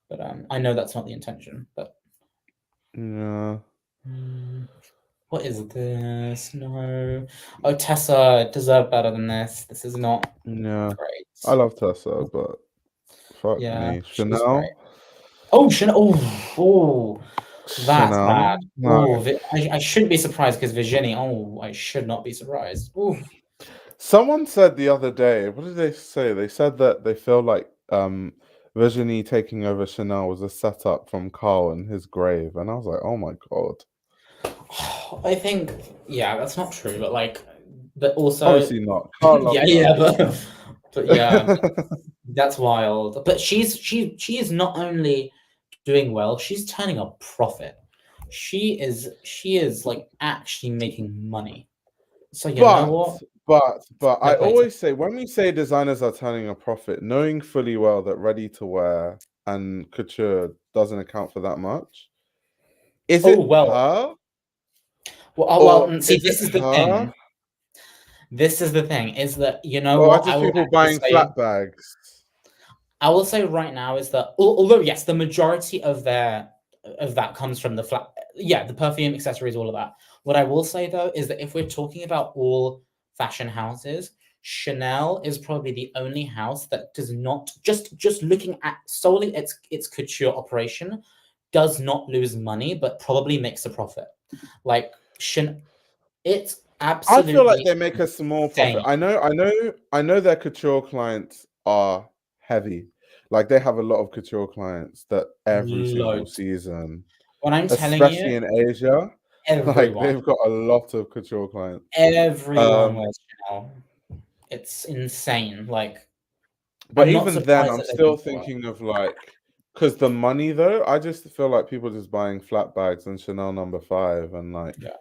But I know that's not the intention. But yeah. What is this? No. Oh, Tessa deserved better than this. This is not great. I love Tessa, but fuck me. Chanel. Oh, Chanel. Oh, that's bad. No. Oh, I shouldn't be surprised because Virginie. Oh, I should not be surprised. Ooh. Someone said the other day, what did they say? They said that they feel like Virginie taking over Chanel was a setup from Carl and his grave. And I was like, oh my God. I think, that's not true, but like, but also obviously not. Carl but yeah, that's wild. But she is not only doing well, she's turning a profit. She is like actually making money. So you know what? But I always say when we say designers are turning a profit, knowing fully well that ready to wear and couture doesn't account for that much. Is it her? Well, see, this is the thing. This is the thing, is that, you know what? Just people buying flat bags. I will say right now is that, although, yes, the majority of that comes from the flat, the perfume, accessories, all of that. What I will say though is that if we're talking about all fashion houses, Chanel is probably the only house that does not, just looking at solely its couture operation, does not lose money, but probably makes a profit. Like it's I feel like absolutely they make a small insane. profit. I know their couture clients are heavy. Like they have a lot of couture clients that every single Loads. season, When I'm telling especially you, in Asia, like everyone, they've got a lot of couture clients. everyone wears Chanel. It's insane. Like But I'm not even then, surprised I'm that they still do so well. thinking of like, because the money though, I just feel like people just buying flat bags and Chanel No. 5 and like, Yeah.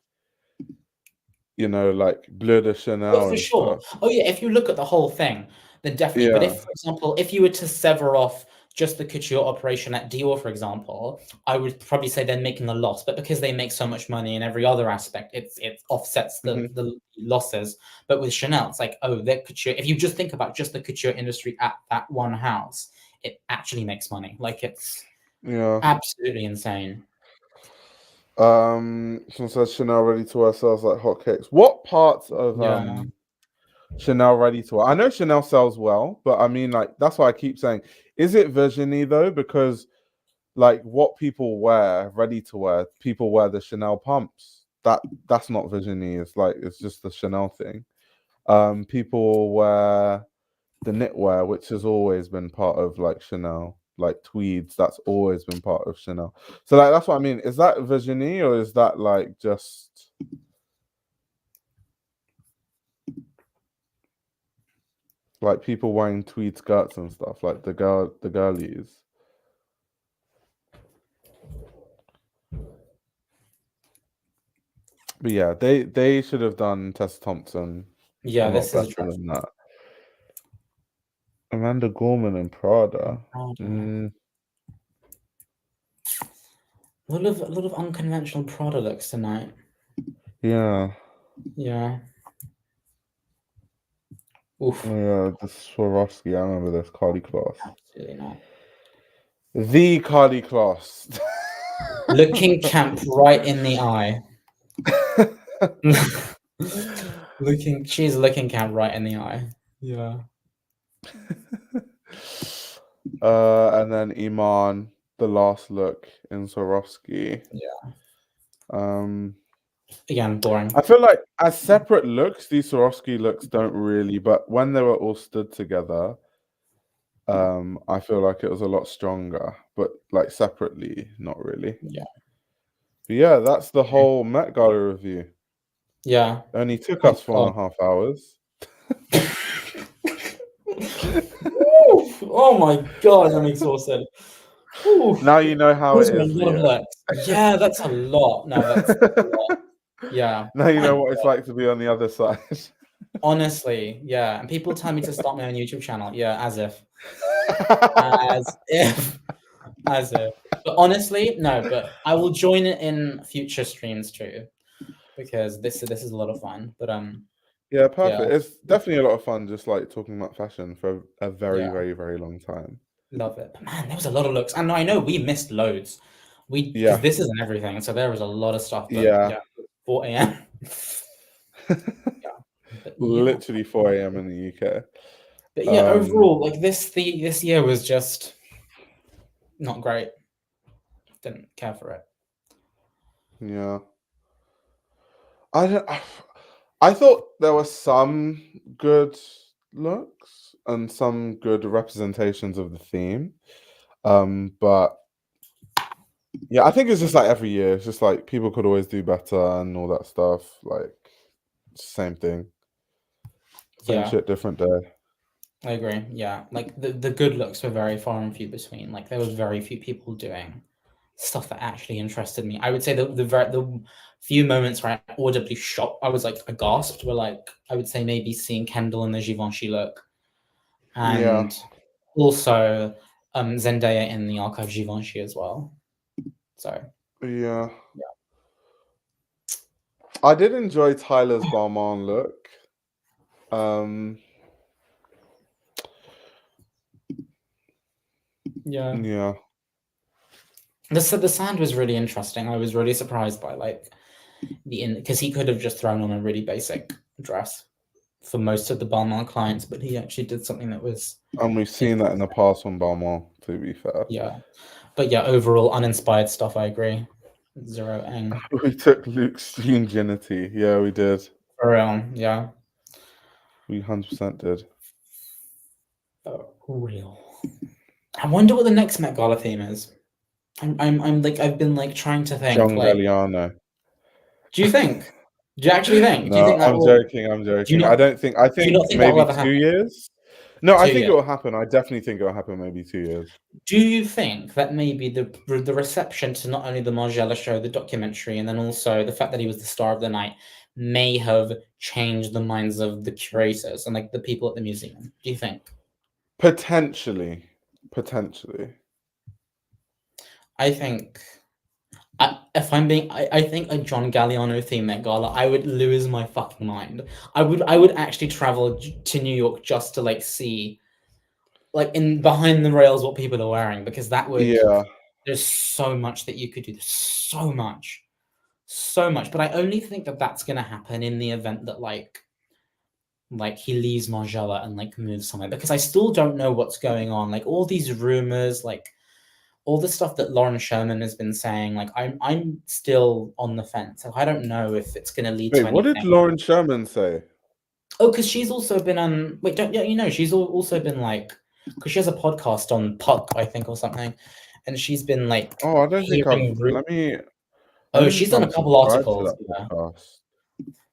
you know, like Bleu de Chanel Oh, for and sure. stuff. Oh, yeah. If you look at the whole thing, then definitely. But Yeah. if, for example, if you were to sever off just the couture operation at Dior, for example, I would probably say they're making a loss. But because they make so much money in every other aspect, it offsets the losses. But with Chanel, it's like, oh, their couture. If you just think about just the couture industry at that one house, it actually makes money. Like it's Yeah. absolutely insane. Someone says Chanel ready to wear sells like hotcakes. What parts of Yeah. Chanel ready to wear? I know Chanel sells well, but I mean, like that's why I keep saying, is it Virginie though? Because like what people wear ready to wear, people wear the Chanel pumps. That's not Virginie. It's like it's just the Chanel thing. People wear the knitwear, which has always been part of like Chanel, like tweeds. That's always been part of Chanel. So like that's what I mean. Is that Virginie or is that like just like people wearing tweed skirts and stuff, like the girlies? But yeah, they should have done Tessa Thompson a Yeah, lot this is a better than that. Amanda Gorman and Prada. A lot of unconventional Prada looks tonight. Yeah. Yeah. Oof. Yeah, the Swarovski. I remember this Cardi Kloss. Absolutely not. The Cardi Kloss. Looking camp right in the eye. She's looking camp right in the eye. Yeah. And then Iman, the last look in Swarovski. Yeah. Again, boring. I feel like as separate looks, these Swarovski looks don't really, but when they were all stood together, I feel like it was a lot stronger, but like separately, not really. Yeah. But yeah, that's the whole Met Gala review. Yeah. Only took Thank us 4.5 hours. Oh my god, I'm exhausted. Now you know how Those it are a is, lot of Leo. looks. Yeah, that's a lot. No, that's a lot. Yeah. Now you My know what it's God. like to be on the other side. Honestly, yeah. And people tell me to start my own YouTube channel. Yeah, as if. As if. As if. But honestly, no, but I will join it in future streams too. Because this is a lot of fun. But Yeah, yeah, perfect. It's definitely a lot of fun just like talking about fashion for a very, yeah, very, very long time. love it. But man, there was a lot of looks. And I know we missed loads. Because Yeah. this isn't everything, so there was a lot of stuff, but Yeah. yeah, 4 a.m. Yeah. But yeah. Literally 4 a.m. in the UK. But yeah, overall, like this year was just not great. Didn't care for it. Yeah. I thought there were some good looks and some good representations of the theme. But yeah, I think it's just like every year, it's just like people could always do better and all that stuff. Like same thing. Same Yeah, shit, different day. I agree. Yeah, like the good looks were very far and few between. Like there was very few people doing stuff that actually interested me. I would say the few moments where I audibly shocked, I was like I gasped, were like I would say maybe seeing Kendall in the Givenchy look, Yeah. and also Zendaya in the Archive Givenchy as well. So Yeah. I did enjoy Tyler's Balmain look. yeah. Yeah. The sand was really interesting. I was really surprised by like because he could have just thrown on a really basic dress for most of the Balmain clients, but he actually did something that was. And we've seen that in the past on Balmain, to be fair. Yeah, but yeah, overall uninspired stuff. I agree. Zero eng. We took Luke's virginity. Yeah, we did. For real, yeah. We 100% did. For real. I wonder what the next Met Gala theme is. I'm like, I've been like trying to think. John like, Galliano. do you think? Do you actually think? No, Do you think that I'm will, joking. I'm joking. not- I don't think. I think not think that will maybe ever 2 happen? years. No, I 2 think years. it will happen. I definitely think it will happen. Maybe 2 years. Do you think that maybe the reception to not only the Margiela show, the documentary, and then also the fact that he was the star of the night may have changed the minds of the curators and like the people at the museum? Do you think? Potentially. I think, if I'm being, I think a John Galliano theme Met Gala, I would lose my fucking mind. I would actually travel to New York just to like see, like in behind the rails, what people are wearing, because that would. Yeah. There's so much that you could do. There's so much. But I only think that that's gonna happen in the event that like he leaves Margiela and like moves somewhere, because I still don't know what's going on. Like all these rumors, like all the stuff that Lauren Sherman has been saying, like I'm still on the fence. Like, I don't know if it's gonna lead to Wait, anything. what did Lauren Sherman say? Oh, because she's also been on. Wait, don't yeah, you know she's also been like, because she has a podcast on Puck, I think, or something, and she's been like. Oh, I don't think I've. hearing Let me. Oh, me she's try done a and couple subscribe to articles. that Yeah. podcast.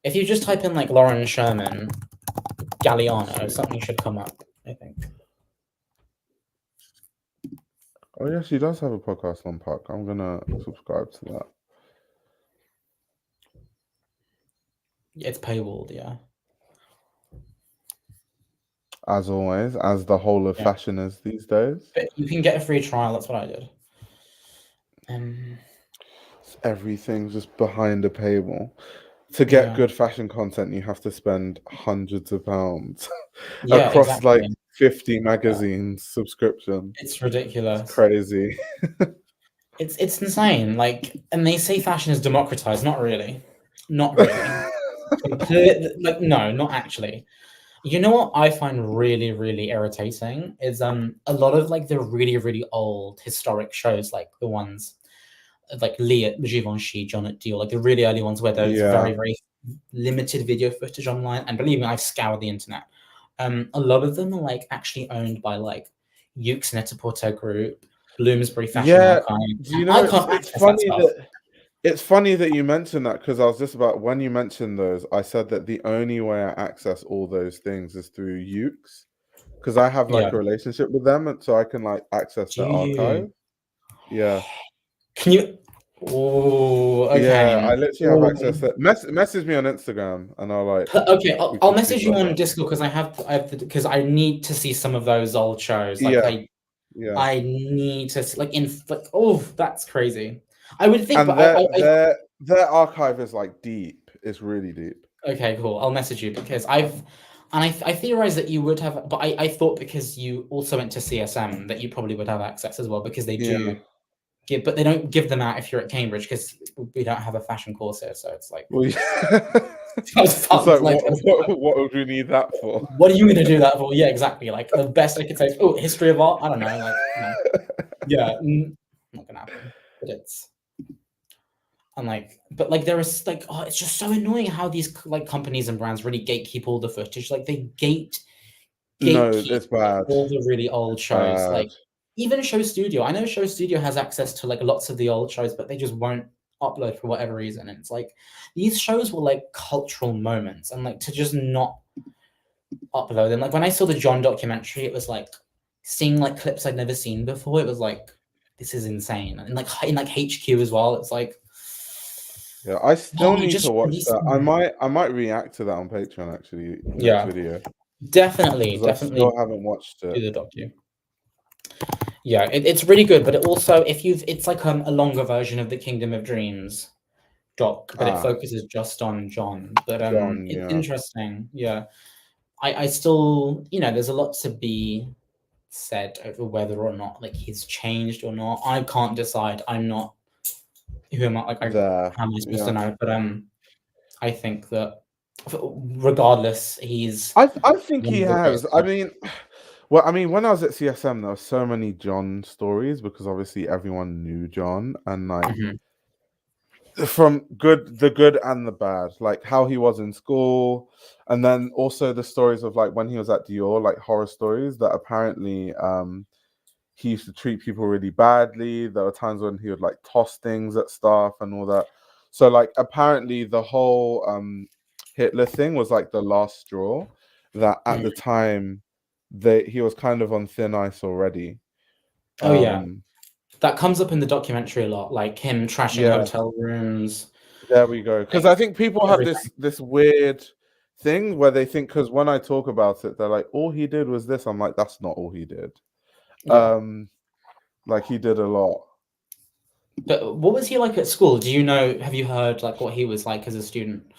If you just type in like Lauren Sherman, Galliano, something should come up, I think. Oh yeah, she does have a podcast on Puck. I'm gonna subscribe to that. It's paywalled, yeah. As always, as the whole of fashion is these days. But you can get a free trial. That's what I did. Everything's just behind a paywall. To get good fashion content, you have to spend hundreds of pounds across like 50 magazines subscription. It's ridiculous. It's crazy. It's insane. Like, and they say fashion is democratized. Not really. Not really. Like, no, not actually. You know what I find really, really irritating is a lot of like the really, really old historic shows, like the ones like Lee at Givenchy, John at Dior, like the really early ones where there's very, very limited video footage online. And believe me, I've scoured the internet. A lot of them are like actually owned by like Yukes Net-a-Porter Group, Bloomsbury Fashion Archive. You know, it's funny that you mentioned that, because I was just about, when you mentioned those, I said that the only way I access all those things is through Yukes, because I have like a relationship with them, and so I can like access their archive. Yeah. Can you? Oh, okay. Yeah, I literally have access to message me on Instagram and I'll like. Okay, I'll message you on Discord, because because I need to see some of those old shows. Like I need to like oh, that's crazy. I would think, and but their archive is like deep. It's really deep. Okay, cool. I'll message you, because I theorized that you would have, but I thought because you also went to CSM that you probably would have access as well, because they do. Give, but they don't give them out if you're at Cambridge, because we don't have a fashion course here, so it's like. Well, it's like what would we need that for? What are you going to do that for? Yeah, exactly. Like the best I could say is, oh, history of art. I don't know. Like, yeah, not gonna happen. But it's. And like, but like there is like, oh, it's just so annoying how these like companies and brands really gatekeep all the footage. Like they gatekeep it's bad. All the really old shows, like. Even Show Studio. I know Show Studio has access to like lots of the old shows, but they just won't upload for whatever reason. And it's like these shows were like cultural moments, and like to just not upload them. Like when I saw the John documentary, it was like seeing like clips I'd never seen before. It was like, this is insane. And like in like HQ as well, it's like. Yeah, I still need to watch that. I might react to that on Patreon actually. Video. Definitely. I still haven't watched it. Do the docu. Yeah, it's really good, but it's like a longer version of the Kingdom of Dreams doc, but it focuses just on John. But it's interesting. Yeah, I still, there's a lot to be said over whether or not like he's changed or not. I can't decide. I'm not who am I like? there. How am I supposed Yeah. to know? But I think that regardless, he's I think one he of the has. greatest. I mean, well, I mean, when I was at CSM, there were so many John stories because obviously everyone knew John, and like Mhm. from the good and the bad, like how he was in school, and then also the stories of like when he was at Dior, like horror stories that apparently he used to treat people really badly. There were times when he would like toss things at staff and all that. So like apparently the whole Hitler thing was like the last straw, that at the time he was kind of on thin ice already. Oh yeah, that comes up in the documentary a lot, like him trashing Yeah, hotel rooms. there we go. Because Like I think people have everything. this weird thing where they think, because when I talk about it, they're like, all he did was this. I'm like, that's not all he did. Yeah. Like he did a lot. But what was he like at school? Do you know? Have you heard like what he was like as a student?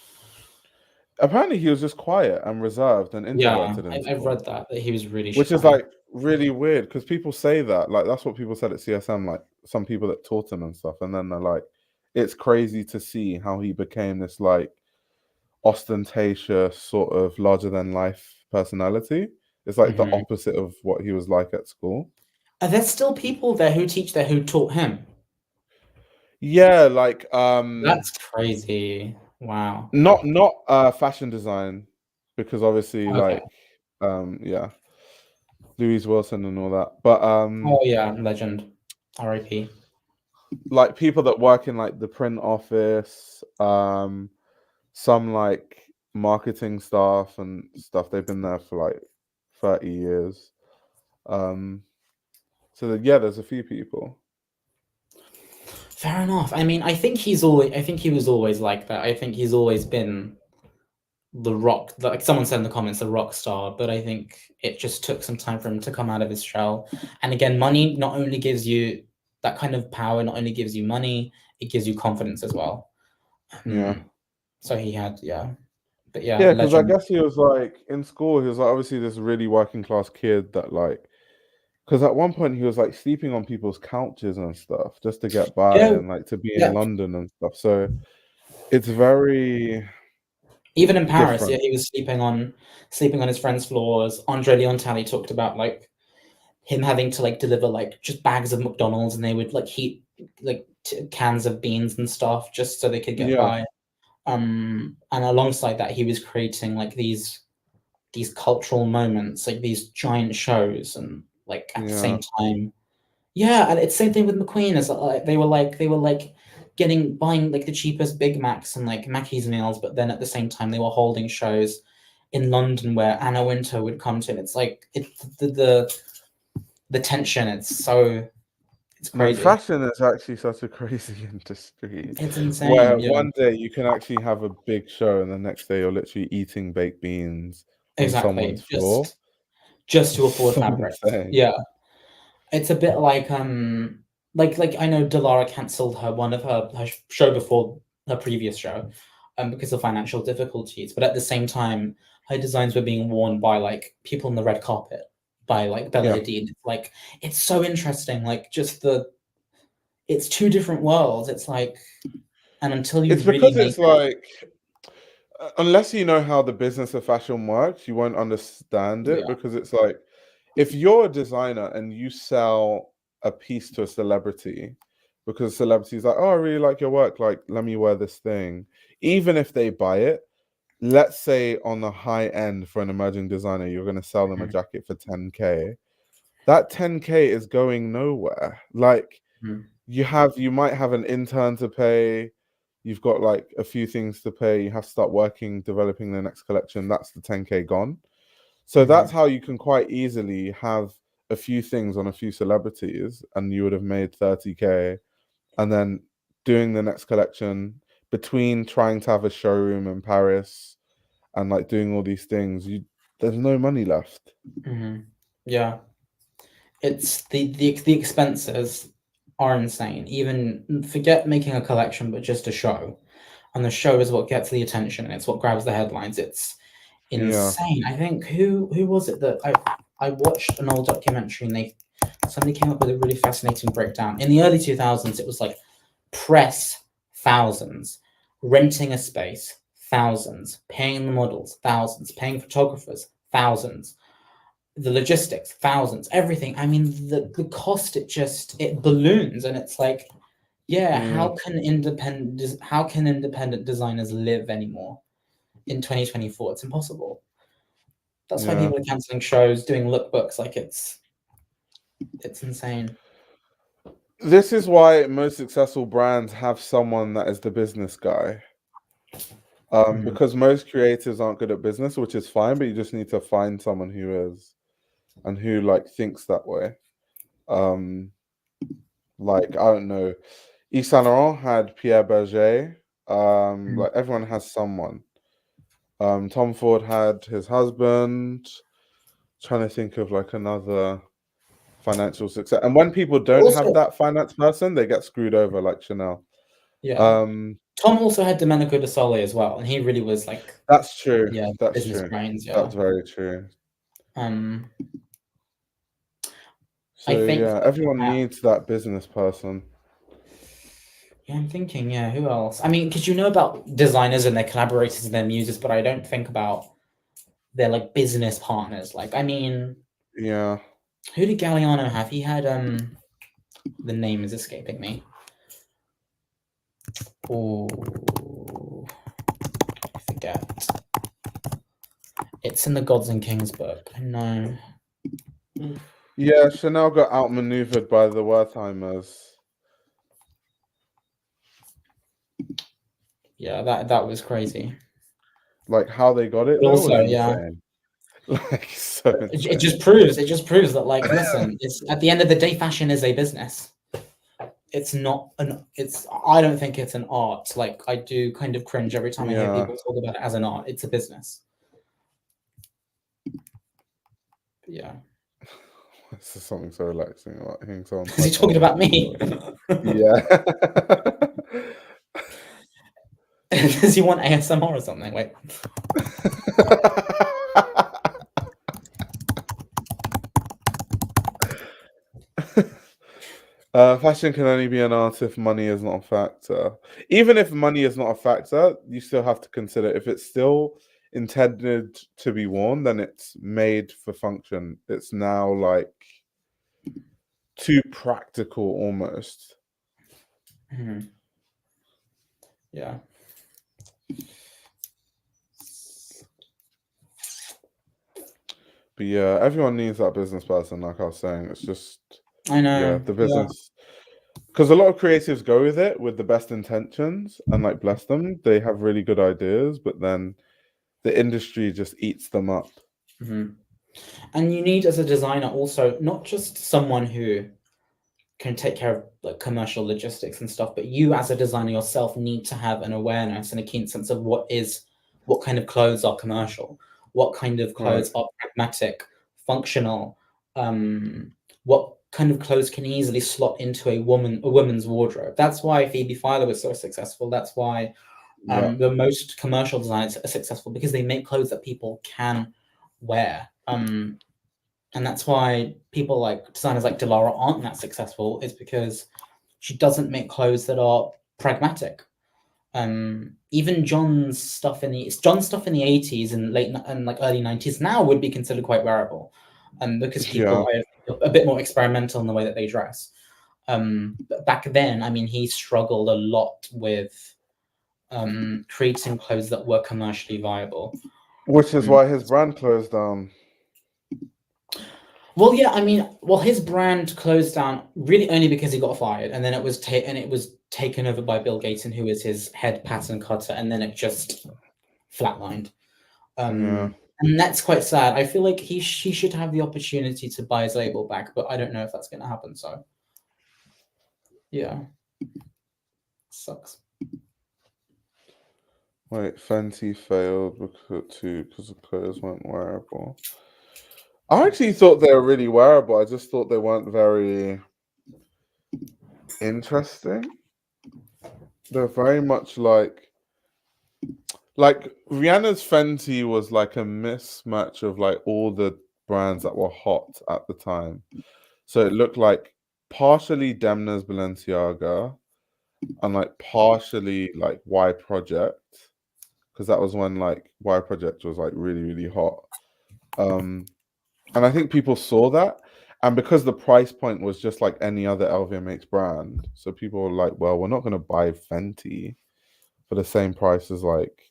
Apparently he was just quiet and reserved and Yeah, introverted in I've school, read that he was really which is shy. like really weird because people say that, like that's what people said at CSM, like some people that taught him and stuff, and then they're like, it's crazy to see how he became this like ostentatious sort of larger than life personality. It's like the Mhm. opposite of what he was like at school. Are there still people there who teach there who taught him? Yeah, like That's crazy. Wow. not fashion design, because obviously Okay. like yeah, Louise Wilson and all that, but Oh yeah, legend. R.I.P. like people that work in like the print office, some like marketing staff and stuff, they've been there for like 30 years. So yeah, there's a few people. Fair enough. I mean, I think he was always like that. I think he's always been the rock, like someone said in the comments, the rock star, but I think it just took some time for him to come out of his shell. And again, money not only gives you that kind of power, not only gives you money, it gives you confidence as well. Yeah. So he had, but yeah, Yeah, because I legend. guess he was like in school, he was like obviously this really working class kid that like, because at one point he was like sleeping on people's couches and stuff just to get by Yeah, and like to be in yeah. London and stuff. So it's very Even in Paris, yeah, different. he was sleeping on his friends' floors. Andre Leontali talked about like him having to like deliver like just bags of McDonald's, and they would like heat like cans of beans and stuff just so they could get Yeah, by. And alongside that, he was creating like these cultural moments, like these giant shows, and like at the yeah, same time, yeah. And it's same thing with McQueen. As like they were like buying like the cheapest Big Macs and like Mackey's meals, but then at the same time they were holding shows in London where Anna Wintour would come to. And it's like it's the tension. It's man, crazy. fashion is actually such a crazy industry It's insane. where Yeah, one day you can actually have a big show and the next day you're literally eating baked beans on someone's exactly. floor. Just to It's afford so fabrics. insane. Yeah. It's a bit like I know Delara cancelled one of her show before her previous show because of financial difficulties, but at the same time her designs were being worn by like people on the red carpet, by like Bella Yeah. Hadid. Like it's so interesting, like just it's two different worlds. It's like, and until you It's really because make it's like, unless you know how the business of fashion works, you won't understand it, it, yeah. because it's like, if you're a designer and you sell a piece to a celebrity, because celebrity's like, oh, I really like your work, like, let me wear this thing. Even if they buy it, let's say on the high end for an emerging designer, you're going to sell them a Mhm. jacket for 10K. That 10K is going nowhere. Like, Mhm. you might have an intern to pay, you've got like a few things to pay, you have to start working, developing the next collection, that's the 10K gone. So that's Mhm. how you can quite easily have a few things on a few celebrities and you would have made 30K, and then doing the next collection, between trying to have a showroom in Paris and like doing all these things, there's no money left. Mhm. Yeah. It's the expenses are insane. Even forget making a collection, but just a show. And the show is what gets the attention, and it's what grabs the headlines. It's Yeah, insane. I think who was it that I watched an old documentary, and somebody came up with a really fascinating breakdown. In the early 2000s, it was like press thousands. Renting a space, thousands. Paying the models, thousands. Paying photographers, thousands. The logistics, thousands. Everything. I mean, the cost, it balloons, and it's like, yeah, how can independent designers live anymore in 2024? It's impossible. That's why people are canceling shows, doing lookbooks. Like it's insane. This is why most successful brands have someone that is the business guy. Because most creatives aren't good at business, which is fine, but you just need to find someone who is and who like thinks that way. Like, I don't know, Yves Saint Laurent had Pierre Berger. Like everyone has someone. Tom Ford had his husband. Trying to think of like another financial success. And when people don't have that finance person, they get screwed over, like Chanel. Yeah. Tom also had Domenico De Sole as well, and he really was like. That's true. Yeah, that's business true. brains. Yeah, that's very true. So I think everyone needs that business person. Yeah, I'm thinking, who else? I mean, because you know about designers and their collaborators and their muses, but I don't think about their like business partners. Like, I mean, yeah. Who did Galliano have? He had the name is escaping me. Oh, I forget. It's in the Gods and Kings book. I know. Yeah, Chanel got outmaneuvered by the Wertheimers. Yeah, that was crazy. Like how they got it, though, also, was insane. Like so insane. It just proves that, like, listen, it's at the end of the day, fashion is a business. It's not I don't think it's an art. Like, I do kind of cringe every time I hear people talk about it as an art. It's a business. But yeah. This is something so relaxing about hearing someone. Is he talking about me? Yeah. Does he want ASMR or something? Wait. Fashion can only be an art if money is not a factor. Even if money is not a factor, you still have to consider if it's still intended to be worn, then it's made for function. It's now like too practical almost. Mm-hmm. Yeah. But yeah, everyone needs that business person, like I was saying. It's just, I know. Yeah, the business. Because a lot of creatives go with it with the best intentions and like bless them. They have really good ideas, but then the industry just eats them up. Mm-hmm. And you need, as a designer, also not just someone who can take care of like commercial logistics and stuff, but you as a designer yourself need to have an awareness and a keen sense of what kind of clothes are commercial, what kind of clothes are pragmatic, functional, what kind of clothes can easily slot into a woman's wardrobe. That's why Phoebe Philo was so successful. That's why the most commercial designers are successful, because they make clothes that people can wear. And that's why people like designers like Dilara aren't that successful, is because she doesn't make clothes that are pragmatic. Even John's stuff in the 80s and late and like early 90s now would be considered quite wearable, because people are a bit more experimental in the way that they dress. But back then, I mean, he struggled a lot with creating clothes that were commercially viable. Which is why his brand closed down. Well, yeah, I mean, his brand closed down really only because he got fired, and then it was taken over by Bill Gates, who is his head pattern cutter, and then it just flatlined. And that's quite sad. I feel like he should have the opportunity to buy his label back, but I don't know if that's going to happen. So, yeah, sucks. Wait, Fenty failed because the clothes weren't wearable. I actually thought they were really wearable. I just thought they weren't very interesting. They're very much like Rihanna's Fenty was like a mismatch of like all the brands that were hot at the time. So it looked like partially Demna's Balenciaga and like partially like Y Project, because that was when like Y Project was like really, really hot. And I think people saw that, and because the price point was just like any other LVMH brand, so people were like, well, we're not going to buy Fenty for the same price as like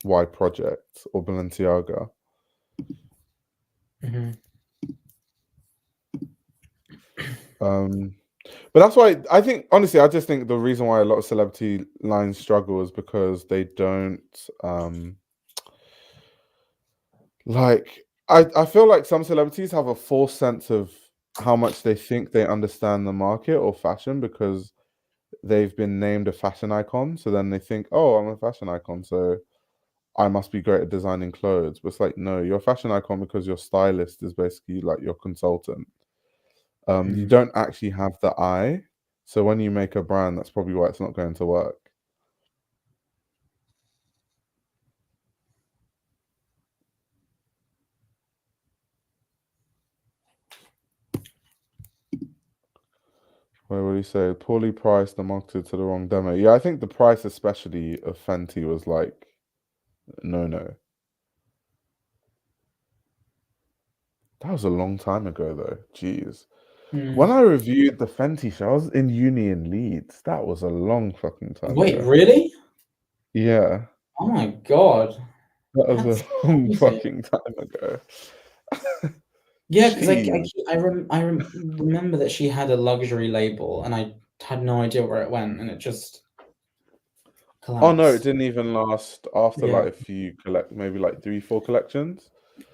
Y Project or Balenciaga. But that's why I think, honestly, I just think the reason why a lot of celebrity lines struggle is because they don't like I feel like some celebrities have a false sense of how much they think they understand the market or fashion because they've been named a fashion icon. So then they think, oh, I'm a fashion icon, so I must be great at designing clothes. But it's like, no, you're a fashion icon because your stylist is basically like your consultant. You don't actually have the eye. So when you make a brand, that's probably why it's not going to work. What do you say? Poorly priced and marketed to the wrong demo. Yeah, I think the price, especially of Fenty, was like no. That was a long time ago, though. Jeez. When I reviewed the Fenty show, I was in uni in Leeds. That was a long fucking time Wait, ago. really? Yeah. Oh my god. That was That's a long crazy. fucking time ago. Yeah, because Jeez. I remember that she had a luxury label, and I had no idea where it went, and it just Oh no, it collapsed. didn't even last after Yeah. like a few maybe like 3-4 collections.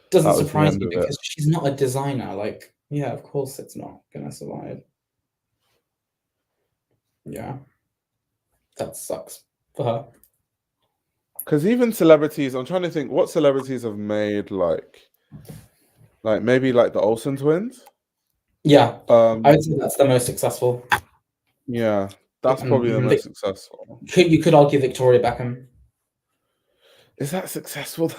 Doesn't That was the surprise end me of it. because she's not a designer. Like, yeah, of course it's not gonna survive. Yeah. That sucks for her. Because even celebrities, I'm trying to think what celebrities have made like maybe like the Olsen twins. Yeah, I would say that's the most successful. Yeah, that's probably the most successful. You could argue Victoria Beckham. Is that successful?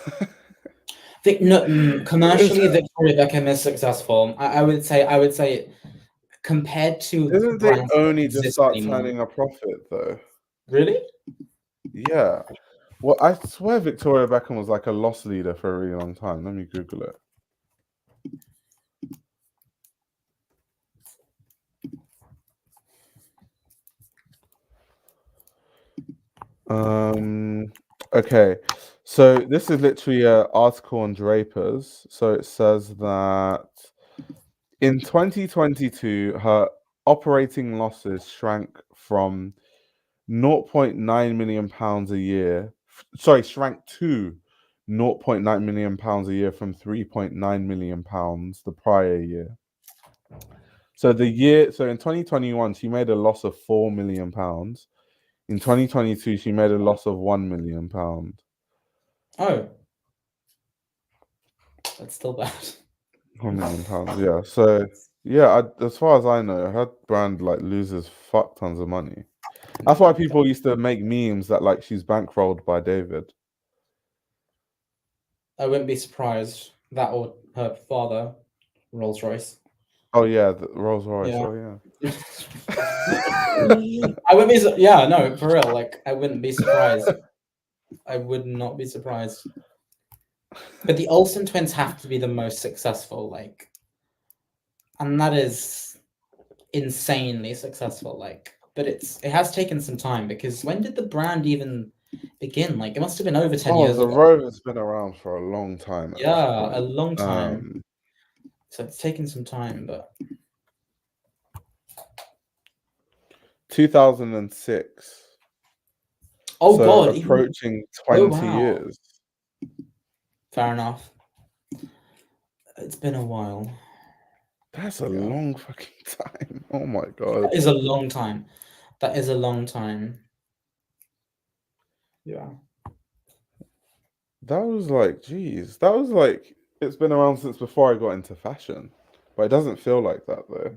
Commercially, Victoria Beckham is successful. I would say compared to Isn't they brands that only just exist start anymore. turning a profit though? Really? Yeah. Well, I swear Victoria Beckham was like a loss leader for a really long time. Let me Google it. Okay, so this is literally an article on Drapers. So it says that in 2022, her operating losses shrank from 0.9 million pounds a year. Sorry, shrank to 0.9 million pounds a year from 3.9 million pounds the prior year. So in 2021, she made a loss of 4 million pounds. In 2022, she made a loss of 1 million pound. Oh, that's still bad. 1 million pounds, yeah. So yeah, as far as I know, her brand like loses fuck tons of money. That's why people used to make memes that like she's bankrolled by David. I wouldn't be surprised. That or her father, Rolls Royce. Oh yeah, the Rolls Royce. Yeah. Oh yeah. I wouldn't be. Yeah, no, for real. Like, I wouldn't be surprised. I would not be surprised. But the Olsen twins have to be the most successful, like, and that is insanely successful. Like, but it has taken some time because when did the brand even begin? Like, it must have been over 10 years the ago. Rover's been around for a long time. Yeah, a long time. So it's taken some time, but 2006. oh so god, approaching 20 wow. years. Fair enough. It's been a while. That's a long fucking time. Oh my god. That is a long time. That is a long time. Yeah. That was like, geez, that was like, it's been around since before I got into fashion, but it doesn't feel like that though.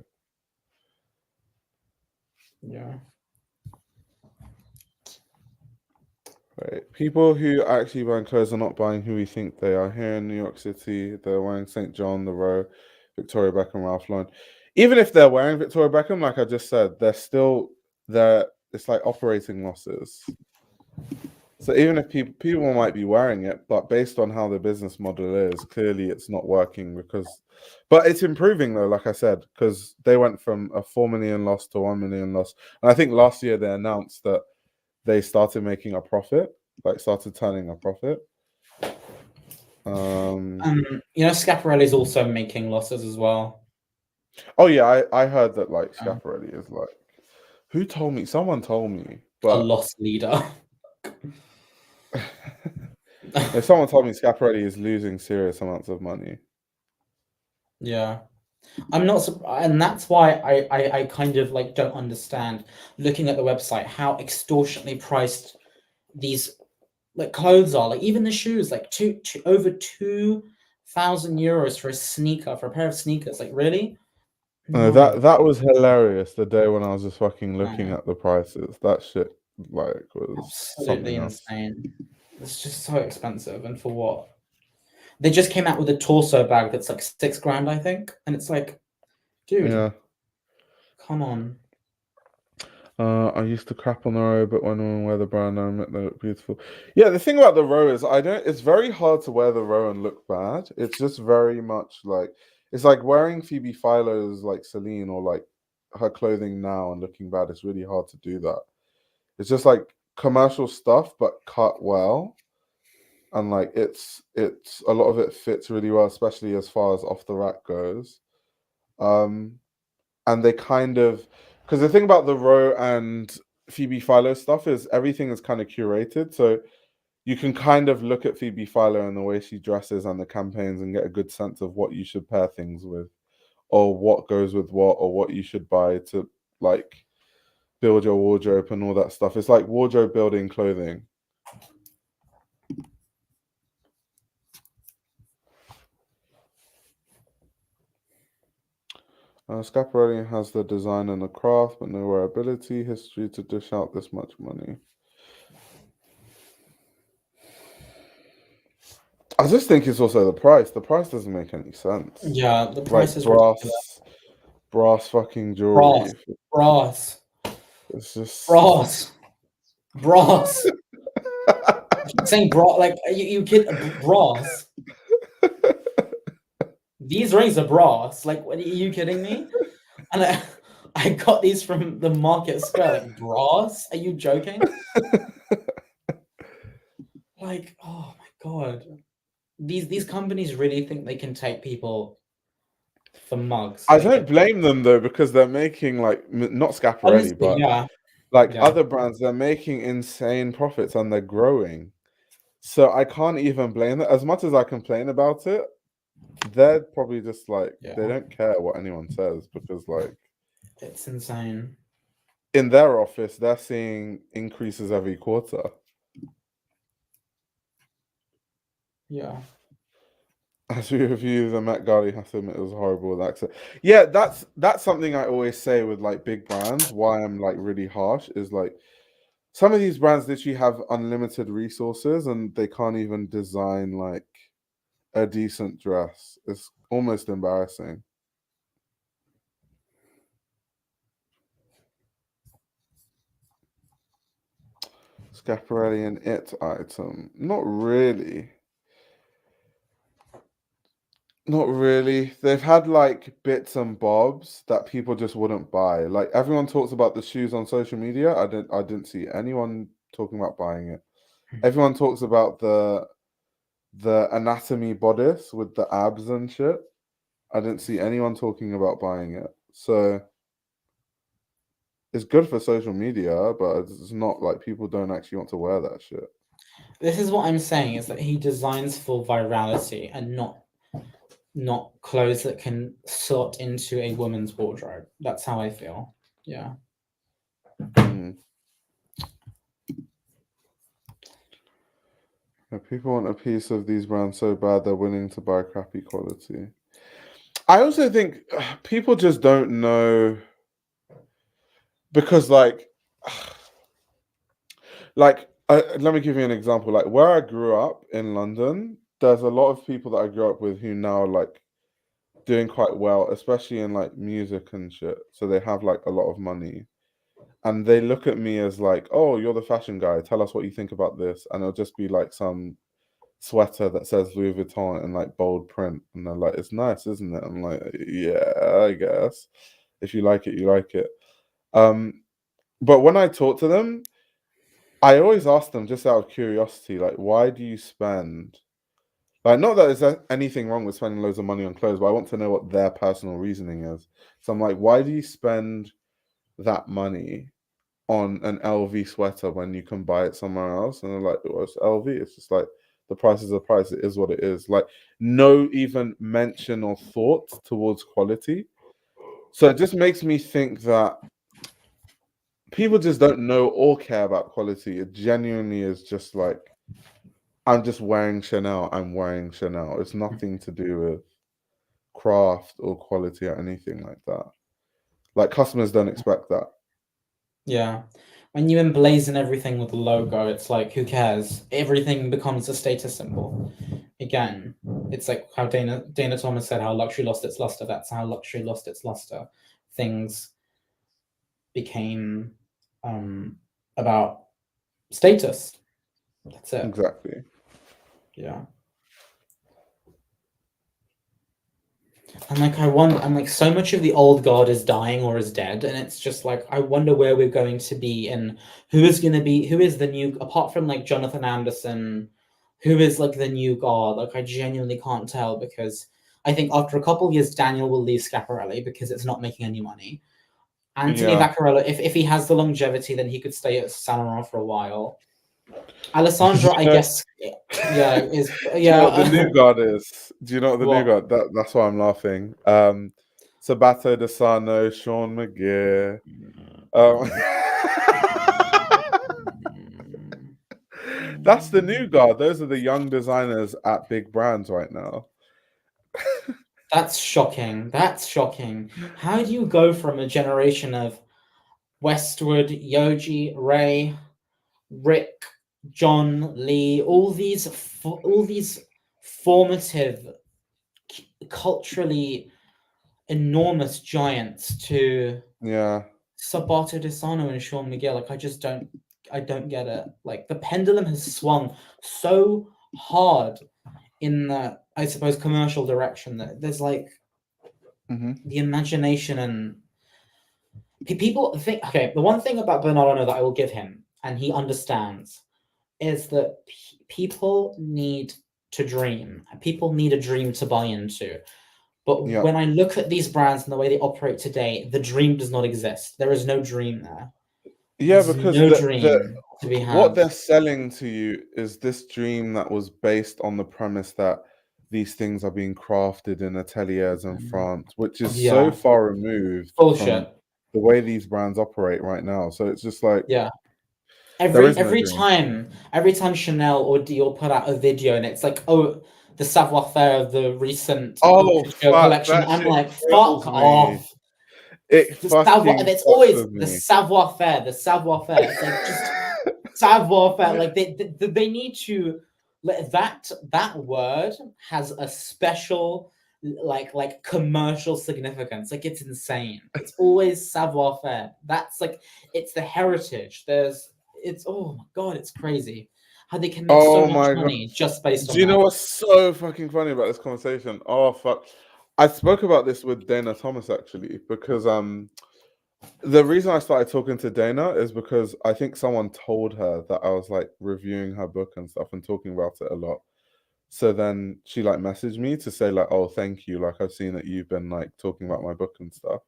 Yeah. Right. People who actually buying clothes are not buying who we think they are. Here in New York City, they're wearing St. John, The Row, Victoria Beckham, Ralph Lauren. Even if they're wearing Victoria Beckham, like I just said, they're it's like operating losses. So even if people might be wearing it, but based on how the business model is, clearly it's not working but it's improving though, like I said, because they went from a 4 million loss to 1 million loss. And I think last year they announced that they started making a profit, like started turning a profit. Schiaparelli's also making losses as well. Oh yeah, I heard that like Schiaparelli is like, who told me? Someone told me, but a loss leader. if someone told me Schiaparelli is losing serious amounts of money. Yeah. I'm not, and that's why I kind of like don't understand looking at the website how extortionately priced these like clothes are. Like even the shoes, like over 2,000 euros for a pair of sneakers. Like really? No, that was hilarious. The day when I was just fucking looking at the prices, that shit like was absolutely something else. insane. It's just so expensive, and for what? They just came out with a torso bag that's like $6,000, I think, and it's like, dude, Yeah. come on. I used to crap on the row, but when women wear the brand, I admit they look beautiful. Yeah, the thing about the row is it's very hard to wear the row and look bad. It's just very much like, it's like wearing Phoebe Philo's like Celine or like her clothing now and looking bad. It's really hard to do that. It's just like commercial stuff, but cut well. And like it's a lot of it fits really well, especially as far as off the rack goes. And they kind of, because the thing about the Row and Phoebe Philo stuff is everything is kind of curated, so you can kind of look at Phoebe Philo and the way she dresses and the campaigns and get a good sense of what you should pair things with, or what goes with what, or what you should buy to like build your wardrobe and all that stuff. It's like wardrobe building clothing. Schiaparelli has the design and the craft, but no wearability history to dish out this much money. I just think it's also the price. The price doesn't make any sense. Yeah, the price is brass fucking jewelry. Brass. It's just brass. I'm saying brass, like you kid, brass. These rings are brass. Like, what, are you kidding me? And I got these from the Market Square. Like, brass? Are you joking? Like, oh my god, these companies really think they can take people for mugs. I don't blame them though, because they're making like not Schiaparelli, but other brands. They're making insane profits and they're growing. So I can't even blame them. As much as I complain about it, they're probably just like they don't care what anyone says, because like it's insane. In their office, they're seeing increases every quarter. Yeah. As we review the Met Gala, you have to admit it was horrible with accent. Yeah, that's something I always say with like big brands. Why I'm like really harsh is like some of these brands literally have unlimited resources and they can't even design like a decent dress. It's almost embarrassing. Schiaparelli and It item. Not really. Not really. They've had like bits and bobs that people just wouldn't buy. Like everyone talks about the shoes on social media. I didn't see anyone talking about buying it. Everyone talks about the anatomy bodice with the abs and shit. I didn't see anyone talking about buying it. So it's good for social media, but it's not like people don't actually want to wear that shit. This is what I'm saying, is that he designs for virality and not clothes that can slot into a woman's wardrobe. That's how I feel. Yeah. People want a piece of these brands so bad they're willing to buy crappy quality. I also think people just don't know, because like let me give you an example. Like where I grew up in London, there's a lot of people that I grew up with who now are like doing quite well, especially in like music and shit. So they have like a lot of money. and they look at me as like, oh, you're the fashion guy, tell us what you think about this, and it'll just be like some sweater that says Louis Vuitton in like bold print, and they're like, it's nice, isn't it? I'm like, yeah, I guess if you like it, you like it. But when I talk to them, I always ask them, just out of curiosity, like, why do you spend, like, not that there's anything wrong with spending loads of money on clothes, but I want to know what their personal reasoning is. So I'm like, why do you spend that money on an LV sweater when you can buy it somewhere else? And they're like, well, it's LV. It's just like, the price is the price. It is what it is. Like, no even mention or thought towards quality. So it just makes me think that people just don't know or care about quality. It genuinely is just like, I'm just wearing Chanel. I'm wearing Chanel. It's nothing to do with craft or quality or anything like that. Like, customers don't expect that. Yeah. When you emblazon everything with a logo, it's like, who cares? Everything becomes a status symbol. Again, it's like how Dana Thomas said, how luxury lost its luster. That's how luxury lost its luster. Things became about status. That's it. Exactly. Yeah. And like I'm like, so much of the old guard is dying or is dead, and it's just like, I wonder where we're going to be and who is the new, apart from like Jonathan Anderson, who is like the new guard. Like, I genuinely can't tell, because I think after a couple of years Daniel will leave Schiaparelli because it's not making any money. Anthony Vaccarello, if he has the longevity, then he could stay at Saint Laurent for a while. Alessandro, I guess, yeah, is Do you know what the new guard is? Do you know what the What? new guard? That's why I'm laughing. Sabato De Sano, Sean McGear. That's the new guard. Those are the young designers at big brands right now. That's shocking. That's shocking. How do you go from a generation of Westwood, Yoji, Ray, Rick, John, Lee, all these formative, culturally enormous giants, to Sabato De Sano and Sean McGill? Like, I don't get it. Like, the pendulum has swung so hard in the, I suppose, commercial direction that there's like the imagination, and people think, okay, the one thing about Bernardo that I will give him, and he understands, is that people need to dream. People need a dream to buy into. But when I look at these brands and the way they operate today, the dream does not exist. There is no dream there. Yeah, There's because no dream to be had. what they're selling to you is this dream that was based on the premise that these things are being crafted in ateliers in France, which is so far removed from the way these brands operate right now. So it's just like, every time Chanel or Dior put out a video and it's like, oh, the savoir-faire of the recent collection, I'm like, fuck off. It's always the savoir-faire. It's like, just savoir-faire. Like, they need to, that word has a special like commercial significance. Like, it's insane. It's always savoir-faire. That's like, it's the heritage. It's, oh my god, it's crazy how they can make so much money just based on that. Do you know what's so fucking funny about this conversation? Oh fuck. I spoke about this with Dana Thomas, actually, because the reason I started talking to Dana is because I think someone told her that I was like reviewing her book and stuff and talking about it a lot. So then she like messaged me to say like, oh, thank you. Like, I've seen that you've been like talking about my book and stuff.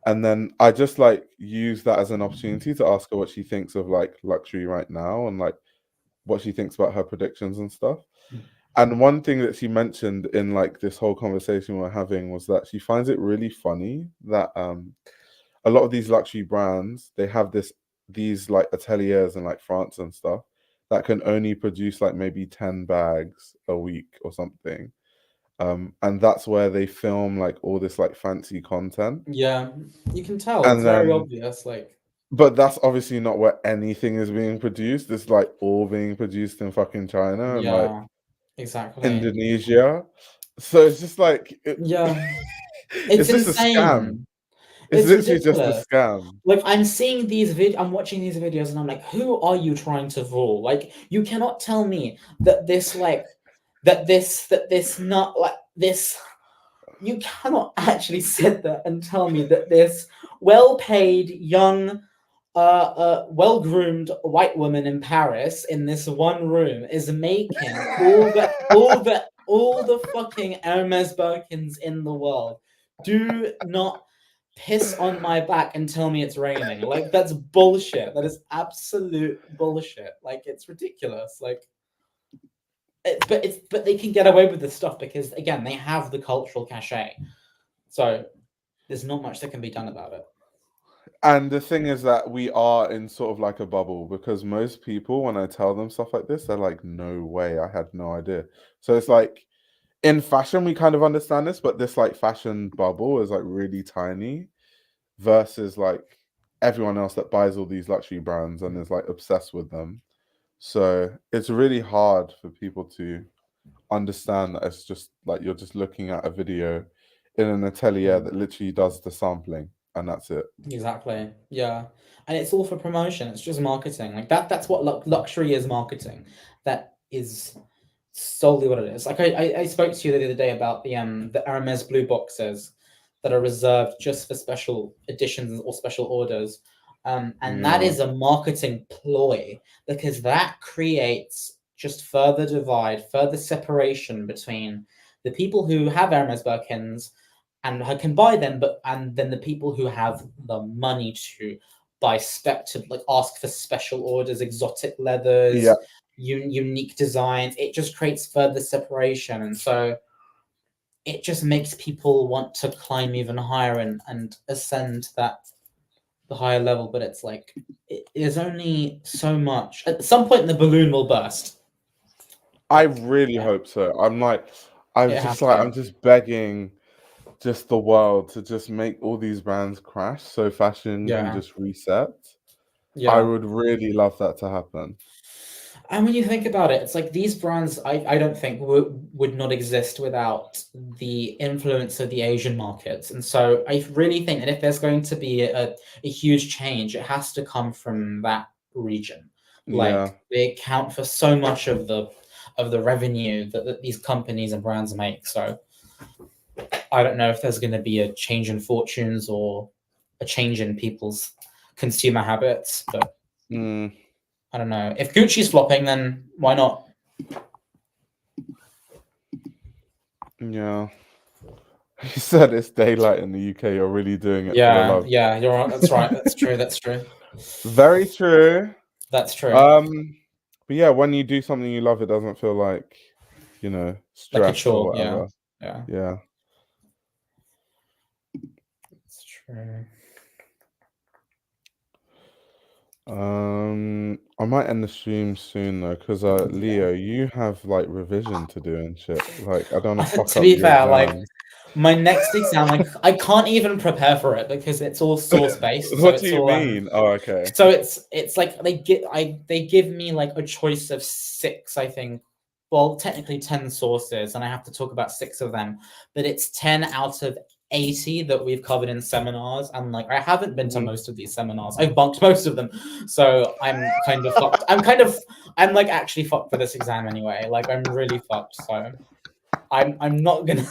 And then I just like use that as an opportunity to ask her what she thinks of like luxury right now and like what she thinks about her predictions and stuff. And one thing that she mentioned in like this whole conversation we're having was that she finds it really funny that a lot of these luxury brands, they have these like ateliers in like France and stuff that can only produce like maybe 10 bags a week or something. And that's where they film like all this like fancy content. Yeah, you can tell. It's very obvious. Like, but that's obviously not where anything is being produced. It's like all being produced in fucking China and like Indonesia. So it's just like it's just insane. a scam. It's literally just a ridiculous. scam. Like I'm seeing I'm watching these videos and I'm like, who are you trying to fool? Like you cannot tell me that this not like this. You cannot actually sit there and tell me that this well-paid, young, well-groomed white woman in Paris in this one room is making all the fucking Hermes Birkins in the world. Do not piss on my back and tell me it's raining. Like that's bullshit. That is absolute bullshit. Like it's ridiculous. Like but they can get away with this stuff because again they have the cultural cachet. So there's not much that can be done about it. And the thing is that we are in sort of like a bubble because most people, when I tell them stuff like this, they're like, no way, I had no idea. So it's like in fashion, we kind of understand this, but this like fashion bubble is like really tiny versus like everyone else that buys all these luxury brands and is like obsessed with them. So it's really hard for people to understand that it's just like you're just looking at a video in an atelier that literally does the sampling and that's it. Exactly. Yeah. And it's all for promotion. It's just marketing. Like that's what luxury is, marketing. That is solely what it is. Like I spoke to you the other day about the Hermes blue boxes that are reserved just for special editions or special orders. And that is a marketing ploy because that creates just further divide, further separation between the people who have Hermes Birkins and can buy them, and then the people who have the money to buy to like ask for special orders, exotic leathers, unique designs. It just creates further separation, and so it just makes people want to climb even higher and ascend the higher level. But it's like there's only so much. At some point, the balloon will burst. I really hope so. I'm just begging just the world to just make all these brands crash so fashion can just reset. I would really love that to happen. And when you think about it, it's like these brands I don't think would not exist without the influence of the Asian markets. And so I really think that if there's going to be a huge change, it has to come from that region. Like they account for so much of the revenue that these companies and brands make. So I don't know if there's going to be a change in fortunes or a change in people's consumer habits, but I don't know. If Gucci's flopping, then why not? Yeah. You said it's daylight in the UK. You're really doing it for the love. Yeah, you're right. That's right. That's true. That's true. Very true. That's true. But yeah, when you do something you love, it doesn't feel like, stress like a chore, or whatever. Yeah. It's true. I might end the stream soon though, because Leo, you have like revision to do and shit. Like I don't want to fuck up. To be fair, like my next exam, like I can't even prepare for it because it's all source based. What do you mean? Oh, okay. So it's like they give me like a choice of 6, I think. Well, technically 10 sources, and I have to talk about 6 of them. But it's 10 out of 80 that we've covered in seminars, and like I haven't been to most of these seminars. I've bunked most of them, so I'm kind of fucked. I'm like actually fucked for this exam anyway. Like I'm really fucked. So I'm not gonna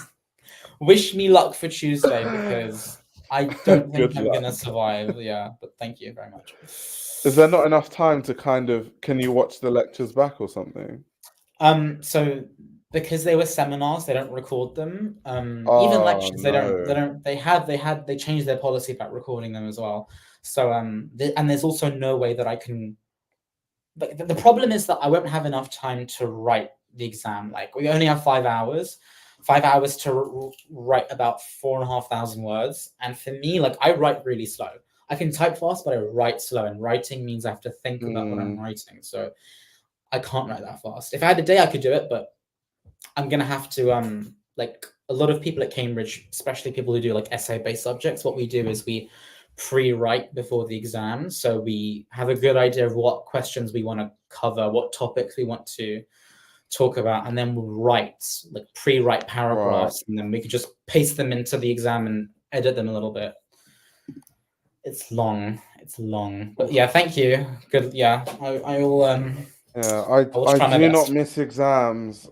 wish me luck for Tuesday because I don't think I'm gonna survive. Yeah, but thank you very much. Is there not enough time to can you watch the lectures back or something? So because they were seminars, they don't record them. Even lectures, they changed their policy about recording them as well. So and there's also no way that I can. But the problem is that I won't have enough time to write the exam. Like we only have 5 hours. 5 hours to write about 4,500 words. And for me, like I write really slow. I can type fast, but I write slow. And writing means I have to think about what I'm writing. So I can't write that fast. If I had a day, I could do it, but I'm gonna have to like a lot of people at Cambridge, especially people who do like essay-based subjects, what we do is we pre-write before the exam. So we have a good idea of what questions we want to cover, what topics we want to talk about, and then we'll pre-write paragraphs, and then we could just paste them into the exam and edit them a little bit. It's long. It's long. But yeah, thank you. Good. Yeah, I will. Yeah, I will I try my do not best. miss exams.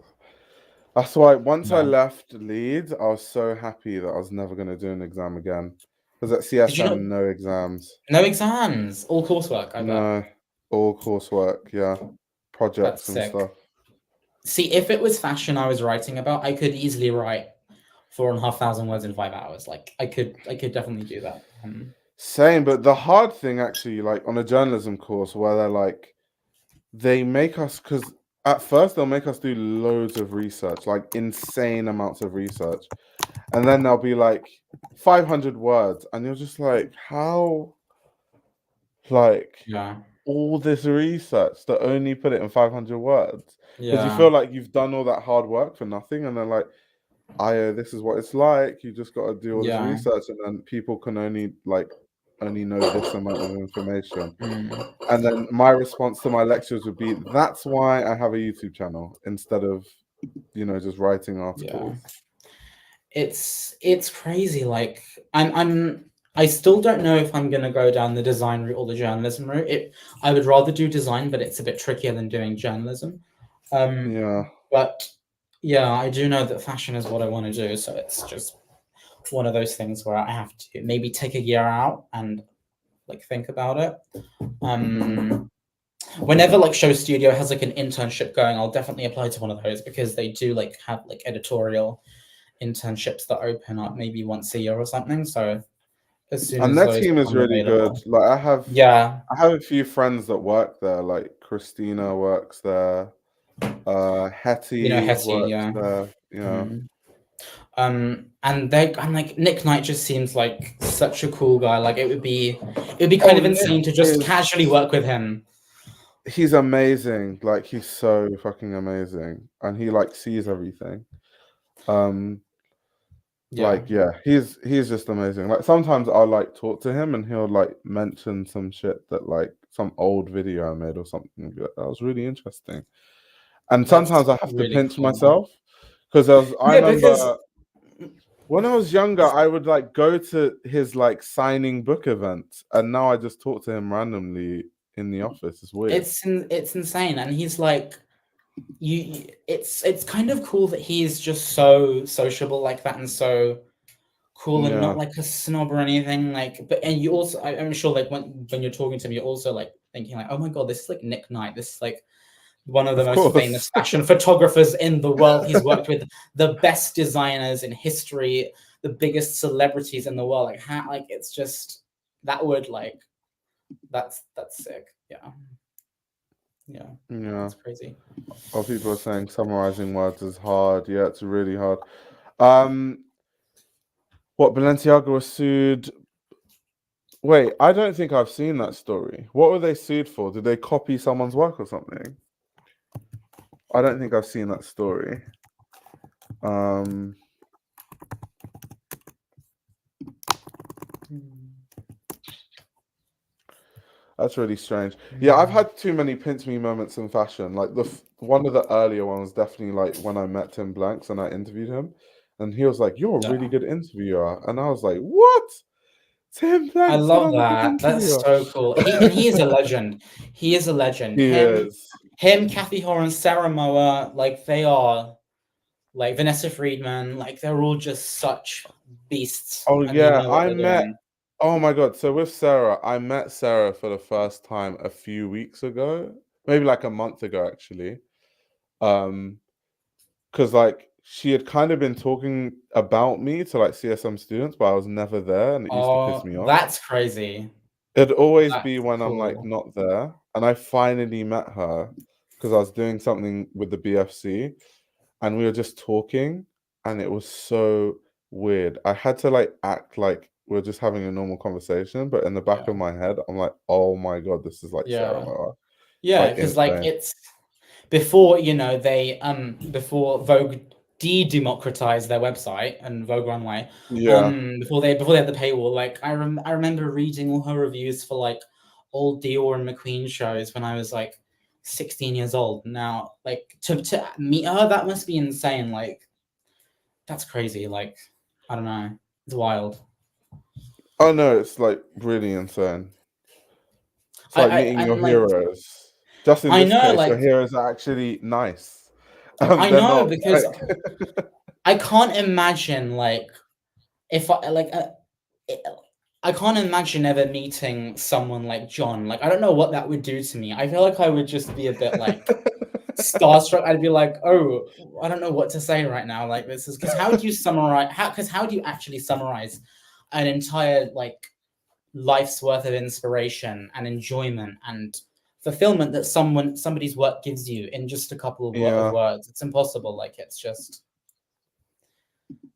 That's why once I No. left Leeds, I was so happy that I was never going to do an exam again. Because at Did you not? CSM, no exams. No exams. All coursework. I bet. No, all coursework, yeah. That's Projects and sick. stuff. See, if it was fashion I was writing about, I could easily write 4,500 words in 5 hours. Like I could definitely do that. Same, but the hard thing actually, like on a journalism course where they're like, they make us, because at first they'll make us do loads of research, like insane amounts of research. And then they'll be like 500 words. And you're just like, how, like, Yeah. all this research to only put it in 500 words? Because you Yeah. feel like you've done all that hard work for nothing. And they're like, this is what it's like. You just got to do all this Yeah. research. And then people can only know this amount of information. Mm. And then my response to my lectures would be, that's why I have a YouTube channel instead of, just writing articles. Yeah. It's crazy. Like I still don't know if I'm gonna go down the design route or the journalism route. I would rather do design, but it's a bit trickier than doing journalism. Yeah. But yeah, I do know that fashion is what I want to do. So it's just one of those things where I have to maybe take a year out and like think about it. Whenever like Show Studio has like an internship going, I'll definitely apply to one of those because they do like have like editorial internships that open up maybe once a year or something. So as soon And as their those team is become really available, good. Like I have a few friends that work there. Like Christina works there. Hetty Hetty, works there. Yeah. And like Nick Knight just seems like such a cool guy. Like it would be kind of insane to just casually work with him. He's amazing. Like he's so fucking amazing, and he like sees everything. He's just amazing. Like sometimes I'll like talk to him and he'll like mention some shit that like some old video I made or something that was really interesting. And sometimes I have to pinch myself because I remember when I was younger, I would like go to his like signing book events, and now I just talk to him randomly in the office. It's weird. It's insane, and he's like, it's kind of cool that he's just so sociable like that and so cool and not like a snob or anything. Like, and you also, I'm sure like when you're talking to him, you're also like thinking like, oh my god, this is like Nick Knight. This is like one of the most famous fashion photographers in the world. He's worked with the best designers in history, the biggest celebrities in the world. Like, how, like it's just that would like that's sick. Yeah, it's crazy. Oh, people are saying summarizing words is hard. Yeah, it's really hard. What, Balenciaga was sued? Wait, I don't think I've seen that story. What were they sued for? Did they copy someone's work or something? I don't think I've seen that story. That's really strange. Yeah, I've had too many pinch me moments in fashion. Like one of the earlier ones, definitely like when I met Tim Blanks and I interviewed him, and he was like, "You're a really good interviewer," and I was like, "What?" Tim Blanks. I love that. That's so cool. He is a legend. He is a legend. He is. Him, Kathy Horan, Sarah Moa, like they are, like Vanessa Friedman, like they're all just such beasts. Oh yeah, I met. Oh my god! So with Sarah, I met Sarah for the first time a few weeks ago, maybe like a month ago actually. Because like she had kind of been talking about me to like CSM students, but I was never there, and it used to piss me off. That's crazy. It'd always be when I'm like not there, and I finally met her because I was doing something with the BFC, and we were just talking, and it was so weird. I had to like act like we're just having a normal conversation, but in the back of my head, I'm like, oh my god, this is like Sarah Moa. Yeah, because like it's before they before Vogue de-democratized their website and Vogue Runway. Before they had the paywall. Like I remember reading all her reviews for like old Dior and McQueen shows when I was like 16 years old. Now, like to meet her, that must be insane. Like that's crazy. Like I don't know, it's wild. Oh no, it's like really insane. It's like meeting I'm your like, heroes. Just in I this know, case, your like, heroes are actually nice. I They're know not because like I can't imagine like if I like I can't imagine ever meeting someone like John. Like, I don't know what that would do to me. I feel like I would just be a bit like starstruck. I'd be like, oh, I don't know what to say right now. Like, this is because how do you summarize? How do you actually summarize an entire like life's worth of inspiration and enjoyment and fulfillment that somebody's work gives you in just a couple of yeah. words? It's impossible. Like, it's just.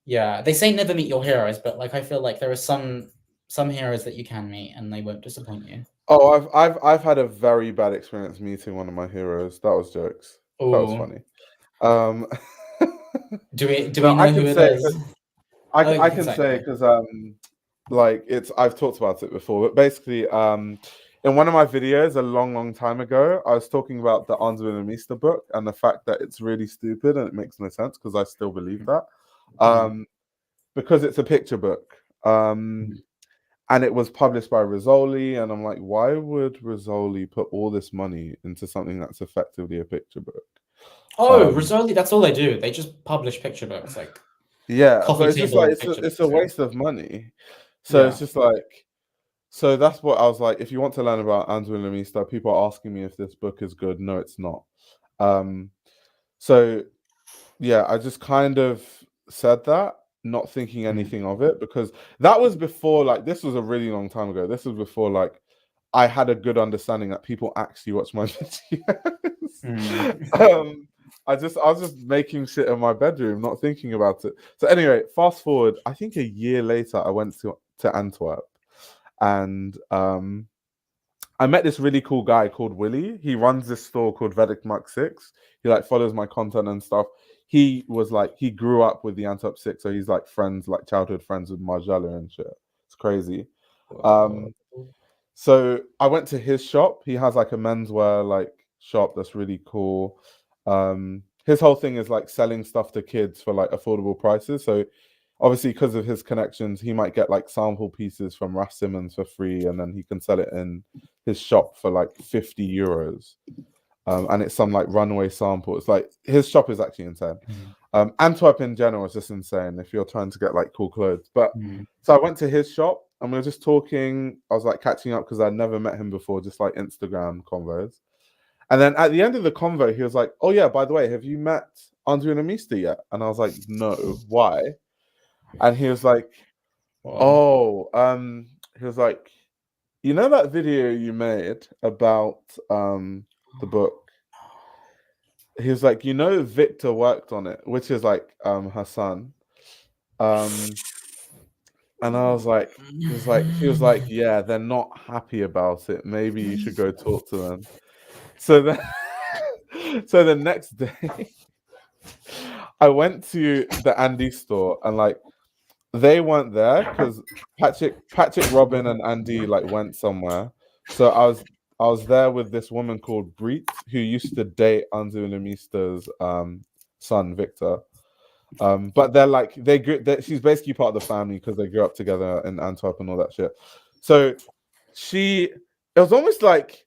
Yeah, they say never meet your heroes, but like I feel like there are some heroes that you can meet and they won't disappoint you. Oh, I've had a very bad experience meeting one of my heroes. That was jokes. That was Oh, funny. Um, do we no, I know who can it say is? Oh, you I can can say. say because like it's I've talked about it before, but basically in one of my videos a long time ago, I was talking about the Anzuelamista book and the fact that it's really stupid and it makes no sense because I still believe that. Because it's a picture book. And it was published by Rosalia, and I'm like, why would Rosalia put all this money into something that's effectively a picture book? Oh, Rosalia, that's all they do. They just publish picture books, like Yeah, so coffee it's just like table picture it's books. a Yeah. waste of money. So it's just like, so that's what I was like. If you want to learn about Anzuelamista, people are asking me if this book is good. No, it's not. So yeah, I just kind of said that, not thinking anything of it, because that was before, like, this was a really long time ago. This was before, like, I had a good understanding that people actually watch my videos. I was just making shit in my bedroom, not thinking about it. So anyway, fast forward, I think a year later, I went to Antwerp, and I met this really cool guy called Willie. He runs this store called Vedic Mark 6. He like follows my content and stuff. He was like, he grew up with the Antwerp 6, so he's like friends, like childhood friends with Margiela and shit. It's crazy. So I went to his shop. He has like a menswear like shop that's really cool. His whole thing is like selling stuff to kids for like affordable prices. So obviously, because of his connections, he might get like sample pieces from Ras Simmons for free, and then he can sell it in his shop for like 50 euros. And it's some like runway sample. It's like his shop is actually insane. Antwerp in general is just insane if you're trying to get like cool clothes. But so I went to his shop and we were just talking. I was like catching up because I'd never met him before, just like Instagram convos. And then at the end of the convo, he was like, "Oh yeah, by the way, have you met Anzuelamista yet?" And I was like, "No, why?" And he was like, "Oh, he was like, you know that video you made about the book?" He was like, "You know, Victor worked on it, which is like her son." And I was like, he was like, "Yeah, they're not happy about it. Maybe you should go talk to them." So then, so the next day, I went to the Andy store and like they weren't there because Patrick, Robin, and Andy like went somewhere. So I was there with this woman called Breet who used to date Anzu Lamista's son Victor. But they're like she's basically part of the family because they grew up together in Antwerp and all that shit. So it was almost like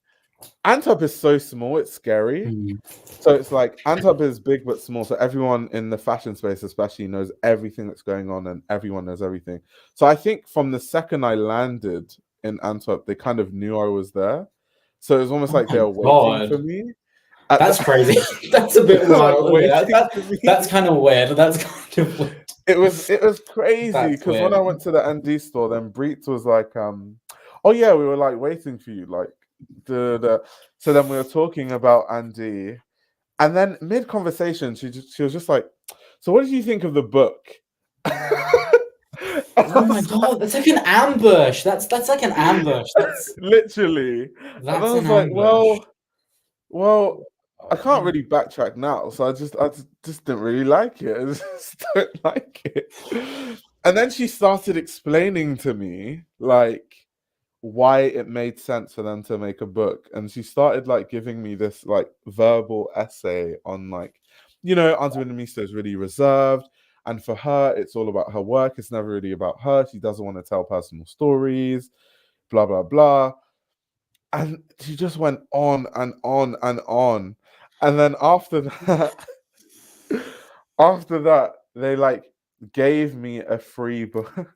Antwerp is so small, it's scary. So it's like Antwerp is big but small. So everyone in the fashion space, especially, knows everything that's going on, and everyone knows everything. So I think from the second I landed in Antwerp, they kind of knew I was there. So it was almost like they were waiting for me. That's crazy. That's a bit wild. Like, Okay, that's kind of weird. That's kind of weird. It was crazy because when I went to the Andy store, then Breet was like, "Oh yeah, we were like waiting for you." Like, so then we were talking about Andy. And then mid conversation, she was just like, "So what did you think of the book?" Oh my god, that's like an ambush. That's like an ambush. That's literally. And I was like, well, I can't really backtrack now, so I just didn't really like it. I just don't like it. And then she started explaining to me like why it made sense for them to make a book, and she started like giving me this like verbal essay on like, you know, Anzuelamista is really reserved, And for her, it's all about her work. It's never really about her. She doesn't want to tell personal stories, blah, blah, blah. And she just went on and on and on. And then after that, they like gave me a free book.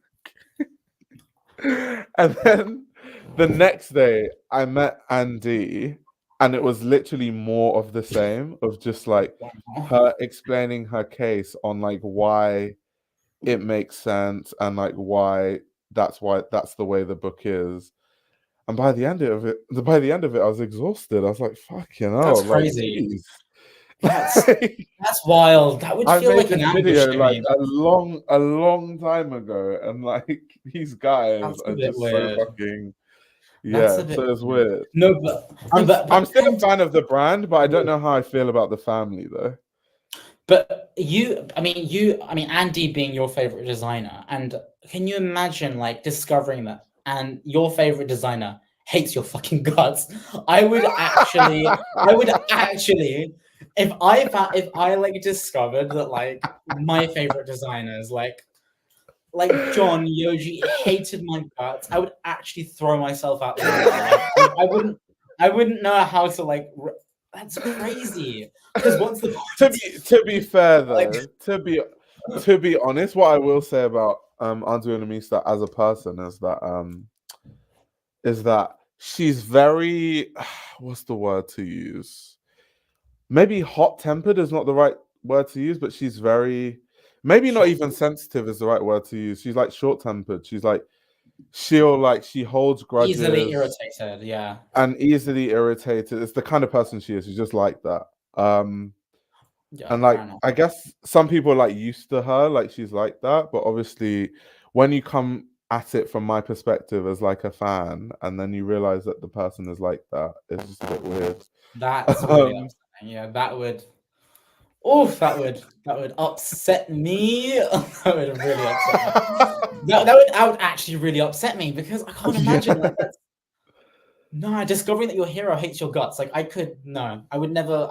And then the next day I met Andy, and it was literally more of the same, of just like her explaining her case on like why it makes sense and like why that's the way the book is. And by the end of it, I was exhausted. I was like, "Fucking hell!" That's Like, crazy. geez. That's wild. That would I feel made like an this ambush video to like me. a long time ago, and like these guys That's a are bit just so weird. fucking That's a yeah. bit So it's weird. weird. No, but I'm still a and fan of the brand, but I don't know how I feel about the family though. but I mean, Andy being your favorite designer, and can you imagine like discovering that and your favorite designer hates your fucking guts? I would actually, if I like discovered that like my favorite designers like John Yoji hated my guts, I would actually throw myself out the window. Like, I wouldn't know how to like. That's crazy. Because once the to be fair though, like, to be honest, what I will say about Anzu Mista as a person is that she's very what's the word to use? Maybe hot-tempered is not the right word to use, but she's very maybe not even sensitive is the right word to use. She's like short-tempered. She's like she holds grudges, easily irritated, yeah. and easily irritated. It's the kind of person she is. She's just like that. Yeah, And like I guess some people are like used to her, like she's like that. But obviously, when you come at it from my perspective as like a fan, and then you realize that the person is like that, it's just a bit weird. That's really upsetting. Yeah, that would upset me. That would really upset me. That would actually really upset me because I can't imagine like that's no, discovering that your hero hates your guts. Like I would never.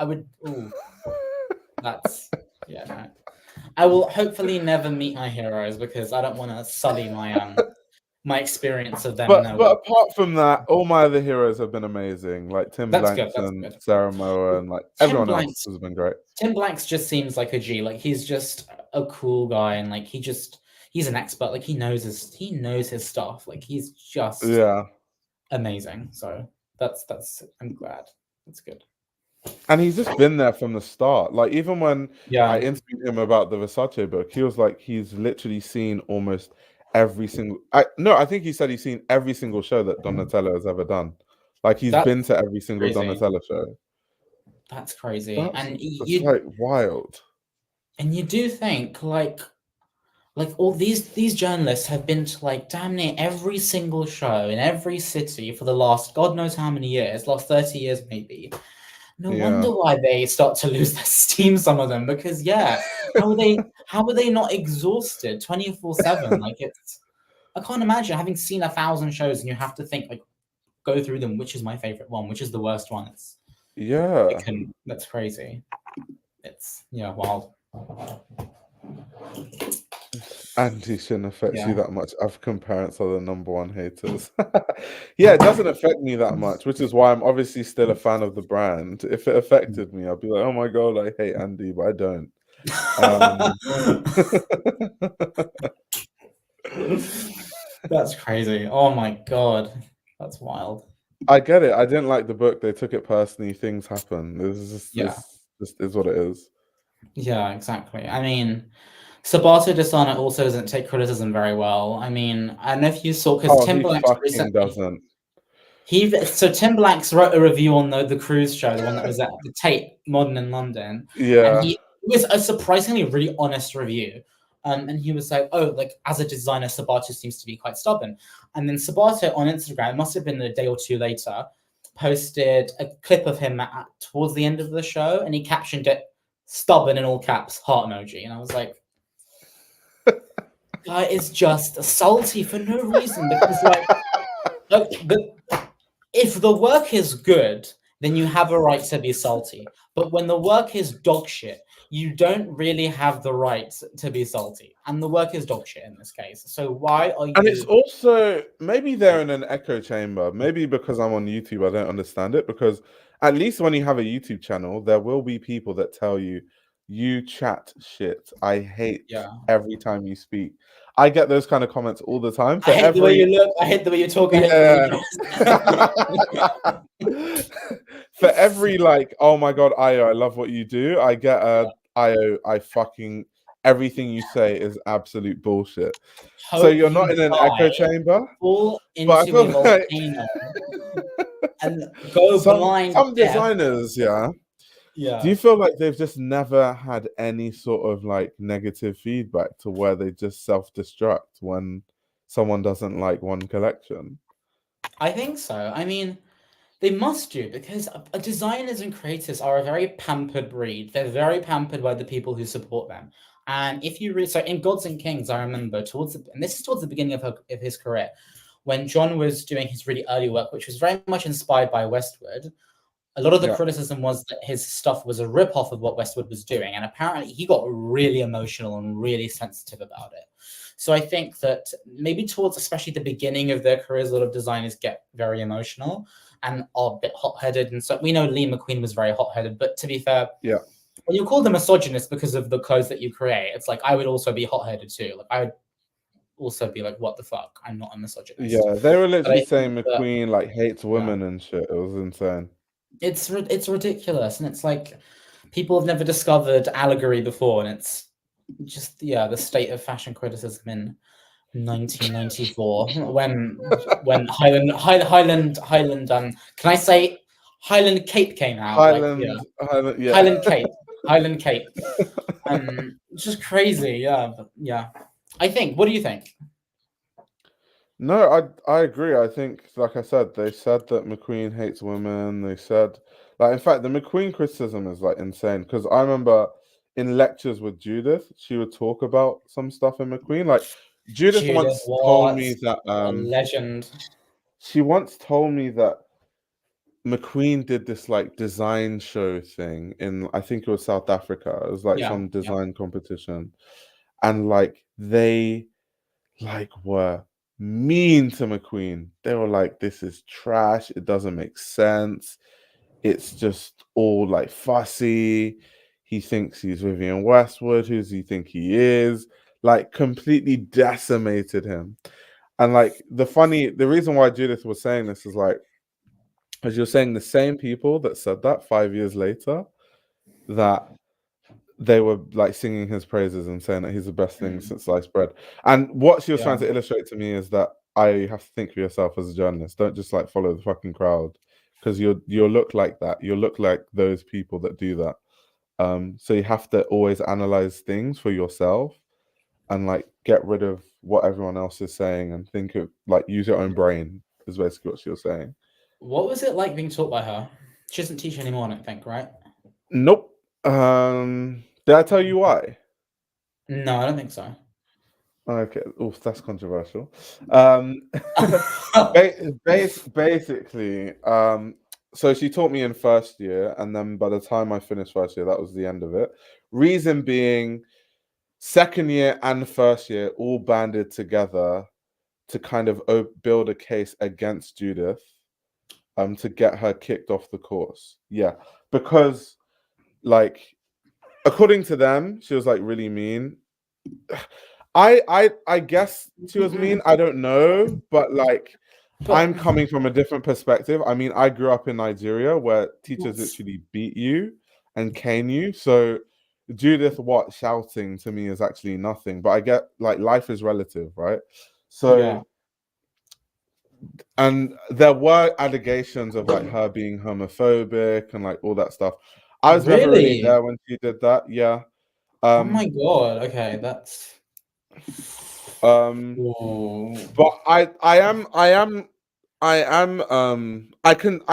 That's no. I will hopefully never meet my heroes because I don't want to sully my experience of them. But apart from that, all my other heroes have been amazing. Like Tim Blanks and Sarah Moa, and like everyone else has been great. Tim Blanks just seems like a G. Like he's just a cool guy, and like he's an expert. Like he knows his stuff. Like he's just amazing. So that's I'm glad. That's good. And he's just been there from the start. Like even when I interviewed him about the Versace book, he was like he's literally seen almost every single. I think he said he's seen every single show that Donatello has ever done. Like he's been to every single Donatello show. That's crazy, and it's like wild. And you do think like all these journalists have been to like damn near every single show in every city for the last God knows how many years, last 30 years maybe. No wonder why they start to lose their steam, some of them, because how are they not exhausted 24/7? Like I can't imagine having seen 1,000 shows and you have to think like go through them, which is my favorite one, which is the worst one. That's crazy. It's wild. Andy shouldn't affect you that much. African parents are the number one haters. It doesn't affect me that much, which is why I'm obviously still a fan of the brand. If it affected me, I'd be like, oh my God, I hate Andy, but I don't. That's crazy. Oh my God. That's wild. I get it. I didn't like the book. They took it personally. Things happen. This is what it is. Yeah, exactly. I mean, Sabato De Sarno also doesn't take criticism very well. I mean, I don't know if you saw because Tim Blanks doesn't. So Tim Blanks wrote a review on the cruise show, the one that was at the Tate Modern in London. Yeah, and it was a surprisingly really honest review. And he was like, "Oh, like as a designer, Sabato seems to be quite stubborn." And then Sabato on Instagram, it must have been a day or two later, posted a clip of him towards the end of the show, and he captioned it "stubborn" in all caps, heart emoji, and I was like, "Guy is just salty for no reason because if the work is good, then you have a right to be salty. But when the work is dog shit, you don't really have the right to be salty, and the work is dog shit in this case. So why are And it's you? also maybe they're in an echo chamber. Maybe because I'm on YouTube, I don't understand it. Because at least when you have a YouTube channel, there will be people that tell you, you chat shit. I hate Yeah, every time you speak. I get those kind of comments all the time. I For hate the way you every look. I hate the way you talk. I hate the way you dress. for every like, oh my god, Io, I love what you do. I get a Io, I fucking everything you say is absolute bullshit. So Hope you're you not in an echo die, chamber, fall but I into a feel like volcano, and go blind some deaf. designers, yeah. Do Yeah. you feel like they've just never had any sort of like negative feedback to where they just self-destruct when someone doesn't like one collection? I think so. I mean, they must do because designers and creators are a very pampered breed. They're very pampered by the people who support them. And if you read, so in Gods and Kings, I remember and this is towards the beginning of his career, when John was doing his really early work, which was very much inspired by Westwood. A lot of the Yeah. criticism was that his stuff was a rip-off of what Westwood was doing, and apparently he got really emotional and really sensitive about it. So I think that maybe towards especially the beginning of their careers, a lot of designers get very emotional and are a bit hot-headed. And so we know Lee McQueen was very hot-headed, but to be fair, Yeah. when you call them misogynist because of the clothes that you create, it's like I would also be hot-headed too. Like I would also be like, what the fuck? I'm not a misogynist. Yeah, they were But literally I think saying that, McQueen like hates yeah, women and shit. It was insane. it's ridiculous, and it's like people have never discovered allegory before, and it's just the state of fashion criticism in 1994 when Highland can I say Highland Cape came out, like Highland, yeah. Highland Cape, it's just crazy. But I think, what do you think? No, I agree. I think, like I said, they said that McQueen hates women. They said, like, in fact, the McQueen criticism is like insane because I remember in lectures with Judith, she would talk about some stuff in McQueen. Like, Judith Judith once told me Watts, that a legend. she once told me that McQueen did this like design show thing in, I think it was South Africa. It was like Yeah, some design competition, and like they like were mean to McQueen. They were like, "This is trash. It doesn't make sense. It's just all like fussy. He thinks he's Vivienne Westwood. Who does he think he is?" Like completely decimated him. And like the reason why Judith was saying this is like, as you're saying, the same people that said that 5 years later, that they were like singing his praises and saying that he's the best thing since sliced bread. And what she was trying to illustrate to me is that I have to think for yourself as a journalist. Don't just like follow the fucking crowd, because you'll look like that. You'll look like those people that do that. So you have to always analyze things for yourself and like get rid of what everyone else is saying and think of like use your own brain is basically what she was saying. What was it like being taught by her? She doesn't teach anymore, I don't think, right? Nope. Did I tell you why? No, I don't think so. Okay, oof, that's controversial. Basically, so she taught me in first year, and then by the time I finished first year, that was the end of it. Reason being, second year and first year all banded together to kind of build a case against Judith, to get her kicked off the course. Yeah, because like according to them, she was like really mean. I guess she was mean. I don't know, but like I'm coming from a different perspective. I mean, I grew up in Nigeria where teachers literally beat you and cane you. So Judith Watt shouting to me is actually nothing. But I get like life is relative, right? So and there were allegations of like her being homophobic and like all that stuff. I was never really there when she did that. Yeah. Oh my god. Okay, that's. But I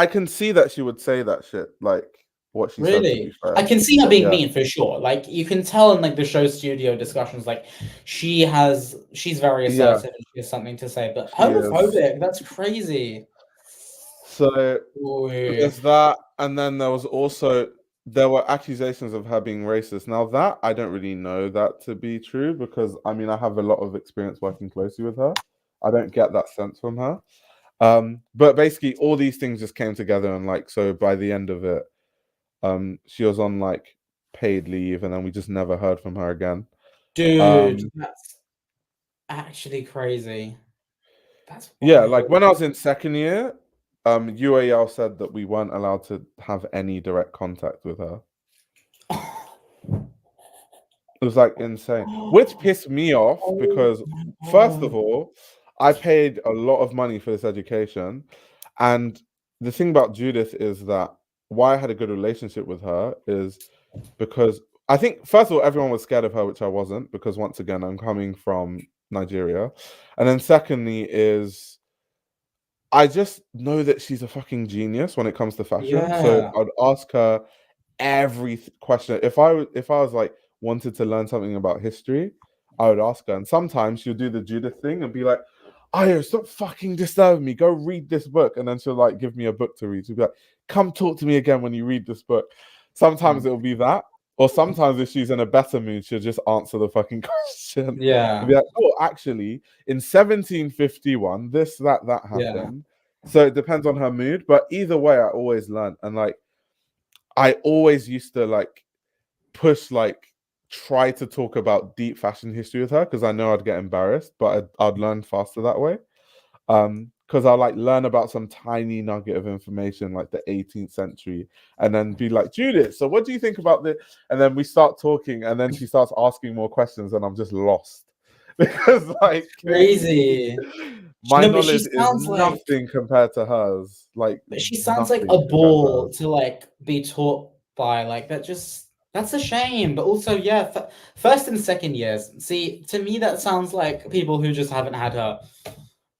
can see that she would say that shit, like what she said, to be fair. I can see her being mean for sure. Like you can tell in like the show studio discussions, like she's very assertive and she has something to say, but homophobic, that's crazy. So there's that, and then there was also there were accusations of her being racist. Now that I don't really know that to be true because I mean I have a lot of experience working closely with her. I don't get that sense from her. But basically all these things just came together and like so by the end of it, she was on like paid leave and then we just never heard from her again. Dude, that's actually crazy. That's Yeah, wild. like when I was in second year, UAL said that we weren't allowed to have any direct contact with her. It was like insane, which pissed me off because first of all, I paid a lot of money for this education, and the thing about Judith is that why I had a good relationship with her is because I think first of all everyone was scared of her, which I wasn't because once again I'm coming from Nigeria, and then secondly is I just know that she's a fucking genius when it comes to fashion. So Yeah. I'd ask her every question. If I was like wanted to learn something about history, I would ask her. And sometimes she'll do the Judith thing and be like, "Ayo, stop fucking disturbing me. Go read this book." And then she'll like give me a book to read. She'll be like, "Come talk to me again when you read this book." Sometimes it'll be that. Or sometimes if she's in a better mood, she'll just answer the fucking question. Yeah. And be like, "Oh, actually, in 1751, this, that happened." So it depends on her mood. But either way, I always learn. And like I always used to like push like try to talk about deep fashion history with her because I know I'd get embarrassed, but I'd learn faster that way. Because I'll like learn about some tiny nugget of information like the 18th century and then be like, Judith, so what do you think about this? And then we start talking and then she starts asking more questions and I'm just lost. Because like crazy. My No, but she knowledge is sounds like nothing compared to hers. Like but she sounds like nothing a compared to ball hers. to like be taught by. Like that's a shame. But also, yeah, first and second years. See, to me, that sounds like people who just haven't had her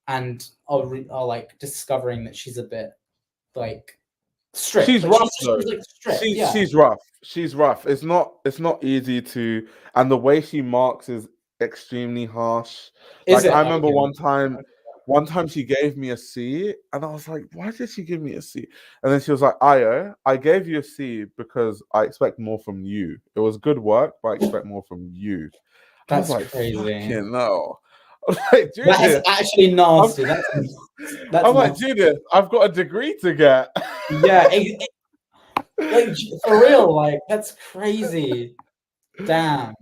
and are like discovering that she's a bit like strict. She's Like rough though. she's like strict. Yeah. She's rough. She's rough. It's not easy to, and the way she marks is extremely harsh. Is Like it? I remember Okay. one time she gave me a C, and I was like, why did she give me a C? And then she was like, Ayo, I gave you a C because I expect more from you. It was good work, but I expect more from you. I was That's like, crazy. fucking no. Like, That is Judith, actually nasty. That's I'm like, nasty. Judith, I've got a degree to get. Yeah, like for real, like that's crazy. Damn.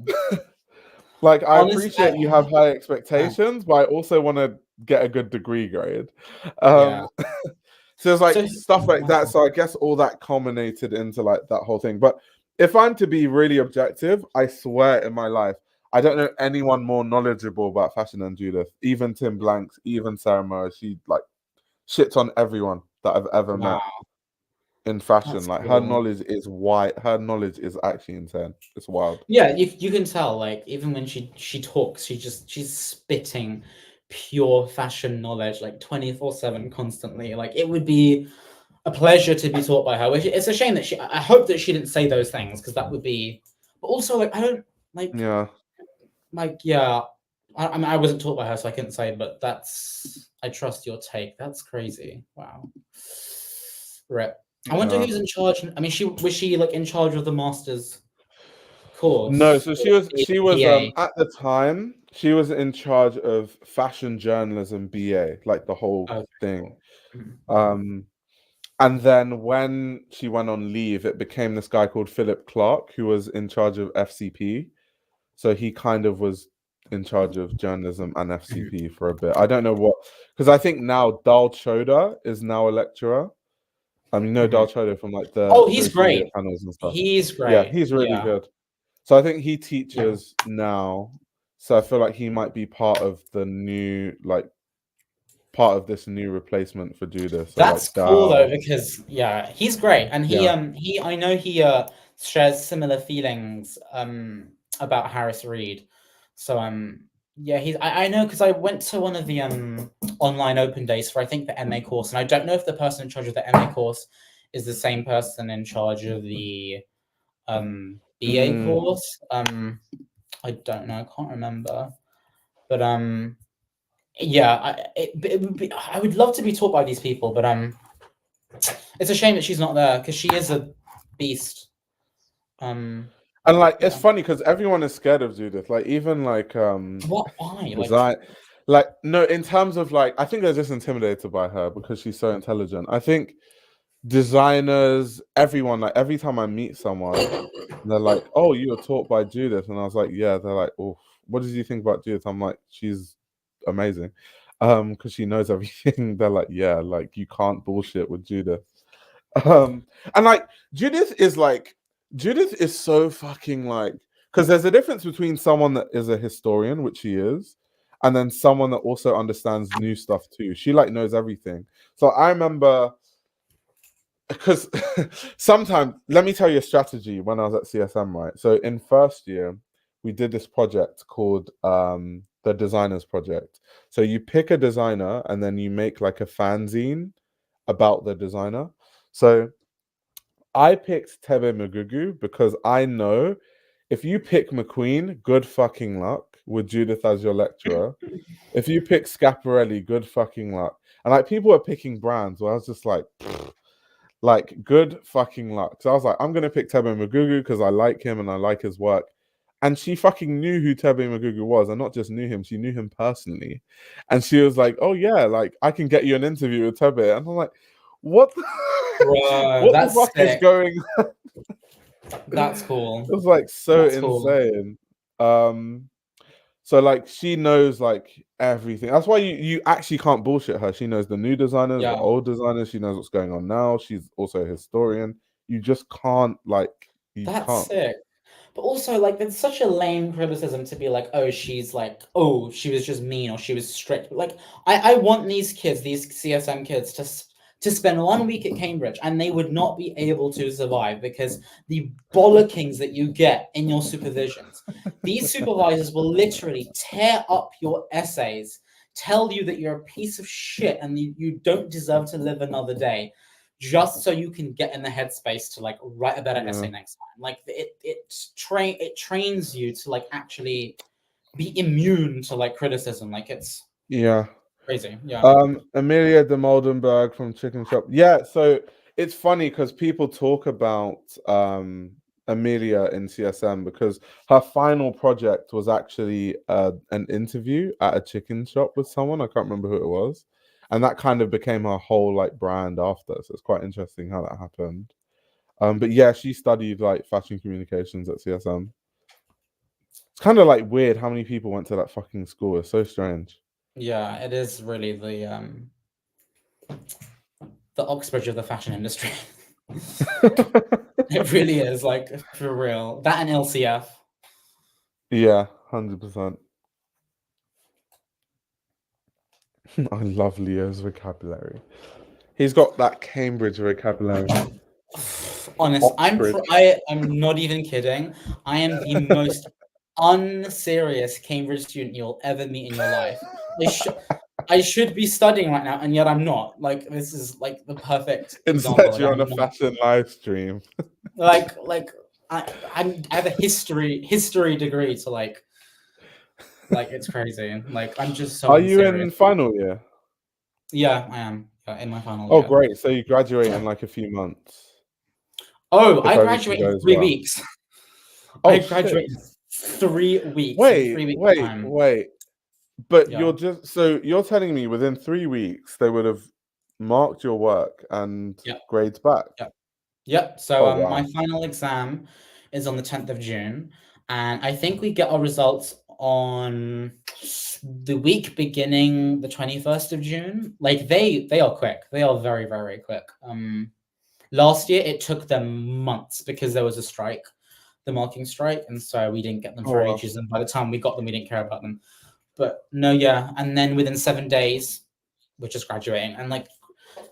Like, I Honest, appreciate you have high expectations, but I also want to get a good degree grade. yeah. So it's like So stuff like that. So I guess all that culminated into like that whole thing. But if I'm to be really objective, I swear in my life, I don't know anyone more knowledgeable about fashion than Judith. Even Tim Blanks, even Sarah Moore, she like shits on everyone that I've ever wow, met in fashion. that's Like her cool. knowledge is wide. Her knowledge is actually insane. It's wild. Yeah, you can tell, like, even when she talks, she's spitting pure fashion knowledge, like 24/7 constantly. Like it would be a pleasure to be taught by her. Which it's a shame that I hope that she didn't say those things because that would be. But also, like, I don't like. Yeah. Like, yeah, I mean, I wasn't taught by her, so I couldn't say. But I trust your take. That's crazy. Wow. Rip. I wonder Yeah. who's in charge. I mean, was she like in charge of the master's course? No, so she was PA? at the time she was in charge of fashion journalism BA, like the whole Okay, thing. cool. And then when she went on leave, it became this guy called Philip Clark who was in charge of FCP. So he kind of was in charge of journalism and FCP for a bit. I don't know what, because I think now Dal Choda is now a lecturer. You know Dal Choda from like the Oh, he's social media great. panels and stuff. He's Yeah, great. he's really Yeah. good. So I think he teaches now. So I feel like he might be part of the new, like, part of this new replacement for Judith. So That's like cool though, Dal. because yeah, he's great, and I know he shares similar feelings about Harris Reed. So yeah, I know because I went to one of the online open days for I think the MA course, and I don't know if the person in charge of the MA course is the same person in charge of the BA course. I don't know, I can't remember, but yeah, I would love to be taught by these people, but it's a shame that she's not there because she is a beast. And like it's Yeah. funny because everyone is scared of Judith. Like even like What? Why? design, like no, in terms of like I think they're just intimidated by her because she's so intelligent. I think designers, everyone, like every time I meet someone, they're like, "Oh, you were taught by Judith," and I was like, "Yeah." They're like, "Oh, what did you think about Judith?" I'm like, "She's amazing," because she knows everything. They're like, "Yeah, like you can't bullshit with Judith." And like Judith is so fucking like because there's a difference between someone that is a historian, which she is, and then someone that also understands new stuff too. She like knows everything. So I remember because sometimes let me tell you a strategy when I was at CSM, right? So in first year, we did this project called the Designers Project. So you pick a designer and then you make like a fanzine about the designer. So I picked Tebe Magugu because I know if you pick McQueen, good fucking luck with Judith as your lecturer. If you pick Scaparelli, good fucking luck. And like people are picking brands where I was just like good fucking luck. So I was like, I'm gonna pick Tebe Magugu because I like him and I like his work. And she fucking knew who Tebe Magugu was, and not just knew him, she knew him personally. And she was like, "Oh yeah, like I can get you an interview with Tebe." And I'm like, "What? Bro, What the that's fuck is sick. going?" That's cool. It was like so That's cool. insane. So like she knows like everything. That's why you actually can't bullshit her. She knows the new designers, the Yeah. old designers. She knows what's going on now. She's also a historian. You just can't like you That's can't. sick. But also, like, it's such a lame criticism to be like, oh, she's like, oh, she was just mean or she was strict. Like, I want these kids, these CSM kids, to spend 1 week at Cambridge and they would not be able to survive because the bollockings that you get in your supervisions. These supervisors will literally tear up your essays, tell you that you're a piece of shit and you don't deserve to live another day, just so you can get in the headspace to like write a better essay next time. Like it trains you to like actually be immune to like criticism. Like it's crazy. Yeah. Amelia de Moldenberg from Chicken Shop. Yeah, so it's funny because people talk about Amelia in CSM because her final project was actually an interview at a chicken shop with someone. I can't remember who it was. And that kind of became her whole like brand after. So it's quite interesting how that happened. But yeah, she studied like fashion communications at CSM. It's kind of like weird how many people went to that fucking school. It's so strange. Yeah, it is really the Oxbridge of the fashion industry. It really is, like, for real. That and LCF. Yeah, 100%. I love Leo's vocabulary. He's got that Cambridge vocabulary. Honest, Oxbridge. I'm not even kidding. I am the most unserious Cambridge student you'll ever meet in your life. I should be studying right now, and yet I'm not. Like, this is like the perfect example. Instead, Like, you're on I'm a not. fashion live stream. Like I have a history degree to like it's crazy. Like I'm just so Are you unserious. in final year? Yeah, I am in my final Oh, year. great. So you graduate in like a few months. Oh, I If graduate everything in goes 3 well. weeks. Oh, I shit. graduate in 3 weeks. In 3 weeks time. Wait. But Yeah. you're telling me within 3 weeks they would have marked your work and Yep. grades back? Yep. So Oh, wow. my final exam is on the 10th of June, and I think we get our results on the week beginning the 21st of June. Like they are quick. They are very, very quick. Last year it took them months because there was a strike, the marking strike, and so we didn't get them for ages. And by the time we got them, we didn't care about them. But no, yeah. And then within 7 days, we're just graduating. And like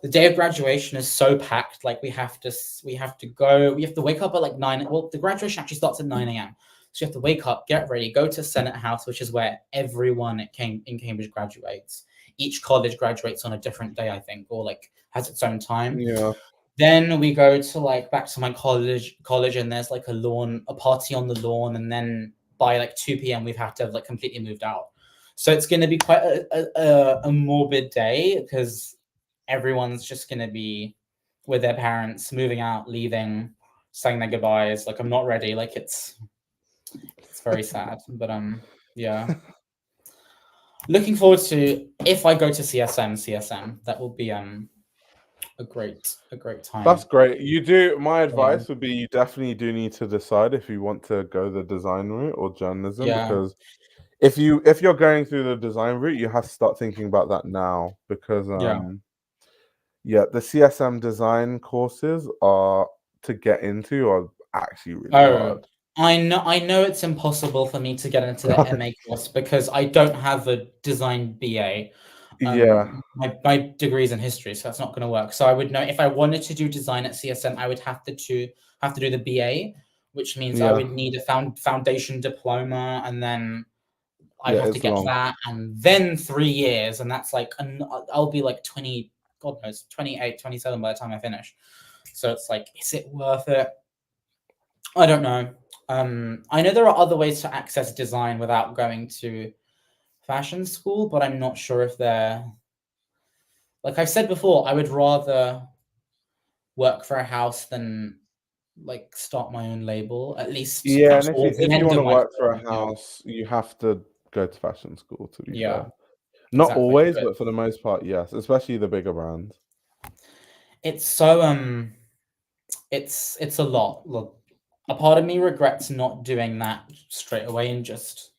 the day of graduation is so packed. Like we have to wake up at like 9. Well, the graduation actually starts at 9 a.m. So you have to wake up, get ready, go to Senate House, which is where everyone in Cambridge graduates. Each college graduates on a different day, I think, or like has its own time. Yeah. Then we go to like back to my college, and there's like a party on the lawn, and then by like 2 p.m. we've had to have like completely moved out. So it's going to be quite a morbid day because everyone's just going to be with their parents, moving out, leaving. saying their goodbyes. Like, I'm not ready. Like, it's very sad. But yeah. Looking forward to, if I go to CSM, that will be a great time. That's great. You do. My advice would be you definitely do need to decide if you want to go the design route or journalism, because if you're going through the design route, you have to start thinking about that now, because the CSM design courses are to get into are actually really hard. I know it's impossible for me to get into the MA course because I don't have a design BA. My degree's in history, so that's not going to work. So I would know if I wanted to do design at CSM, I would have to do the BA, which means I would need a foundation diploma, and then I'd have to get that, and then 3 years, and that's like, I'll be like 20, God knows, 28, 27 by the time I finish. So it's like, is it worth it? I don't know. I know there are other ways to access design without going to fashion school, but I'm not sure if they're, like I've said before, I would rather work for a house than like start my own label, at least. Yeah, and if you want to work for a house, you have to go to fashion school, to be fair. Not always, but for the most part, yes, especially the bigger brands. It's so it's a lot. Look, a part of me regrets not doing that straight away and just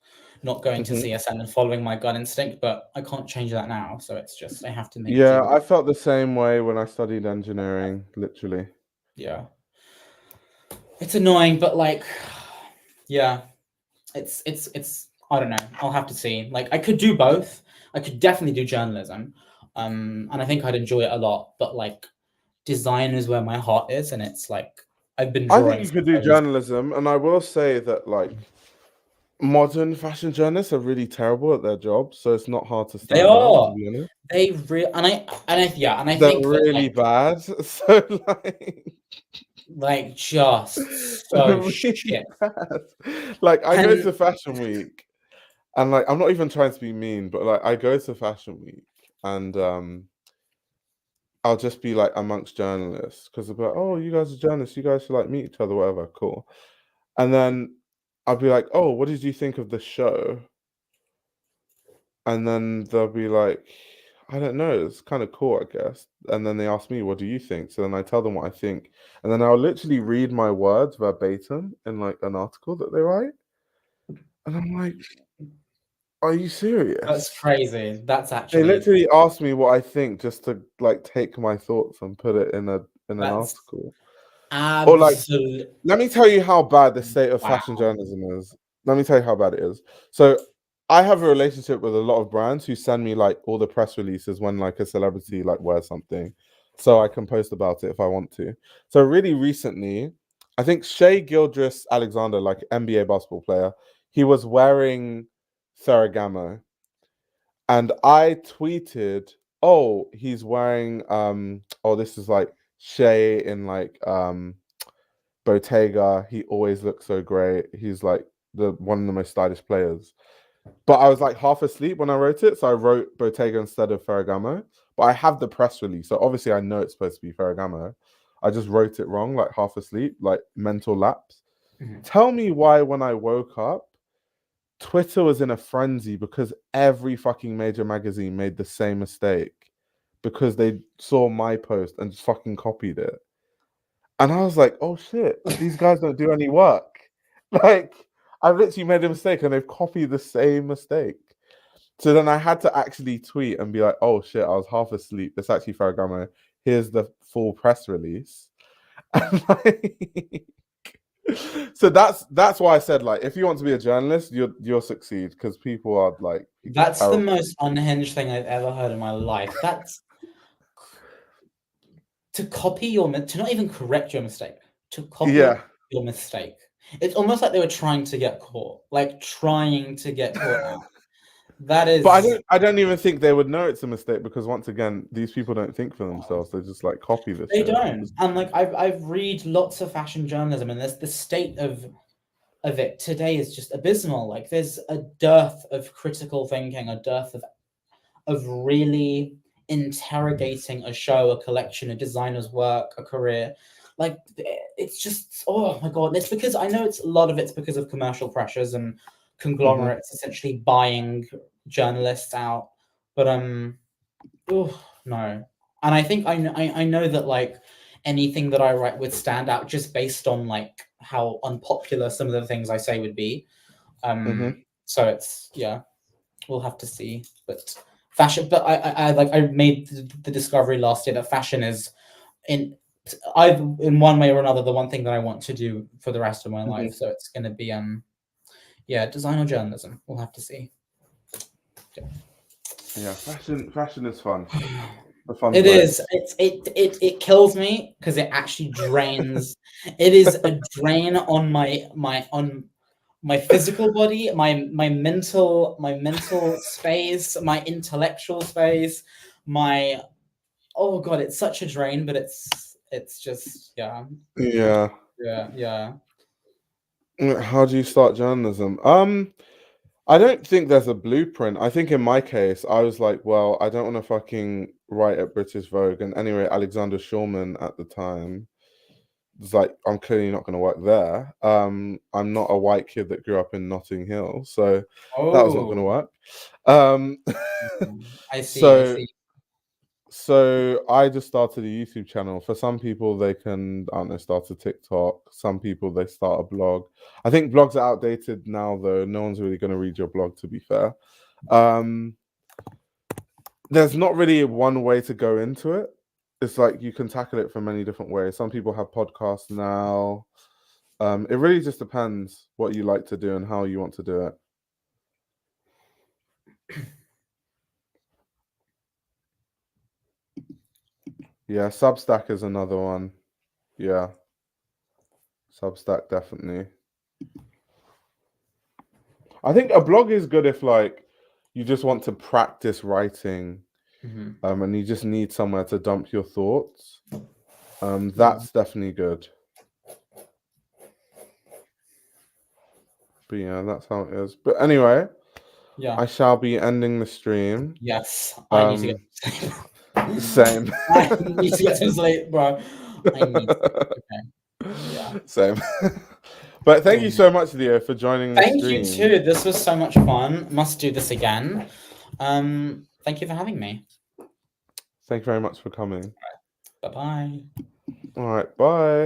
not going to CSM and following my gut instinct, but I can't change that now. So it's just, I have to make do. I felt the same way when I studied engineering, literally. Yeah. It's annoying, but like, yeah, it's I don't know. I'll have to see. Like, I could do both. I could definitely do journalism. And I think I'd enjoy it a lot, but like, design is where my heart is, and it's like, I've been drawing. I think you could do journalism, and I will say that like modern fashion journalists are really terrible at their job, so it's not hard to stand out, to be honest. They really, and I they're think really bad. So like just so really shit. Bad. Like, I go to Fashion Week, and like, I'm not even trying to be mean, but like, I go to Fashion Week, and I'll just be like amongst journalists, because they'll be like, oh, you guys are journalists, you guys should like meet each other, whatever, cool. And then I'll be like, oh, what did you think of the show? And then they'll be like, I don't know, it's kind of cool, I guess. And then they ask me, what do you think? So then I tell them what I think. And then I'll literally read my words verbatim in like an article that they write. And I'm like, are you serious? That's crazy. That's actually, they literally asked me what I think just to like take my thoughts and put it in an article. Or like, let me tell you how bad the state of fashion journalism is. Let me tell you how bad it is. So I have a relationship with a lot of brands who send me like all the press releases when like a celebrity like wears something, so I can post about it if I want to. So really recently, I think Shai Gilgeous-Alexander, like NBA basketball player, he was wearing Ferragamo, and I tweeted, oh, he's wearing oh, this is like Shai in like Bottega. He always looks so great. He's like one of the most stylish players. But I was like half asleep when I wrote it, so I wrote Bottega instead of Ferragamo. But I have the press release, so obviously I know it's supposed to be Ferragamo. I just wrote it wrong, like half asleep, like mental lapse. Tell me why when I woke up, Twitter was in a frenzy because every fucking major magazine made the same mistake because they saw my post and just fucking copied it. And I was like, oh shit, these guys don't do any work. Like, I've literally made a mistake and they've copied the same mistake. So then I had to actually tweet and be like, oh shit, I was half asleep. It's actually Ferragamo. Here's the full press release. And like, so that's why I said, like, if you want to be a journalist, you'll succeed, because people are like, that's terrible. The most unhinged thing I've ever heard in my life. That's to copy to not even correct your mistake, to copy your mistake. It's almost like they were trying to get caught, out. That is. But I don't even think they would know it's a mistake, because once again, these people don't think for themselves. They just like copy this. They don't. And like I've read lots of fashion journalism, and there's the state of it today is just abysmal. Like, there's a dearth of critical thinking, a dearth of really interrogating a show, a collection, a designer's work, a career. like it's just, oh my god, it's because I know it's a lot of it's because of commercial pressures and conglomerates essentially buying journalists out, but oh no. And I think I know that like anything that I write would stand out just based on like how unpopular some of the things I say would be. So it's, yeah, we'll have to see. But fashion, but I made the discovery last year that fashion is in one way or another the one thing that I want to do for the rest of my life. So it's going to be yeah, design or journalism. We'll have to see. Yeah, fashion is fun. Fun it place. is. It kills me because it actually drains. It is a drain on my physical body, my mental space, my intellectual space, my, oh god, it's such a drain, but it's just, yeah. How do you start journalism? I don't think there's a blueprint. I think in my case, I was like, well, I don't want to fucking write at British Vogue. And anyway, Alexander Shulman at the time was like, I'm clearly not going to work there. I'm not a white kid that grew up in Notting Hill, so that was not going to work. I see. So I just started a YouTube channel. For some people, they can, I don't know, start a TikTok. Some people, they start a blog. I think blogs are outdated now, though. No one's really going to read your blog, to be fair. There's not really one way to go into it. It's like you can tackle it from many different ways. Some people have podcasts now. It really just depends what you like to do and how you want to do it. Yeah, Substack is another one. Yeah. Substack, definitely. I think a blog is good if like you just want to practice writing, and you just need somewhere to dump your thoughts. That's definitely good. But yeah, that's how it is. But anyway, yeah, I shall be ending the stream. Yes, I need to get same. I need to get some sleep, bro. I need to. Okay. Yeah. Same. But thank you so much, Leo, for joining the stream. Thank you too. This was so much fun. Must do this again. Thank you for having me. Thank you very much for coming. Bye-bye. All right, bye.